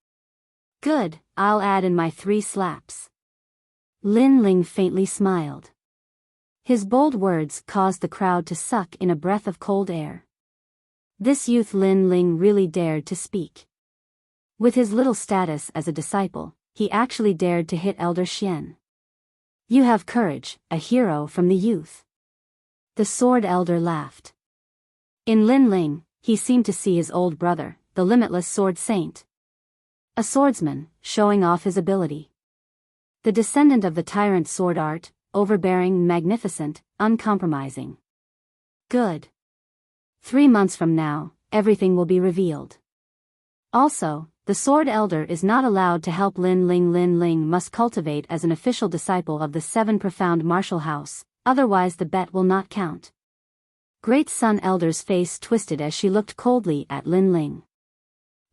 Good, I'll add in my 3 slaps. Lin Ling faintly smiled. His bold words caused the crowd to suck in a breath of cold air. This youth Lin Ling really dared to speak. With his little status as a disciple, he actually dared to hit Elder Xian. You have courage, a hero from the youth. The Sword Elder laughed. In Lin Ling, he seemed to see his old brother, the limitless Sword Saint. A swordsman, showing off his ability. The descendant of the tyrant sword art, overbearing, magnificent, uncompromising. Good. 3 months from now, everything will be revealed. Also, the Sword Elder is not allowed to help Lin Ling. Lin Ling must cultivate as an official disciple of the 7 profound martial house, otherwise the bet will not count. Great Sun Elder's face twisted as she looked coldly at Lin Ling.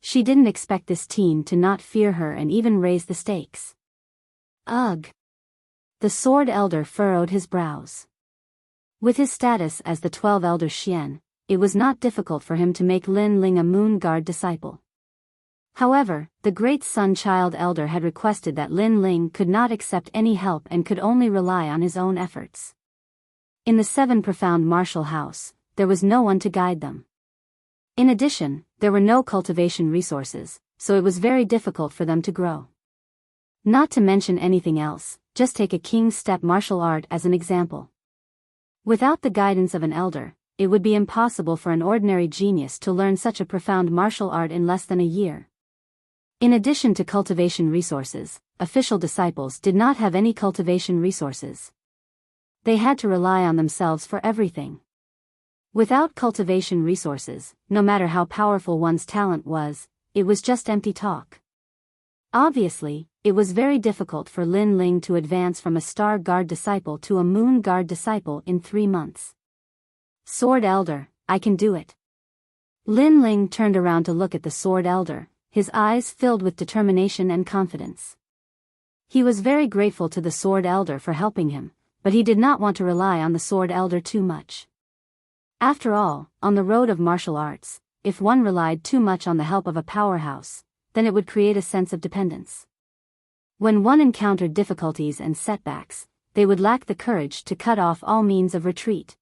She didn't expect this teen to not fear her and even raise the stakes. Ugh. The Sword Elder furrowed his brows. With his status as the 12th Elder Xian, it was not difficult for him to make Lin Ling a Moon Guard disciple. However, the great Sun-Child Elder had requested that Lin Ling could not accept any help and could only rely on his own efforts. In the 7 profound martial house, there was no one to guide them. In addition, there were no cultivation resources, so it was very difficult for them to grow. Not to mention anything else, just take a King's Step martial art as an example. Without the guidance of an elder, it would be impossible for an ordinary genius to learn such a profound martial art in less than a year. In addition to cultivation resources, official disciples did not have any cultivation resources. They had to rely on themselves for everything. Without cultivation resources, no matter how powerful one's talent was, it was just empty talk. Obviously, it was very difficult for Lin Ling to advance from a Star Guard disciple to a Moon Guard disciple in 3 months. Sword Elder, I can do it. Lin Ling turned around to look at the Sword Elder, his eyes filled with determination and confidence. He was very grateful to the Sword Elder for helping him, but he did not want to rely on the Sword Elder too much. After all, on the road of martial arts, if one relied too much on the help of a powerhouse, then it would create a sense of dependence. When one encountered difficulties and setbacks, they would lack the courage to cut off all means of retreat.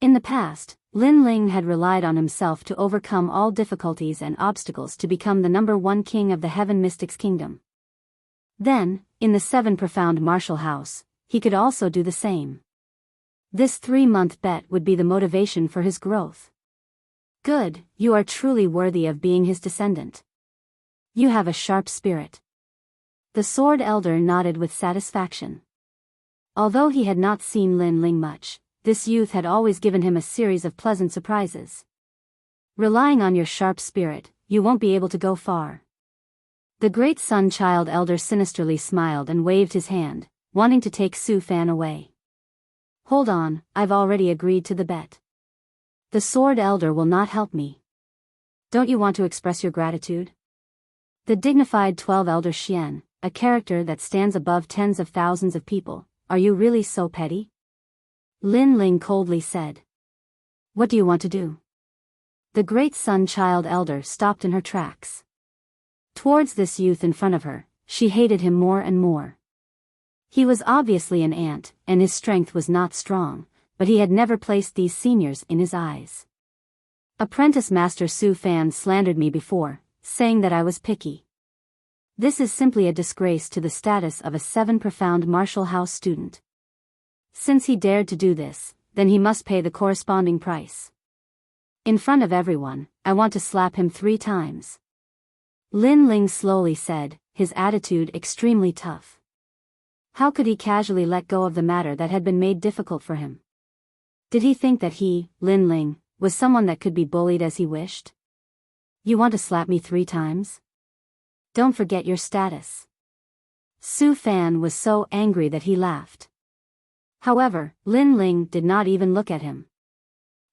In the past, Lin Ling had relied on himself to overcome all difficulties and obstacles to become the #1 king of the Heaven Mystics Kingdom. Then, in the 7 profound martial house, he could also do the same. This 3-month bet would be the motivation for his growth. Good, you are truly worthy of being his descendant. You have a sharp spirit. The Sword Elder nodded with satisfaction. Although he had not seen Lin Ling much, this youth had always given him a series of pleasant surprises. Relying on your sharp spirit, you won't be able to go far. The great Sun-Child Elder sinisterly smiled and waved his hand, wanting to take Su Fan away. Hold on, I've already agreed to the bet. The Sword Elder will not help me. Don't you want to express your gratitude? The dignified 12 Elder Xian, a character that stands above tens of thousands of people, are you really so petty? Lin Ling coldly said. What do you want to do? The great Sun-Child Elder stopped in her tracks. Towards this youth in front of her, she hated him more and more. He was obviously an ant, and his strength was not strong, but he had never placed these seniors in his eyes. Apprentice Master Su Fan slandered me before, saying that I was picky. This is simply a disgrace to the status of a 7 profound martial house student. Since he dared to do this, then he must pay the corresponding price. In front of everyone, I want to slap him 3 times. Lin Ling slowly said, his attitude extremely tough. How could he casually let go of the matter that had been made difficult for him? Did he think that he, Lin Ling, was someone that could be bullied as he wished? You want to slap me 3 times? Don't forget your status. Su Fan was so angry that he laughed. However, Lin Ling did not even look at him.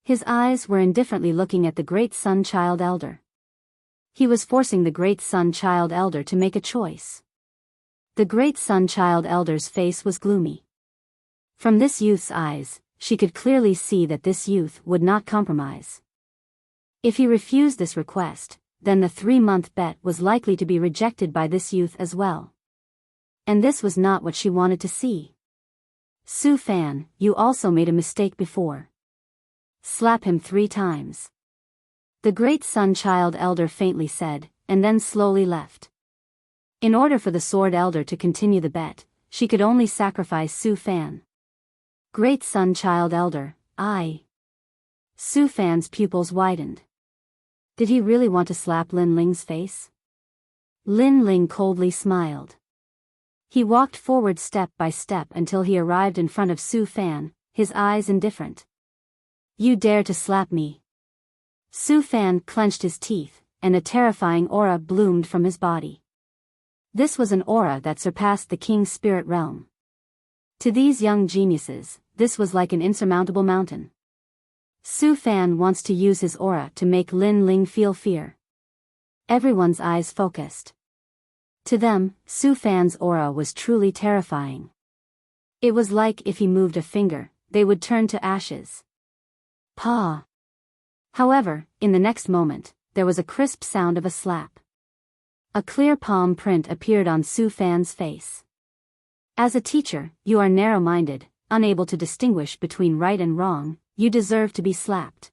His eyes were indifferently looking at the great Sun-Child Elder. He was forcing the great Sun-Child Elder to make a choice. The great Sun-Child Elder's face was gloomy. From this youth's eyes, she could clearly see that this youth would not compromise. If he refused this request, then the 3-month bet was likely to be rejected by this youth as well. And this was not what she wanted to see. Su Fan, you also made a mistake before. Slap him 3 times. The great Sun-Child Elder faintly said, and then slowly left. In order for the Sword Elder to continue the bet, she could only sacrifice Su Fan. Great Sun-Child Elder, Su Fan's pupils widened. Did he really want to slap Lin Ling's face? Lin Ling coldly smiled. He walked forward step by step until he arrived in front of Su Fan, his eyes indifferent. You dare to slap me? Su Fan clenched his teeth, and a terrifying aura bloomed from his body. This was an aura that surpassed the king's spirit realm. To these young geniuses, this was like an insurmountable mountain. Su Fan wants to use his aura to make Lin Ling feel fear. Everyone's eyes focused. To them, Su Fan's aura was truly terrifying. It was like if he moved a finger, they would turn to ashes. Paw. However, in the next moment, there was a crisp sound of a slap. A clear palm print appeared on Su Fan's face. As a teacher, you are narrow-minded, unable to distinguish between right and wrong, you deserve to be slapped.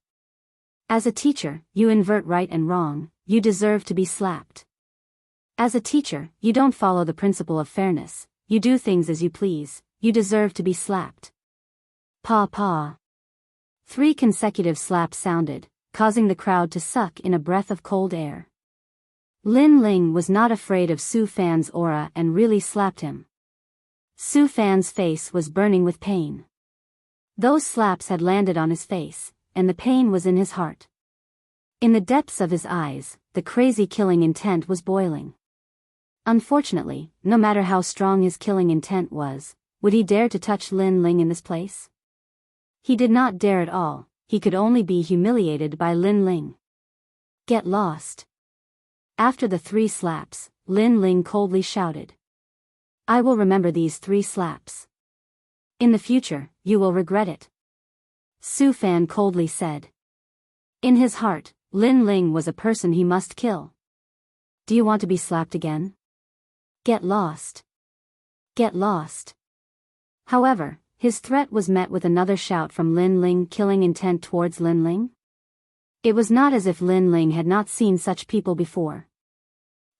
As a teacher, you invert right and wrong, you deserve to be slapped. As a teacher, you don't follow the principle of fairness, you do things as you please, you deserve to be slapped. Paw paw. 3 consecutive slaps sounded, causing the crowd to suck in a breath of cold air. Lin Ling was not afraid of Su Fan's aura and really slapped him. Su Fan's face was burning with pain. Those slaps had landed on his face, and the pain was in his heart. In the depths of his eyes, the crazy killing intent was boiling. Unfortunately, no matter how strong his killing intent was, would he dare to touch Lin Ling in this place? He did not dare at all, he could only be humiliated by Lin Ling. Get lost. After the 3 slaps, Lin Ling coldly shouted. I will remember these 3 slaps. In the future, you will regret it. Su Fan coldly said. In his heart, Lin Ling was a person he must kill. Do you want to be slapped again? Get lost. Get lost. However, his threat was met with another shout from Lin Ling killing intent towards Lin Ling. It was not as if Lin Ling had not seen such people before.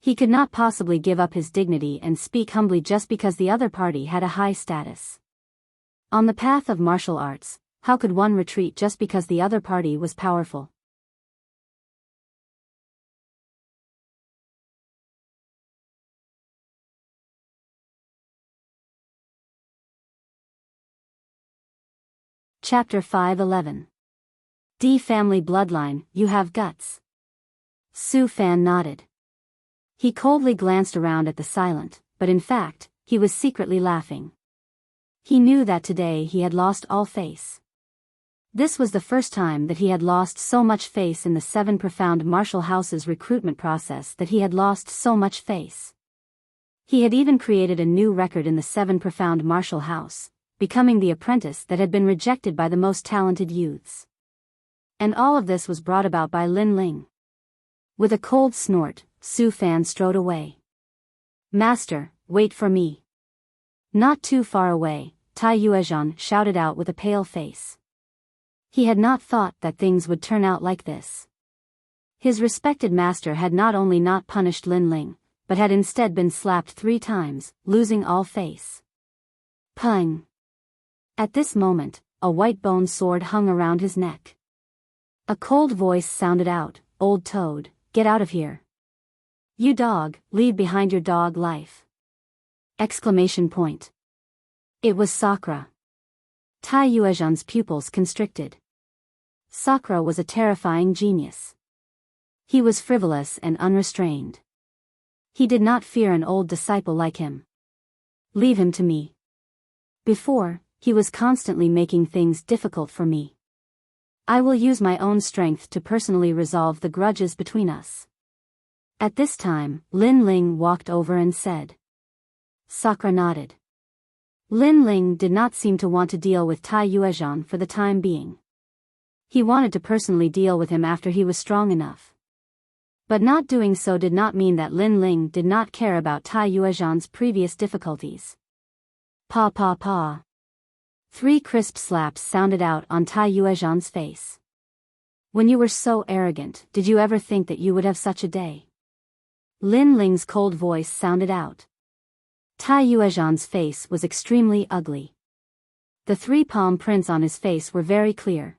He could not possibly give up his dignity and speak humbly just because the other party had a high status. On the path of martial arts, how could one retreat just because the other party was powerful? Chapter 5:11. D family bloodline, you have guts. Su Fan nodded. He coldly glanced around at the silent, but in fact, he was secretly laughing. He knew that today he had lost all face. This was the first time that he had lost so much face in the 7 profound martial house's recruitment process, that he had lost so much face. He had even created a new record in the 7 profound martial house, becoming the apprentice that had been rejected by the most talented youths. And all of this was brought about by Lin Ling. With a cold snort, Su Fan strode away. "Master, wait for me." Not too far away, Tai Yuezhan shouted out with a pale face. He had not thought that things would turn out like this. His respected master had not only not punished Lin Ling, but had instead been slapped 3 times, losing all face. Pung! At this moment, a white bone sword hung around his neck. A cold voice sounded out, "Old toad, get out of here. You dog, leave behind your dog life." Exclamation point. It was Sakura. Tai Yuezhan's pupils constricted. Sakura was a terrifying genius. He was frivolous and unrestrained. He did not fear an old disciple like him. "Leave him to me. Before, he was constantly making things difficult for me. I will use my own strength to personally resolve the grudges between us." At this time, Lin Ling walked over and said. Sakura nodded. Lin Ling did not seem to want to deal with Tai Yuezhan for the time being. He wanted to personally deal with him after he was strong enough. But not doing so did not mean that Lin Ling did not care about Tai Yuezhan's previous difficulties. Pa pa pa. 3 crisp slaps sounded out on Tai Yuezhan's face. "When you were so arrogant, did you ever think that you would have such a day?" Lin Ling's cold voice sounded out. Tai Yuezhan's face was extremely ugly. The 3 palm prints on his face were very clear.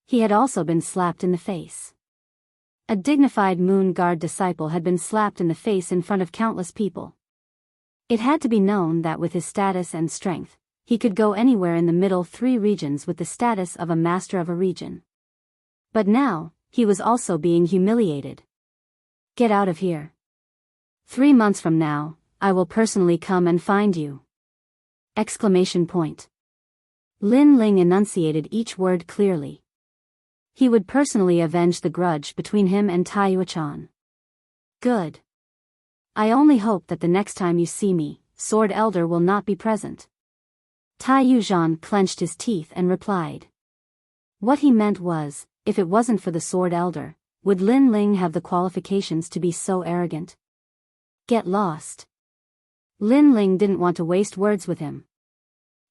He had also been slapped in the face. A dignified Moon Guard disciple had been slapped in the face in front of countless people. It had to be known that with his status and strength, he could go anywhere in the middle 3 regions with the status of a master of a region. But now, he was also being humiliated. "Get out of here. 3 months from now, I will personally come and find you." Exclamation point. Lin Ling enunciated each word clearly. He would personally avenge the grudge between him and Tai Yuezhan. "Good. I only hope that the next time you see me, Sword Elder will not be present." Tai Yuezhan clenched his teeth and replied. What he meant was, if it wasn't for the Sword Elder, would Lin Ling have the qualifications to be so arrogant? Get lost. Lin Ling didn't want to waste words with him.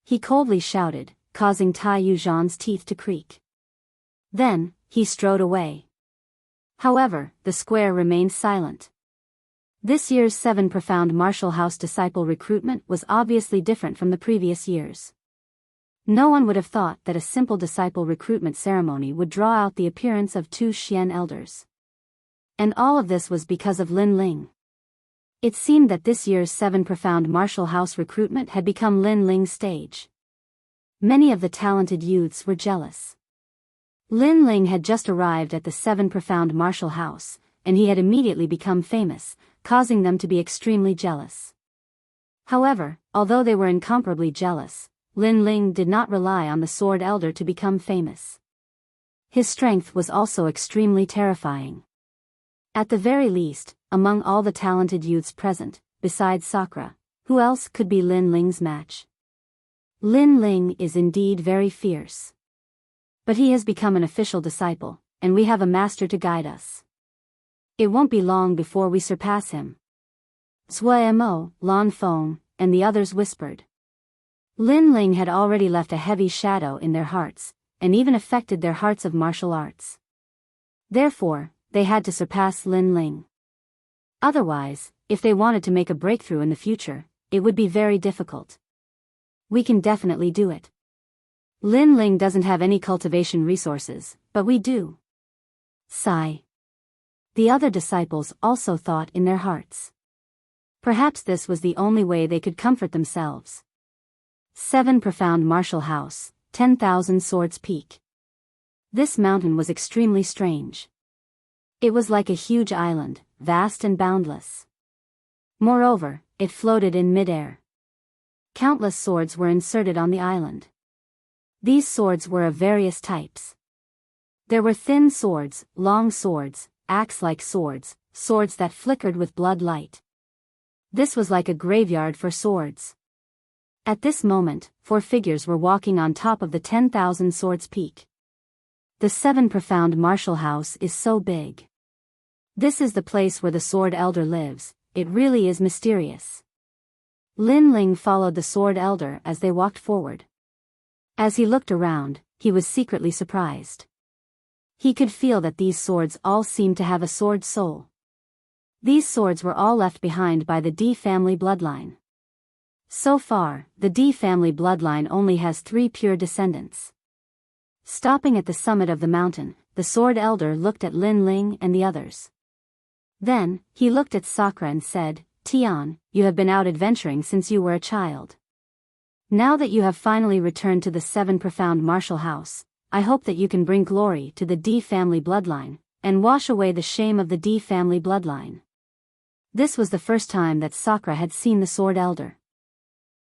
He coldly shouted, causing Tai Yuezhan's teeth to creak. Then, he strode away. However, the square remained silent. This year's 7 profound martial house disciple recruitment was obviously different from the previous years. No one would have thought that a simple disciple recruitment ceremony would draw out the appearance of 2 Xian elders. And all of this was because of Lin Ling. It seemed that this year's 7 profound martial house recruitment had become Lin Ling's stage. Many of the talented youths were jealous. Lin Ling had just arrived at the 7 profound martial house, and he had immediately become famous, causing them to be extremely jealous. However, although they were incomparably jealous, Lin Ling did not rely on the Sword Elder to become famous. His strength was also extremely terrifying. At the very least, among all the talented youths present, besides Sakura, who else could be Lin Ling's match? Lin Ling is indeed very fierce. But he has become an official disciple, and we have a master to guide us. It won't be long before we surpass him. Zuo, Lan Feng, and the others whispered. Lin Ling had already left a heavy shadow in their hearts, and even affected their hearts of martial arts. Therefore, they had to surpass Lin Ling. Otherwise, if they wanted to make a breakthrough in the future, it would be very difficult. We can definitely do it. Lin Ling doesn't have any cultivation resources, but we do. Sigh. The other disciples also thought in their hearts. Perhaps this was the only way they could comfort themselves. 7 profound martial house, 10,000 swords peak. This mountain was extremely strange. It was like a huge island, vast and boundless. Moreover, it floated in midair. Countless swords were inserted on the island. These swords were of various types. There were thin swords, long swords, axe-like swords, swords that flickered with blood light. This was like a graveyard for swords. At this moment, 4 figures were walking on top of the 10,000 swords peak. The 7 profound martial house is so big. This is the place where the sword elder lives. It really is mysterious. Lin Ling followed the sword elder as they walked forward. As he looked around, he was secretly surprised. He could feel that these swords all seemed to have a sword soul. These swords were all left behind by the D family bloodline. So far, the D family bloodline only has 3 pure descendants. Stopping at the summit of the mountain, the sword elder looked at Lin Ling and the others. Then, he looked at Sakura and said, "Tian, you have been out adventuring since you were a child. Now that you have finally returned to the 7 profound martial house, I hope that you can bring glory to the D family bloodline, and wash away the shame of the D family bloodline." This was the first time that Sakura had seen the sword elder.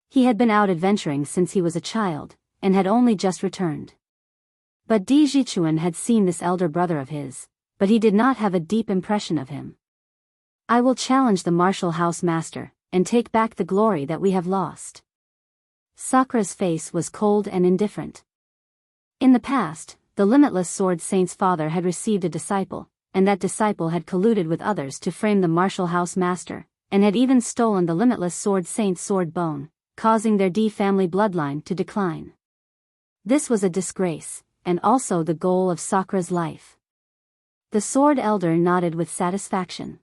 He had been out adventuring since he was a child, and had only just returned. But Di Jichuan had seen this elder brother of his, but he did not have a deep impression of him. "I will challenge the martial house master, and take back the glory that we have lost." Sakura's face was cold and indifferent. In the past, the Limitless Sword Saint's father had received a disciple, and that disciple had colluded with others to frame the martial house master, and had even stolen the Limitless Sword Saint's sword bone, causing their D family bloodline to decline. This was a disgrace, and also the goal of Sakura's life. The sword elder nodded with satisfaction.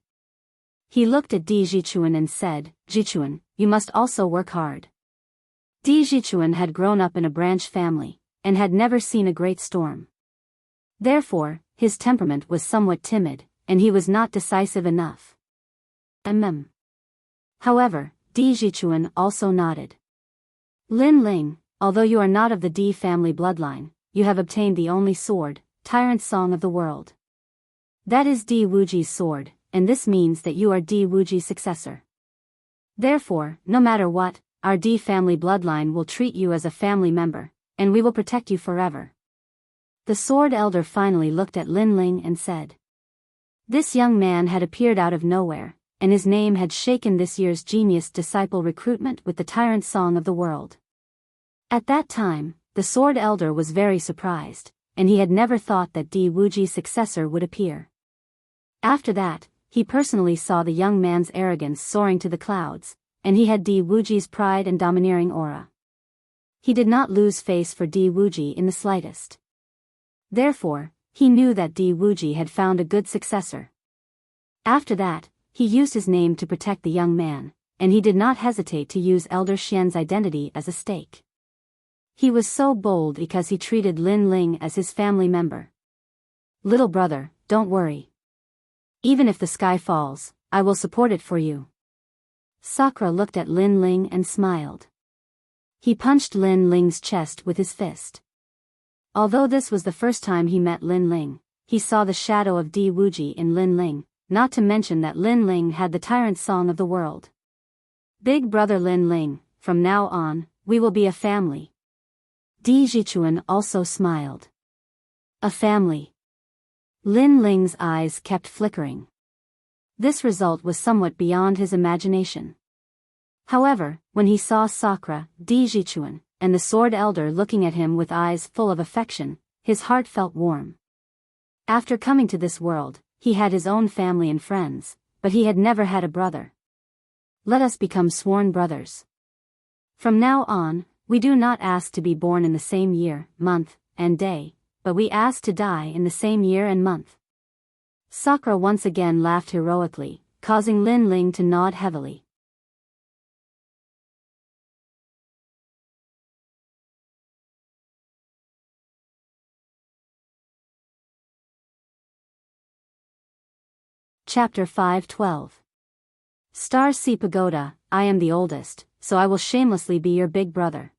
He looked at Di Jichuan and said, "Jichuan, you must also work hard." Di Jichuan had grown up in a branch family, and had never seen a great storm. Therefore, his temperament was somewhat timid, and he was not decisive enough. However, Di Jichuan also nodded. "Lin Ling, although you are not of the D family bloodline, you have obtained the only sword, Tyrant Song of the World. That is Di Wuji's sword, and this means that you are Di Wuji's successor. Therefore, no matter what, our D family bloodline will treat you as a family member, and we will protect you forever." The sword elder finally looked at Lin Ling and said. This young man had appeared out of nowhere, and his name had shaken this year's genius disciple recruitment with the Tyrant Song of the World. At that time, the sword elder was very surprised, and he had never thought that Di Wuji's successor would appear. After that, he personally saw the young man's arrogance soaring to the clouds, and he had Di Wuji's pride and domineering aura. He did not lose face for Di Wuji in the slightest. Therefore, he knew that Di Wuji had found a good successor. After that, he used his name to protect the young man, and he did not hesitate to use Elder Xian's identity as a stake. He was so bold because he treated Lin Ling as his family member. "Little brother, don't worry. Even if the sky falls, I will support it for you." Sakura looked at Lin Ling and smiled. He punched Lin Ling's chest with his fist. Although this was the first time he met Lin Ling, he saw the shadow of Di Wuji in Lin Ling, not to mention that Lin Ling had the Tyrant Song of the World. "Big brother Lin Ling, from now on, we will be a family." Di Jichuan also smiled. A family. Lin Ling's eyes kept flickering. This result was somewhat beyond his imagination. However, when he saw Sakura, Di Jichuan, and the sword elder looking at him with eyes full of affection, his heart felt warm. After coming to this world, he had his own family and friends, but he had never had a brother. "Let us become sworn brothers. From now on, we do not ask to be born in the same year, month, and day, but we ask to die in the same year and month." Sakura once again laughed heroically, causing Lin Ling to nod heavily. Chapter 5:12. Star Sea Pagoda, I am the oldest, so I will shamelessly be your big brother.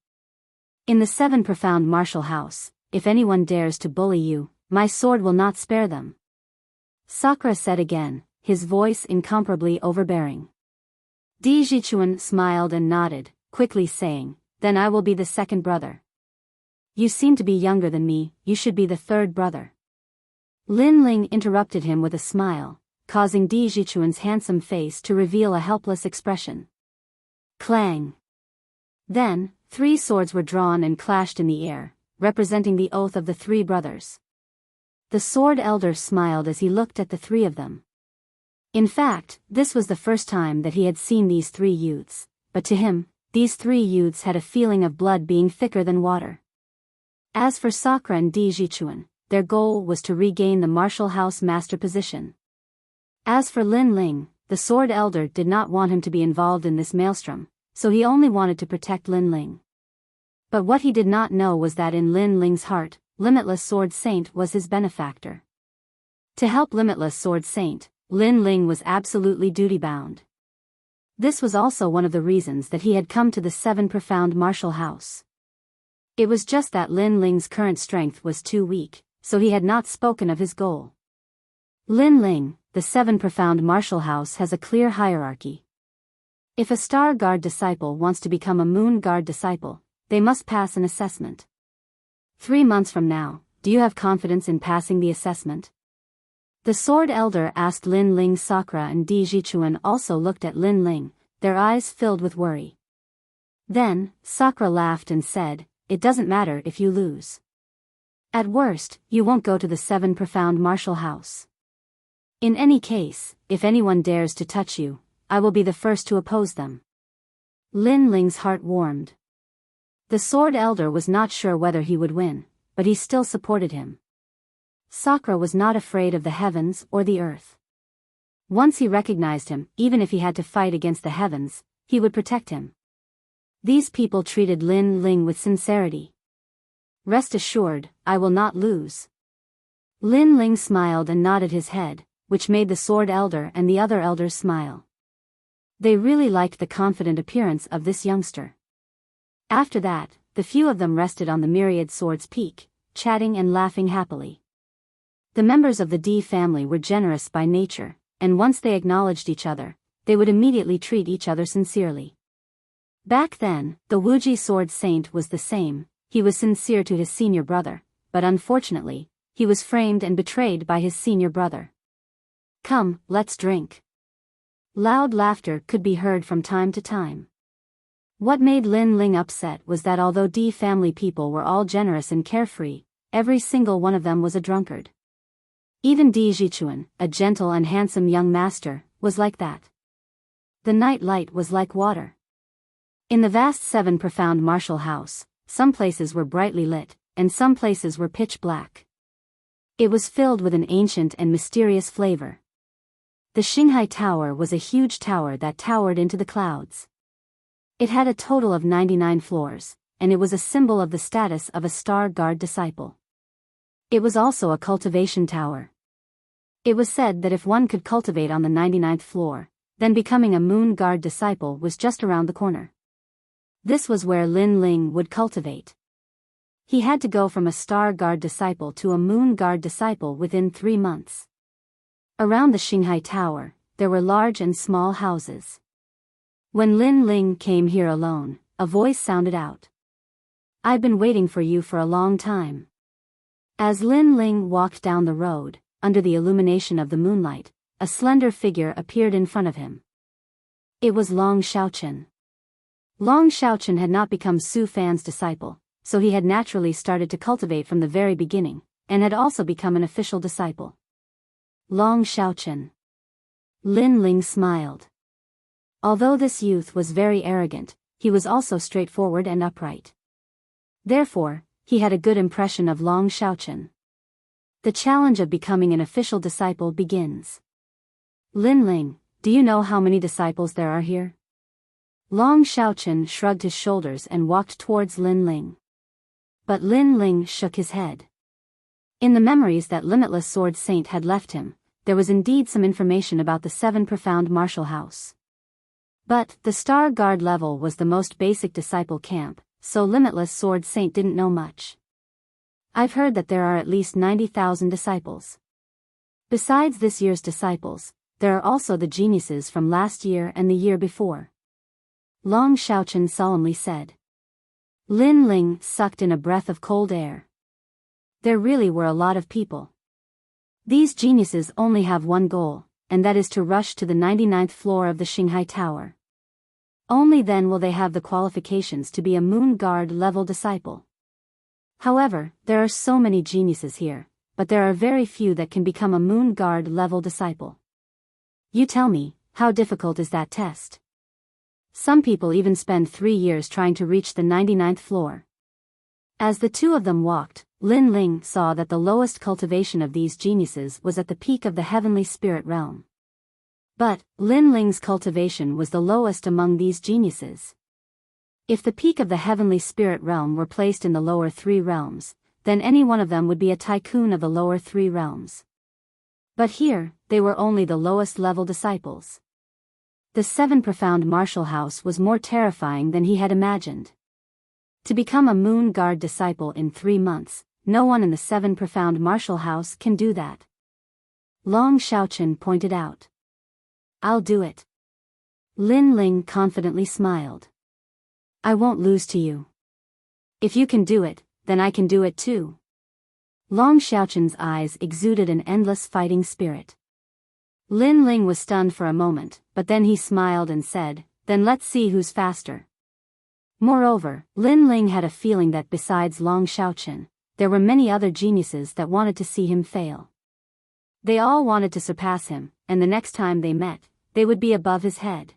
In the 7 profound martial house, if anyone dares to bully you, my sword will not spare them. Sakura said again, his voice incomparably overbearing. Di Jichuan smiled and nodded, quickly saying, "Then I will be the second brother." "You seem to be younger than me, you should be the third brother." Lin Ling interrupted him with a smile, causing Di Jichuan's handsome face to reveal a helpless expression. Clang! Then, 3 swords were drawn and clashed in the air, representing the oath of the 3 brothers. The sword elder smiled as he looked at the 3 of them. In fact, this was the first time that he had seen these 3 youths, but to him, these 3 youths had a feeling of blood being thicker than water. As for Sakura and Di Jichuan, their goal was to regain the martial house master position. As for Lin Ling, the sword elder did not want him to be involved in this maelstrom, so he only wanted to protect Lin Ling. But what he did not know was that in Lin Ling's heart, Limitless Sword Saint was his benefactor. To help Limitless Sword Saint, Lin Ling was absolutely duty-bound. This was also one of the reasons that he had come to the 7 Profound Martial House. It was just that Lin Ling's current strength was too weak, so he had not spoken of his goal. Lin Ling, the 7 Profound Martial House has a clear hierarchy. If a Star Guard disciple wants to become a Moon Guard disciple, they must pass an assessment. 3 months from now, do you have confidence in passing the assessment? The sword elder asked Lin Ling. Sakura and Di Jichuan also looked at Lin Ling, their eyes filled with worry. Then, Sakura laughed and said, "It doesn't matter if you lose. At worst, you won't go to the 7 Profound Martial House. In any case, if anyone dares to touch you, I will be the first to oppose them." Lin Ling's heart warmed. The sword elder was not sure whether he would win, but he still supported him. Sakura was not afraid of the heavens or the earth. Once he recognized him, even if he had to fight against the heavens, he would protect him. These people treated Lin Ling with sincerity. "Rest assured, I will not lose." Lin Ling smiled and nodded his head, which made the sword elder and the other elders smile. They really liked the confident appearance of this youngster. After that, the few of them rested on the myriad sword's peak, chatting and laughing happily. The members of the Di family were generous by nature, and once they acknowledged each other, they would immediately treat each other sincerely. Back then, the Wuxia Sword Saint was the same. He was sincere to his senior brother, but unfortunately, he was framed and betrayed by his senior brother. "Come, let's drink." Loud laughter could be heard from time to time. What made Lin Ling upset was that although Di family people were all generous and carefree, every single one of them was a drunkard. Even Di Jichuan, a gentle and handsome young master, was like that. The night light was like water. In the vast 7 Profound Martial House, some places were brightly lit, and some places were pitch black. It was filled with an ancient and mysterious flavor. The Shanghai Tower was a huge tower that towered into the clouds. It had a total of 99 floors, and it was a symbol of the status of a Star Guard disciple. It was also a cultivation tower. It was said that if one could cultivate on the 99th floor, then becoming a Moon Guard disciple was just around the corner. This was where Lin Ling would cultivate. He had to go from a Star Guard disciple to a Moon Guard disciple within 3 months. Around the Shanghai Tower, there were large and small houses. When Lin Ling came here alone, a voice sounded out. "I've been waiting for you for a long time." As Lin Ling walked down the road, under the illumination of the moonlight, a slender figure appeared in front of him. It was Long Xiaochen. Long Xiaochen had not become Su Fan's disciple, so he had naturally started to cultivate from the very beginning, and had also become an official disciple. Long Xiaochen. Lin Ling smiled. Although this youth was very arrogant, he was also straightforward and upright. Therefore, he had a good impression of Long Xiaochen. The challenge of becoming an official disciple begins. "Lin Ling, do you know how many disciples there are here?" Long Xiaochen shrugged his shoulders and walked towards Lin Ling. But Lin Ling shook his head. In the memories that Limitless Sword Saint had left him, there was indeed some information about the 7 Profound Martial House. But the Star Guard level was the most basic disciple camp, so Limitless Sword Saint didn't know much. "I've heard that there are at least 90,000 disciples. Besides this year's disciples, there are also the geniuses from last year and the year before." Long Xiaochen solemnly said. Lin Ling sucked in a breath of cold air. There really were a lot of people. These geniuses only have one goal, and that is to rush to the 99th floor of the Shanghai Tower. Only then will they have the qualifications to be a Moon Guard level disciple. However, there are so many geniuses here, but there are very few that can become a Moon Guard level disciple. You tell me, how difficult is that test? Some people even spend 3 years trying to reach the 99th floor. As the two of them walked, Lin Ling saw that the lowest cultivation of these geniuses was at the peak of the heavenly spirit realm. But, Lin Ling's cultivation was the lowest among these geniuses. If the peak of the heavenly spirit realm were placed in the lower 3 realms, then any one of them would be a tycoon of the lower 3 realms. But here, they were only the lowest level disciples. The 7 profound martial house was more terrifying than he had imagined. To become a Moon Guard disciple in 3 months, no one in the 7 profound martial house can do that. Long Xiaochen pointed out. I'll do it. Lin Ling confidently smiled. I won't lose to you. If you can do it, then I can do it too. Long Xiaochen's eyes exuded an endless fighting spirit. Lin Ling was stunned for a moment, but then he smiled and said, then let's see who's faster. Moreover, Lin Ling had a feeling that besides Long Xiaochen, there were many other geniuses that wanted to see him fail. They all wanted to surpass him, and the next time they met, they would be above his head.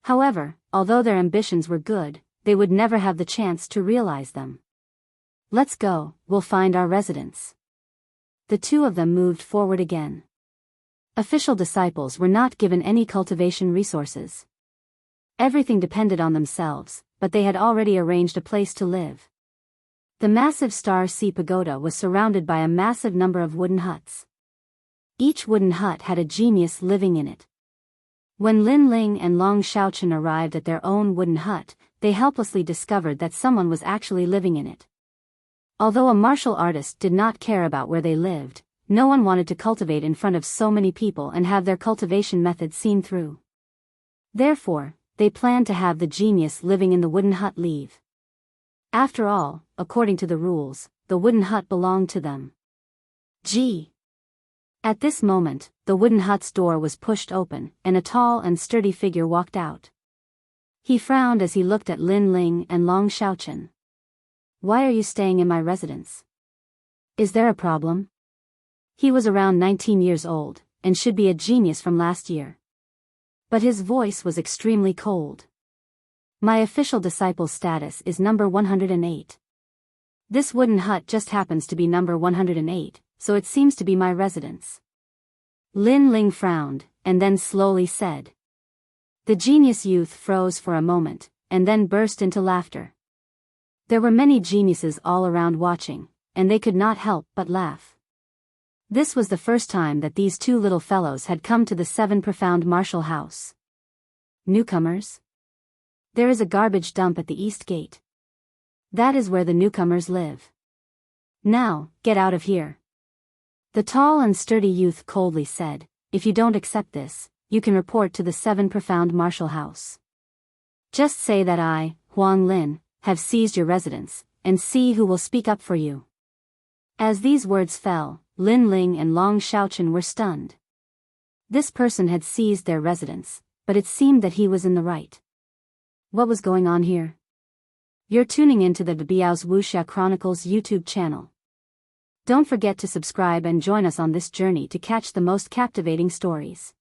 However, although their ambitions were good, they would never have the chance to realize them. Let's go, we'll find our residence. The two of them moved forward again. Official disciples were not given any cultivation resources. Everything depended on themselves, but they had already arranged a place to live. The massive Star Sea Pagoda was surrounded by a massive number of wooden huts. Each wooden hut had a genius living in it. When Lin Ling and Long Xiaochen arrived at their own wooden hut, they helplessly discovered that someone was actually living in it. Although a martial artist did not care about where they lived, no one wanted to cultivate in front of so many people and have their cultivation method seen through. Therefore, they planned to have the genius living in the wooden hut leave. After all, according to the rules, the wooden hut belonged to them. Gee! At this moment, the wooden hut's door was pushed open, and a tall and sturdy figure walked out. He frowned as he looked at Lin Ling and Long Xiaochen. Why are you staying in my residence? Is there a problem? He was around 19 years old, and should be a genius from last year. But his voice was extremely cold. My official disciple status is number 108. This wooden hut just happens to be number 108, so it seems to be my residence. Lin Ling frowned, and then slowly said. The genius youth froze for a moment, and then burst into laughter. There were many geniuses all around watching, and they could not help but laugh. This was the first time that these two little fellows had come to the 7 profound martial house. Newcomers? There is a garbage dump at the east gate. That is where the newcomers live. Now, get out of here. The tall and sturdy youth coldly said, if you don't accept this, you can report to the 7 profound martial house. Just say that I, Huang Lin, have seized your residence, and see who will speak up for you. As these words fell, Lin Ling and Long Xiaochen were stunned. This person had seized their residence, but it seemed that he was in the right. What was going on here? You're tuning into the Biyao's Wuxia Chronicles YouTube channel. Don't forget to subscribe and join us on this journey to catch the most captivating stories.